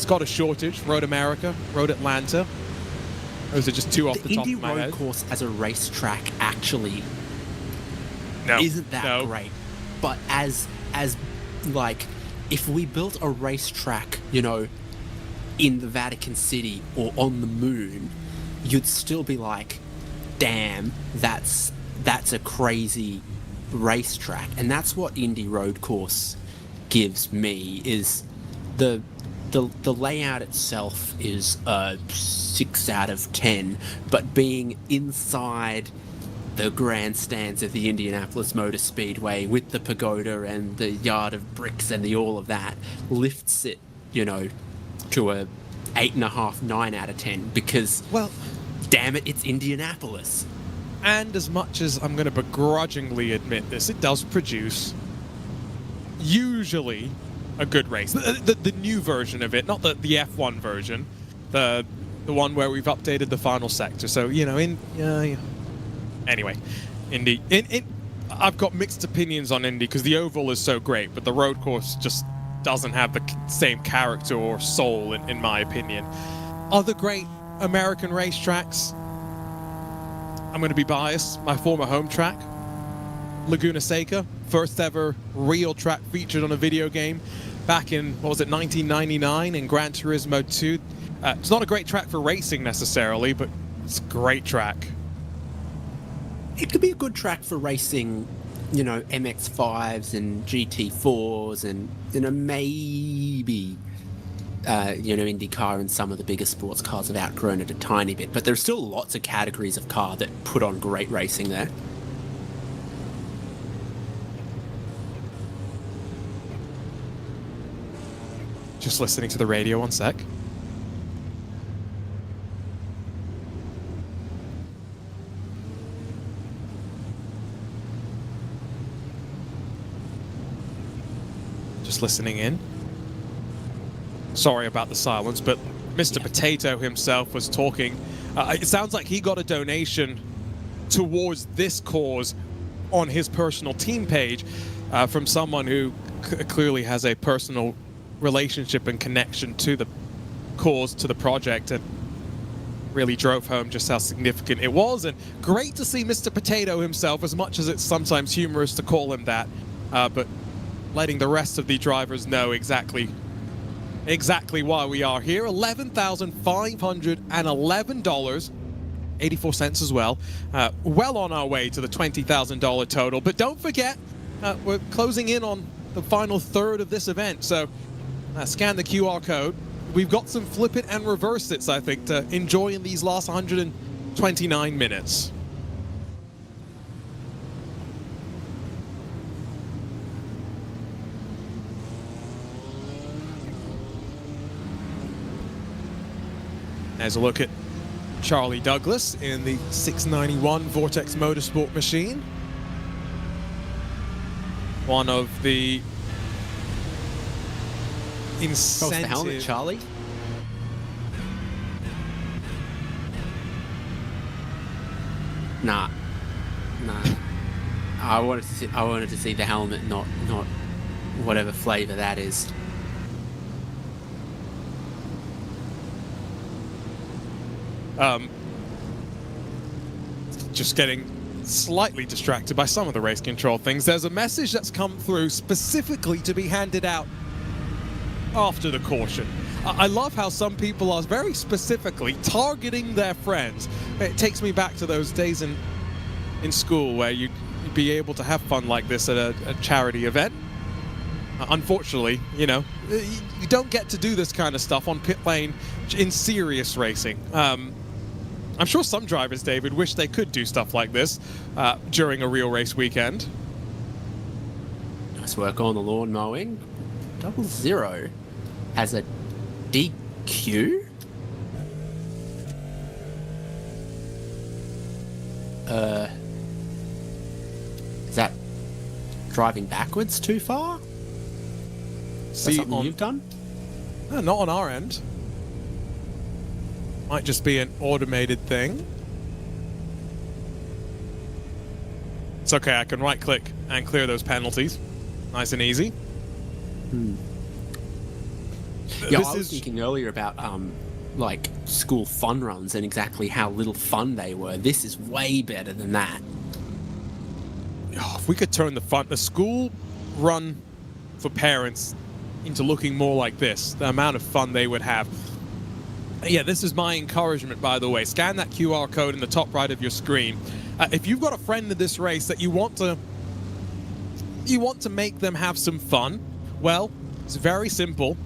got a shortage. Road America, Road Atlanta. Those are just 2 off the top of my head. The Indy Road course as a racetrack actually isn't that great. But as like, if we built a racetrack, you know, in the Vatican City or on the moon, you'd still be like, damn, that's a crazy racetrack. And that's what Indy Road Course gives me, is the layout itself is a 6 out of 10, but being inside the grandstands of the Indianapolis Motor Speedway with the pagoda and the yard of bricks and the all of that lifts it, you know, to a 8.5, 9 out of 10, because, well, damn it, it's Indianapolis. And as much as I'm going to begrudgingly admit this, it does produce usually a good race. The new version of it, not the F1 version, the one where we've updated the final sector. So, you know, anyway, Indy. I've got mixed opinions on Indy because the oval is so great, but the road course just doesn't have the same character or soul, in my opinion. Other great American racetracks, I'm going to be biased. My former home track, Laguna Seca, first ever real track featured on a video game back in, 1999 in Gran Turismo 2. It's not a great track for racing necessarily, but it's a great track. It could be a good track for racing, you know, MX-5s and GT4s and, you know, maybe, IndyCar and some of the bigger sports cars have outgrown it a tiny bit. But there's still lots of categories of car that put on great racing there. Just listening to the radio, one sec. Just listening in. Sorry about the silence, but Mr. Potato himself was talking. It sounds like he got a donation towards this cause on his personal team page from someone who clearly has a personal relationship and connection to the cause, to the project, and really drove home just how significant it was. And great to see Mr. Potato himself, as much as it's sometimes humorous to call him that, but letting the rest of the drivers know exactly why we are here. $11,511, 84 cents as well. Well on our way to the $20,000 total. But don't forget, we're closing in on the final third of this event. So scan the QR code. We've got some flip it and reverse it's, I think, to enjoy in these last 120 29 minutes. There's a look at Charlie Douglas in the 691 Vortex Motorsport machine. One of the incentive... the helmet, Charlie. Nah. I wanted to see the helmet, not whatever flavor that is. Just getting slightly distracted by some of the race control things. There's a message that's come through specifically to be handed out after the caution. I love how some people are very specifically targeting their friends. It takes me back to those days in school where you'd be able to have fun like this at a charity event. Unfortunately, you know, you don't get to do this kind of stuff on pit lane in serious racing. I'm sure some drivers, David, wish they could do stuff like this during a real race weekend. Nice work on the lawn mowing. 00 has a DQ. Is that driving backwards too far? Is that something you've done? Not on our end. Might just be an automated thing. It's okay, I can right-click and clear those penalties. Nice and easy. Yeah, I was thinking earlier about like school fun runs and exactly how little fun they were. This is way better than that. Oh, if we could turn the school run for parents into looking more like this, the amount of fun they would have. Yeah, this is my encouragement, by the way. Scan that QR code in the top right of your screen. If you've got a friend in this race that you want to make them have some fun, well, it's very simple.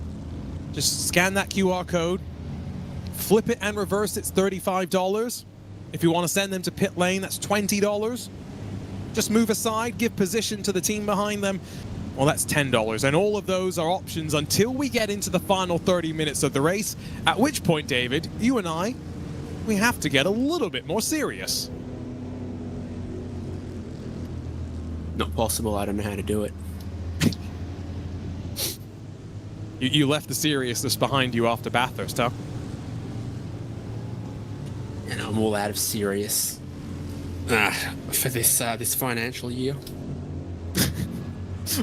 Just scan that QR code, flip it and reverse, it's $35. If you want to send them to pit lane, that's $20. Just move aside, give position to the team behind them. Well, that's $10. And all of those are options until we get into the final 30 minutes of the race, at which point, David, you and I, we have to get a little bit more serious. Not possible, I don't know how to do it. You left the seriousness behind you after Bathurst, huh? And I'm all out of serious for this financial year.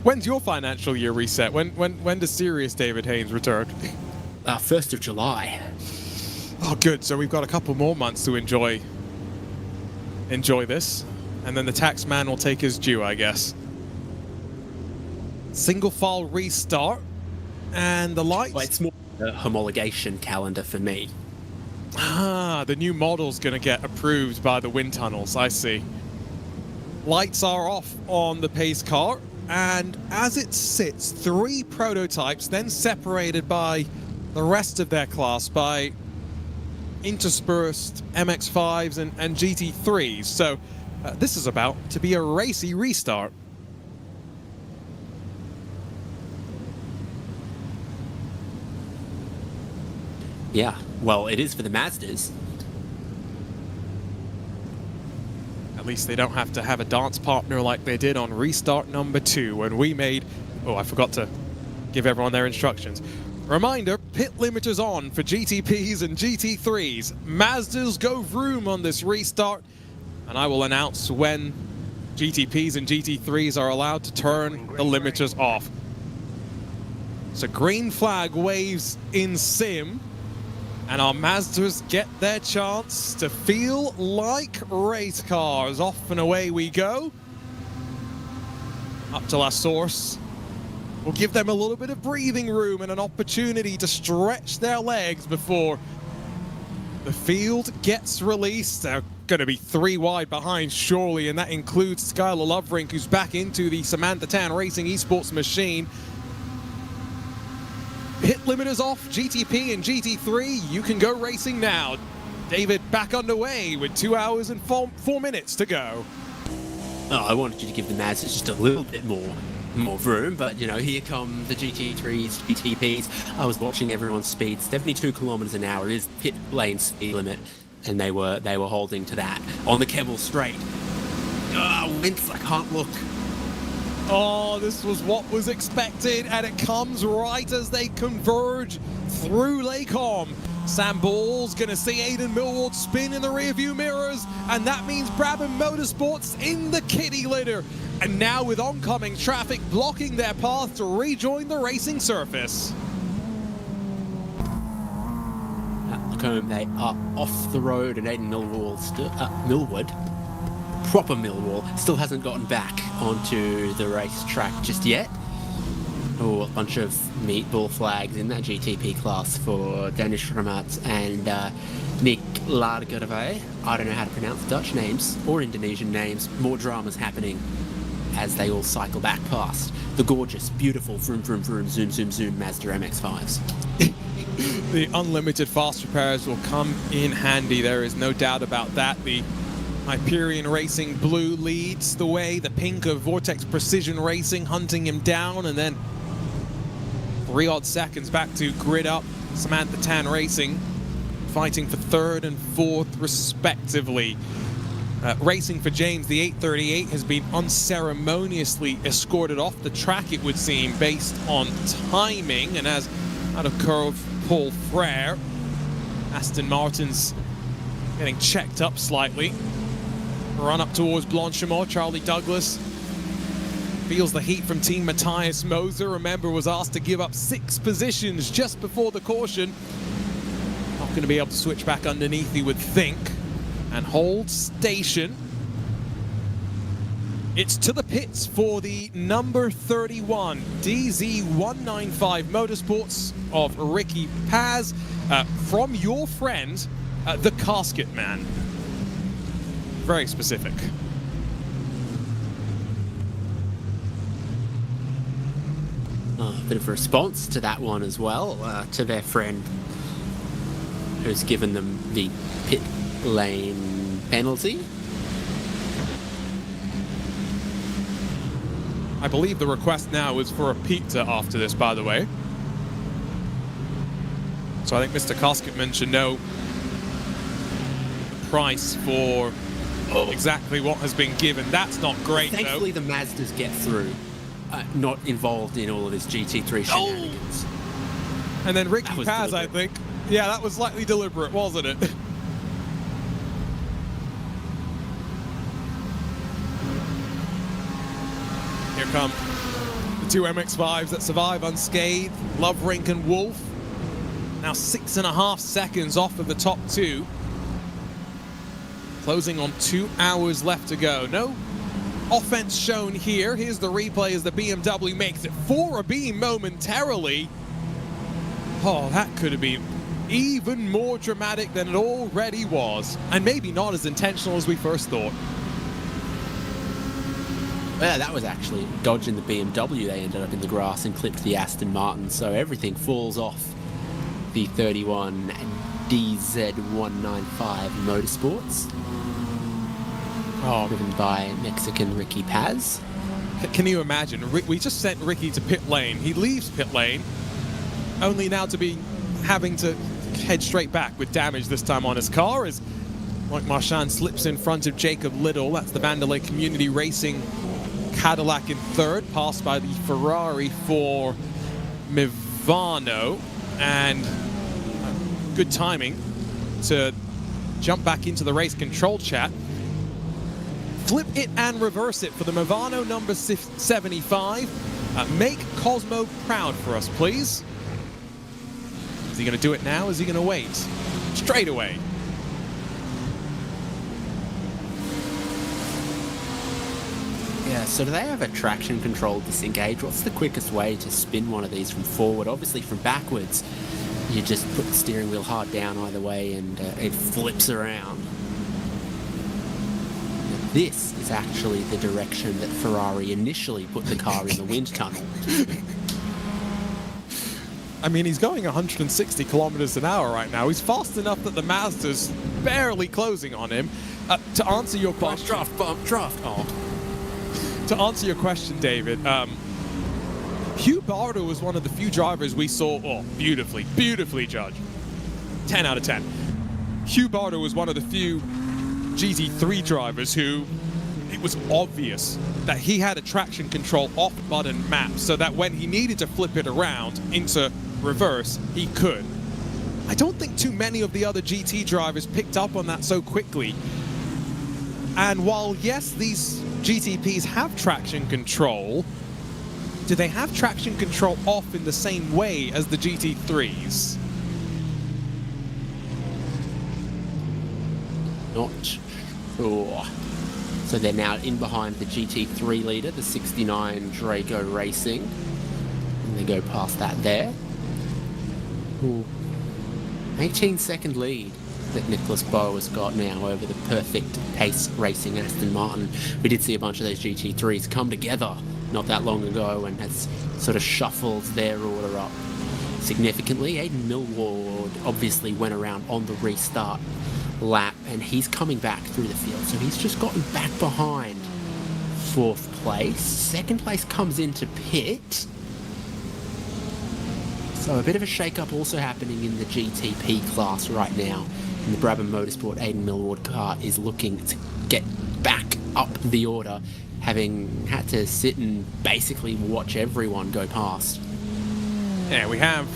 When's your financial year reset? When does serious David Haynes return? 1st of July. Oh, good. So we've got a couple more months to enjoy this, and then the tax man will take his due, I guess. Single file restart, and the lights. Well, it's more a homologation calendar for me. Ah, the new model's going to get approved by the wind tunnels. I see. Lights are off on the pace car. And as it sits, 3 prototypes, then separated by the rest of their class by interspersed MX-5s and GT3s. So this is about to be a racy restart. Yeah, well, it is for the Mazdas. At least they don't have to have a dance partner like they did on restart number 2 when we made... Oh, I forgot to give everyone their instructions. Reminder, pit limiters on for GTPs and GT3s. Mazdas go vroom on this restart, and I will announce when GTPs and GT3s are allowed to turn the limiters off. So green flag waves in sim, and our Mazdas get their chance to feel like race cars. Off and away we go. Up to La Source. We'll give them a little bit of breathing room and an opportunity to stretch their legs before the field gets released. They're going to be 3 wide behind, surely, and that includes Skylar Lovrink, who's back into the Samantha Tan Racing Esports machine. Pit limiters off, GTP and GT3, you can go racing now. David back underway with 2 hours and 4 minutes to go. Oh, I wanted you to give the Mazdas just a little bit more room, but you know, here come the GT3s, GTPs. I was watching everyone's speed. 72 kilometers an hour is pit lane speed limit, and they were holding to that on the Kemmel Straight. Wince, I can't look. Oh, this was what was expected, and it comes right as they converge through Lacombe. Sam Ball's going to see Aidan Millward spin in the rearview mirrors, and that means Brabham Motorsports in the kiddie litter. And now with oncoming traffic blocking their path to rejoin the racing surface. At Lacombe, they are off the road, and Aidan Millward, proper Millwall, still hasn't gotten back onto the racetrack just yet. Oh, a bunch of meatball flags in that GTP class for Danish Ramat and Nick Laargervey. I don't know how to pronounce Dutch names or Indonesian names. More dramas happening as they all cycle back past the gorgeous, beautiful, vroom, vroom, vroom, zoom, zoom, zoom Mazda MX-5s. The unlimited fast repairs will come in handy, there is no doubt about that. The Hyperion Racing Blue leads the way, the pink of Vortex Precision Racing hunting him down, and then 3 odd seconds back to grid up Samantha Tan Racing, fighting for 3rd and 4th respectively. Racing for James, the 838 has been unceremoniously escorted off the track, it would seem, based on timing, and as out of curve Paul Frere, Aston Martin's getting checked up slightly. Run up towards Blanchimont, Charlie Douglas feels the heat from Team Matthias Moser. Remember, was asked to give up 6 positions just before the caution. Not going to be able to switch back underneath, you would think, and hold station. It's to the pits for the number 31 DZ195 Motorsports of Ricky Paz from your friend, the Casket Man. Very specific. A bit of a response to that one as well, to their friend who's given them the pit lane penalty. I believe the request now is for a pizza after this, by the way. So I think Mr. Kosketman should know the price for exactly what has been given. That's not great, Thankfully, the Mazdas get through, not involved in all of this GT3 shenanigans. And then Ricky Paz, I think. Yeah, that was slightly deliberate, wasn't it? Here come the 2 MX-5s that survive unscathed. Loverink and Wolf. Now 6.5 seconds off of the top 2. Closing on 2 hours left to go. No offense shown here. Here's the replay as the BMW makes it for a beam momentarily. Oh, that could have been even more dramatic than it already was. And maybe not as intentional as we first thought. Well, that was actually dodging the BMW. They ended up in the grass and clipped the Aston Martin. So everything falls off the 31 DZ195 Motorsports. Driven by Mexican Ricky Paz. Can you imagine? We just sent Ricky to pit lane. He leaves pit lane, only now to be having to head straight back with damage this time on his car as Mike Marchand slips in front of Jacob Little. That's the Vanderlei Community Racing Cadillac in 3rd, passed by the Ferrari for Mivano. And good timing to jump back into the race control chat. Flip it and reverse it for the Mivano number 75. Make Cosmo proud for us, please. Is he going to do it now? Is he going to wait? Straight away. Yeah, so do they have a traction control disengage? What's the quickest way to spin one of these from forward? Obviously from backwards, you just put the steering wheel hard down either way and it flips around. This is actually the direction that Ferrari initially put the car in the wind tunnel. I mean, he's going 160 kilometers an hour right now. He's fast enough that the Mazda's barely closing on him. To answer your question... Bump, draft. Oh. To answer your question, David, Hugh Bardo was one of the few drivers we saw... Oh, beautifully judged. 10 out of 10. Hugh Bardo was one of the few GT3 drivers who... It was obvious that he had a traction control off-button map so that when he needed to flip it around into reverse, he could. I don't think too many of the other GT drivers picked up on that so quickly. And while, yes, these GTPs have traction control, do they have traction control off in the same way as the GT3s? Not sure. So they're now in behind the GT3 leader, the 69 Drago Racing. And they go past that there. Ooh. 18-second lead that Nicholas Bowe has got now over the perfect pace racing Aston Martin. We did see a bunch of those GT3s come together not that long ago and has sort of shuffled their order up significantly. Aiden Millward obviously went around on the restart lap and he's coming back through the field, so he's just gotten back behind 4th place. 2nd place comes into pit. So a bit of a shake-up also happening in the GTP class right now. And the Brabham Motorsport Aiden Millward car is looking to get back up the order, having had to sit and basically watch everyone go past. Yeah, we have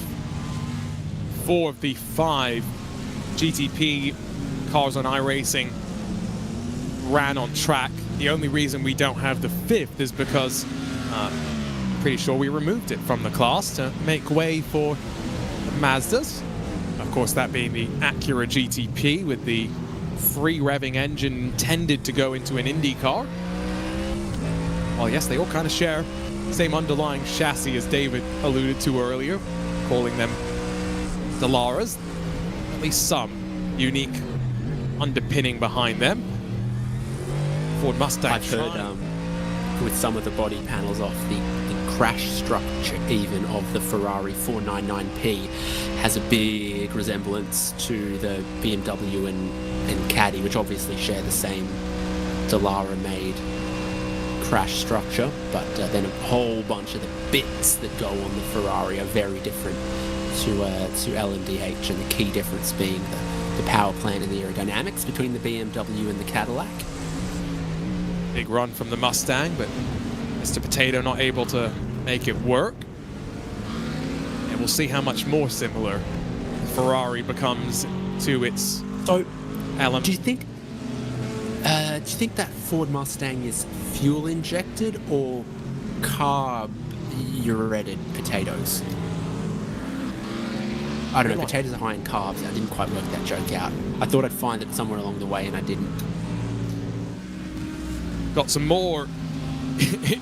4 of the 5 GTP cars on iRacing ran on track. The only reason we don't have the 5th is because I'm pretty sure we removed it from the class to make way for the Mazdas. Of course, that being the Acura GTP with the free revving engine intended to go into an Indy car. Well, yes, they all kind of share the same underlying chassis as David alluded to earlier, calling them Dalaras. At least some unique underpinning behind them. Ford Mustang. I've heard with some of the body panels off, the crash structure even of the Ferrari 499P has a big resemblance to the BMW and Caddy, which obviously share the same Dallara-made crash structure, but then a whole bunch of the bits that go on the Ferrari are very different to LMDH, and the key difference being the power plant and the aerodynamics between the BMW and the Cadillac. Big run from the Mustang, but Mr. Potato not able to make it work. And we'll see how much more similar the Ferrari becomes to its element. Do you think that Ford Mustang is fuel injected or carbureted potatoes? I don't know, potatoes are high in carbs. I didn't quite work that joke out. I thought I'd find it somewhere along the way and I didn't. Got some more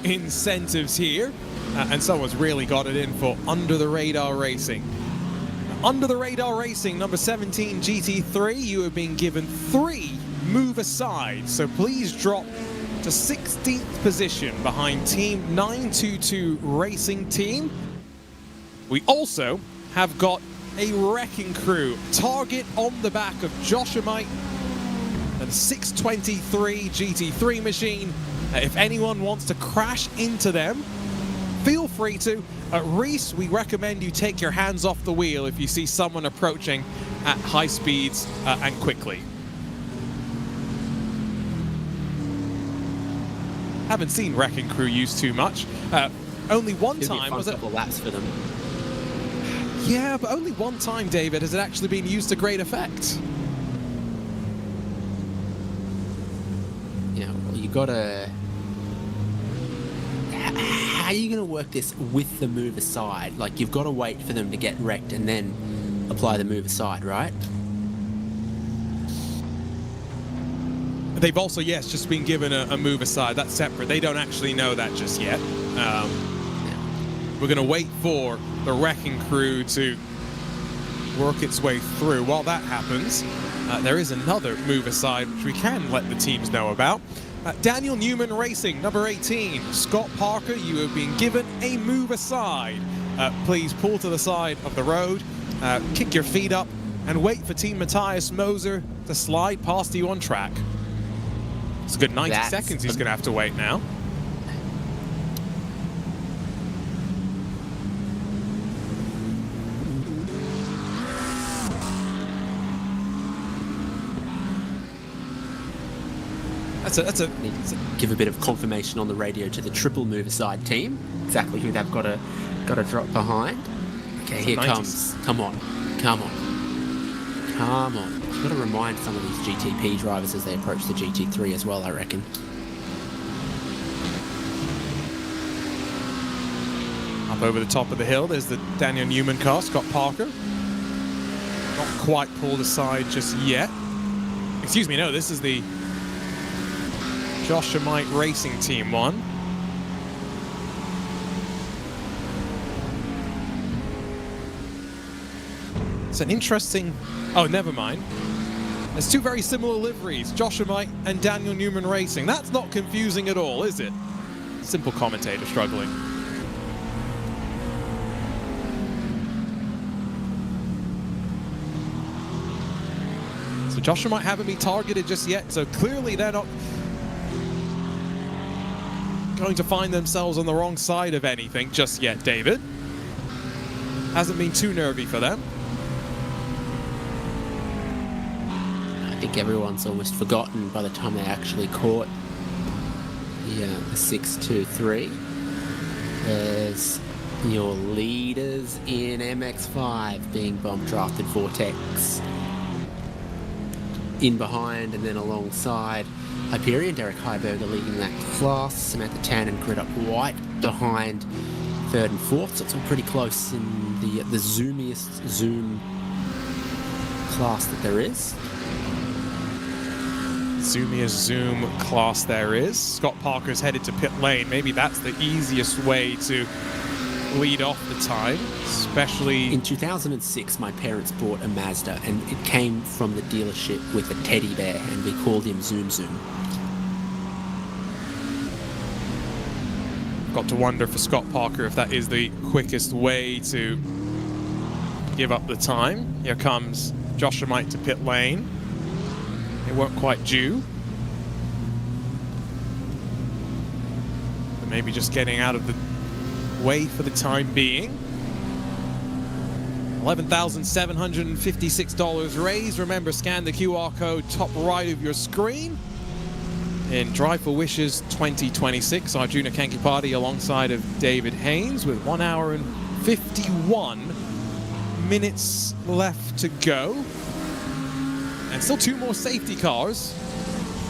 incentives here, and someone's really got it in for Under the Radar Racing. Under the Radar Racing, number 17 GT3, you have been given 3 move aside, so please drop to 16th position behind Team 922 Racing Team. We also have got a wrecking crew target on the back of Josh Amite and 623 GT3 machine. If anyone wants to crash into them, feel free to. Reese, we recommend you take your hands off the wheel if you see someone approaching at high speeds and quickly. Haven't seen Wrecking Crew used too much. Only one time was it? Couple laps for them. Yeah, but only one time, David, has it actually been used to great effect. Yeah, well, you gotta. How are you gonna work this with the move aside? Like, you've got to wait for them to get wrecked and then apply the move aside, right? They've also, yes, just been given a move aside. That's separate. They don't actually know that just yet. We're going to wait for the Wrecking Crew to work its way through. While that happens, there is another move aside which we can let the teams know about. Daniel Newman Racing, number 18. Scott Parker, you have been given a move aside. please pull to the side of the road, kick your feet up, and wait for Team Matthias Moser to slide past you on track. It's a good 90 seconds he's going to have to wait now. That's a give a bit of confirmation on the radio to the triple mover side team. Exactly who they've got to drop behind. Okay, here comes. Come on. Come on. Got to remind some of these GTP drivers as they approach the GT3 as well, I reckon. Up over the top of the hill, there's the Daniel Newman car, Scott Parker. Not quite pulled aside just yet. Excuse me, no, this is the Josh Schumite Racing Team 1. It's an interesting... Oh, never mind. There's two very similar liveries, Josh Schumite and Daniel Newman Racing. That's not confusing at all, is it? Simple commentator struggling. So Josh Schumite haven't been targeted just yet, so clearly they're not going to find themselves on the wrong side of anything just yet, David. Hasn't been too nervy for them. I think everyone's almost forgotten by the time they actually caught the 623. There's your leaders in MX5 being bomb drafted Vortex. In behind and then alongside Hyperion, Derek Heiberger leading that class, Samantha Tan and Grid Up White behind third and fourth, so it's all pretty close in the zoomiest zoom class that there is. Zoomiest zoom class there is. Scott Parker's headed to pit lane. Maybe that's the easiest way to lead off the time, especially... In 2006, my parents bought a Mazda, and it came from the dealership with a teddy bear, and we called him Zoom Zoom. Got to wonder for Scott Parker if that is the quickest way to give up the time. Here comes Josh Schumite to pit lane. They weren't quite due. But maybe just getting out of the way for the time being. $11,756 raised. Remember, scan the QR code top right of your screen. In Drive for Wishes 2026, Arjuna Kankipati alongside of David Haynes with 1 hour and 51 minutes left to go. And still two more safety cars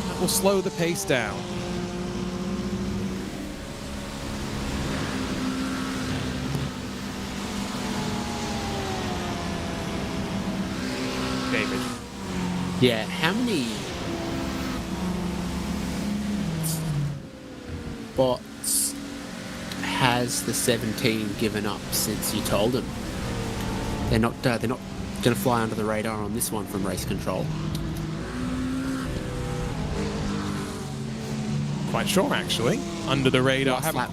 that will slow the pace down. David. Yeah, how many spots has the 17 given up since you told them? They're not going to fly under the radar on this one from Race Control. Quite sure, actually. Under the radar. Last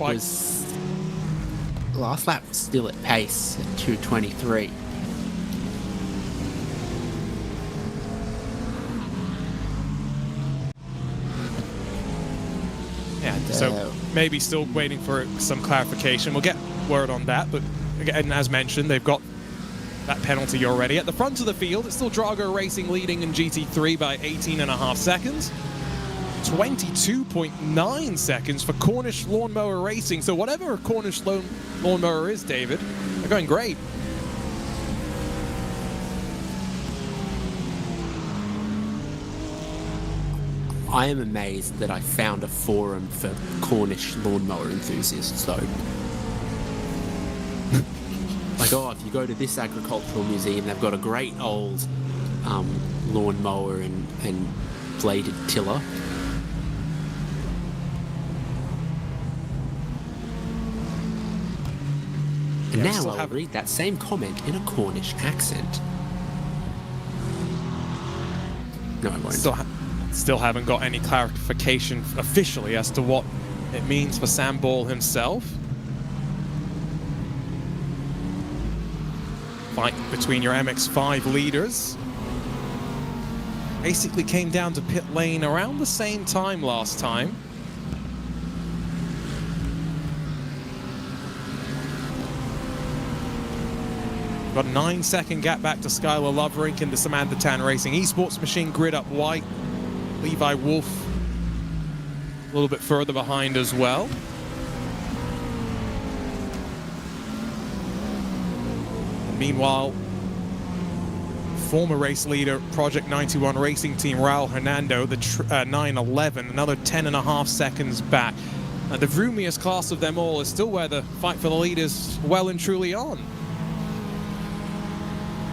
lap was still at pace at 2:23. Yeah, so maybe still waiting for some clarification. We'll get word on that, but again, as mentioned, they've got that penalty already. At the front of the field, it's still Drago Racing leading in GT3 by 18.5 seconds. 22.9 seconds for Cornish Lawnmower Racing. So whatever a Cornish Lawnmower is, David, they're going great. I am amazed that I found a forum for Cornish lawnmower enthusiasts, though. Like, oh, if you go to this agricultural museum, they've got a great old lawnmower and bladed tiller. And Yeah, now I'll read that same comment in a Cornish accent. No, I won't. Still haven't got any clarification officially as to what it means for Sam Ball himself. Fight between your MX5 leaders. Basically came down to pit lane around the same time last time. Got a 9-second gap back to Skylar Loverink in the Samantha Tan Racing Esports machine. Grid up white. Levi Wolf a little bit further behind as well. And meanwhile, former race leader, Project 91 Racing Team, Raul Hernando, the 911, another 10.5 seconds back. The roomiest class of them all is still where the fight for the lead is well and truly on.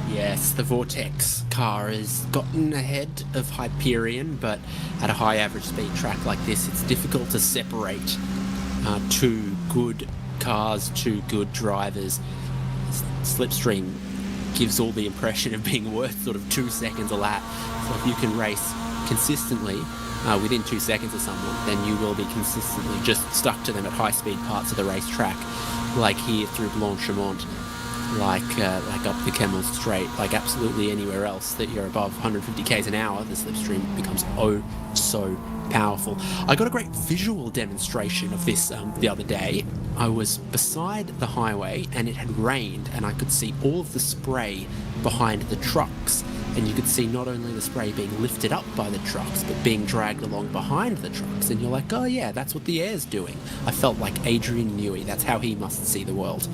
Yes, the Vortex car has gotten ahead of Hyperion, but at a high average speed track like this, it's difficult to separate two good cars, two good drivers. Slipstream gives all the impression of being worth sort of 2 seconds a lap. So if you can race consistently within 2 seconds of someone, then you will be consistently just stuck to them at high speed parts of the racetrack, like here through Blanchimont, like up the Kemmel Straight, like absolutely anywhere else that you're above 150 k's an hour, the slipstream becomes oh so powerful. I got a great visual demonstration of this the other day. I was beside the highway and it had rained and I could see all of the spray behind the trucks, and you could see not only the spray being lifted up by the trucks but being dragged along behind the trucks, and you're like, oh yeah, that's what the air's doing. I felt like Adrian Newey, that's how he must see the world,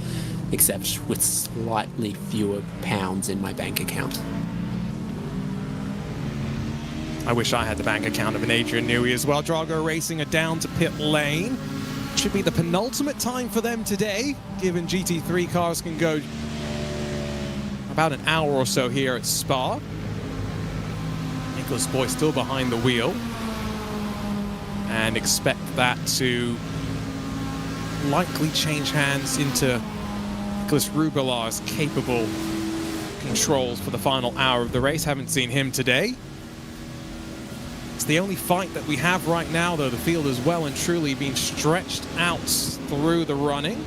except with slightly fewer pounds in my bank account. I wish I had the bank account of an Adrian Newey as well. Drago Racing are down to pit lane. Should be the penultimate time for them today, given GT3 cars can go about an hour or so here at Spa. Nicholas Boy still behind the wheel, and expect that to likely change hands into Nicholas Rubilar's capable controls for the final hour of the race. Haven't seen him today. It's the only fight that we have right now, though. The field is well and truly being stretched out through the running.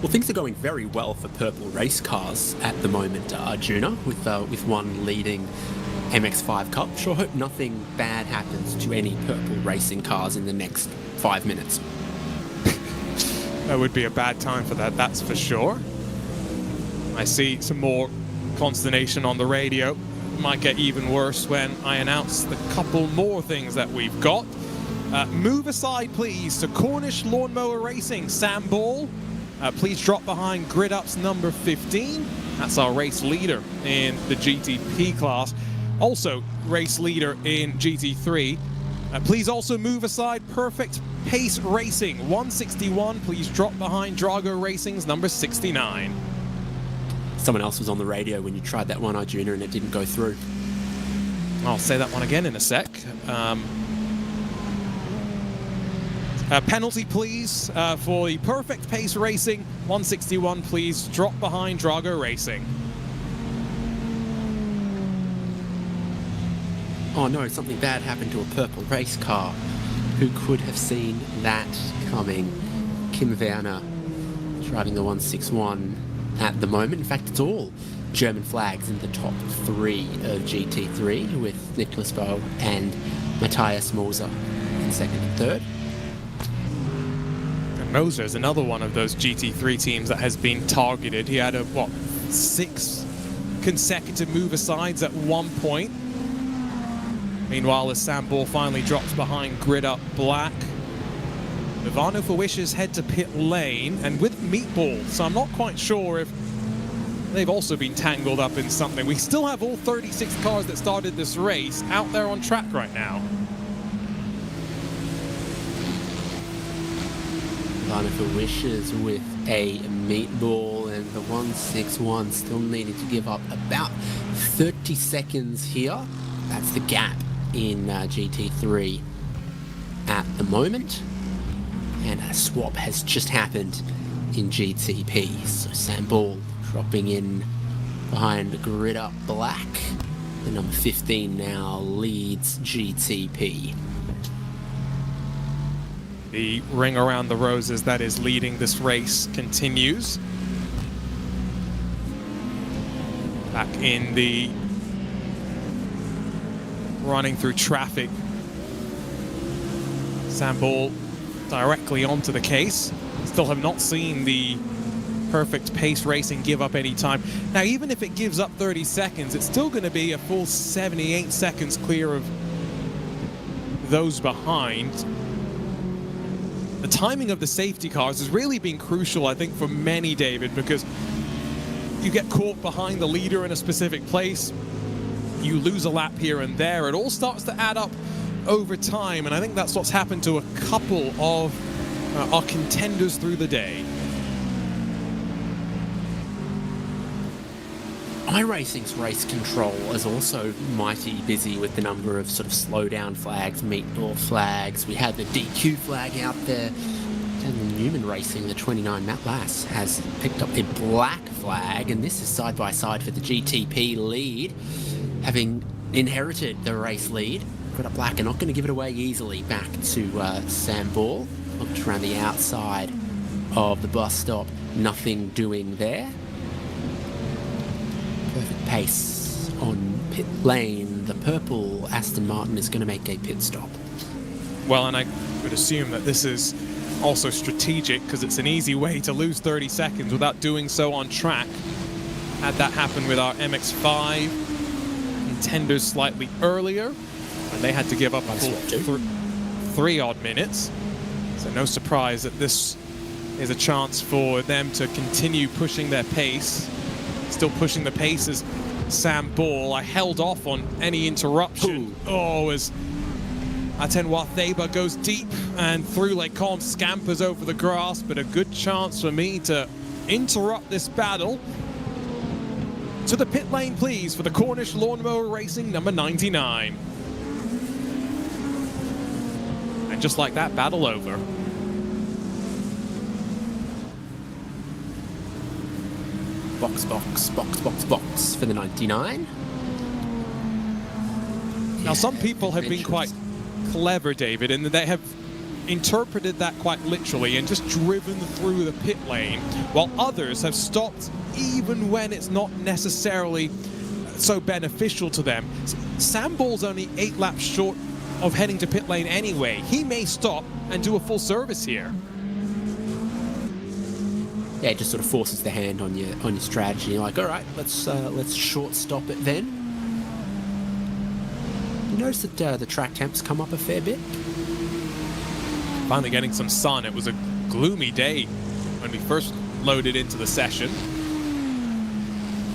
Well, things are going very well for purple race cars at the moment, Arjuna, with one leading MX5 Cup. Sure hope nothing bad happens to any purple racing cars in the next 5 minutes. That would be a bad time for that, that's for sure. I see some more consternation on the radio. Might get even worse when I announce the couple more things that we've got. Move aside, please, to Cornish Lawnmower Racing. Sam Ball, please drop behind Grid Up's number 15. That's our race leader in the GTP class. Also, race leader in GT3. Please also move aside Perfect Pace Racing. 161, please drop behind Drago Racing's number 69. Someone else was on the radio when you tried that one, Arjuna, and it didn't go through. I'll say that one again in a sec. Penalty, please, for the Perfect Pace Racing. 161, please drop behind Drago Racing. Oh no, something bad happened to a purple race car. Who could have seen that coming? Kim Werner driving the 161 at the moment. In fact, it's all German flags in the top 3 of GT3, with Nicholas Boe and Matthias Moser in second and third. And Moser is another one of those GT3 teams that has been targeted. He had 6 consecutive move-asides at one point. Meanwhile, as Sam Ball finally drops behind Grid Up Black, Ivano for Wishes head to pit lane, and with Meatball, so I'm not quite sure if they've also been tangled up in something. We still have all 36 cars that started this race out there on track right now. Ivano for Wishes with a Meatball, and the 161 still needing to give up about 30 seconds here. That's the gap in GT3 at the moment. And a swap has just happened in GTP. So Sam Ball dropping in behind Grid Up Black. The number 15 now leads GTP. The ring around the roses that is leading this race continues. back in the running through traffic. Sam Ball directly onto the case. Still have not seen the perfect pace racing give up any time. Now, even if it gives up 30 seconds, it's still going to be a full 78 seconds clear of those behind. The timing of the safety cars has really been crucial, I think, for many, David, because you get caught behind the leader in a specific place, you lose a lap here and there, it all starts to add up over time, and I think that's what's happened to a couple of our contenders through the day. iRacing's race control is also mighty busy with the number of sort of slowdown flags, meet door flags. We had the DQ flag out there. And Newman Racing, the 29 Matt Lass, has picked up a black flag, and this is side by side for the GTP lead, having inherited the race lead. Got a black and not going to give it away easily back to Sam Ball. Looked around the outside of the bus stop, nothing doing there. Perfect pace on pit lane. The purple Aston Martin is going to make a pit stop. Well, and I would assume that this is also strategic because it's an easy way to lose 30 seconds without doing so on track. Had that happen with our MX-5 contenders slightly earlier, and they had to give up a full 3 odd minutes. So no surprise that this is a chance for them to continue pushing their pace. Still pushing the pace as Sam Ball. I held off on any interruption. Oh, as Atenwa Theba goes deep and through like Colm scampers over the grass, but a good chance for me to interrupt this battle. To the pit lane, please, for the Cornish Lawnmower Racing number 99. And just like that, battle over. Box, box, box, box, box for the 99. Now, some people have been quite clever, David, in that they have interpreted that quite literally and just driven through the pit lane, while others have stopped even when it's not necessarily so beneficial to them. Sam Ball's only 8 laps short of heading to pit lane anyway. He may stop and do a full service here. Yeah, it just sort of forces the hand on your strategy. You're like, all right, let's short stop it then. You notice that the track temps come up a fair bit. Finally getting some sun. It was a gloomy day when we first loaded into the session,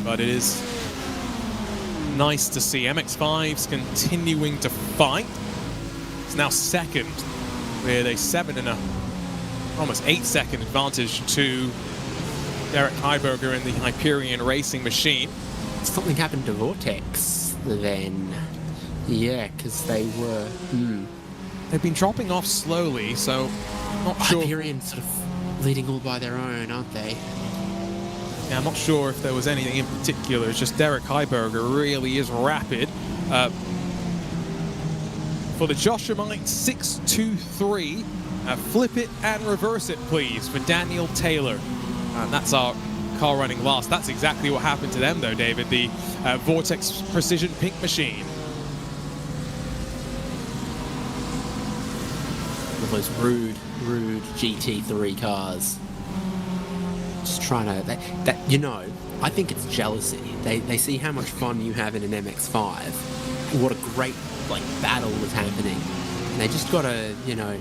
but it is nice to see MX-5s continuing to fight. It's now second with a 7 and almost 8 second advantage to Derek Heiberger in the Hyperion Racing Machine. Something happened to Vortex then. Yeah, because they were... They've been dropping off slowly, so not sure. Hyperion sort of leading all by their own, aren't they? Yeah, I'm not sure if there was anything in particular. It's just Derek Heiberger really is rapid. For the Joshamite 623, flip it and reverse it, please, for Daniel Taylor. And that's our car running last. That's exactly what happened to them, though, David, the Vortex Precision Pink Machine. Those rude GT3 cars. Just trying to... you know, I think it's jealousy. They see how much fun you have in an MX-5. What a great, battle was happening. And they just got to, you know,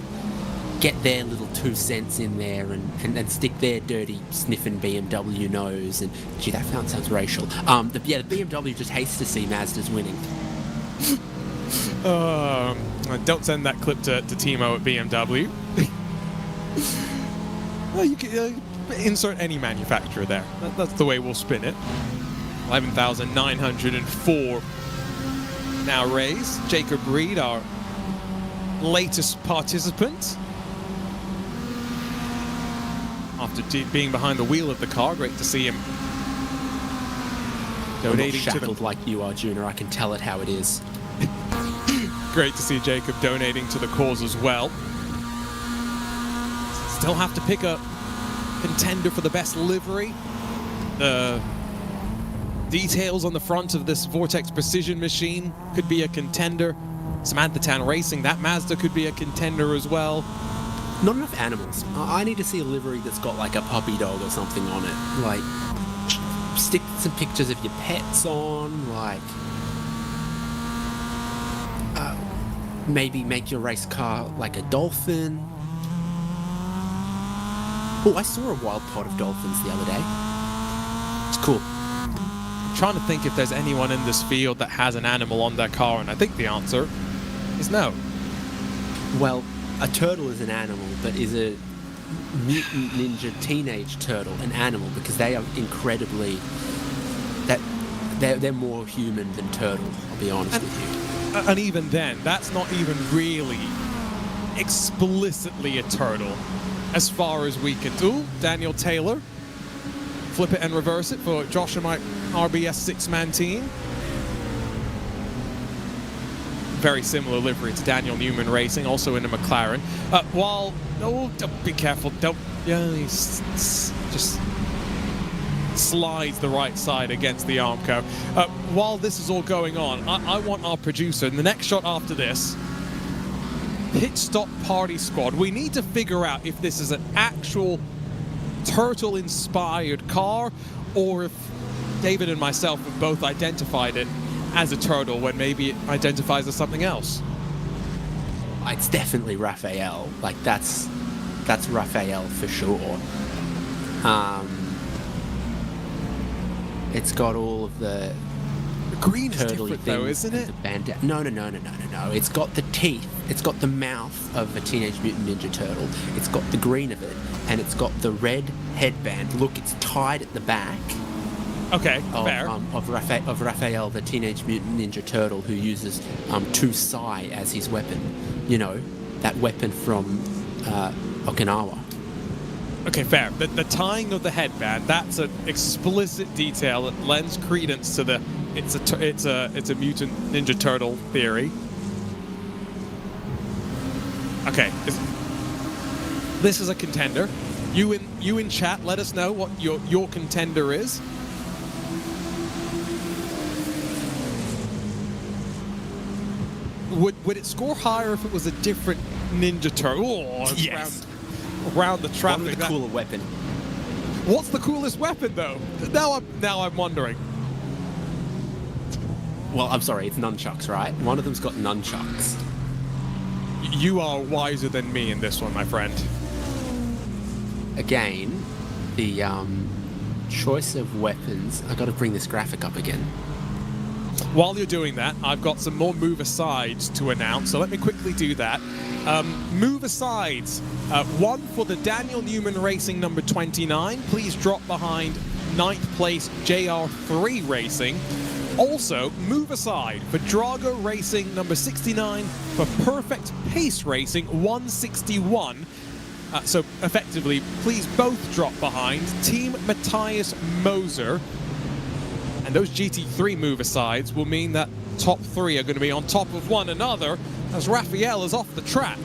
get their little 2 cents in there and stick their dirty sniffing BMW nose. And gee, that sounds racial. The BMW just hates to see Mazdas winning. Don't send that clip to Timo at BMW. Well, you can insert any manufacturer there. That's the way we'll spin it. 11,904 now raised. Jacob Reed, our latest participant. After being behind the wheel of the car, great to see him donating to shackled like you are, Junior. I can tell it how it is. Great to see Jacob donating to the cause as well. Still have to pick a contender for the best livery. The details on the front of this Vortex Precision machine could be a contender. Samantha Tan Racing, that Mazda could be a contender as well. Not enough animals. I need to see a livery that's got like a puppy dog or something on it. Like, stick some pictures of your pets on, like... maybe make your race car like a dolphin. Oh, I saw a wild pod of dolphins the other day. It's cool. I'm trying to think if there's anyone in this field that has an animal on their car, and I think the answer is no. Well, a turtle is an animal, but is a mutant ninja teenage turtle an animal? Because they are incredibly... They're more human than turtle, I'll be honest with you. And even then, that's not even really explicitly a turtle, as far as we can do. Daniel Taylor, flip it and reverse it for Josh and Mike RBS six-man team. Very similar livery to Daniel Newman Racing, also in a McLaren. While, oh, don't be careful, don't, yeah, he's just slides the right side against the Armco. While this is all going on, I want our producer, in the next shot after this, Pit Stop Party Squad, we need to figure out if this is an actual turtle-inspired car, or if David and myself have both identified it as a turtle when maybe it identifies as something else. It's definitely Raphael. Like, that's Raphael for sure. It's got all of the green is turtley different though, isn't it? The bandana. No. It's got the teeth. It's got the mouth of a Teenage Mutant Ninja Turtle. It's got the green of it, and it's got the red headband. Look, it's tied at the back. Okay, fair. Of Raphael, the Teenage Mutant Ninja Turtle, who uses Tusai as his weapon. You know, that weapon from Okinawa. Okay, fair. The tying of the headband, that's an explicit detail that lends credence to the it's a mutant ninja turtle theory. Okay, this is a contender. You in chat, let us know what your contender is. Would it score higher if it was a different ninja turtle? Oh, yes. Around the traffic. What was the cooler weapon? What's the coolest weapon, though? Now I'm wondering. Well, I'm sorry, it's nunchucks, right? One of them's got nunchucks. You are wiser than me in this one, my friend. Again, the choice of weapons... I've got to bring this graphic up again. While you're doing that, I've got some more move-asides to announce, so let me quickly do that. Move-asides. One for the Daniel Newman Racing number 29. Please drop behind 9th place JR3 Racing. Also, move aside for Drago Racing number 69 for Perfect Pace Racing 161. So effectively, please both drop behind Team Matthias Moser. And those GT3 move-asides will mean that top three are going to be on top of one another as Raphael is off the track.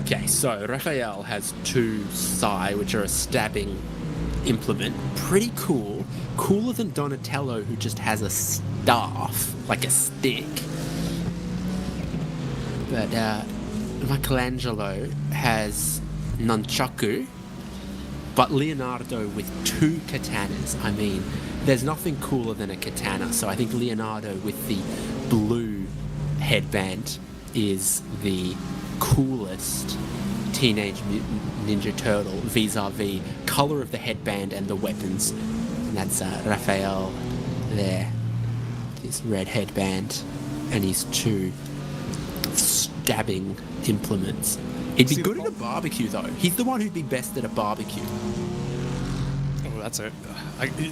Okay, so Raphael has two sai, which are a stabbing implement. Pretty cool. Cooler than Donatello, who just has a staff, like a stick. But Michelangelo has nunchaku, but Leonardo with two katanas. I mean, there's nothing cooler than a katana, so I think Leonardo with the blue headband is the coolest Teenage Mutant Ninja Turtle vis-a-vis color of the headband and the weapons. And that's Raphael there, his red headband and his two stabbing implements. He'd be good at a barbecue, though. He's the one who'd be best at a barbecue. Oh, that's it.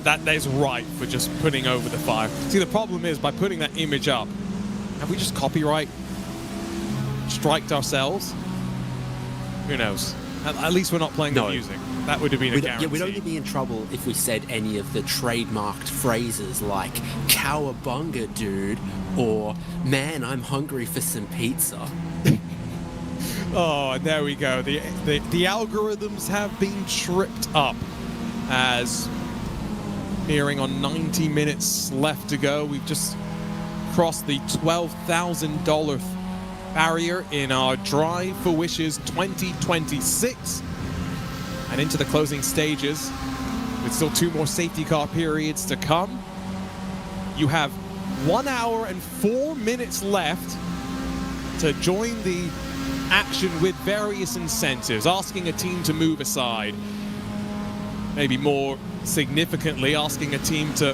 That is right for just putting over the fire. See, the problem is, by putting that image up, have we just copyright striked ourselves? Who knows? At least we're not playing the music. That would have been a guarantee. Yeah, we'd only be in trouble if we said any of the trademarked phrases like "cowabunga, dude," or "man, I'm hungry for some pizza." Oh, there we go. The algorithms have been tripped up as nearing on 90 minutes left to go. We've just crossed the $12,000 barrier in our Drive for Wishes 2026 and into the closing stages with still 2 more safety car periods to come. You have 1 hour and 4 minutes left to join the action with various incentives, asking a team to move aside, maybe more significantly asking a team to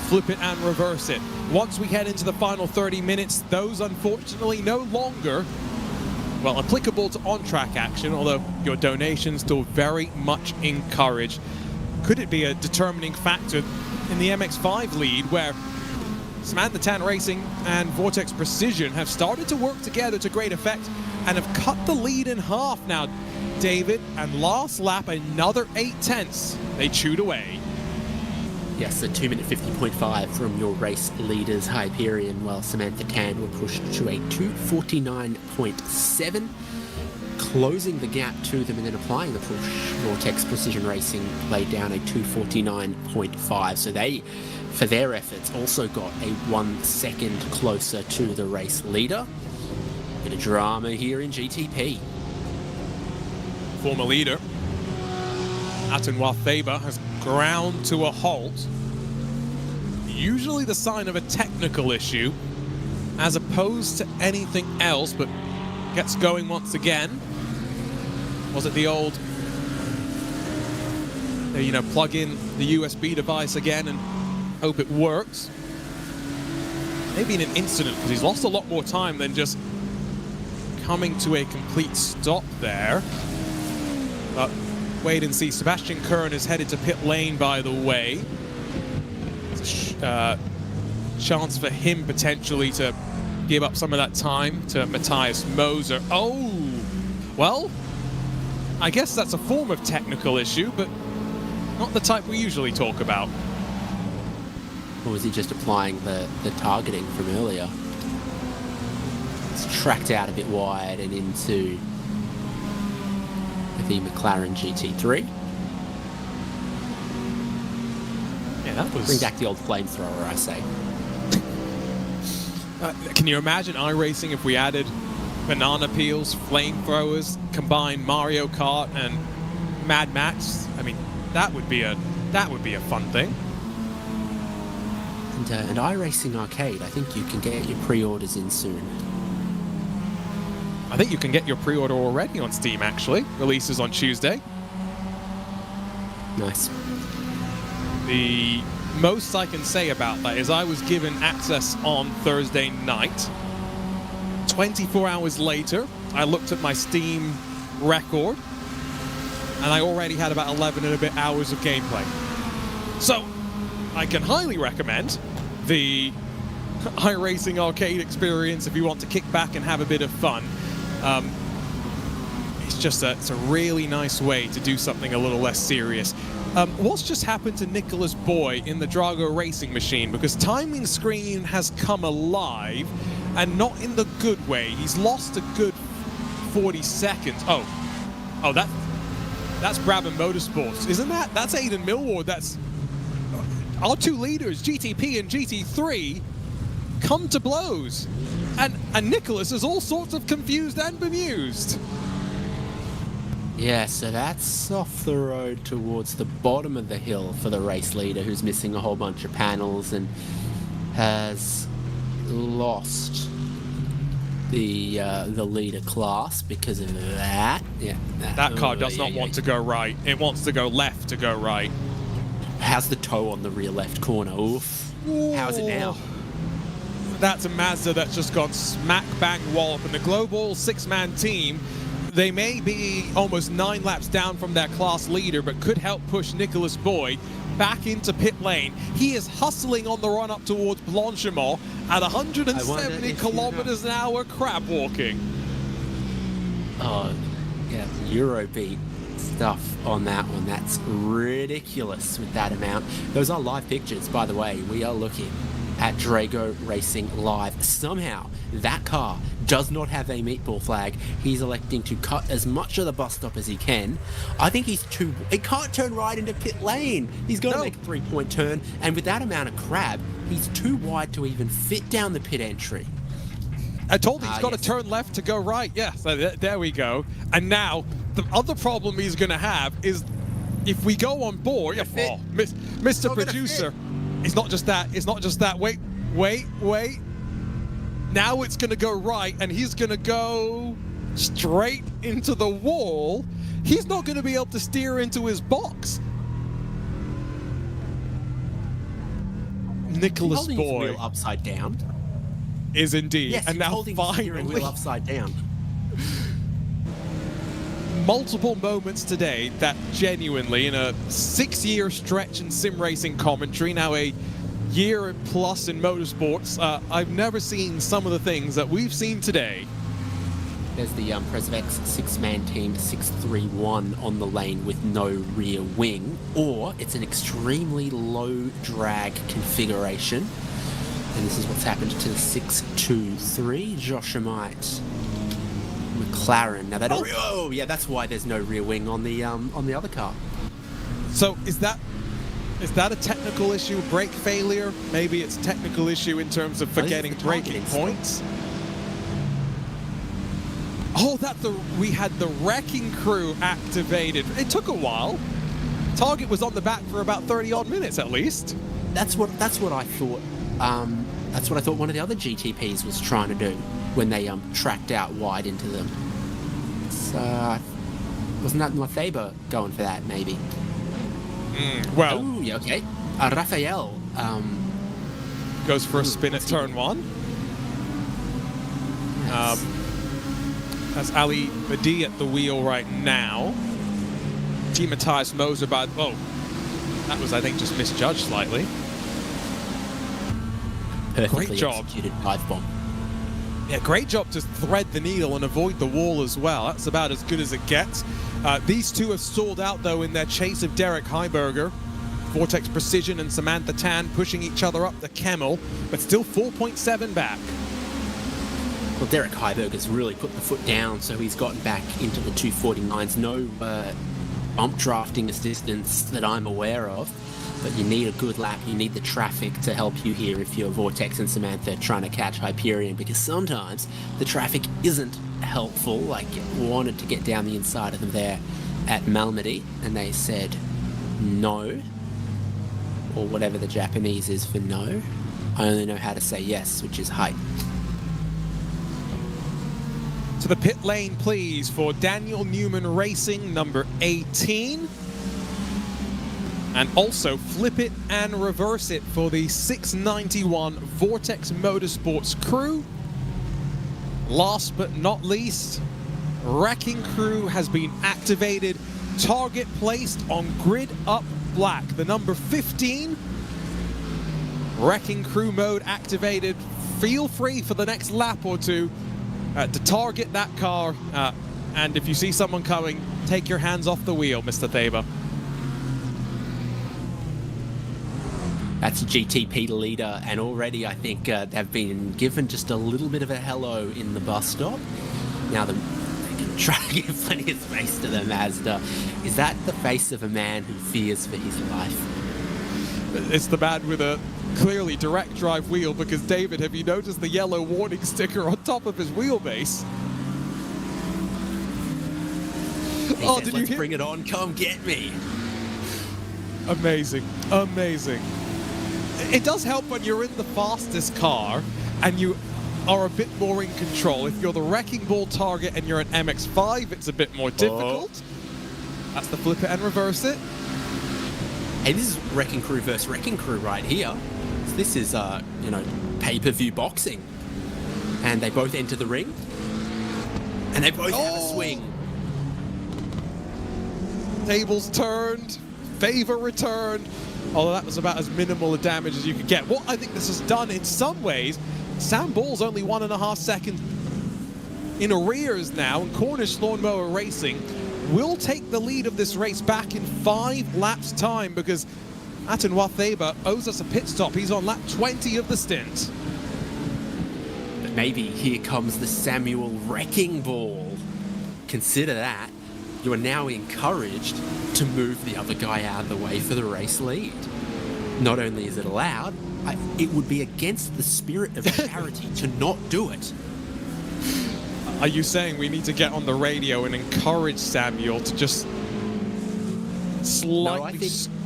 flip it and reverse it. Once we head into the final 30 minutes, those unfortunately no longer, well, applicable to on-track action, although your donations still very much encouraged. Could it be a determining factor in the MX-5 lead, where Samantha Tan Racing and Vortex Precision have started to work together to great effect and have cut the lead in half now, David, and last lap another 8/10 they chewed away. Yes, a 2-minute 50.5 from your race leaders Hyperion, while Samantha Tan were pushed to a 2:49.7, closing the gap to them and then applying the push. Vortex Precision Racing laid down a 2:49.5, so they, for their efforts, also got a 1 second closer to the race leader. Bit of drama here in GTP. Former leader Attenwa Faber has ground to a halt. Usually the sign of a technical issue as opposed to anything else, but gets going once again. Was it the old, you know, plug in the USB device again and hope it works? Maybe in an incident, because he's lost a lot more time than just coming to a complete stop there. But wait and see. Sebastian Kern is headed to pit lane, by the way. It's a chance for him potentially to give up some of that time to Matthias Moser. Oh, well, I guess that's a form of technical issue, but not the type we usually talk about. Or was he just applying the targeting from earlier? It's tracked out a bit wide and into the McLaren GT3. Yeah, that was... Bring back the old flamethrower, I say. Can you imagine iRacing if we added banana peels, flamethrowers, combined Mario Kart and Mad Max? I mean, that would be a fun thing. And iRacing Arcade, I think you can get your pre-orders in soon. I think you can get your pre-order already on Steam, actually. Releases on Tuesday. Nice. The most I can say about that is I was given access on Thursday night. 24 hours later, I looked at my Steam record, and I already had about 11 and a bit hours of gameplay. So, I can highly recommend the iRacing Arcade experience if you want to kick back and have a bit of fun. It's a really nice way to do something a little less serious. What's just happened to Nicholas Boy in the Drago Racing Machine? Because timing screen has come alive, and not in the good way. He's lost a good 40 seconds. Oh, that's Brabham Motorsports, isn't that? That's Aidan Millward. That's our two leaders, GTP and GT3, come to blows. And Nicholas is all sorts of confused and bemused. Yeah, so that's off the road towards the bottom of the hill for the race leader, who's missing a whole bunch of panels and has lost the leader class because of that. Yeah, that car does not want to go right. It wants to go left to go right. How's the toe on the rear left corner? Oof. Ooh. How's it now? That's a Mazda that's just gone smack bang wallop, and the global six-man team, they may be almost 9 laps down from their class leader, but could help push Nicholas Boyd back into pit lane. He is hustling on the run up towards Blanchimont at 170 kilometers an hour, crab walking. Oh, yeah, Eurobeat stuff on that one. That's ridiculous with that amount. Those are live pictures, by the way. We are looking at Drago Racing Live. Somehow, that car does not have a meatball flag. He's electing to cut as much of the bus stop as he can. I think he's too... It can't turn right into pit lane. He's got to make a 3-point turn, and with that amount of crab, he's too wide to even fit down the pit entry. I told you he's got to turn left to go right. Yeah, so there we go. And now, the other problem he's going to have is if we go on board... Mr. Producer, it's not just that. It's not just that. Wait. Now it's going to go right, and he's going to go straight into the wall. He's not going to be able to steer into his box. Nicholas Boy. Holding his wheel upside down. Is indeed. Yes, and now holding the steering wheel upside down. Multiple moments today that genuinely, in a 6-year stretch in sim racing commentary, now a year plus in motorsports, I've never seen some of the things that we've seen today. There's the Presvex 6-man team 631 on the lane with no rear wing, or it's an extremely low drag configuration. And this is what's happened to the 623 Joshamite McLaren. Now that yeah, that's why there's no rear wing on the other car. So is that a technical issue, brake failure? Maybe it's a technical issue in terms of forgetting braking points. Oh, we had the wrecking crew activated. It took a while. Target was on the back for about 30 odd minutes at least. That's what I thought. That's what I thought one of the other GTPs was trying to do when they tracked out wide into them. So wasn't that Lefebvre going for that? Maybe. Well. Ooh, yeah, okay. Raphael goes for a spin at turn 1. That's Ali Madi at the wheel right now. Team Matthias Moser by... Oh, that was, I think, just misjudged slightly. Perfectly great job. Executed dive bomb. Yeah, great job to thread the needle and avoid the wall as well. That's about as good as it gets. These two have stalled out, though, in their chase of Derek Heiberger. Vortex Precision and Samantha Tan pushing each other up the Camel, but still 4.7 back. Well, Derek Heiberger's really put the foot down, so he's gotten back into the 249s. No bump drafting assistance that I'm aware of, but you need a good lap. You need the traffic to help you here if you're Vortex and Samantha trying to catch Hyperion, because sometimes the traffic isn't helpful. Like, wanted to get down the inside of them there at Malmedy, and they said no, or whatever the Japanese is for no. I only know how to say yes, which is height. To the pit lane, please, for Daniel Newman Racing, number 18. And also flip it and reverse it for the 691 Vortex Motorsports crew. Last but not least, Wrecking Crew has been activated. Target placed on grid up black. The number 15. Wrecking Crew mode activated. Feel free for the next lap or two to target that car, and if you see someone coming, take your hands off the wheel, Mr. Thaber. That's a GTP leader, and already I think they've been given just a little bit of a hello in the bus stop. Now they can try to give plenty of space to the Mazda. Is that the face of a man who fears for his life? It's the man with a clearly direct drive wheel, because David, have you noticed the yellow warning sticker on top of his wheelbase? Oh, did you hear? Bring it on, come get me. Amazing, amazing. It does help when you're in the fastest car and you are a bit more in control. If you're the Wrecking Ball target and you're an MX-5, it's a bit more difficult. That's the flip it and reverse it. Hey, this is Wrecking Crew versus Wrecking Crew right here. So this is, you know, pay-per-view boxing. And they both enter the ring. And they both have a swing. Tables turned. Favor returned. Although that was about as minimal a damage as you could get. What I think this has done in some ways, Sam Ball's only 1.5 seconds in arrears now, and Cornish Lawnmower Racing will take the lead of this race back in 5 laps time, because Attenwa owes us a pit stop. He's on lap 20 of the stint. But maybe here comes the Samuel wrecking ball. Consider that. You are now encouraged to move the other guy out of the way for the race lead. Not only is it allowed, it would be against the spirit of charity to not do it. Are you saying we need to get on the radio and encourage Samuel to just slightly... No,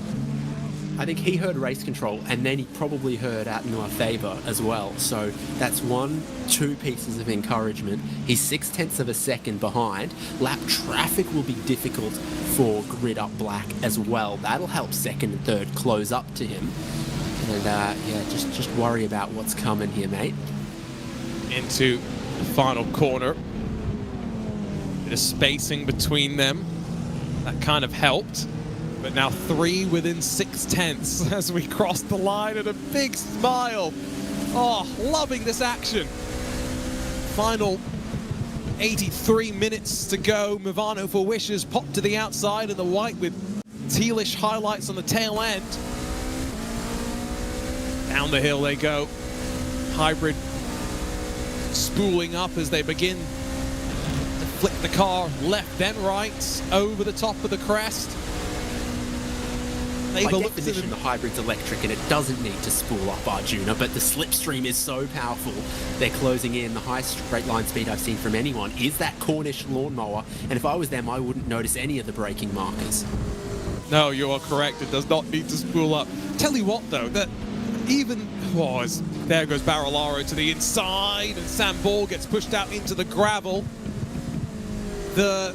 I think he heard race control, and then he probably heard Attenwa as well. So that's 2 pieces of encouragement. He's 0.6 of a second behind. Lap traffic will be difficult for Grid Up Black as well. That'll help second and third close up to him. And yeah, just worry about what's coming here, mate. Into the final corner. Bit of spacing between them. That kind of helped. But now 3 within 0.6 as we cross the line, and a big smile. Oh, loving this action. Final 83 minutes to go. Movano for Wishes popped to the outside in the white with tealish highlights on the tail end. Down the hill they go. Hybrid spooling up as they begin to flick the car left then right over the top of the crest. By definition, the hybrid's electric and it doesn't need to spool up Arjuna, but the slipstream is so powerful. They're closing in. The highest straight line speed I've seen from anyone is that Cornish lawnmower, and if I was them, I wouldn't notice any of the braking markers. No, you are correct. It does not need to spool up. Tell you what, though, that even... Oh, there goes Barolaro to the inside, and Sam Ball gets pushed out into the gravel. The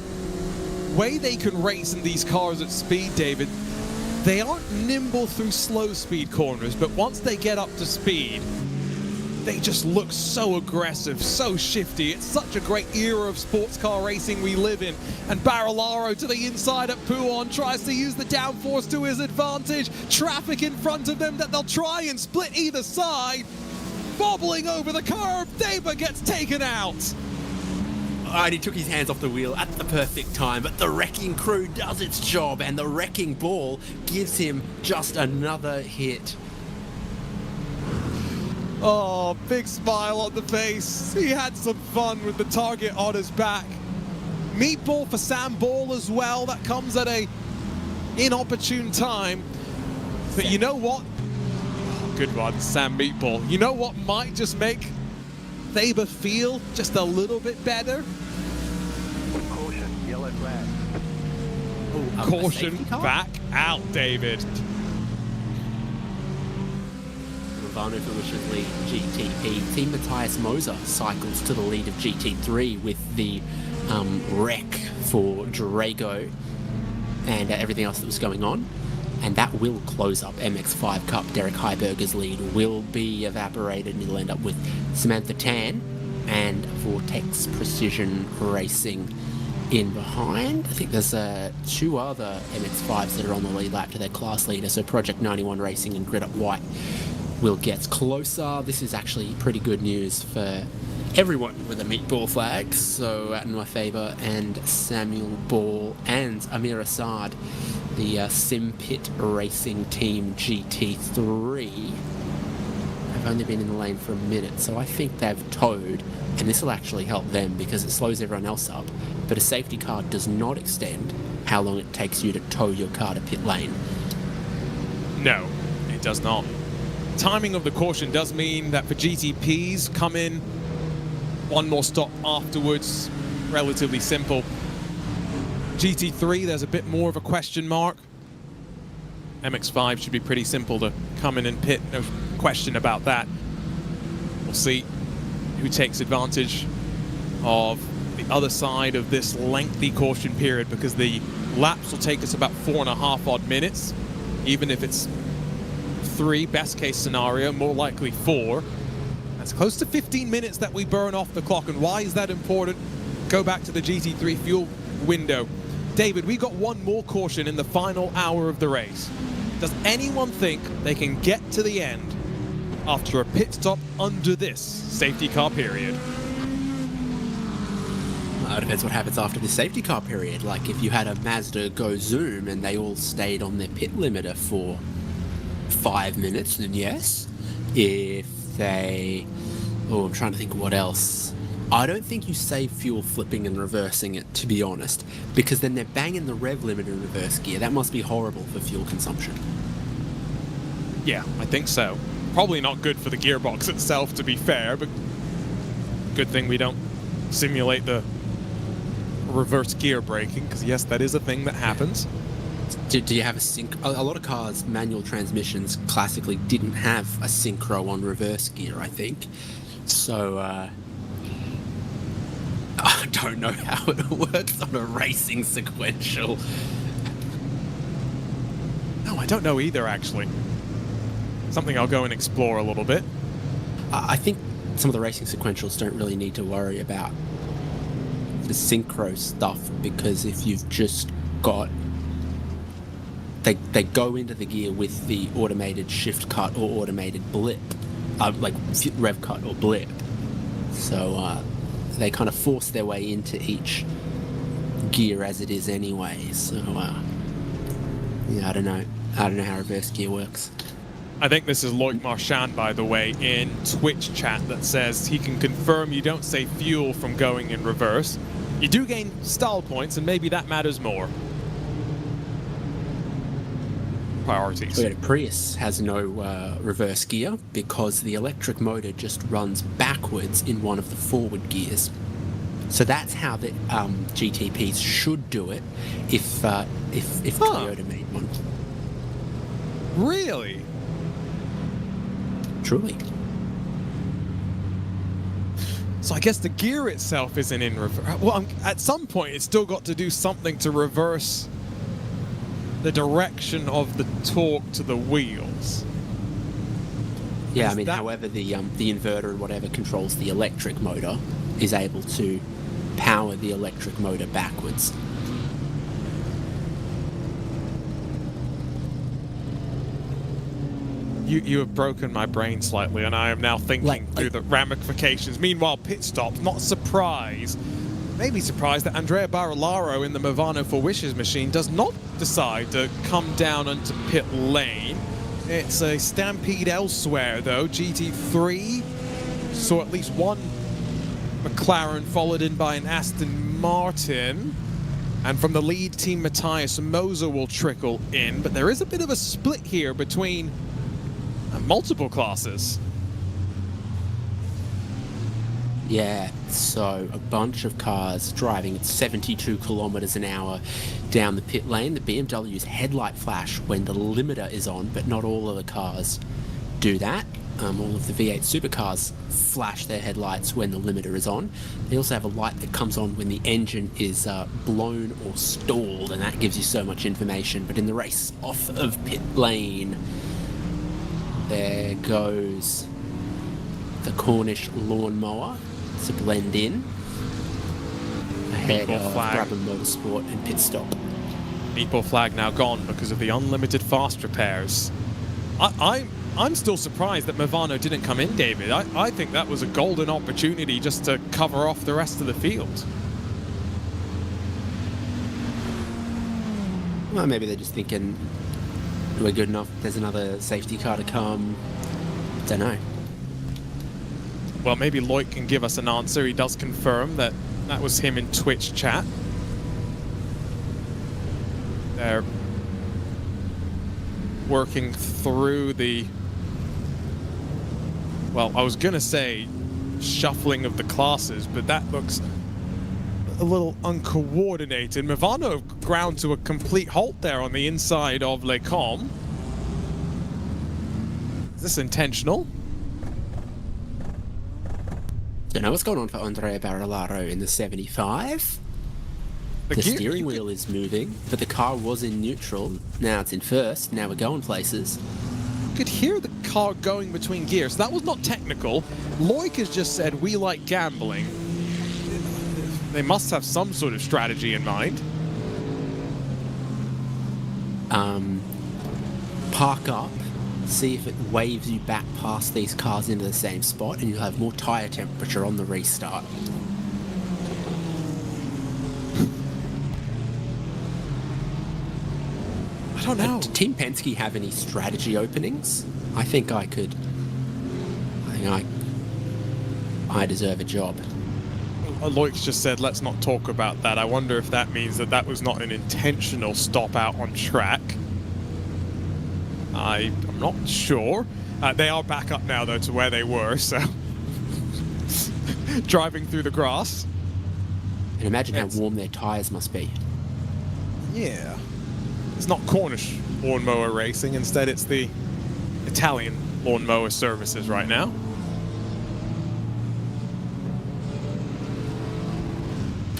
way they can race in these cars at speed, David, they aren't nimble through slow speed corners, but once they get up to speed, they just look so aggressive, so shifty. It's such a great era of sports car racing we live in. And Barolaro to the inside at Pouon tries to use the downforce to his advantage. Traffic in front of them that they'll try and split either side. Bobbling over the curve, Deba gets taken out. And he took his hands off the wheel at the perfect time, but the wrecking crew does its job, and the wrecking ball gives him just another hit. Oh, big smile on the face. He had some fun with the target on his back. Meatball for Sam Ball as well. That comes at a inopportune time. But you know what? Oh, good one, Sam Meatball. You know what might just make Faber feel just a little bit better? Caution, yellow flag. Caution, back out, David. Movano for Wishes lead GTP. Team Matthias Moser cycles to the lead of GT3 with the wreck for Drago and everything else that was going on. And that will close up MX5 Cup. Derek Heiberger's lead will be evaporated, and you'll end up with Samantha Tan and Vortex Precision Racing in behind. I think there's 2 other MX5s that are on the lead lap to their class leader. So Project 91 Racing and Grid Up White will get closer. This is actually pretty good news for everyone with a meatball flag. So Attenwa Faber and Samuel Ball and Amir Assad, the Sim Pit Racing Team GT3, have only been in the lane for a minute, so I think they've towed, and this will actually help them because it slows everyone else up, but a safety car does not extend how long it takes you to tow your car to pit lane. No, it does not. Timing of the caution does mean that for GTPs, come in, one more stop afterwards, relatively simple. GT3, there's a bit more of a question mark. MX5 should be pretty simple to come in and pit, no question about that. We'll see who takes advantage of the other side of this lengthy caution period, because the laps will take us about 4.5 odd minutes, even if it's 3, best case scenario, more likely 4. That's close to 15 minutes that we burn off the clock. And why is that important? Go back to the GT3 fuel window. David, we got one more caution in the final hour of the race. Does anyone think they can get to the end after a pit stop under this safety car period? It depends what happens after the safety car period. Like if you had a Mazda go Zoom and they all stayed on their pit limiter for 5 minutes, then yes. If they... Oh, I'm trying to think what else. I don't think you save fuel flipping and reversing it, to be honest, because then they're banging the rev limiter in reverse gear. That must be horrible for fuel consumption. Yeah, I think so. Probably not good for the gearbox itself, to be fair, but good thing we don't simulate the reverse gear braking, because yes, that is a thing that happens. Do you have a sync? A lot of cars, manual transmissions, classically didn't have a synchro on reverse gear, I think. So, I don't know how it works on a racing sequential. No, I don't know either, actually. Something I'll go and explore a little bit. I think some of the racing sequentials don't really need to worry about the synchro stuff, because if you've just got... They go into the gear with the automated shift cut or automated blip, like rev cut or blip. So they kind of force their way into each gear as it is anyway. So yeah, I don't know how reverse gear works. I think this is Loic Marchand, by the way, in Twitch chat that says he can confirm you don't save fuel from going in reverse. You do gain style points, and maybe that matters more. Priorities. Toyota Prius has no reverse gear because the electric motor just runs backwards in one of the forward gears. So that's how the GTPs should do it if Toyota made one. Really? Truly. So I guess the gear itself isn't in reverse. Well, at some point it's still got to do something to reverse the direction of the torque to the wheels. Yeah, I mean, however the inverter or whatever controls the electric motor is able to power the electric motor backwards. You have broken my brain slightly, and I am now thinking through the ramifications. Meanwhile, pit stop, not surprised. Maybe surprised that Andrea Barillaro in the Movano for Wishes machine does not decide to come down onto pit lane. It's a stampede elsewhere, though. GT3 saw at least one McLaren followed in by an Aston Martin. And from the lead team, Matthias Moser will trickle in. But there is a bit of a split here between multiple classes. Yeah, so a bunch of cars driving at 72 kilometers an hour down the pit lane. The BMW's headlight flash when the limiter is on, but not all of the cars do that. All of the V8 supercars flash their headlights when the limiter is on. They also have a light that comes on when the engine is blown or stalled, and that gives you so much information. But in the race off of pit lane, there goes the Cornish lawnmower to blend in ahead of Brabham Motorsport and pit stop. Meatball flag now gone because of the unlimited fast repairs. I'm still surprised that Movano didn't come in, David. I think that was a golden opportunity just to cover off the rest of the field. Well, maybe they're just thinking we're good enough, there's another safety car to come. Don't know. Well, maybe Loic can give us an answer. He does confirm that that was him in Twitch chat. They're working through the... Well, I was going to say shuffling of the classes, but that looks a little uncoordinated. Movano ground to a complete halt there on the inside of Les Combes. Is this intentional? Don't know what's going on for Andrea Barillaro in the 75. The steering wheel is moving, but the car was in neutral. Now it's in first. Now we're going places. You could hear the car going between gears. That was not technical. Loic has just said, we like gambling. They must have some sort of strategy in mind. Park up, see if it waves you back past these cars into the same spot, and you'll have more tyre temperature on the restart. I don't know. Did Team Penske have any strategy openings? I think I deserve a job. Loix just said, let's not talk about that. I wonder if that means that that was not an intentional stop out on track. I'm not sure. They are back up now, though, to where they were, so... driving through the grass. And imagine how warm their tyres must be. Yeah. It's not Cornish lawnmower racing. Instead, it's the Italian lawnmower services right now.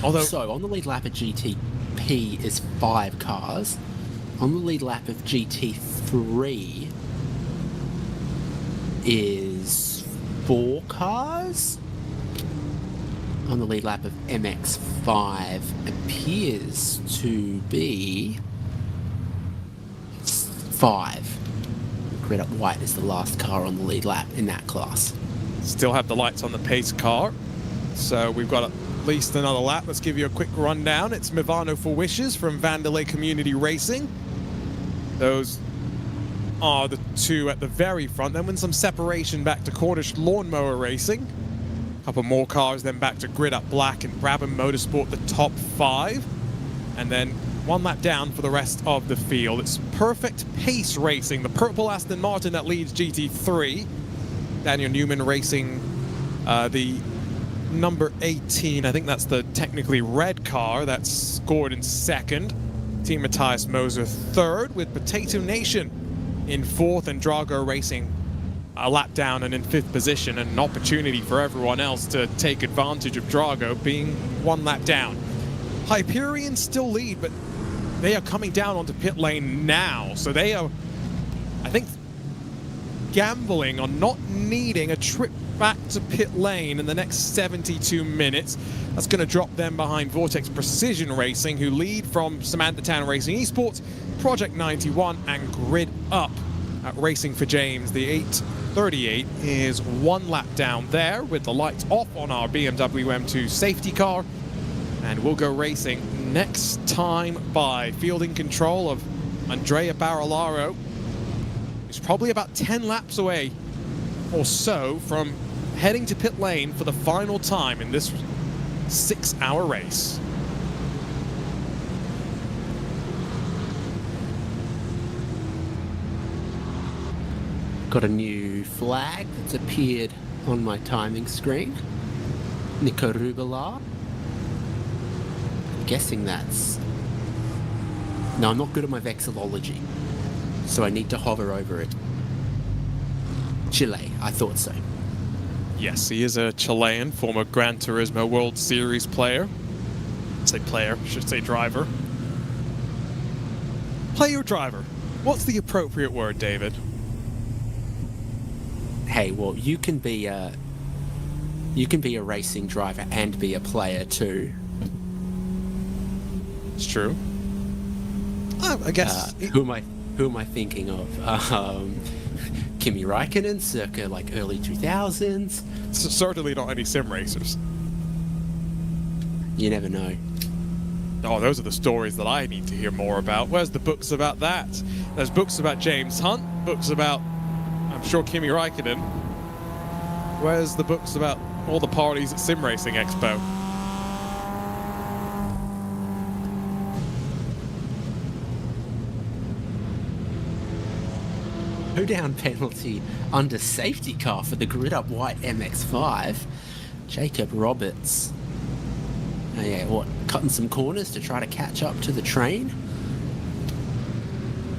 Although, so, on the lead lap of GTP is 5 cars. On the lead lap of GT3 is 4 cars. On the lead lap of MX5 appears to be 5. Red Up White is the last car on the lead lap in that class. Still have the lights on the pace car. So we've got at least another lap. Let's give you a quick rundown. It's Mivano for Wishes from Vandelay Community Racing. Those are the two at the very front. Then with some separation back to Cornish Lawnmower Racing. A couple more cars, then back to Grid Up Black and Brabham Motorsport, the top 5. And then one lap down for the rest of the field. It's Perfect Pace Racing, the purple Aston Martin that leads GT3. Daniel Newman racing the number 18. I think that's the technically red car that's scored in second. Team Matthias Moser third, with Potato Nation in fourth, and Drago racing a lap down and in 5th position, and an opportunity for everyone else to take advantage of Drago being 1 lap down. Hyperion still lead, but they are coming down onto pit lane now, so they are, I think, gambling on not needing a trip back to pit lane in the next 72 minutes. That's going to drop them behind Vortex Precision Racing, who lead from Samantha Town Racing Esports, Project 91, and Grid Up at Racing for James. The 838 is 1 lap down there with the lights off on our BMW M2 safety car. And we'll go racing next time by fielding control of Andrea Barillaro, who's probably about 10 laps away or so from heading to pit lane for the final time in this 6-hour race. Got a new flag that's appeared on my timing screen. Nico Rubala. I'm guessing that's... No, I'm not good at my vexillology, so I need to hover over it. Chile, I thought so. Yes, he is a Chilean, former Gran Turismo World Series player. Say player, should say driver. Player driver. What's the appropriate word, David? Hey, well, you can be a racing driver and be a player too. It's true. I guess. Who am I thinking of? Kimi Räikkönen, circa like early 2000s. Certainly not any sim racers. You never know. Oh, those are the stories that I need to hear more about. Where's the books about that? There's books about James Hunt, books about, I'm sure, Kimi Räikkönen. Where's the books about all the parties at Sim Racing Expo? Down penalty under safety car for the Grid Up White MX5. Jacob Roberts. Oh yeah, what, cutting some corners to try to catch up to the train?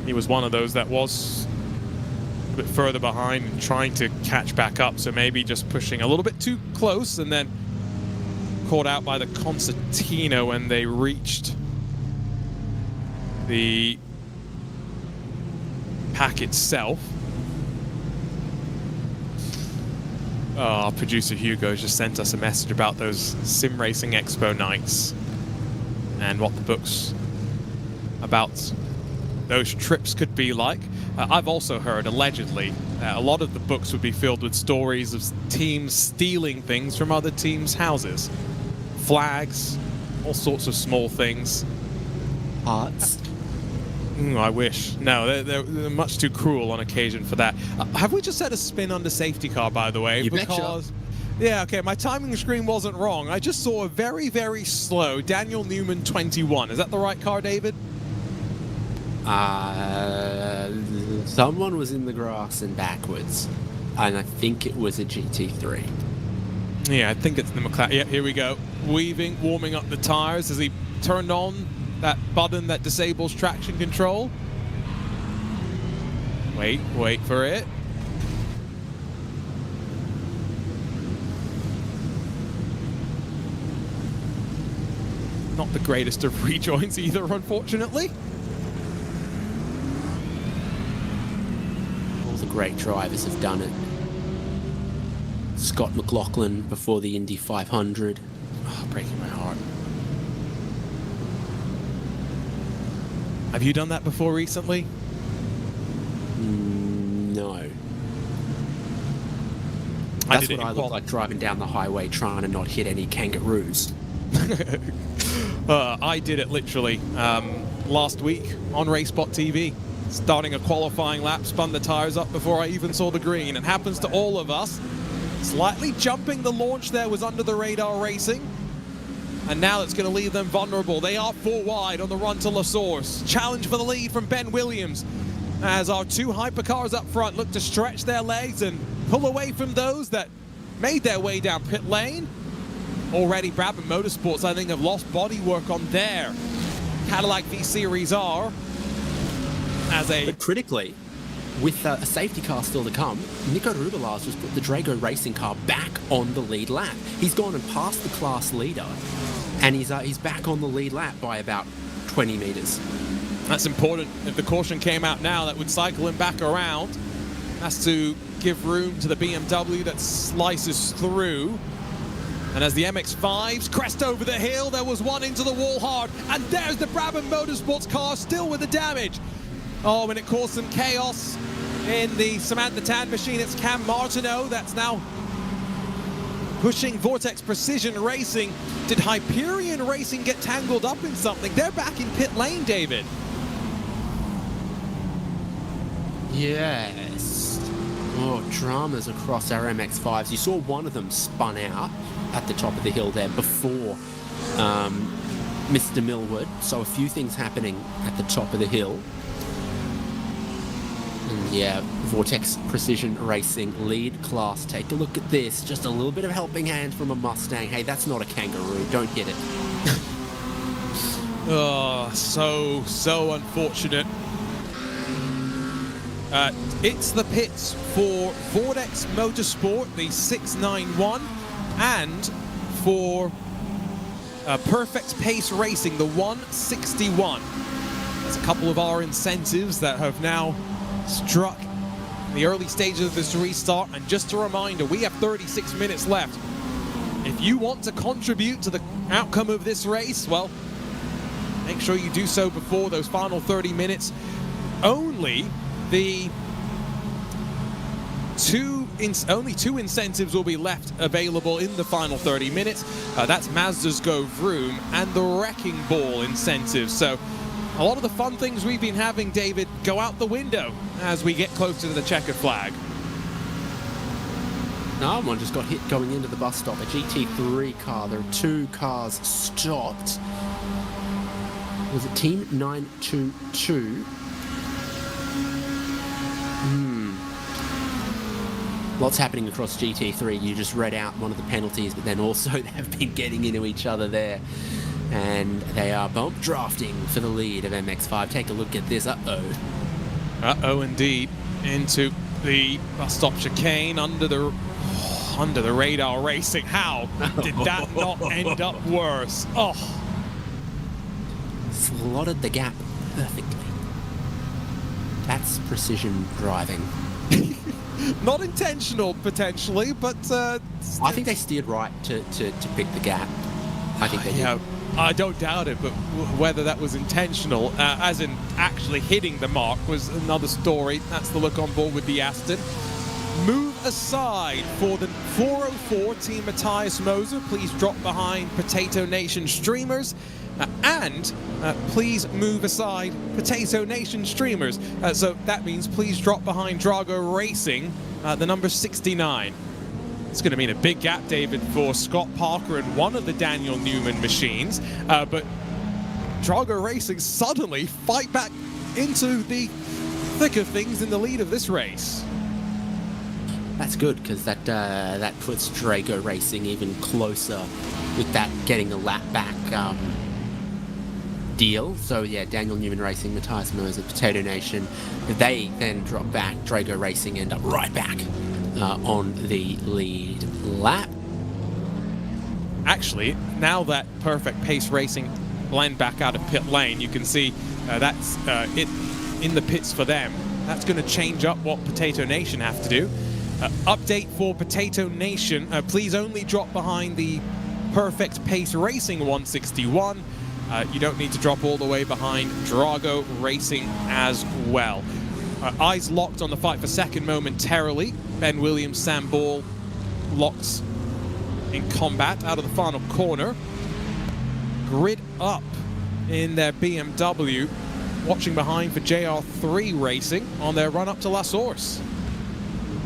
He was one of those that was a bit further behind and trying to catch back up, so maybe just pushing a little bit too close and then caught out by the Concertina when they reached the pack itself. Our producer Hugo just sent us a message about those Sim Racing Expo nights and what the books about those trips could be like. I've also heard, allegedly, a lot of the books would be filled with stories of teams stealing things from other teams' houses. Flags, all sorts of small things. Arts? I wish. No, they're much too cruel on occasion for that. Have we just had a spin under safety car, by the way? You because, yeah, okay, my timing screen wasn't wrong. I just saw a very, very slow Daniel Newman 21. Is that the right car, David? Someone was in the grass and backwards, and I think it was a GT3. Yeah, I think it's the McLaren. Yeah, here we go. Weaving, warming up the tires as he turned on that button that disables traction control. Wait for it. Not the greatest of rejoins either, unfortunately. All the great drivers have done it. Scott McLaughlin before the Indy 500. Oh, breaking my heart. Have you done that before recently? No. That's what I look like driving down the highway trying to not hit any kangaroos. I did it literally last week on RaceSpotTV. Starting a qualifying lap, spun the tires up before I even saw the green. It happens to all of us. Slightly jumping the launch there was under the radar racing. And now it's going to leave them vulnerable. They are 4 wide on the run to La Source. Challenge for the lead from Ben Williams as our 2 hypercars up front look to stretch their legs and pull away from those that made their way down pit lane. Already Brabham Motorsports, I think, have lost bodywork on their Cadillac V-Series R. But critically, with a safety car still to come, Nico Rubilas just put the Drago racing car back on the lead lap. He's gone and passed the class leader, and he's back on the lead lap by about 20 meters. That's important. If the caution came out now, that would cycle him back around. Has to give room to the BMW that slices through. And as the MX-5s crest over the hill, there was one into the wall hard, and there's the Brabham Motorsports car still with the damage. Oh, and it caused some chaos in the Samantha Tan machine. It's Cam Martineau that's now pushing Vortex Precision Racing. Did Hyperion Racing get tangled up in something? They're back in pit lane, David. Yes. Oh, dramas across our MX-5s. You saw one of them spun out at the top of the hill there before Mr. Millwood. So a few things happening at the top of the hill. And yeah, Vortex Precision Racing lead class. Take a look at this. Just a little bit of helping hand from a Mustang. Hey, that's not a kangaroo. Don't hit it. Oh, so unfortunate. It's the pits for Vortex Motorsport, the 691, and for Perfect Pace Racing, the 161. There's a couple of our incentives that have now struck the early stages of this restart. And just a reminder, we have 36 minutes left. If you want to contribute to the outcome of this race, well, make sure you do so before those final 30 minutes. Only only two incentives will be left available in the final 30 minutes. That's Mazda's Go Vroom and the Wrecking Ball incentive. So a lot of the fun things we've been having, David, go out the window as we get closer to the checkered flag. No, one just got hit going into the bus stop. A GT3 car. There are 2 cars stopped. Was it Team 922? Lots happening across GT3. You just read out one of the penalties, but then also they've been getting into each other there. And they are bump drafting for the lead of MX-5. Take a look at this. Uh-oh, indeed. Into the bus stop chicane under the radar racing. How did that not end up worse? Oh. Slotted the gap perfectly. That's precision driving. Not intentional, potentially, but... I think they steered right to pick the gap. I think they did. Yeah, I don't doubt it, but whether that was intentional, as in actually hitting the mark, was another story. That's the look on board with the Aston. Move aside for the 404 Team Matthias Moser. Please drop behind Potato Nation streamers. And please move aside Potato Nation streamers. So that means please drop behind Drago Racing, the number 69. It's going to mean a big gap, David, for Scott Parker and one of the Daniel Newman machines. But Drago Racing suddenly fight back into the thick of things in the lead of this race. That's good, because that puts Drago Racing even closer with that getting a lap back deal. So yeah, Daniel Newman Racing, Matthias Moser, Potato Nation, they then drop back. Drago Racing end up right back on the lead lap. Actually, now that Perfect Pace Racing blend back out of pit lane, you can see that's it in the pits for them. That's going to change up what Potato Nation have to do. Update for Potato Nation, please only drop behind the Perfect Pace Racing 161. You don't need to drop all the way behind Drago Racing as well. Eyes locked on the fight for second momentarily. Ben Williams, Sam Ball locks in combat out of the final corner. Grid up in their BMW, watching behind for JR3 Racing on their run up to La Source.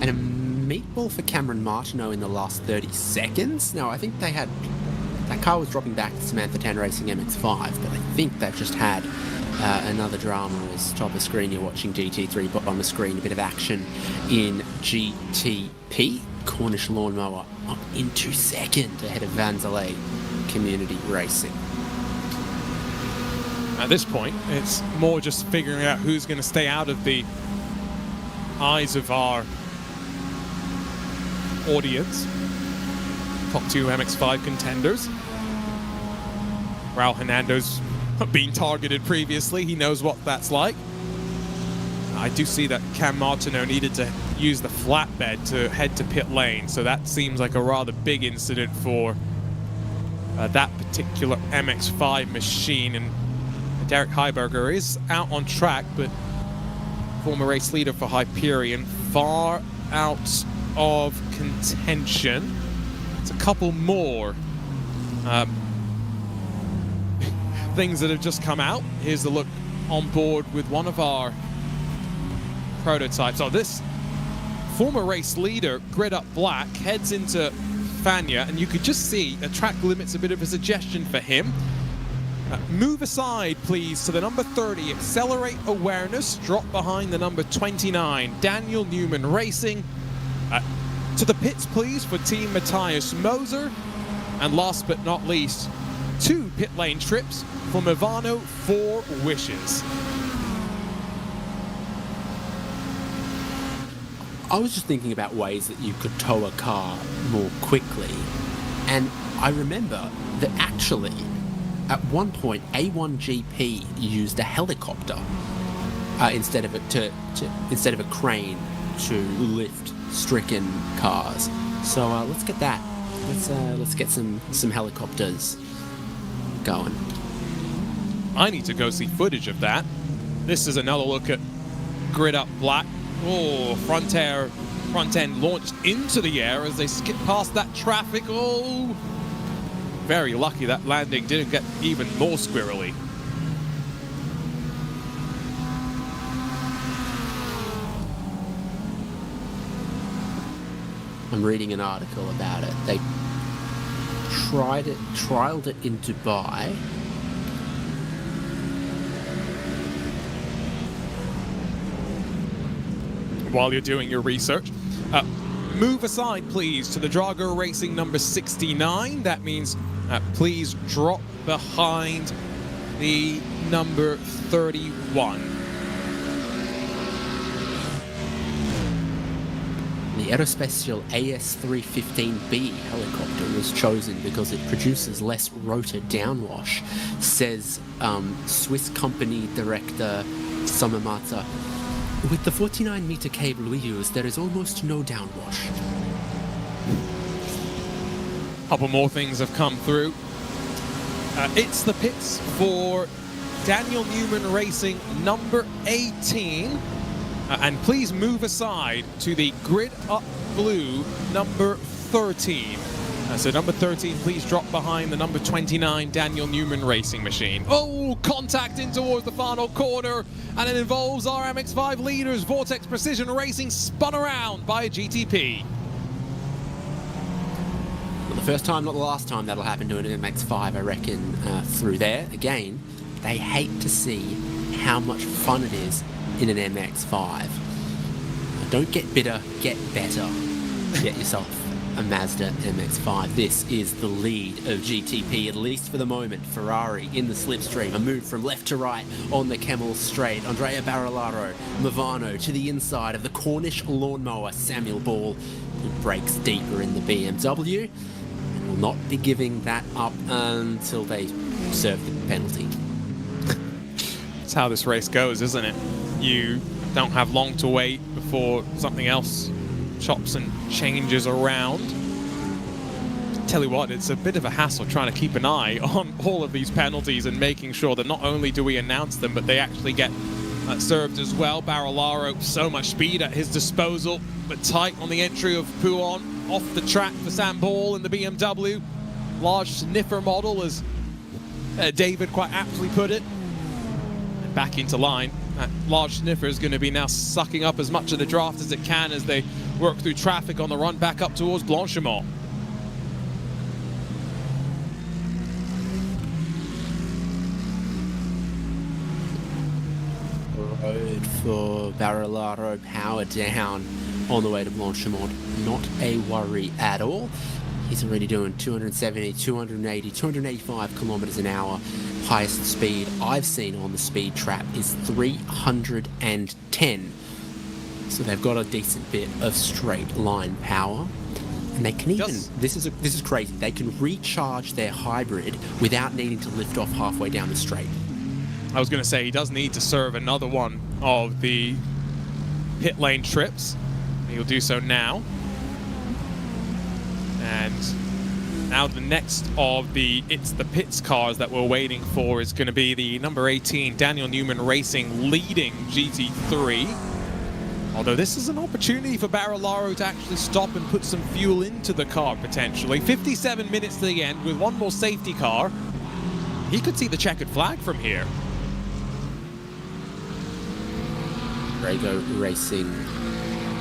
And a meatball for Cameron Martineau in the last 30 seconds. Now, I think they had... That car was dropping back to Samantha Tan Racing MX-5, but I think they've just had another drama as top of screen. You're watching GT3 bottom of screen, a bit of action in GTP. Cornish Lawnmower up into second ahead of Vanzalay Community Racing. At this point, it's more just figuring out who's going to stay out of the eyes of our audience. Top two MX-5 contenders. Raul Hernando's been targeted previously. He knows what that's like. I do see that Cam Martineau needed to use the flatbed to head to pit lane, so that seems like a rather big incident for that particular MX-5 machine. And Derek Heiberger is out on track, but former race leader for Hyperion far out of contention. It's a couple more things that have just come out. Here's the look on board with one of our prototypes. Oh, this former race leader, Grid Up Black, heads into Fania, and you could just see a track limit's a bit of a suggestion for him. Move aside, please, to the number 30, Accelerate Awareness, drop behind the number 29, Daniel Newman Racing. To the pits, please, for Team Matthias Moser. And last but not least, 2 pit lane trips for Ivano 4 Wishes. I was just thinking about ways that you could tow a car more quickly. And I remember that actually, at one point, A1GP used a helicopter instead of a crane to lift stricken cars. So let's get that. Let's get some helicopters going. I need to go see footage of that. This is another look at Grid Up Black. Oh, front end launched into the air as they skip past that traffic. Oh, very lucky that landing didn't get even more squirrely. I'm reading an article about it. They trialed it in Dubai. While you're doing your research, move aside, please, to the Drago Racing number 69. That means please drop behind the number 31. The Aerospatiale AS315B helicopter was chosen because it produces less rotor downwash, says Swiss company director Somamata. With the 49-meter cable we use, there is almost no downwash. A couple more things have come through. It's the pits for Daniel Newman Racing number 18. And please move aside to the Grid Up blue, number 13. So number 13, please drop behind the number 29 Daniel Newman Racing Machine. Oh, contact in towards the final corner, and it involves our MX-5 leaders. Vortex Precision Racing spun around by a GTP. Not the first time, not the last time that'll happen to an MX-5, I reckon, through there. Again, they hate to see how much fun it is in an MX-5. Don't get bitter, get better. Get yourself a Mazda MX-5. This is the lead of GTP, at least for the moment. Ferrari in the slipstream, a move from left to right on the Kemmel Straight. Andrea Barillaro, Movano to the inside of the Cornish lawnmower, Samuel Ball, who breaks deeper in the BMW and will not be giving that up until they serve the penalty. That's how this race goes, isn't it? You don't have long to wait before something else chops and changes around. Tell you what, it's a bit of a hassle trying to keep an eye on all of these penalties and making sure that not only do we announce them, but they actually get served as well. Barillaro, so much speed at his disposal, but tight on the entry of Pouon. Off the track for Sam Ball in the BMW. Large sniffer model, as David quite aptly put it. And back into line. That large sniffer is going to be now sucking up as much of the draft as it can as they work through traffic on the run back up towards Blanchimont. Road for Barillaro, power down on the way to Blanchimont. Not a worry at all. He's already doing 270, 280, 285 kilometers an hour. Highest speed I've seen on the speed trap is 310. So they've got a decent bit of straight line power. And they can even, this is crazy, they can recharge their hybrid without needing to lift off halfway down the straight. I was going to say, he does need to serve another one of the pit lane trips. He'll do so now. And now the next of the It's the Pits cars that we're waiting for is going to be the number 18 Daniel Newman Racing leading GT3. Although this is an opportunity for Barillaro to actually stop and put some fuel into the car potentially. 57 minutes to the end with one more safety car. He could see the checkered flag from here. Drago Racing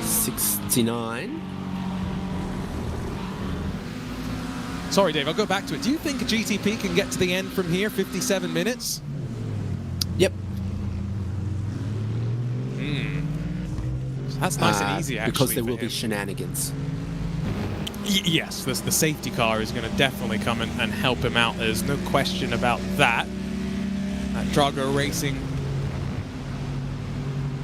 69. Sorry, Dave, I'll go back to it. Do you think a GTP can get to the end from here, 57 minutes? Yep. That's nice and easy, actually. Because there will be shenanigans. Yes, the safety car is going to definitely come and help him out. There's no question about that. Drago Racing,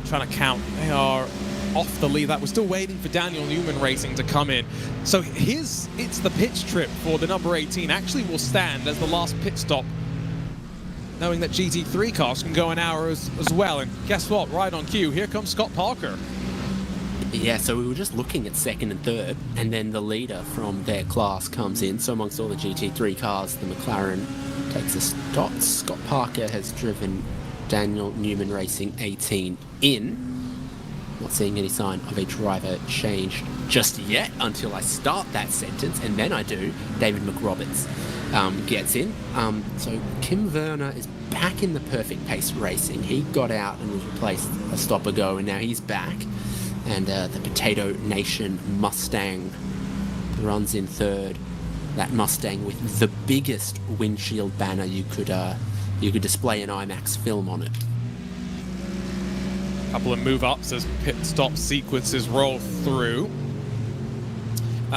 trying to count. They are off the lead. That we're still waiting for Daniel Newman Racing to come in. So his It's the Pitch trip for the number 18 actually will stand as the last pit stop, knowing that GT3 cars can go an hour as well. And guess what? Right on cue, here comes Scott Parker. Yeah, so we were just looking at second and third, and then the leader from their class comes in. So amongst all the GT3 cars, the McLaren takes a stop. Scott Parker has driven Daniel Newman Racing 18 in. Not seeing any sign of a driver change just yet until I start that sentence, and then I do. David McRoberts gets in. So Kim Werner is back in the perfect pace racing. He got out and was replaced a stop ago, and now he's back. And the Potato Nation Mustang runs in third. That Mustang with the biggest windshield banner you could display an IMAX film on it. Couple of move-ups as pit stop sequences roll through.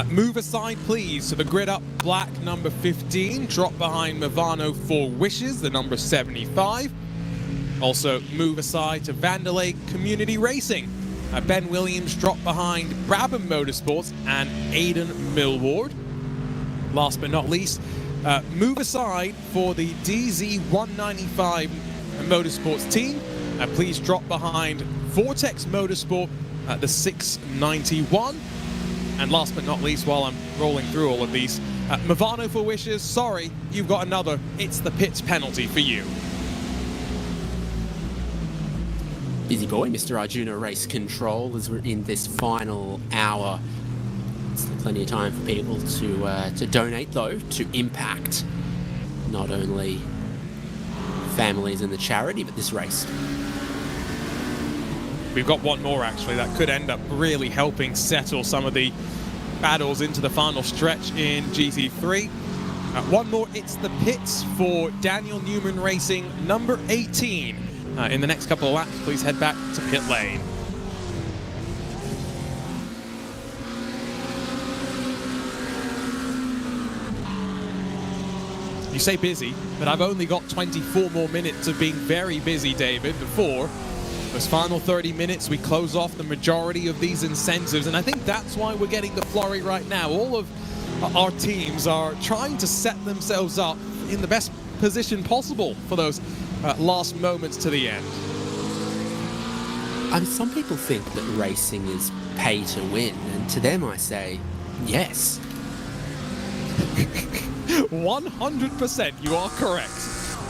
Move aside, please, to the grid up black number 15. Drop behind Movano for Wishes, the number 75. Also, move aside to Vanderlei Community Racing. Ben Williams dropped behind Brabham Motorsports and Aidan Millward. Last but not least, move aside for the DZ195 Motorsports team. Please drop behind Vortex Motorsport at the 691. And last but not least, while I'm rolling through all of these, Movano for Wishes, sorry, you've got another It's the Pits penalty for you. Busy boy, Mr. Arjuna Race Control, as we're in this final hour Plenty of time for people to donate, though, to impact not only families and the charity, but this race. We've got one more, actually, that could end up really helping settle some of the battles into the final stretch in GT3. One more, it's the pits for Daniel Newman Racing, number 18. In the next couple of laps, please head back to pit lane. You say busy, but I've only got 24 more minutes of being very busy, David, before those final 30 minutes we close off the majority of these incentives, and I think that's why we're getting the flurry right now. All of our teams are trying to set themselves up in the best position possible for those last moments to the end. I mean, some people think that racing is pay to win, and to them I say, yes. 100%, you are correct.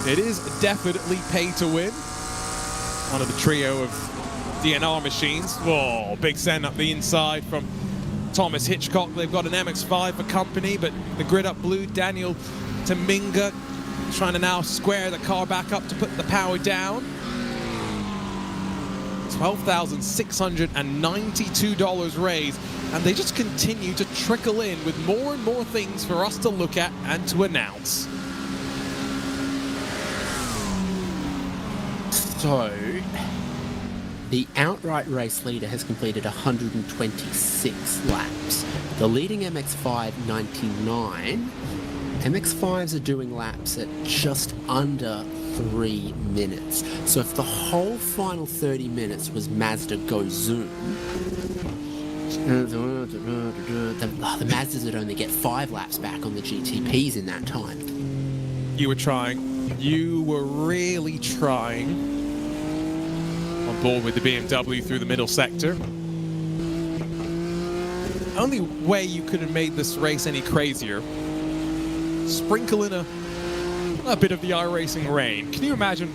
It is definitely pay to win. One of the trio of DNR machines. Whoa, big send up the inside from Thomas Hitchcock. They've got an MX-5 for company, but the grid up blue, Daniel Taminga, trying to now square the car back up to put the power down. $12,692 raised, and they just continue to trickle in with more and more things for us to look at and to announce. So, the outright race leader has completed 126 laps. The leading MX-5, 99. MX-5s are doing laps at just under 3 minutes. So if the whole final 30 minutes was Mazda Go Zoom, the Mazdas would only get 5 laps back on the GTPs in that time. You were trying. You were really trying. On board with the BMW through the middle sector. Only way you could have made this race any crazier, sprinkle in a bit of the iRacing rain. Can you imagine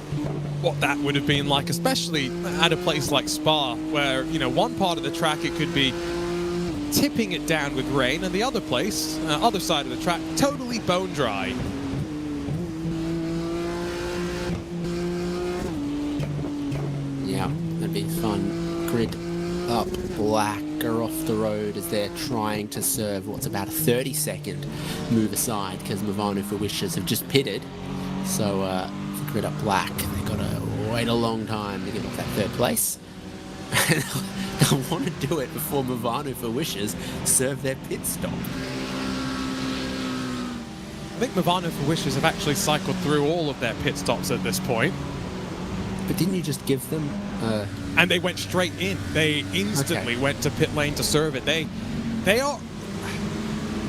what that would have been like, especially at a place like Spa, where, you know, one part of the track it could be tipping it down with rain, and the other place, other side of the track, totally bone dry. Yeah, that'd be fun. Grid up, blacker off the road as they're trying to serve what's about a 30-second move aside, because Movano for Wishes have just pitted. So for grid up black, they've got to wait a long time to get off that third place. They'll want to do it before Movano for Wishes serve their pit stop. I think Movano for Wishes have actually cycled through all of their pit stops at this point. But didn't you just give them... And they went straight in. They instantly went to pit lane to serve it. They are...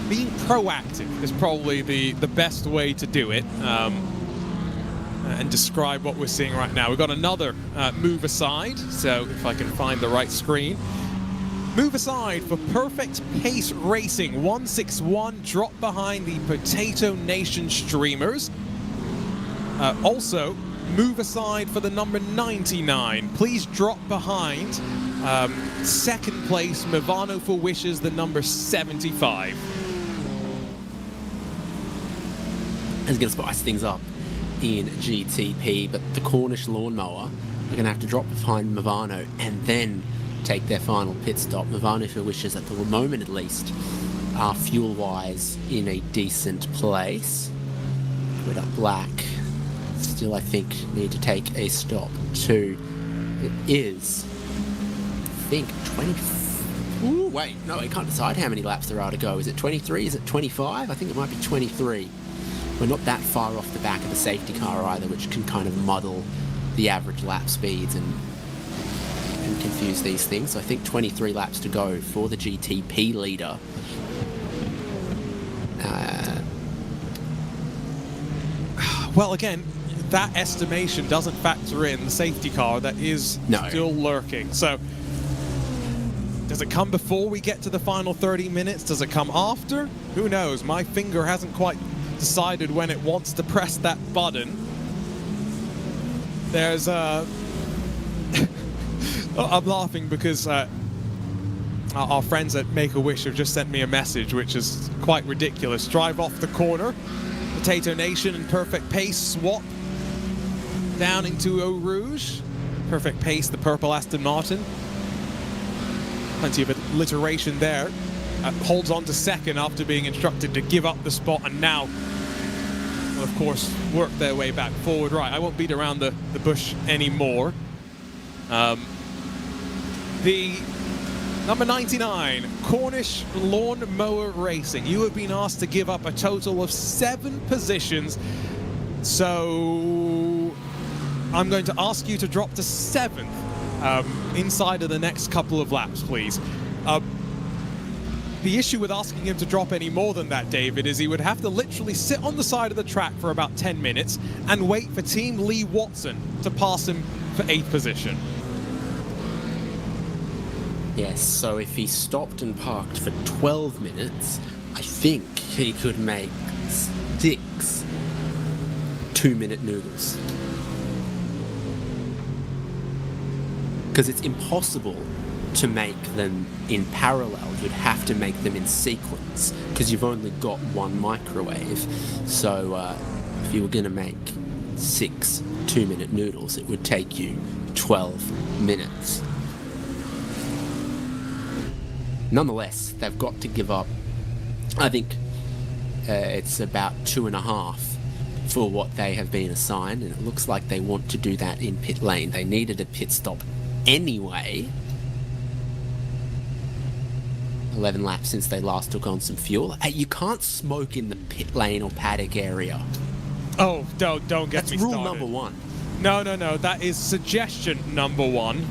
Being proactive is probably the best way to do it. And describe what we're seeing right now. We've got another move aside. So if I can find the right screen. Move aside for Perfect Pace Racing. 161 drop behind the Potato Nation streamers. Also, move aside for the number 99. Please drop behind second place Movano for Wishes, the number 75. It's going to spice things up in GTP, but the Cornish lawnmower are going to have to drop behind Movano and then take their final pit stop. Movano for Wishes, at the moment at least, are fuel-wise in a decent place. Red up black. Still, I think, need to take a stop too. It is, I think, 20... Ooh, wait, no, I can't decide how many laps there are to go. Is it 23? Is it 25? I think it might be 23. We're not that far off the back of a safety car either, which can kind of muddle the average lap speeds and confuse these things. So I think 23 laps to go for the GTP leader. Well, again, that estimation doesn't factor in the safety car that is still lurking. So does it come before we get to the final 30 minutes? Does it come after? Who knows? My finger hasn't quite decided when it wants to press that button. There's I'm laughing because our friends at Make-A-Wish have just sent me a message, which is quite ridiculous. Drive off the corner. Potato Nation and Perfect Pace swap down into Eau Rouge. Perfect Pace, the purple Aston Martin. Plenty of alliteration there. Holds on to second after being instructed to give up the spot, and now will, of course, work their way back forward. Right, I won't beat around the bush anymore. The number 99, Cornish Lawn Mower Racing. You have been asked to give up a total of 7 positions. So I'm going to ask you to drop to 7th inside of the next couple of laps, please. The issue with asking him to drop any more than that, David, is he would have to literally sit on the side of the track for about 10 minutes and wait for Team Lee Watson to pass him for 8th position. Yes, so if he stopped and parked for 12 minutes, I think he could make 6 2-minute noodles. Because it's impossible to make them in parallel. You'd have to make them in sequence, because you've only got one microwave. So if you were going to make 6 2-minute noodles, it would take you 12 minutes. Nonetheless, they've got to give up, I think it's about 2.5 for what they have been assigned, and it looks like they want to do that in pit lane. They needed a pit stop anyway. 11 laps since they last took on some fuel. Hey, you can't smoke in the pit lane or paddock area. Oh, don't get That's me rule started. number 1. No, that is suggestion number 1.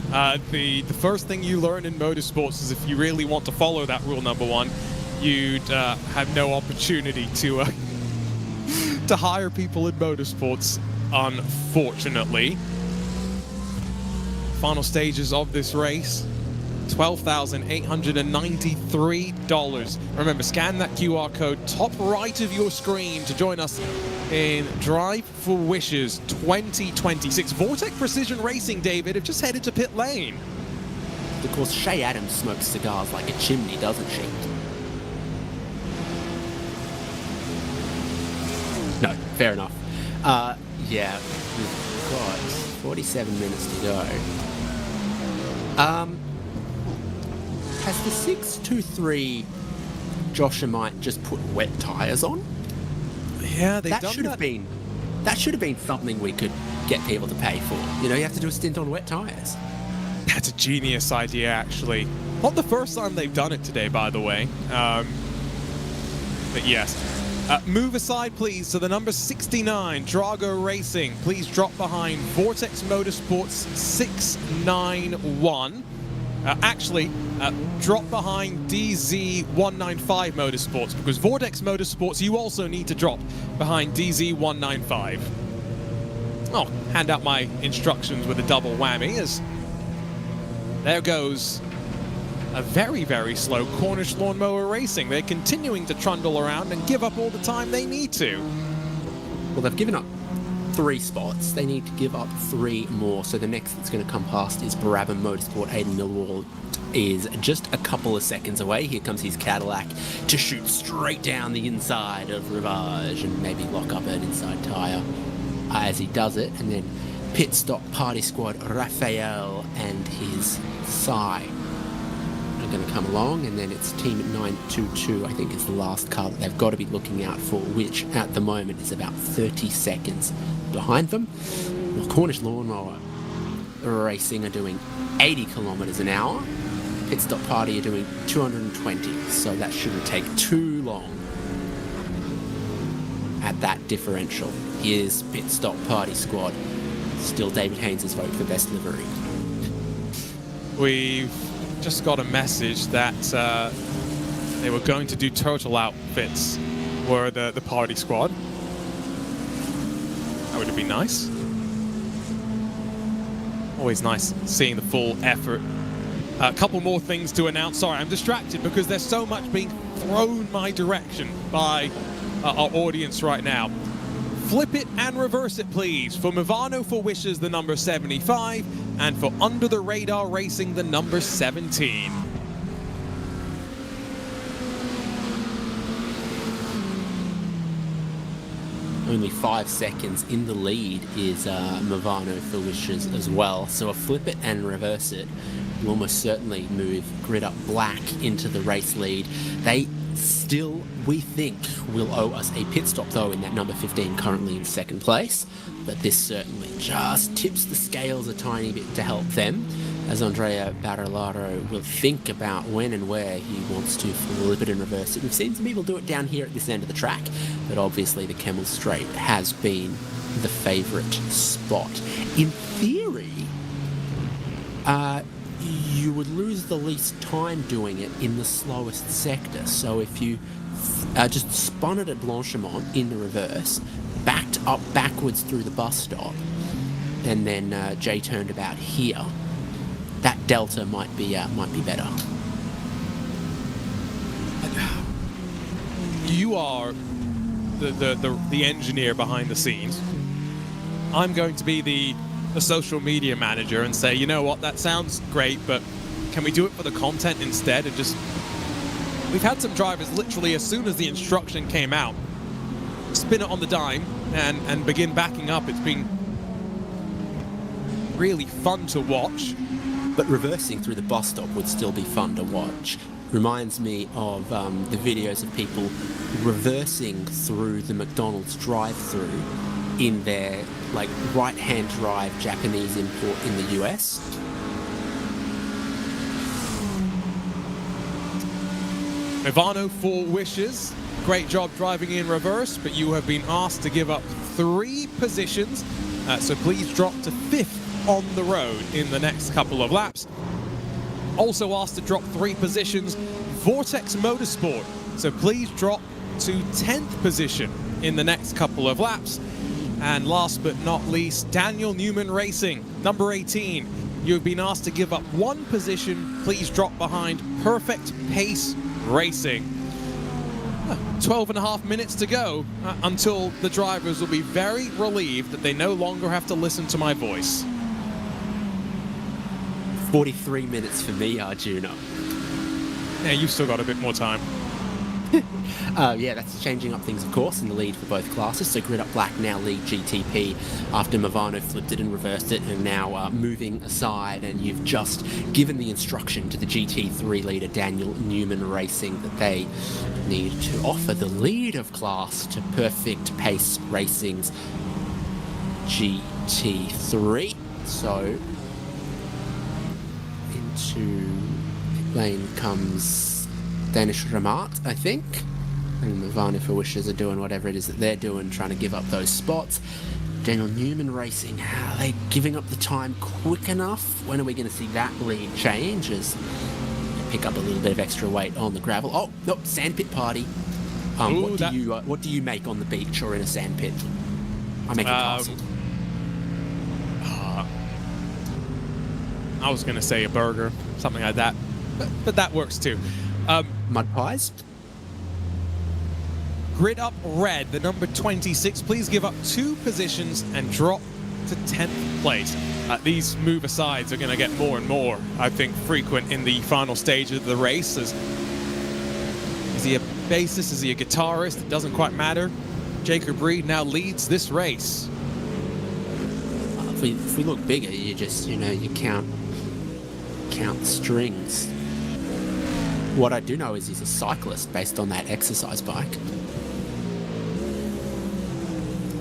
The first thing you learn in motorsports is if you really want to follow that rule number 1, you'd have no opportunity to to hire people in motorsports, unfortunately. Final stages of this race, $12,893. Remember, scan that QR code top right of your screen to join us in Drive for Wishes 2026. Vortec Precision Racing, David, have just headed to pit lane. Of course, Shay Adams smokes cigars like a chimney, doesn't she? No, fair enough. Yeah, we've got 47 minutes to go. Has the 623 Joshamite just put wet tyres on? Yeah, they've done that. That should have been something we could get people to pay for. You know, you have to do a stint on wet tyres. That's a genius idea, actually. Not the first time they've done it today, by the way. But yes. Move aside, please, to the number 69, Drago Racing. Please drop behind Vortex Motorsports 691. Drop behind DZ195 Motorsports, because Vortex Motorsports, you also need to drop behind DZ195. I'll hand out my instructions with a double whammy, as there goes a very, very slow Cornish Lawnmower Racing. They're continuing to trundle around and give up all the time they need to. Well, they've given up 3 spots. They need to give up 3 more. So the next that's going to come past is Brabham Motorsport. Aiden Millwall is just a couple of seconds away. Here comes his Cadillac to shoot straight down the inside of Rivage and maybe lock up an inside tyre as he does it. And then pit stop party squad Raphael and his Sai are going to come along, and then it's team 922, I think, is the last car that they've got to be looking out for, which at the moment is about 30 seconds behind them. Well, Cornish Lawnmower Racing are doing 80 kilometres an hour. Pit stop party are doing 220, so that shouldn't take too long at that differential. Here's pit stop party squad. Still David Haynes' vote for best livery. We've just got a message that they were going to do turtle outfits for the party squad. That would have been nice. Always nice seeing the full effort. A couple more things to announce. Sorry, I'm distracted because there's so much being thrown my direction by our audience right now. Flip it and reverse it, please. For Movano for Wishes, the number 75, and for Under the Radar Racing, the number 17. only 5 seconds in the lead is Movano for Wishes as well. So a flip it and reverse it will almost certainly move Grid Up Black into the race lead. They still, we think, will owe us a pit stop though in that number 15 currently in second place. But this certainly just tips the scales a tiny bit to help them, as Andrea Barolaro will think about when and where he wants to flip it and reverse it. We've seen some people do it down here at this end of the track, but obviously the Kemmel Straight has been the favourite spot. In theory, you would lose the least time doing it in the slowest sector. So if you just spun it at Blanchimont in the reverse, backed up backwards through the bus stop, and then J-turned about here, that delta might be better. You are the engineer behind the scenes. I'm going to be the social media manager and say, you know what, that sounds great, but can we do it for the content instead? And just, we've had some drivers literally as soon as the instruction came out, spin it on the dime and begin backing up. It's been really fun to watch. But reversing through the bus stop would still be fun to watch. Reminds me of the videos of people reversing through the McDonald's drive-through in their like right-hand drive Japanese import in the US. Ivano for Wishes, great job driving in reverse, but you have been asked to give up 3 positions, so please drop to 5th on the road in the next couple of laps. Also asked to drop 3 positions, Vortex Motorsport, so please drop to 10th position in the next couple of laps. And last but not least, Daniel Newman Racing, number 18. You've been asked to give up 1 position, please drop behind Perfect Pace Racing. 12.5 minutes to go until the drivers will be very relieved that they no longer have to listen to my voice. 43 minutes for me, Arjuna. Yeah, you've still got a bit more time. Yeah, that's changing up things, of course, in the lead for both classes. So Grid Up Black now lead GTP after Movano flipped it and reversed it, and now moving aside, and you've just given the instruction to the GT3 leader, Daniel Newman Racing, that they need to offer the lead of class to Perfect Pace Racing's GT3. So into pit lane comes Danish Ramat, I think. And Movano for Wishes are doing whatever it is that they're doing, trying to give up those spots. Daniel Newman Racing, are they giving up the time quick enough? When are we going to see that lead change as they pick up a little bit of extra weight on the gravel? Oh, no, sandpit party. What do you make on the beach or in a sandpit? I make a castle. I was going to say a burger, something like that, but that works too. Mud pies? Grid Up Red, the number 26, please give up 2 positions and drop to 10th place. These move-asides are going to get more and more, I think, frequent in the final stage of the race. Is he a bassist? Is he a guitarist? It doesn't quite matter. Jacob Reed now leads this race. If we look bigger, you just, you count strings. What I do know is he's a cyclist based on that exercise bike.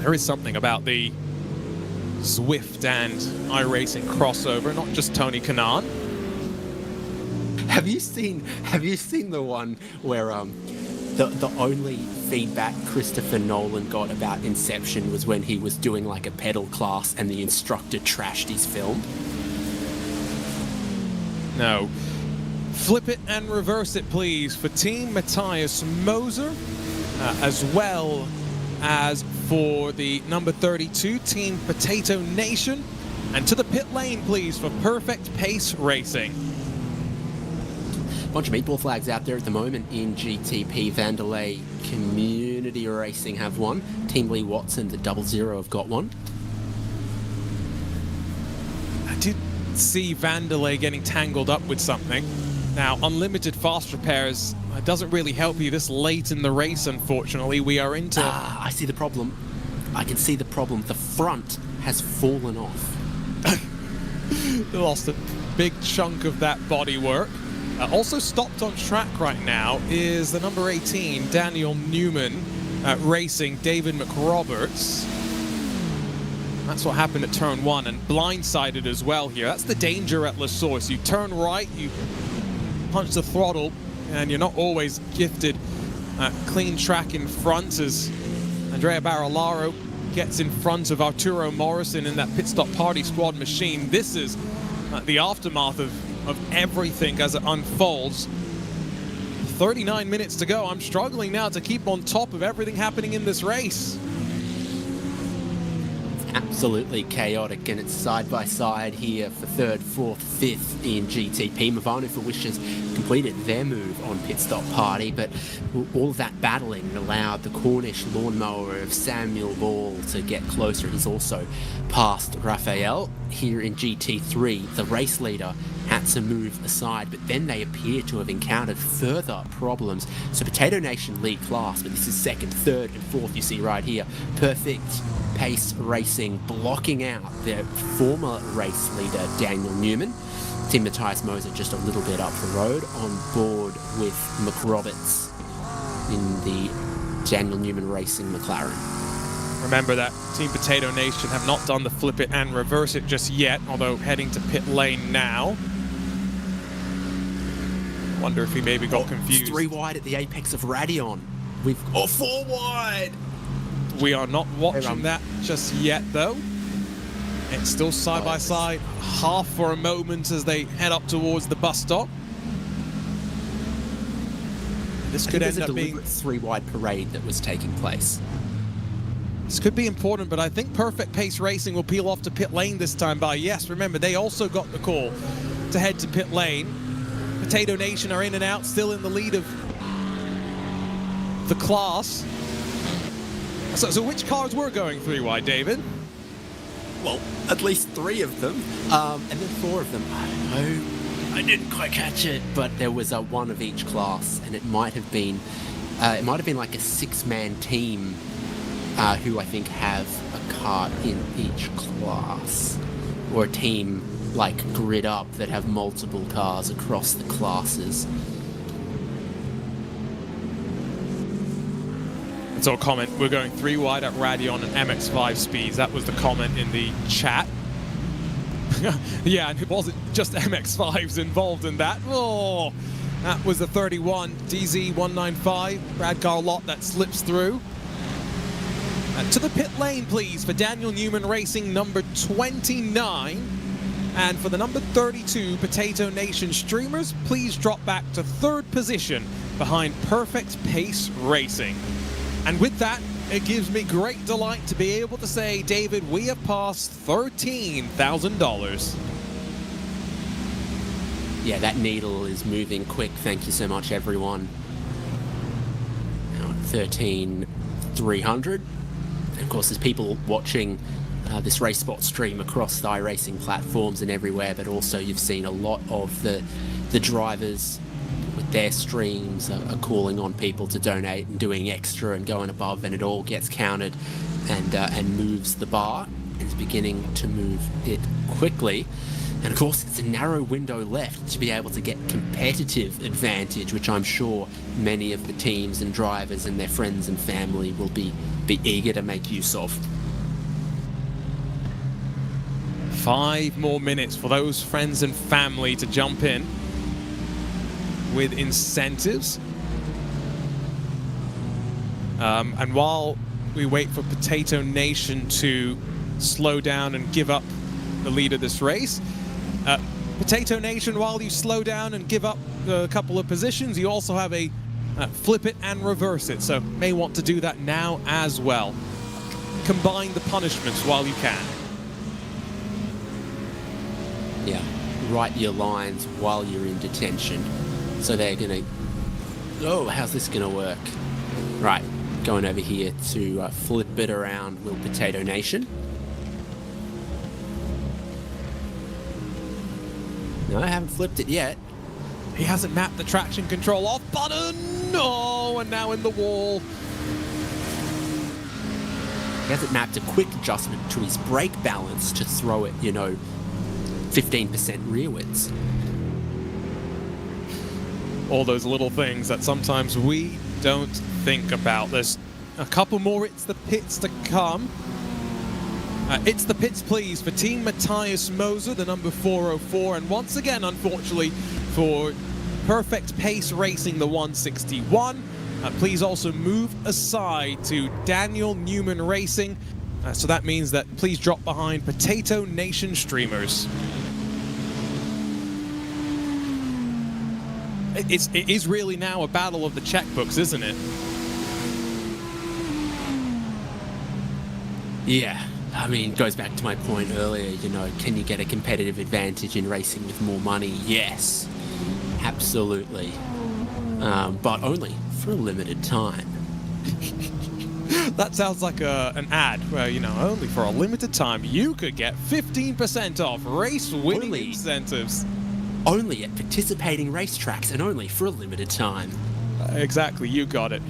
There is something about the Zwift and iRacing crossover, not just Tony Kanaan. Have you seen the one where the only feedback Christopher Nolan got about Inception was when he was doing like a pedal class and the instructor trashed his film? No. Flip it and reverse it, please, for Team Matthias Moser, as well as for the number 32, Team Potato Nation. And to the pit lane, please, for Perfect Pace Racing. Bunch of meatball flags out there at the moment in GTP. Vanderlei Community Racing have one. Team Lee Watson, the 00 have got one. I did see Vanderlei getting tangled up with something. Now, unlimited fast repairs doesn't really help you this late in the race, unfortunately. We are into... I see the problem. I can see the problem. The front has fallen off. They lost a big chunk of that bodywork. Also stopped on track right now is the number 18, Daniel Newman, racing David McRoberts. That's what happened at turn 1, and blindsided as well here. That's the danger at La Source. You turn right, you punch the throttle, and you're not always gifted clean track in front as Andrea Barilaro gets in front of Arturo Morrison in that pit stop party squad machine. This is the aftermath of everything as it unfolds. 39 minutes to go. I'm struggling now to keep on top of everything happening in this race. Absolutely chaotic, and it's side by side here for 3rd, 4th, 5th in GTP. Movano for Wishes completed their move on pit stop party, but all of that battling allowed the Cornish lawnmower of Samuel Ball to get closer. He's also passed Raphael. Here in GT3, the race leader had to move aside, but then they appear to have encountered further problems. So Potato Nation lead class, but this is 2nd, 3rd, and 4th you see right here. Perfect Pace Racing blocking out their former race leader, Daniel Newman. Team Matthias Moser just a little bit up the road, on board with McRoberts in the Daniel Newman Racing McLaren. Remember that Team Potato Nation have not done the flip it and reverse it just yet, although heading to pit lane now. Wonder if he maybe got confused. 3 wide at the apex of Radion. We've 4 wide. We are not watching that just yet, though. It's still side by side, half for a moment as they head up towards the bus stop. This could end up being a 3 wide parade that was taking place. This could be important, but I think Perfect Pace Racing will peel off to pit lane this time by. Yes, remember, they also got the call to head to pit lane. Potato Nation are in and out, still in the lead of the class. So which cars were going 3 wide, David? Well, at least 3 of them, and then 4 of them. I don't know. I didn't quite catch it, but there was one of each class, and it might have been like a 6-man team who I think have a car in each class, or a team like Grid Up that have multiple cars across the classes. It's all comment. We're going 3 wide at Radion and MX5 speeds. That was the comment in the chat. Yeah, and it wasn't just MX5s involved in that. Oh, that was the 31 DZ195 Brad Carlott that slips through. To the pit lane, please, for Daniel Newman Racing, number 29. And for the number 32 Potato Nation streamers, please drop back to 3rd position behind Perfect Pace Racing. And with that, it gives me great delight to be able to say, David, we have passed $13,000. Yeah, that needle is moving quick. Thank you so much, everyone. Now at 13,300. And of course, there's people watching this Racespot stream across the iRacing platforms and everywhere, but also you've seen a lot of the drivers with their streams are calling on people to donate and doing extra and going above, and it all gets counted and moves the bar. It's beginning to move it quickly. And of course, it's a narrow window left to be able to get competitive advantage, which I'm sure many of the teams and drivers and their friends and family will be eager to make use of. 5 more minutes for those friends and family to jump in with incentives. And while we wait for Potato Nation to slow down and give up the lead of this race, Potato Nation, while you slow down and give up a couple of positions, you also have a flip it and reverse it, so may want to do that now as well. Combine the punishments while you can. Yeah, write your lines while you're in detention. So they're gonna, oh, how's this gonna work? Right, going over here to flip it around will Potato Nation. No, I haven't flipped it yet. He hasn't mapped the traction control off button. No, and now in the wall. He hasn't mapped a quick adjustment to his brake balance to throw it, 15% rearwards. All those little things that sometimes we don't think about. There's a couple more It's the Pits to come. It's the pits, please, for Team Matthias Moser, the number 404. And once again, unfortunately, for Perfect Pace Racing, the 161. Please also move aside to Daniel Newman Racing. So that means that please drop behind Potato Nation Streamers. It is really now a battle of the checkbooks, isn't it? Yeah. I mean, it goes back to my point earlier, can you get a competitive advantage in racing with more money? Yes, absolutely. But only for a limited time. That sounds like an ad where, only for a limited time you could get 15% off race winning incentives. Only at participating racetracks and only for a limited time. Exactly, you got it.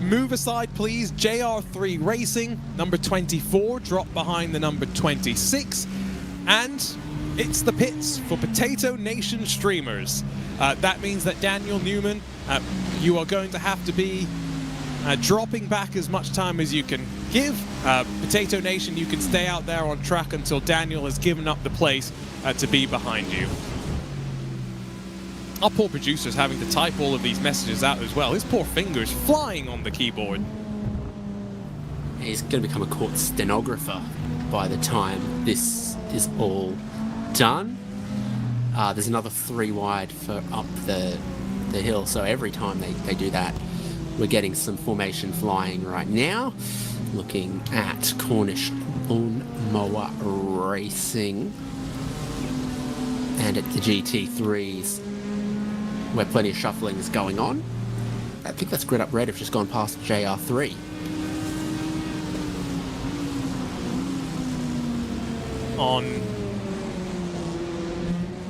Move aside, please. JR3 Racing, number 24, drop behind the number 26. And it's the pits for Potato Nation Streamers. That means that Daniel Newman, you are going to have to be dropping back as much time as you can give. Potato Nation, you can stay out there on track until Daniel has given up the place to be behind you. Our poor producer's having to type all of these messages out as well. His poor fingers flying on the keyboard. He's going to become a court stenographer by the time this is all done. There's another 3 wide for up the hill, so every time they do that, we're getting some formation flying right now. Looking at Cornish Lawnmower Racing and at the GT3s, where plenty of shuffling is going on. I think that's Grid Up Red have just gone past JR3. On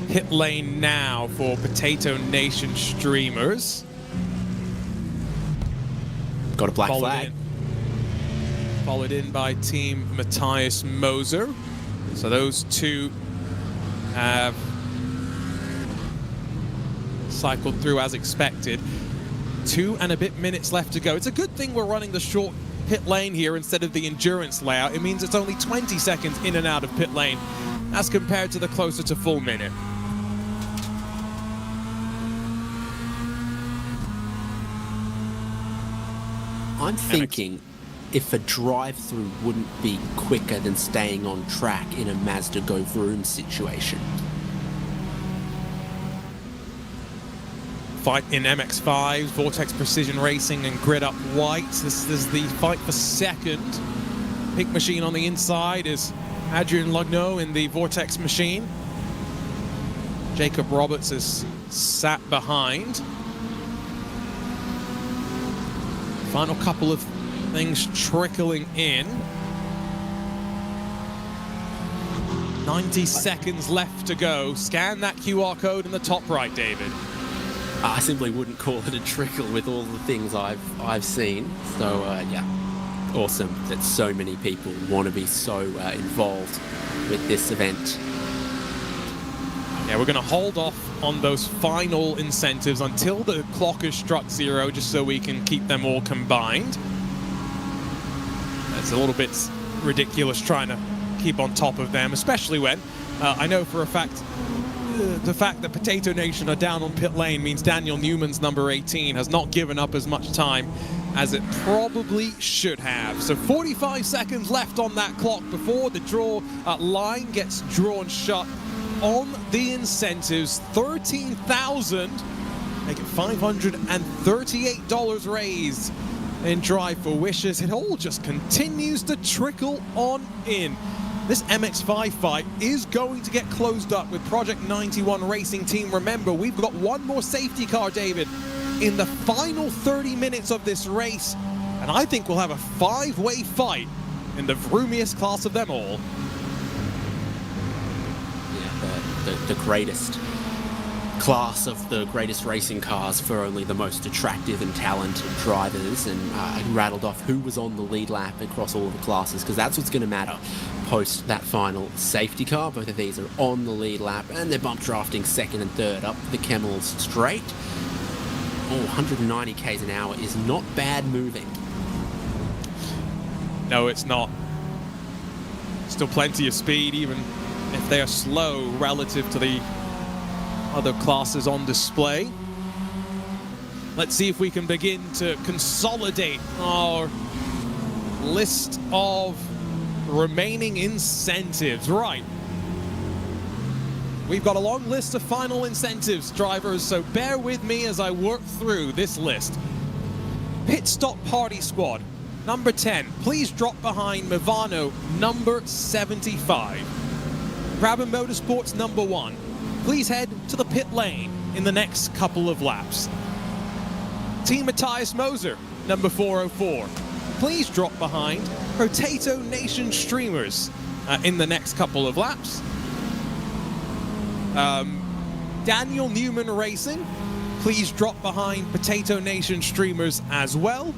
pit lane now for Potato Nation Streamers. Got a black flag. Followed in by Team Matthias Moser. So those two have cycled through as expected. 2 and a bit minutes left to go. It's a good thing we're running the short pit lane here instead of the endurance layout. It means it's only 20 seconds in and out of pit lane as compared to the closer to full minute. I'm thinking if a drive-through wouldn't be quicker than staying on track in a Mazda Go Vroom situation. Fight in MX-5s, Vortex Precision Racing and Grid Up White. This is the fight for second. Pink Machine on the inside is Adrian Lugno in the Vortex Machine. Jacob Roberts is sat behind. Final couple of things trickling in. 90 seconds left to go. Scan that QR code in the top right, David. I simply wouldn't call it a trickle with all the things I've seen. So yeah, awesome that so many people want to be so involved with this event. Yeah, we're going to hold off on those final incentives until the clock has struck 0, just so we can keep them all combined. It's a little bit ridiculous trying to keep on top of them, especially when I know for a fact the fact that Potato Nation are down on pit lane means Daniel Newman's number 18 has not given up as much time as it probably should have. So 45 seconds left on that clock before the draw line gets drawn shut on the incentives. 13,000, make it $538 raised in Drive for Wishes. It all just continues to trickle on in. This MX-5 fight is going to get closed up with Project 91 Racing Team. Remember, we've got one more safety car, David, in the final 30 minutes of this race. And I think we'll have a 5-way fight in the vroomiest class of them all. Yeah, the greatest class of the greatest racing cars for only the most attractive and talented drivers, and rattled off who was on the lead lap across all of the classes, because that's what's going to matter post that final safety car. Both of these are on the lead lap, and they're bump drafting second and third up the Kemmels straight. Oh, 190 k's an hour is not bad moving. No, it's not. Still plenty of speed, even if they are slow relative to the other classes on display. Let's see if we can begin to consolidate our list of remaining incentives. Right. We've got a long list of final incentives, drivers, so bear with me as I work through this list. Pit Stop Party Squad, number 10. Please drop behind Movano, number 75. Brabham Motorsports, number 1. Please head to the pit lane in the next couple of laps. Team Matthias Moser, number 404. Please drop behind Potato Nation Streamers in the next couple of laps. Daniel Newman Racing, please drop behind Potato Nation Streamers as well.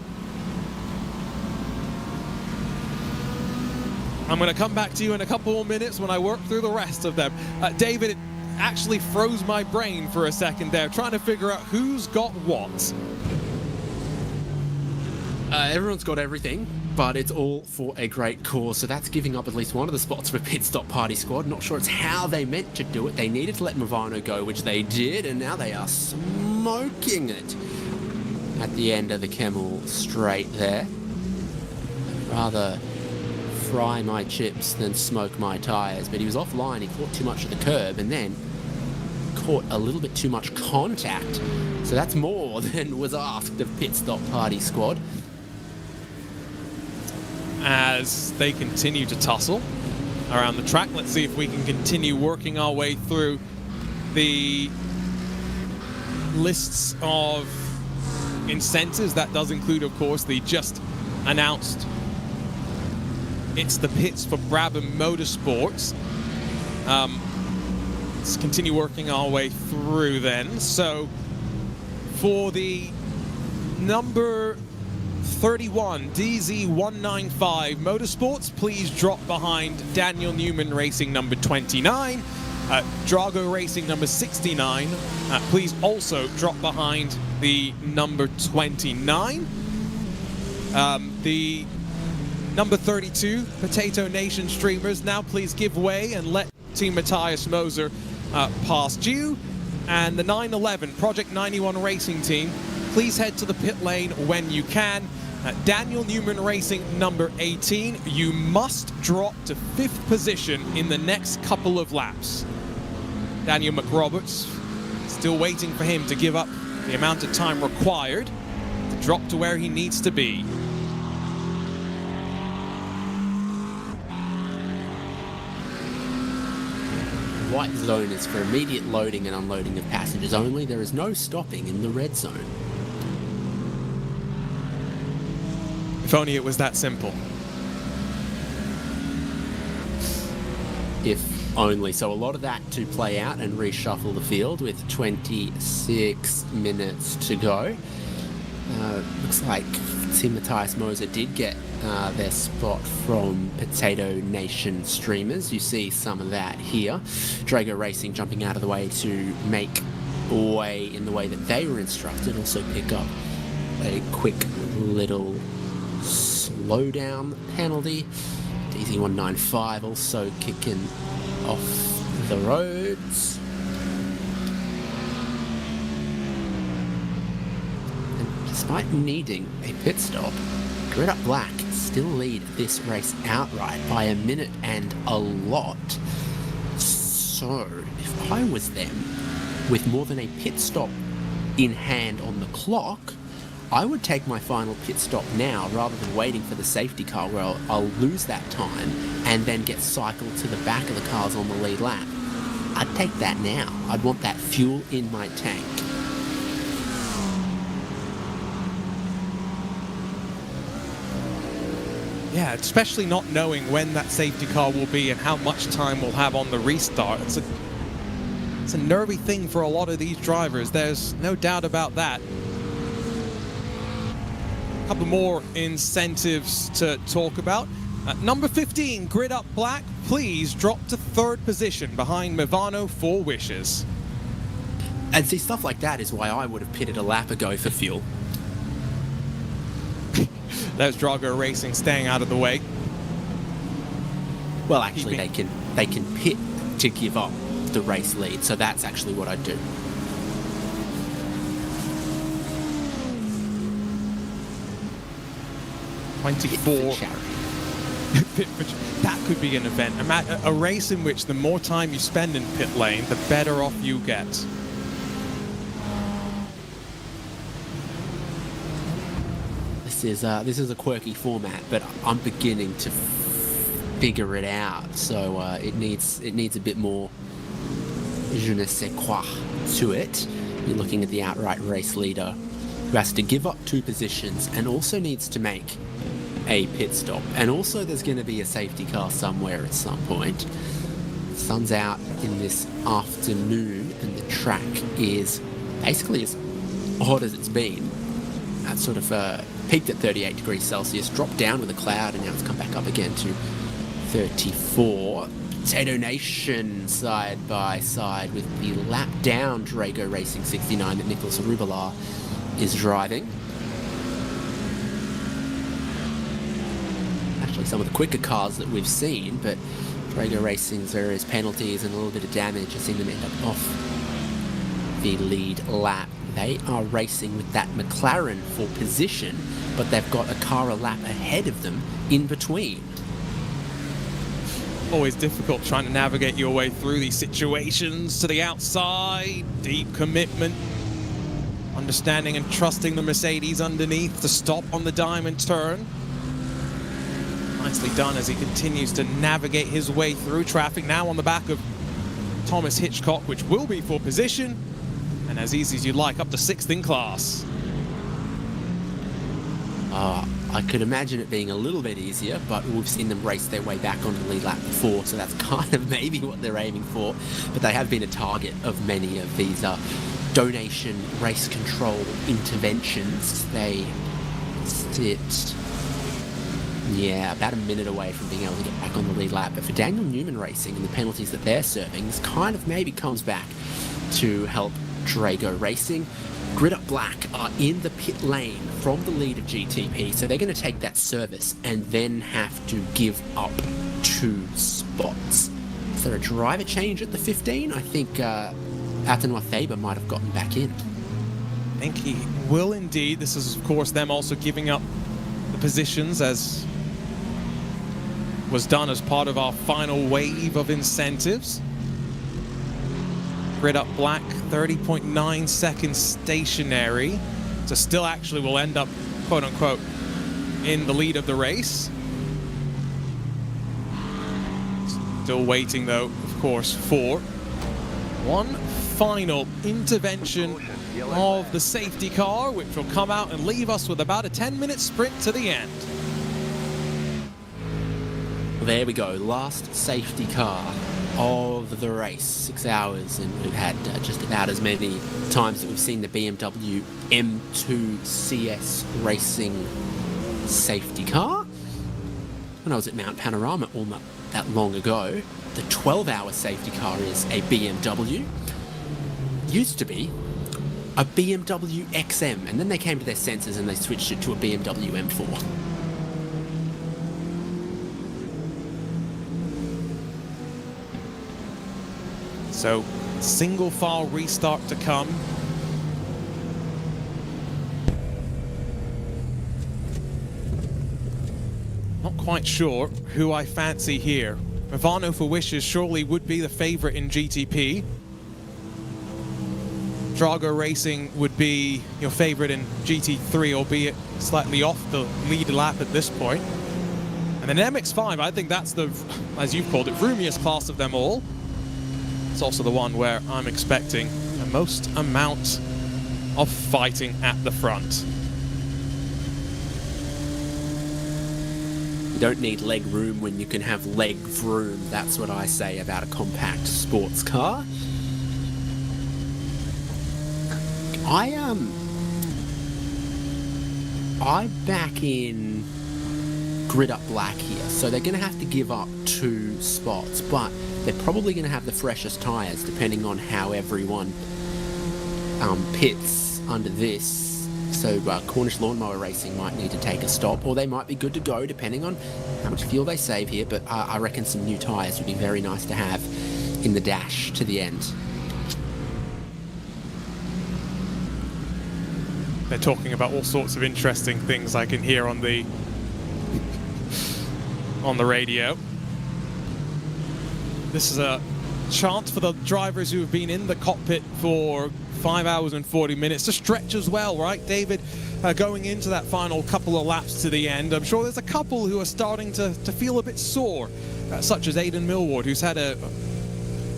I'm going to come back to you in a couple more minutes when I work through the rest of them. David, it actually froze my brain for a second there, trying to figure out who's got what. Everyone's got everything, but it's all for a great cause, so that's giving up at least one of the spots for Pit Stop Party Squad. Not sure it's how they meant to do it. They needed to let Movano go, which they did, and now they are smoking it at the end of the Kemmel straight there. I'd rather fry my chips than smoke my tyres, but he was offline. He caught too much of the curb and then caught a little bit too much contact, so that's more than was asked of Pit Stop Party Squad. As they continue to tussle around the track, let's see if we can continue working our way through the lists of incentives. That does include, of course, the just announced It's the Pits for Brabham Motorsports. Let's continue working our way through then. So for the number 31 DZ195 Motorsports, please drop behind Daniel Newman Racing number 29. Drago Racing number 69, please also drop behind the number 29. The number 32 Potato Nation Streamers, now please give way and let Team Matthias Moser past you. And the 911 Project 91 Racing Team, please head to the pit lane when you can. Daniel Newman Racing number 18, you must drop to 5th position in the next couple of laps. Daniel McRoberts, still waiting for him to give up the amount of time required to drop to where he needs to be. White zone is for immediate loading and unloading of passengers only. There is no stopping in the red zone. If only it was that simple. If only. So a lot of that to play out and reshuffle the field with 26 minutes to go. Looks like Team Matthias Moser did get their spot from Potato Nation Streamers. You see some of that here. Drago Racing jumping out of the way to make way in the way that they were instructed. Also pick up a quick little slowdown penalty. DZ195 also kicking off the roads. And despite needing a pit stop, Grid Up Black still lead this race outright by a minute and a lot. So, if I was them, with more than a pit stop in hand on the clock, I would take my final pit stop now rather than waiting for the safety car where I'll lose that time and then get cycled to the back of the cars on the lead lap. I'd take that now. I'd want that fuel in my tank. Yeah, especially not knowing when that safety car will be and how much time we'll have on the restart. It's It's a nervy thing for a lot of these drivers. There's no doubt about that. A couple more incentives to talk about. Number 15, Grid Up Black, please drop to 3rd position behind Movano 4 Wishes. And see, stuff like that is why I would have pitted a lap ago for fuel. There's Drago Racing staying out of the way. Well, actually, they can pit to give up the race lead, so that's actually what I'd do. That could be an event. A race in which the more time you spend in pit lane, the better off you get. This is a quirky format, but I'm beginning to figure it out. So it needs a bit more je ne sais quoi to it. You're looking at the outright race leader who has to give up 2 positions and also needs to make a pit stop. And also there's going to be a safety car somewhere at some point. The sun's out in this afternoon and the track is basically as hot as it's been. That sort of peaked at 38 degrees Celsius, dropped down with a cloud, and now it's come back up again to 34. Potato Nation side by side with the lap down Drago Racing 69 that Nicholas Arubala is driving. Actually, some of the quicker cars that we've seen, but Drago Racing's various penalties and a little bit of damage have seen them end up off the lead lap. They are racing with that McLaren for position, but they've got a car a lap ahead of them in between. Always difficult trying to navigate your way through these situations. To the outside, deep commitment, understanding and trusting the Mercedes underneath to stop on the diamond turn. Nicely done as he continues to navigate his way through traffic, now on the back of Thomas Hitchcock, which will be for position, and as easy as you like, up to 6th in class. I could imagine it being a little bit easier, but we've seen them race their way back on the lead lap before, so that's kind of maybe what they're aiming for. But they have been a target of many of these donation race control interventions. They sit, about a minute away from being able to get back on the lead lap. But for Daniel Newman Racing and the penalties that they're serving, this kind of maybe comes back to help Drago Racing. Grid Up Black are in the pit lane from the lead of GTP, so they're going to take that service and then have to give up 2 spots. Is there a driver change at the 15? I think Atanwa Thaba might have gotten back in. I think he will indeed. This is, of course, them also giving up the positions as was done as part of our final wave of incentives. Grid Up Black, 30.9 seconds stationary. So still actually will end up, quote unquote, in the lead of the race. Still waiting though, of course, for one final intervention of the safety car, which will come out and leave us with about a 10-minute sprint to the end. There we go, last safety car of the race, 6 hours, and we've had just about as many times that we've seen the BMW M2 CS Racing safety car. When I was at Mount Panorama all not that long ago, the 12-hour safety car is a BMW. Used to be a BMW XM, and then they came to their senses and they switched it to a BMW M4. So, single file restart to come. Not quite sure who I fancy here. Movano for Wishes surely would be the favorite in GTP. Drago Racing would be your favorite in GT3, albeit slightly off the lead lap at this point. And then MX-5, I think that's the, as you've called it, roomiest class of them all. It's also the one where I'm expecting the most amount of fighting at the front. You don't need leg room when you can have leg vroom. That's what I say about a compact sports car. I back in Grid Up Black here, so they're going to have to give up 2 spots, but they're probably going to have the freshest tyres depending on how everyone pits under this. So Cornish Lawnmower Racing might need to take a stop, or they might be good to go depending on how much fuel they save here, but I reckon some new tyres would be very nice to have in the dash to the end. They're talking about all sorts of interesting things I can hear on the radio. This is a chance for the drivers who have been in the cockpit for 5 hours and 40 minutes to stretch as well, right, David? Going into that final couple of laps to the end, I'm sure there's a couple who are starting to feel a bit sore, such as Aidan Millward, who's had a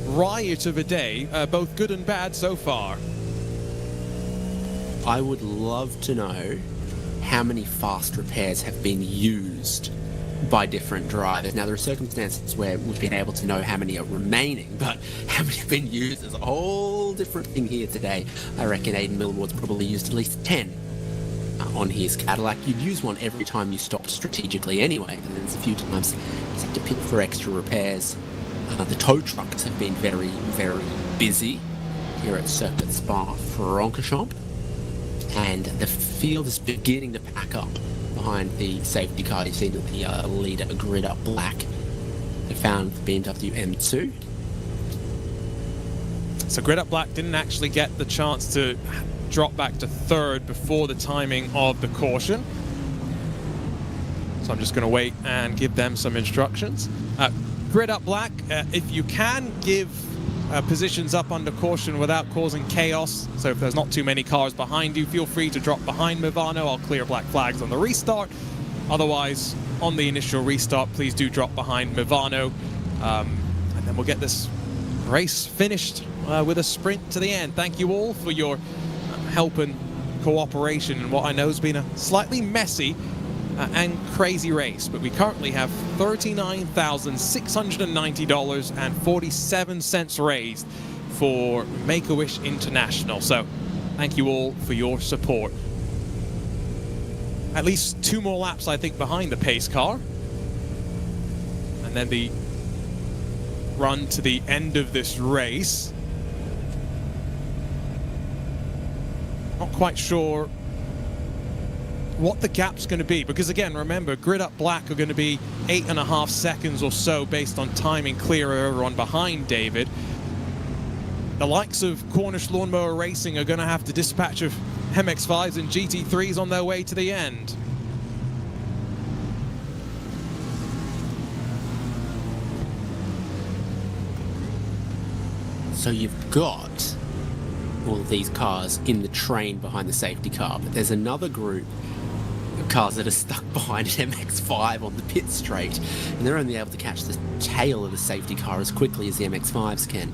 riot of a day, both good and bad so far. I would love to know how many fast repairs have been used by different drivers. Now, there are circumstances where we've been able to know how many are remaining, but how many have been used is a whole different thing here today. I reckon Aidan Millward's probably used at least 10 on his Cadillac. You'd use one every time you stopped strategically anyway, and there's a few times you have to pit for extra repairs. The tow trucks have been very, very busy here at Circuit Spa-Francorchamps, and the field is beginning to pack up behind the safety car. You see that the leader, Grid Up Black, they found the BMW M2. So Grid Up Black didn't actually get the chance to drop back to 3rd before the timing of the caution. So I'm just going to wait and give them some instructions. Grid Up Black, if you can give positions up under caution without causing chaos, so if there's not too many cars behind you, feel free to drop behind Movano. I'll clear black flags on the restart. Otherwise, on the initial restart, please do drop behind Movano, and then we'll get this race finished with a sprint to the end. Thank you all for your help and cooperation in what I know has been a slightly messy and crazy race, but we currently have $39,690.47 raised for Make-A-Wish International. So thank you all for your support. At least 2 more laps, I think, behind the pace car, and then the run to the end of this race. Not quite sure what the gap's going to be, because again, remember, Grid Up Black are going to be 8.5 seconds or so based on timing clearer on behind David. The likes of Cornish Lawnmower Racing are going to have to dispatch of MX-5s and GT3s on their way to the end. So you've got all of these cars in the train behind the safety car, but there's another group of cars that are stuck behind an MX-5 on the pit straight, and they're only able to catch the tail of the safety car as quickly as the MX-5s can.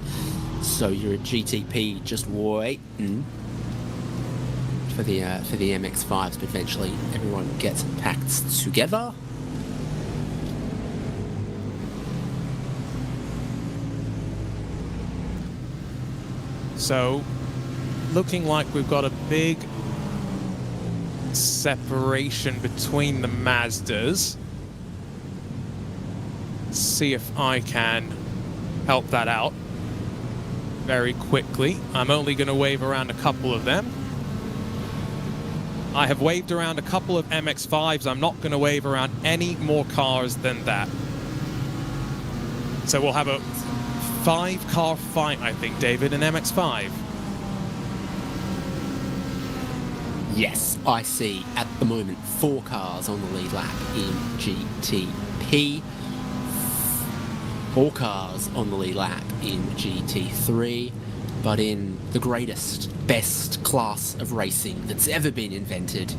So you're a GTP just waiting for the MX-5s, but eventually everyone gets packed together. So, looking like we've got a big separation between the Mazdas. See if I can help that out very quickly. I'm only going to wave around a couple of them. I have waved around a couple of MX-5s. I'm not going to wave around any more cars than that. So we'll have a 5-car fight, I think, David, an MX-5. Yes, I see at the moment 4 cars on the lead lap in GTP, 4 cars on the lead lap in GT3, but in the greatest, best class of racing that's ever been invented,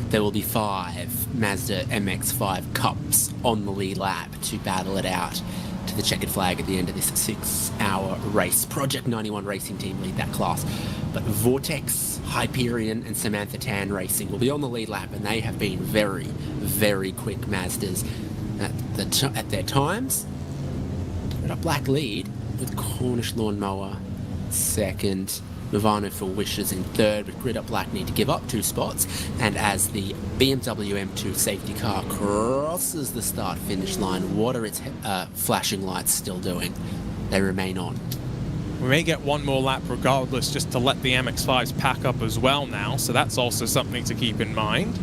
there will be 5 Mazda MX-5 Cups on the lead lap to battle it out to the checkered flag at the end of this 6-hour race. Project 91 Racing Team lead that class, but Vortex, Hyperion and Samantha Tan Racing will be on the lead lap, and they have been very, very quick Mazdas at their times. But a black lead with Cornish Lawnmower second. Movano for Wishes in third, with Grid Up Black need to give up 2 spots. And as the BMW M2 safety car crosses the start-finish line, what are its flashing lights still doing? They remain on. We may get one more lap regardless, just to let the MX-5s pack up as well now, so that's also something to keep in mind.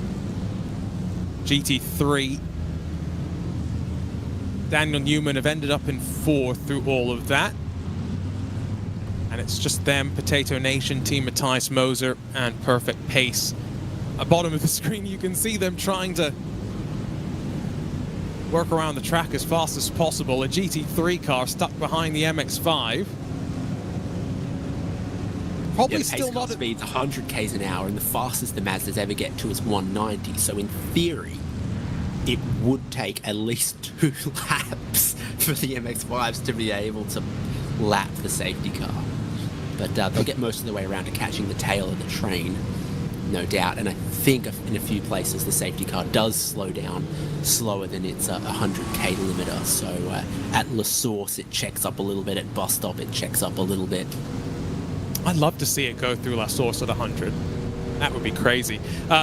GT3, Daniel Newman have ended up in 4th through all of that. And it's just them, Potato Nation, Team Matthias Moser, and Perfect Pace. At bottom of the screen, you can see them trying to work around the track as fast as possible. A GT3 car stuck behind the MX-5. Probably still not at speeds 100 k's an hour, and the fastest the Mazdas ever get to is 190. So in theory, it would take at least 2 laps for the MX-5s to be able to lap the safety car. But they'll get most of the way around to catching the tail of the train, no doubt. And I think in a few places the safety car does slow down slower than its 100k limiter. So at La Source it checks up a little bit, at Bus Stop it checks up a little bit. I'd love to see it go through La Source at 100. That would be crazy.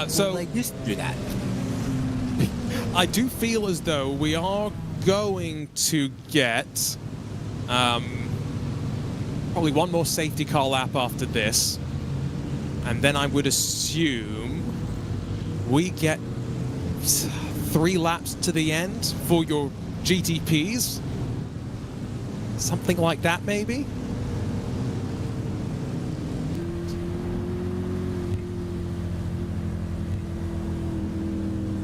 So they used to do that. I do feel as though we are going to get probably one more safety car lap after this, and then I would assume we get 3 laps to the end for your GTPs, something like that maybe.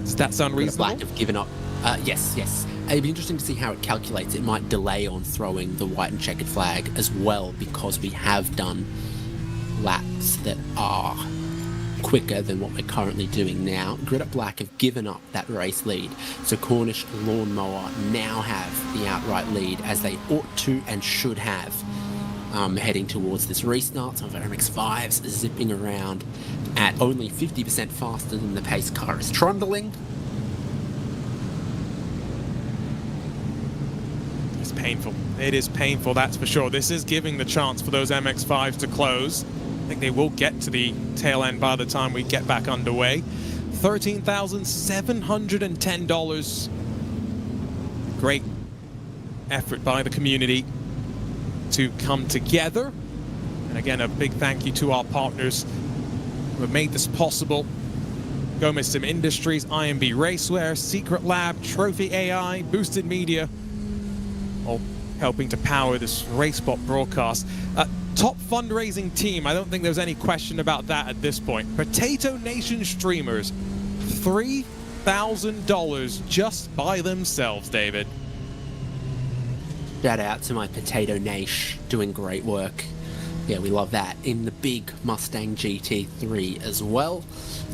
Does that sound reasonable? Black have given up. Yes. It'd be interesting to see how it calculates. It might delay on throwing the white and checkered flag as well, because we have done laps that are quicker than what we're currently doing now. Grid Up Black have given up that race lead, so Cornish Lawnmower now have the outright lead, as they ought to and should have, heading towards this restart. Some of our MX-5s zipping around at only 50% faster than the pace car is trundling. Painful. It is painful, that's for sure. This is giving the chance for those MX-5s to close. I think they will get to the tail end by the time we get back underway. $13,710. Great effort by the community to come together. And again, a big thank you to our partners who have made this possible. Gomez Sim Industries, IMB Racewear, Secret Lab, Trophy AI, Boosted Media, all helping to power this Racespot broadcast. Top fundraising team, I don't think there's any question about that at this point. Potato Nation streamers, $3,000 just by themselves, David. Shout out to my Potato Nation, doing great work. Yeah, we love that. In the big Mustang GT3 as well,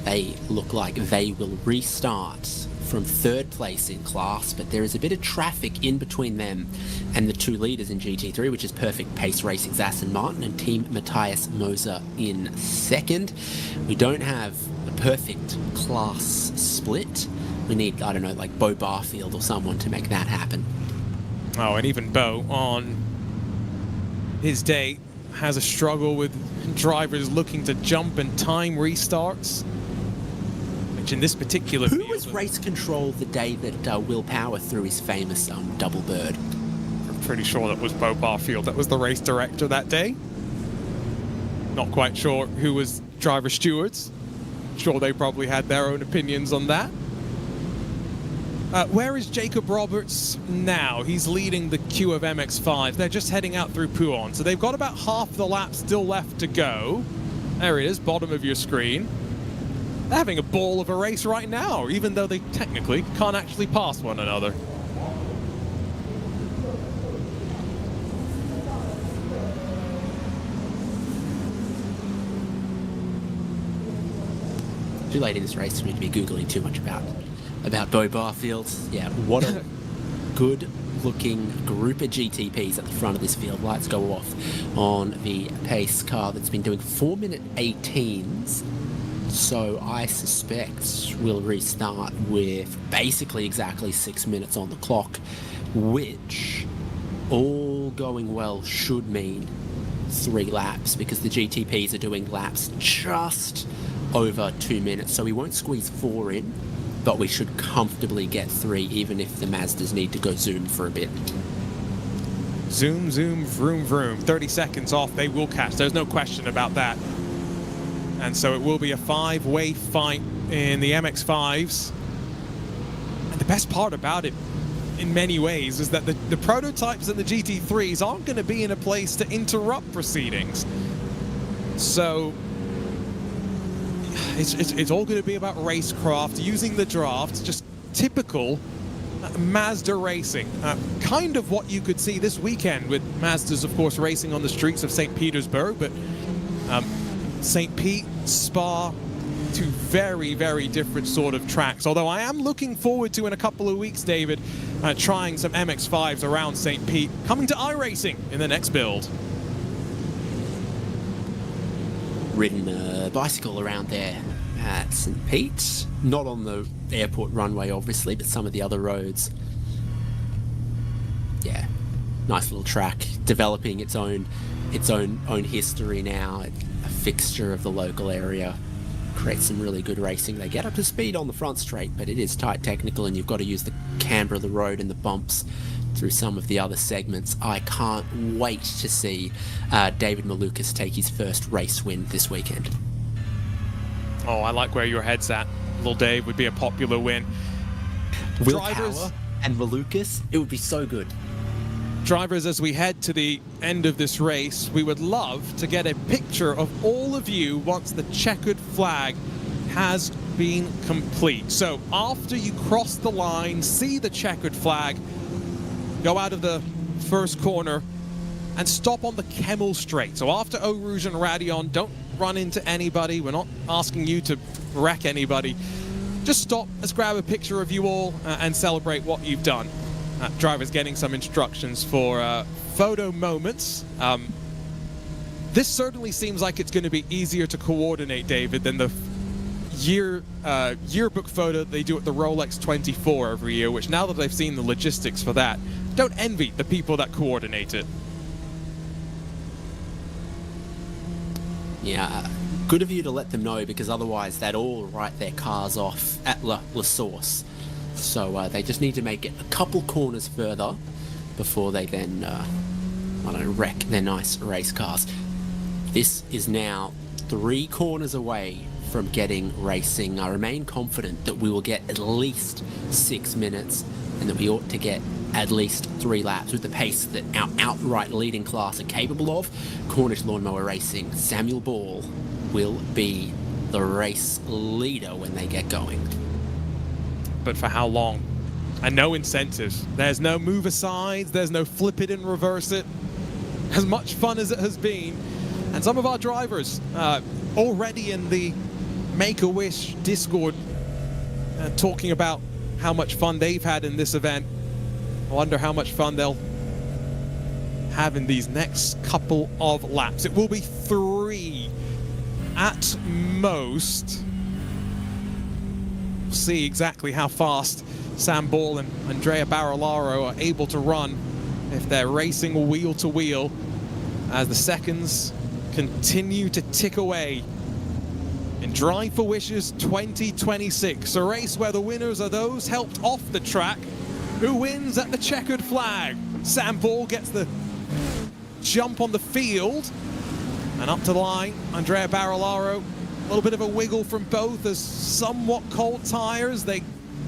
they look like they will restart from 3rd place in class, but there is a bit of traffic in between them and the 2 leaders in GT3, which is Perfect Pace Racing's Aston Martin and Team Matthias Moser in 2nd. We don't have a perfect class split. We need, I don't know, like Bo Barfield or someone to make that happen. Oh, and even Bo on his day has a struggle with drivers looking to jump and time restarts. In this particular Who was race control the day that Will Power threw his famous double bird? I'm pretty sure that was Bo Barfield. That was the race director that day. Not quite sure who was driver stewards. Sure they probably had their own opinions on that. Where is Jacob Roberts now? He's leading the queue of MX-5. They're just heading out through Pouhon. So they've got about half the lap still left to go. There it is, bottom of your screen. They're having a ball of a race right now, even though they technically can't actually pass one another. Too late in this race for me to be Googling too much about Bo Barfield. Yeah, what a good-looking group of GTPs at the front of this field. Lights go off on the pace car that's been doing 4-minute 18s. So I suspect we'll restart with basically exactly 6 minutes on the clock, which, all going well, should mean 3 laps because the GTPs are doing laps just over 2 minutes, so we won't squeeze 4 in, but we should comfortably get 3 even if the Mazdas need to go zoom for a bit. Zoom, zoom, vroom, vroom. 30 seconds off, they will catch. There's no question about that. And so it will be a 5-way fight in the MX-5s. And the best part about it, in many ways, is that the prototypes and the GT3s aren't going to be in a place to interrupt proceedings. So it's all going to be about racecraft, using the draft, just typical Mazda racing. Kind of what you could see this weekend with Mazdas, of course, racing on the streets of St. Petersburg, but St. Pete, Spa, 2 very, very different sort of tracks. Although I am looking forward to, in a couple of weeks, David, trying some MX-5s around St. Pete, coming to iRacing in the next build. Ridden a bicycle around there at St. Pete, not on the airport runway obviously, but some of the other roads. Yeah, nice little track, developing its own history now, a fixture of the local area. Creates some really good racing. They get up to speed on the front straight, but it is tight technical and you've got to use the camber of the road and the bumps through some of the other segments. I can't wait to see David Malukas take his first race win this weekend. Oh, I like where your head's at. Little Dave would be a popular win. Will Power and Malukas, it would be so good. Drivers, as we head to the end of this race, we would love to get a picture of all of you once the checkered flag has been complete. So after you cross the line, see the checkered flag, go out of the first corner and stop on the Kemmel Straight. So after Eau Rouge and Radion, don't run into anybody. We're not asking you to wreck anybody. Just stop, let's grab a picture of you all and celebrate what you've done. Drivers getting some instructions for photo moments. This certainly seems like it's going to be easier to coordinate, David, than the yearbook photo they do at the Rolex 24 every year, which now that I've seen the logistics for that, don't envy the people that coordinate it. Yeah, good of you to let them know, because otherwise they'd all write their cars off at La Source. So they just need to make it a couple corners further before they then, I don't know, wreck their nice race cars. This is now 3 corners away from getting racing. I remain confident that we will get at least 6 minutes and that we ought to get at least 3 laps with the pace that our outright leading class are capable of. Cornish Lawnmower Racing, Samuel Ball will be the race leader when they get going. But for how long? And no incentives. There's no move asides, there's no flip it and reverse it. As much fun as it has been. And some of our drivers already in the Make-A-Wish Discord talking about how much fun they've had in this event. I wonder how much fun they'll have in these next couple of laps. It will be 3 at most. See exactly how fast Sam Ball and Andrea Barillaro are able to run if they're racing wheel to wheel as the seconds continue to tick away in Drive for Wishes 2026, a race where the winners are those helped off the track. Who wins at the checkered flag? Sam Ball gets the jump on the field and up to the line. Andrea Barillaro, a little bit of a wiggle from both as somewhat cold tires. They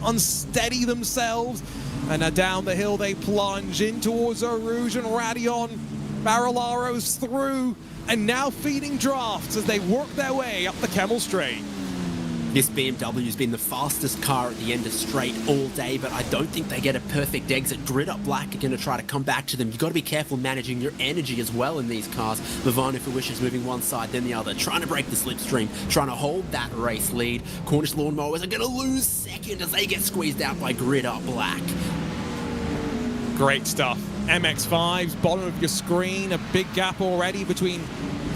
unsteady themselves and now down the hill they plunge in towards Eau Rouge and Radion. Barillaro's through and now feeding drafts as they work their way up the Kemmel Straight. This BMW's been the fastest car at the end of straight all day, but I don't think they get a perfect exit. Grid Up Black are going to try to come back to them. You've got to be careful managing your energy as well in these cars. Lavano for Wishes moving one side, then the other, trying to break the slipstream, trying to hold that race lead. Cornish Lawnmowers are going to lose second as they get squeezed out by Grid Up Black. Great stuff. MX-5s, bottom of your screen, a big gap already between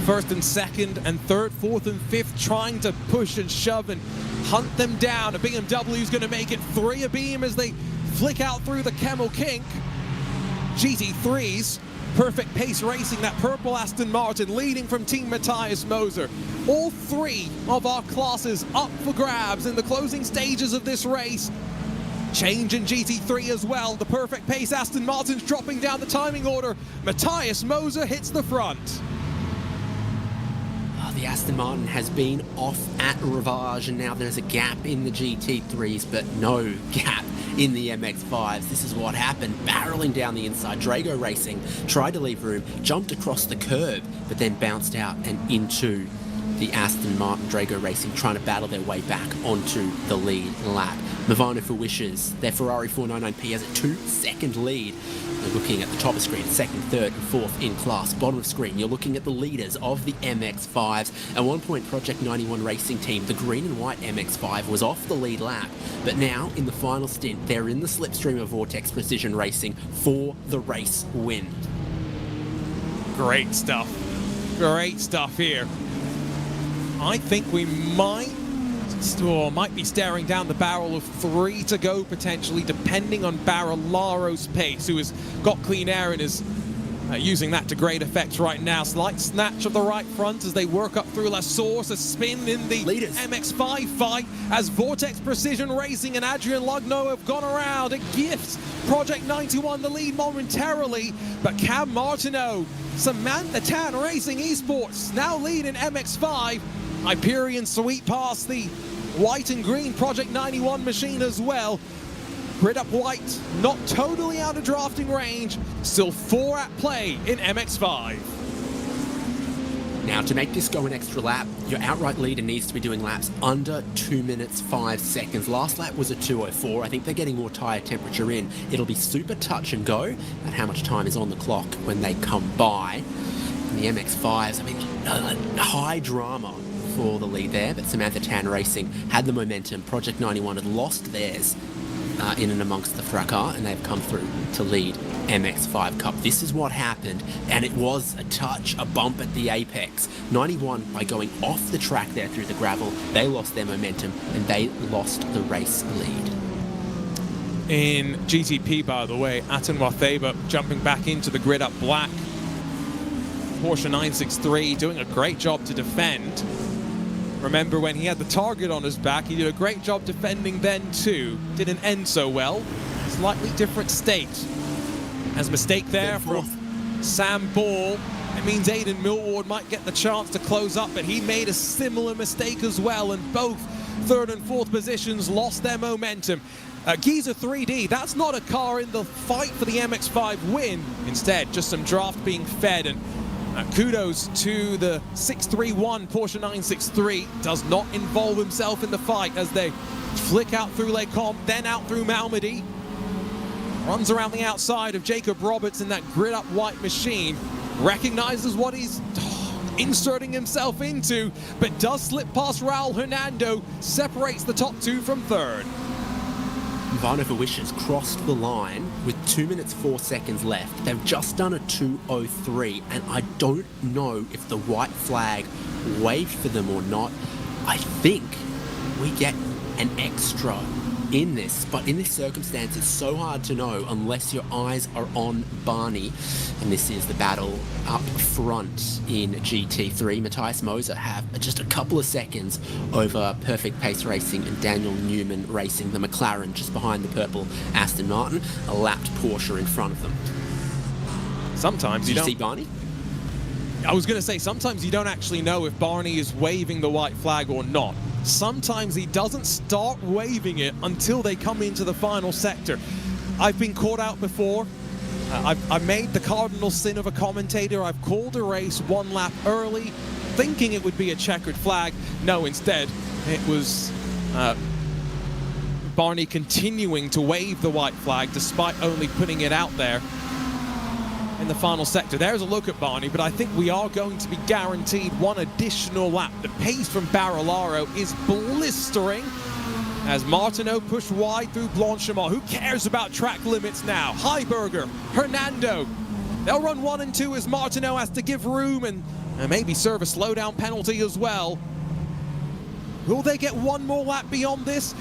first and second and third, fourth and fifth, trying to push and shove and hunt them down. A BMW's going to make it 3 abeam as they flick out through the Kemmel Kink. GT3s Perfect Pace Racing, that purple Aston Martin, leading from Team Matthias Moser. All three of our classes up for grabs in the closing stages of this race. Change in GT3 as well. The Perfect Pace Aston Martin's dropping down the timing order. Matthias Moser hits the front. The Aston Martin has been off at Rivage, and now there's a gap in the GT3s, but no gap in the MX-5s. This is what happened. Barreling down the inside, Drago Racing tried to leave room, jumped across the curb, but then bounced out and into the Aston Martin. Drago Racing trying to battle their way back onto the lead lap. Movano for Wishes, their Ferrari 499P has a 2-second lead. You're looking at the top of screen, second, third, and fourth in class. Bottom of screen, you're looking at the leaders of the MX-5s. At one point, Project 91 Racing Team, the green and white MX-5, was off the lead lap. But now, in the final stint, they're in the slipstream of Vortex Precision Racing for the race win. Great stuff. Great stuff here. I think we might be staring down the barrel of 3 to go potentially, depending on Barilaro's pace, who has got clean air and is using that to great effect right now. Slight snatch of the right front as they work up through La Source. A spin in the leaders. MX-5 fight as Vortex Precision Racing and Adrian Lugno have gone around. It gifts Project 91 the lead momentarily, but Cam Martineau, Samantha Tan Racing Esports now lead in MX-5. Hyperion sweep past the white and green Project 91 machine as well. Grid up white, not totally out of drafting range. Still 4 at play in MX-5. Now, to make this go an extra lap, your outright leader needs to be doing laps under 2 minutes 5 seconds. Last lap was a 2:04. I think they're getting more tyre temperature in. It'll be super touch and go at how much time is on the clock when they come by. And the MX-5s, I mean, high drama for the lead there, but Samantha Tan Racing had the momentum. Project 91 had lost theirs in and amongst the fracas, and they've come through to lead MX-5 Cup. This is what happened, and it was a touch, a bump at the apex. 91, by going off the track there through the gravel, they lost their momentum, and they lost the race lead. In GTP, by the way, Atan Watheba jumping back into the grid up black. Porsche 963 doing a great job to defend. Remember when he had the target on his back, he did a great job defending then too. Didn't end so well. Slightly different state. As mistake there from Sam Ball. It means Aidan Millward might get the chance to close up, but he made a similar mistake as well, and both third and fourth positions lost their momentum. Giza 3D, that's not a car in the fight for the MX-5 win. Instead, just some draft being fed, and kudos to the 631 Porsche 963. Does not involve himself in the fight as they flick out through Les Combes, then out through Malmedy. Runs around the outside of Jacob Roberts in that grid-up white machine. Recognizes what he's inserting himself into, but does slip past Raul Hernando. Separates the top 2 from third. Movano for Wishes crossed the line with 2 minutes 4 seconds left. They've just done a 2:03, and I don't know if the white flag waved for them or not. I think we get an extra in this, but in this circumstance it's so hard to know unless your eyes are on Barney. And this is the battle up front in GT3. Matthias Moser have just a couple of seconds over Perfect Pace Racing and Daniel Newman Racing, the McLaren just behind the purple Aston Martin, a lapped Porsche in front of them. Sometimes you don't see Barney? I was going to say, sometimes you don't actually know if Barney is waving the white flag or not. Sometimes he doesn't start waving it until they come into the final sector. I've been caught out before. I made the cardinal sin of a commentator. I've called a race 1 lap early, thinking it would be a checkered flag. No, instead, it was Barney continuing to wave the white flag despite only putting it out there in the final sector. There's a look at Barney, but I think we are going to be guaranteed 1 additional lap. The pace from Barilaro is blistering as Martineau pushed wide through Blanchimont. Who cares about track limits now? Heiberger, Hernando. They'll run 1 and 2 as Martineau has to give room and maybe serve a slowdown penalty as well. Will they get 1 more lap beyond this?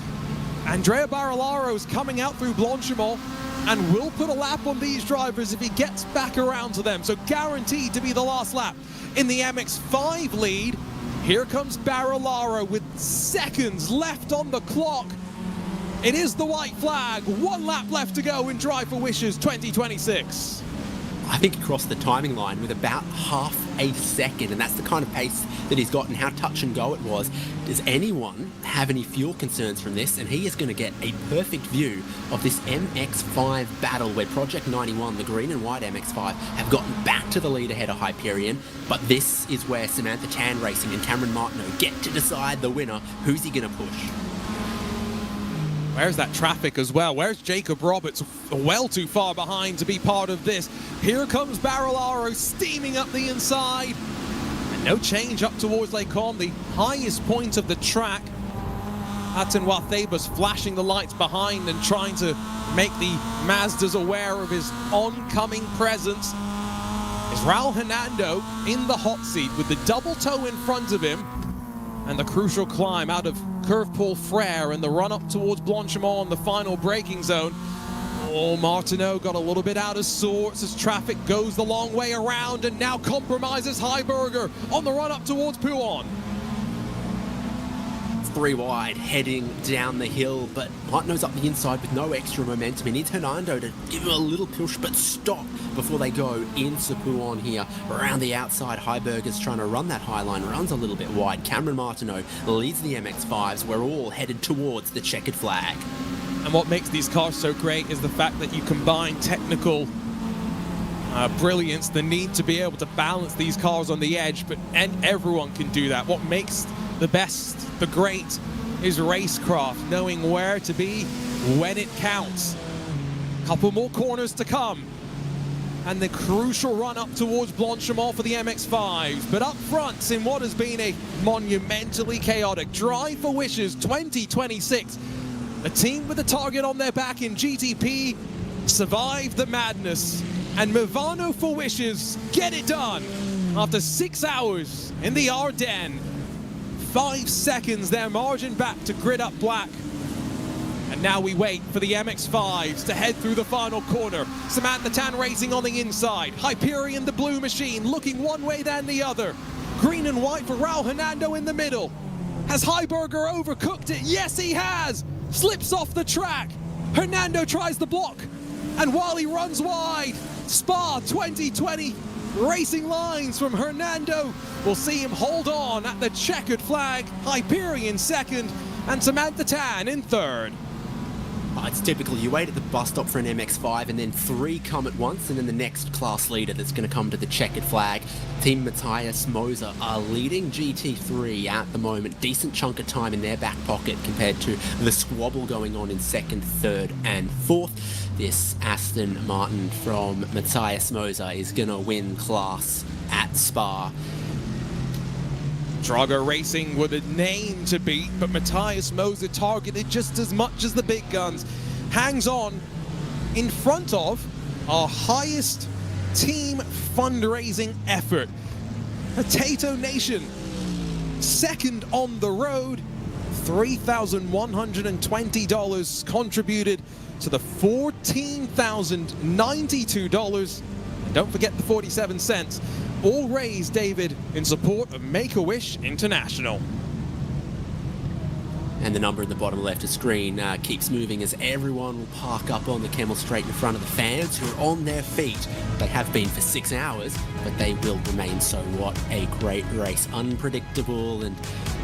Andrea Barilaro is coming out through Blanchimont. and will put a lap on these drivers if he gets back around to them. So guaranteed to be the last lap in the MX-5 lead. Here comes Barilaro with seconds left on the clock. It is the white flag. 1 lap left to go in Drive for Wishes 2026. I think he crossed the timing line with about half a second, and that's the kind of pace that he's got and how touch and go it was. Does anyone have any fuel concerns from this? And he is going to get a perfect view of this MX-5 battle where Project 91, the green and white MX-5, have gotten back to the lead ahead of Hyperion. But this is where Samantha Tan Racing and Cameron Martineau get to decide the winner. Who's he going to push? Where's that traffic as well? Where's Jacob Roberts? Well too far behind to be part of this. Here comes Barilaro steaming up the inside. And no change up towards Lake Combe, the highest point of the track. Atenwa Thebus flashing the lights behind and trying to make the Mazdas aware of his oncoming presence. Is Raul Hernando in the hot seat with the double toe in front of him. And the crucial climb out of Curve Paul Frere and the run up towards Blanchimont in the final braking zone. Oh, Martineau got a little bit out of sorts as traffic goes the long way around and now compromises Heiberger on the run up towards Pouhon. 3 wide, heading down the hill, but Martineau's up the inside with no extra momentum. He needs Hernando to give him a little push, but stop before they go into Pouhon here. Around the outside, Heiberger's trying to run that high line, runs a little bit wide. Cameron Martineau leads the MX-5s. We're all headed towards the checkered flag. And what makes these cars so great is the fact that you combine technical brilliance, the need to be able to balance these cars on the edge, and everyone can do that. What makes the best, the great, is racecraft, knowing where to be when it counts. Couple more corners to come. And the crucial run up towards Blanchimont for the MX-5s. But up front, in what has been a monumentally chaotic Drive for Wishes 2026, a team with a target on their back in GTP survived the madness. And Movano for Wishes get it done after 6 hours in the Ardennes. 5 seconds, their margin back to grid up black. And now we wait for the MX-5s to head through the final corner. Samantha Tan Racing on the inside. Hyperion, the blue machine, looking one way than the other. Green and white for Raul Hernando in the middle. Has Heiberger overcooked it? Yes, he has! Slips off the track. Hernando tries the block. And while he runs wide, Spa 2020 racing lines from Hernando. We'll see him hold on at the checkered flag. Hyperion second, and Samantha Tan in third. It's typical. You wait at the bus stop for an MX-5 and then 3 come at once, and then the next class leader that's going to come to the checkered flag. Team Matthias Moser are leading GT3 at the moment. Decent chunk of time in their back pocket compared to the squabble going on in second, third and fourth. This Aston Martin from Matthias Moser is going to win class at Spa. Drago Racing with a name to beat, but Matthias Moser targeted just as much as the big guns. Hangs on in front of our highest team fundraising effort. Potato Nation, second on the road, $3,120 contributed to the $14,092. And don't forget the 47 cents. All raised, David, in support of Make-A-Wish International. And the number in the bottom left of screen keeps moving as everyone will park up on the Kemmel Straight in front of the fans who are on their feet. They have been for 6 hours, but they will remain so. What a great race. Unpredictable and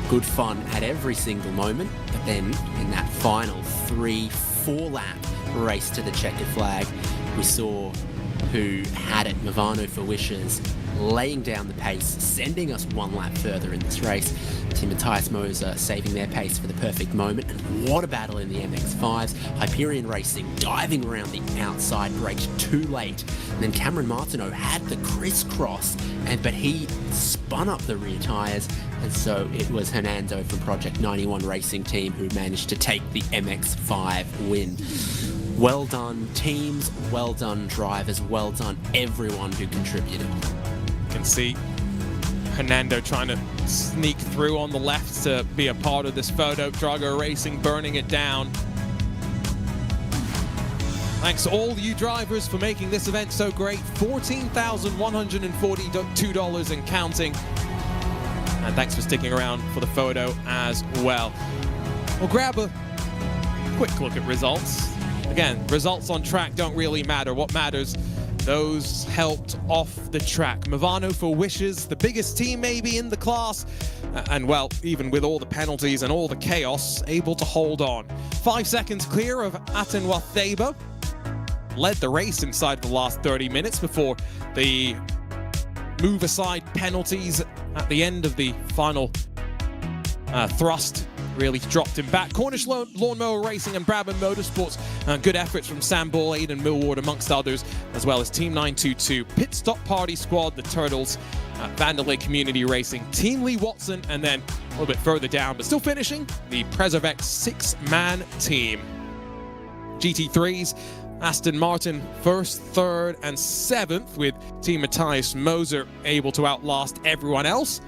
good fun at every single moment. But then in that final 3-4 lap race to the checkered flag, we saw who had it, Movano for Wishes, laying down the pace, sending us 1 lap further in this race. Team Matthias Moser saving their pace for the perfect moment. And what a battle in the MX-5s. Hyperion Racing diving around the outside, braked too late. And then Cameron Martineau had the crisscross, but he spun up the rear tyres. And so it was Hernando from Project 91 Racing Team who managed to take the MX-5 win. Well done teams, well done drivers, well done everyone who contributed. You can see Hernando trying to sneak through on the left to be a part of this photo. Drago Racing burning it down. Thanks to all you drivers for making this event so great. $14,142 and counting. And thanks for sticking around for the photo as well. We'll grab a quick look at results. Again, results on track don't really matter. What matters, those helped off the track. Movano for Wishes, the biggest team maybe in the class. And well, even with all the penalties and all the chaos, able to hold on. 5 seconds clear of Atenwa Theba. Led the race inside the last 30 minutes before the move aside penalties at the end of the final thrust really dropped him back. Cornish Lawnmower Racing and Brabham Motorsports, good efforts from Sam Ball, Aidan Millward amongst others, as well as Team 922, Pit Stop Party Squad, the Turtles, Vanderlei Community Racing, Team Lee Watson, and then a little bit further down, but still finishing, the Preservex 6-man team. GT3s, Aston Martin first, third, and 7th, with Team Matthias Moser able to outlast everyone else.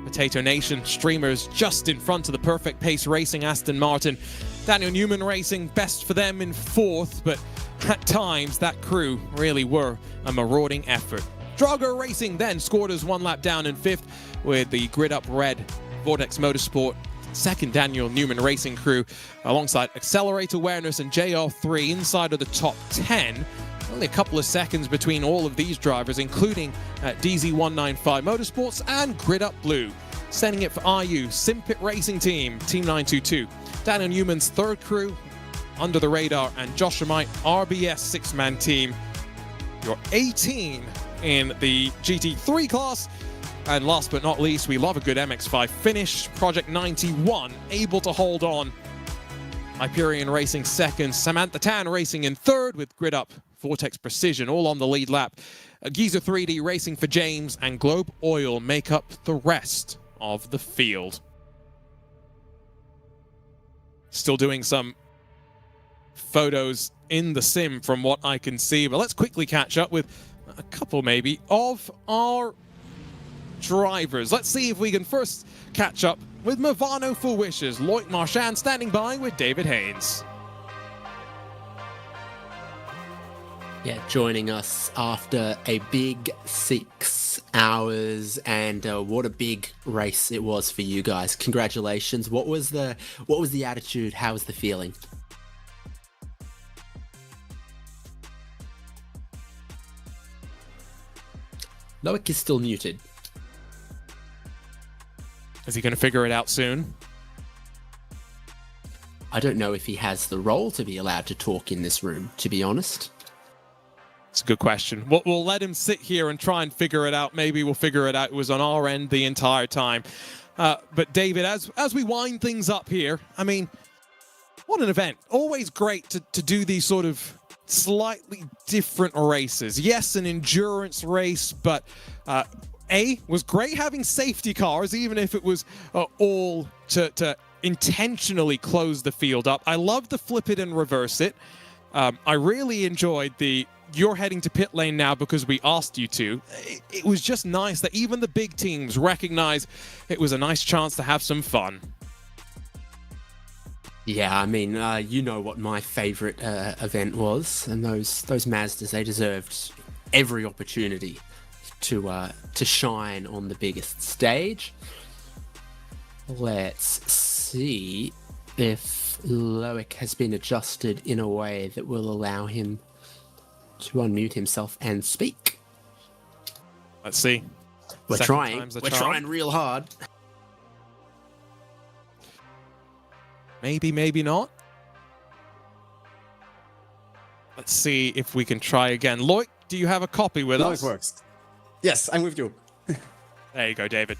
Potato Nation streamers just in front of the Perfect Pace Racing Aston Martin. Daniel Newman Racing, best for them in 4th, but at times that crew really were a marauding effort. Drago Racing then scored as 1 lap down in 5th, with the grid up red Vortex Motorsport second Daniel Newman Racing crew, alongside Accelerate Awareness and JR3 inside of the top 10. Only a couple of seconds between all of these drivers, including DZ195 Motorsports and Grid Up Blue. Sending it for RU, Simpit Racing Team, Team 922. Daniel Newman's third crew, Under the Radar, and Josh Amite, RBS 6-man team. You're 18 in the GT3 class. And last but not least, we love a good MX-5 finish. Project 91 able to hold on. Hyperion Racing second, Samantha Tan Racing in third, with Grid Up, Vortex Precision all on the lead lap. Giza 3D Racing for James, and Globe Oil make up the rest of the field. Still doing some photos in the sim from what I can see, but let's quickly catch up with a couple maybe of our drivers. Let's see if we can first catch up with Movano for Wishes. Loic Marchand standing by with David Haynes. Yeah, joining us after a big 6 hours, and what a big race it was for you guys. Congratulations. What was the attitude? How was the feeling? Loic is still muted. Is he going to figure it out soon? I don't know if he has the role to be allowed to talk in this room, to be honest. It's a good question. We'll let him sit here and try and figure it out. Maybe we'll figure it out. It was on our end the entire time. But David, as we wind things up here, I mean, what an event. Always great to do these sort of slightly different races. Yes, an endurance race, but was great having safety cars, even if it was all to intentionally close the field up. I love the flip it and reverse it. I really enjoyed you're heading to pit lane now because we asked you to. It was just nice that even the big teams recognize it was a nice chance to have some fun. Yeah, I mean, you know what my favorite event was, and those Mazdas, they deserved every opportunity to shine on the biggest stage. Let's see if Loic has been adjusted in a way that will allow him to unmute himself and speak. Let's see. We're trying real hard. Maybe, maybe not. Let's see if we can try again. Loic, do you have a copy with us? Now it works. Yes, I'm with you. There you go, David.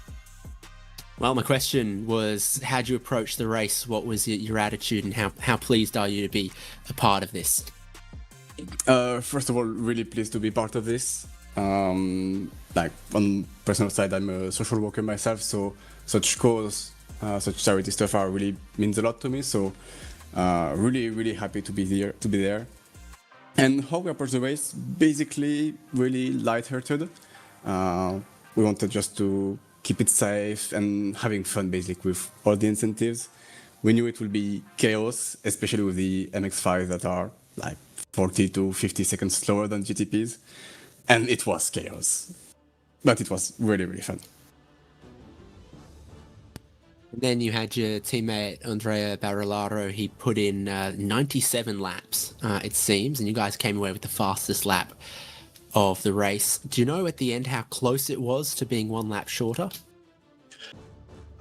Well, my question was, how'd you approach the race? What was your attitude, and how pleased are you to be a part of this? First of all, really pleased to be part of this. Like, on personal side, I'm a social worker myself, so such cause, such charity stuff really means a lot to me. So really happy to be there. And how we approach the race, basically really lighthearted. We wanted just to keep it safe and having fun, basically, with all the incentives. We knew it would be chaos, especially with the MX-5 that are like 40 to 50 seconds slower than GTPs. And it was chaos. But it was really, really fun. And then you had your teammate Andrea Barillaro. He put in 97 laps, it seems, and you guys came away with the fastest lap of the race. Do you know at the end how close it was to being 1 lap shorter?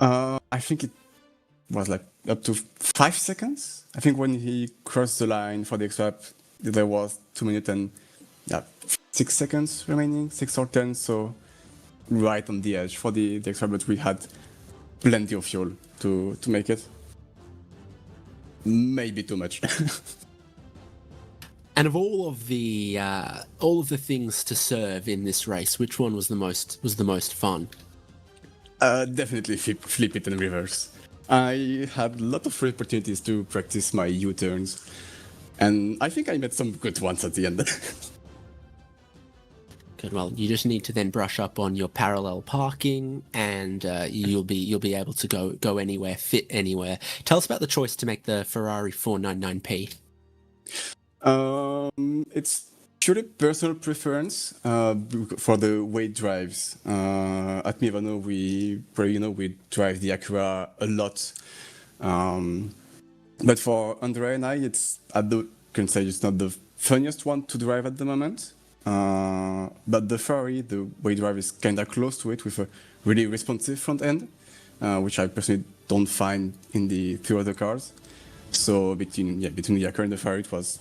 I think it was like up to 5 seconds. I think when he crossed the line for the extra lap, there was 2 minutes and 6 seconds remaining, 6 or 10, so right on the edge for the extra, but we had plenty of fuel to make it. Maybe too much. And of all of the things to serve in this race, which one was the most fun? Definitely flip it in reverse. I had a lot of free opportunities to practice my U-turns, and I think I made some good ones at the end. Good. Well, you just need to then brush up on your parallel parking, and you'll be able to go anywhere, fit anywhere. Tell us about the choice to make the Ferrari 499P. It's purely personal preference for the weight drives. At Mivano, we drive the Acura a lot, but for Andrea and I, it's it's not the funniest one to drive at the moment. But the Ferrari, the way drive is kind of close to it with a really responsive front end, which I personally don't find in the 2 other cars. So between the Acura and the Ferrari, it was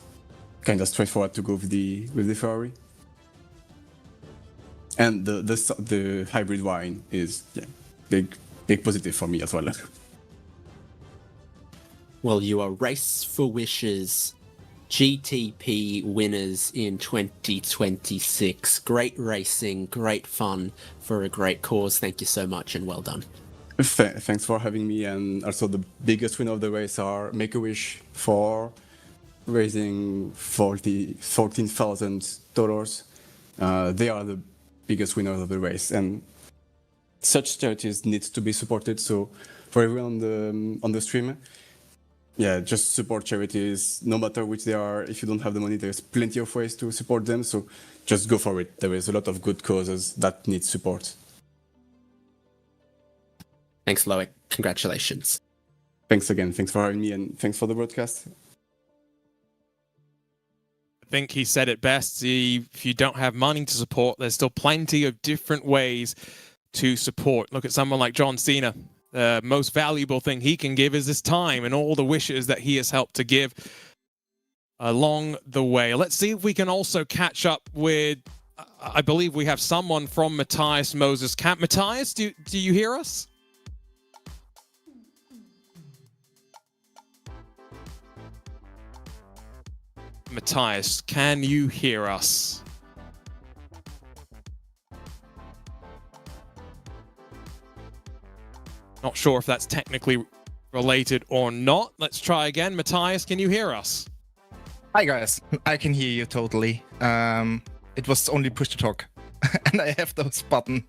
kind of straightforward to go with the Ferrari. And the hybrid wine is big positive for me as well. Well, you are Race for Wishes GTP winners in 2026. Great racing, great fun for a great cause. Thank you so much and well done. Thanks for having me. And also the biggest winner of the race are Make-A-Wish for raising $14,000. They are the biggest winners of the race, and such charities need to be supported. So for everyone on the stream, just support charities, no matter which they are. If you don't have the money, there's plenty of ways to support them. So just go for it. There is a lot of good causes that need support. Thanks, Loic. Congratulations. Thanks again. Thanks for having me, and thanks for the broadcast. I think he said it best. If you don't have money to support, there's still plenty of different ways to support. Look at someone like John Cena. The most valuable thing he can give is his time and all the wishes that he has helped to give along the way. Let's see if we can also catch up with, I believe we have someone from Matthias Moses' camp. Matthias, do you hear us? Matthias, can you hear us? Not sure if that's technically related or not. Let's try again. Matthias, can you hear us? Hi guys, I can hear you totally. It was only push to talk, and I have those buttons.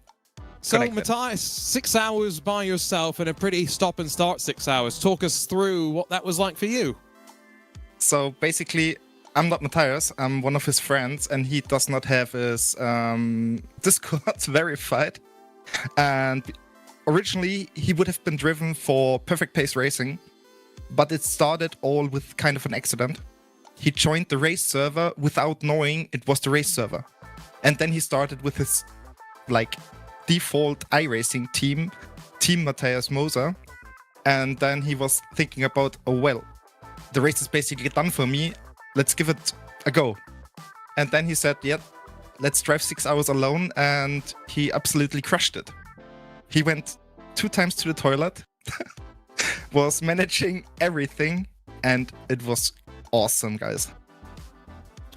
So connected. Matthias, 6 hours by yourself in a pretty stop and start 6 hours. Talk us through what that was like for you. So basically, I'm not Matthias, I'm one of his friends, and he does not have his Discord verified. And originally, he would have been driven for Perfect Pace Racing, but it started all with kind of an accident. He joined the race server without knowing it was the race server. And then he started with his default iRacing team Matthias Moser. And then he was thinking about, oh well, the race is basically done for me, let's give it a go. And then he said, yep, let's drive 6 hours alone, and he absolutely crushed it. He went 2 times to the toilet, was managing everything, and it was awesome, guys.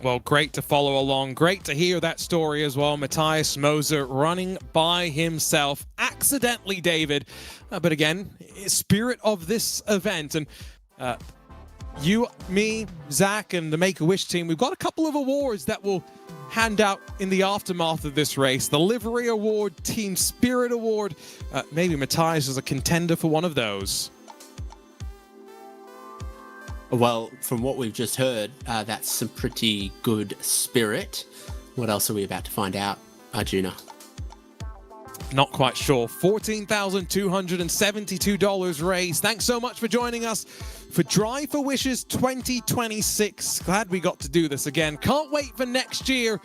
Well, great to follow along. Great to hear that story as well. Matthias Moser running by himself, accidentally, David. But again, spirit of this event. And you, me, Zach, and the Make-A-Wish team, we've got a couple of awards that we'll hand out in the aftermath of this race. The Livery Award, Team Spirit Award. Maybe Matthias is a contender for one of those. Well, from what we've just heard, that's some pretty good spirit. What else are we about to find out, Arjuna? Not quite sure. $14,272 raised. Thanks so much for joining us for Drive for Wishes 2026. Glad we got to do this again. Can't wait for next year.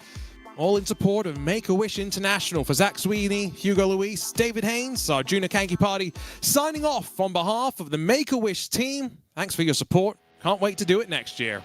All in support of Make-A-Wish International. For Zach Sweeney, Hugo Luis, David Haynes, Arjuna Kankipati, signing off on behalf of the Make-A-Wish team. Thanks for your support. Can't wait to do it next year.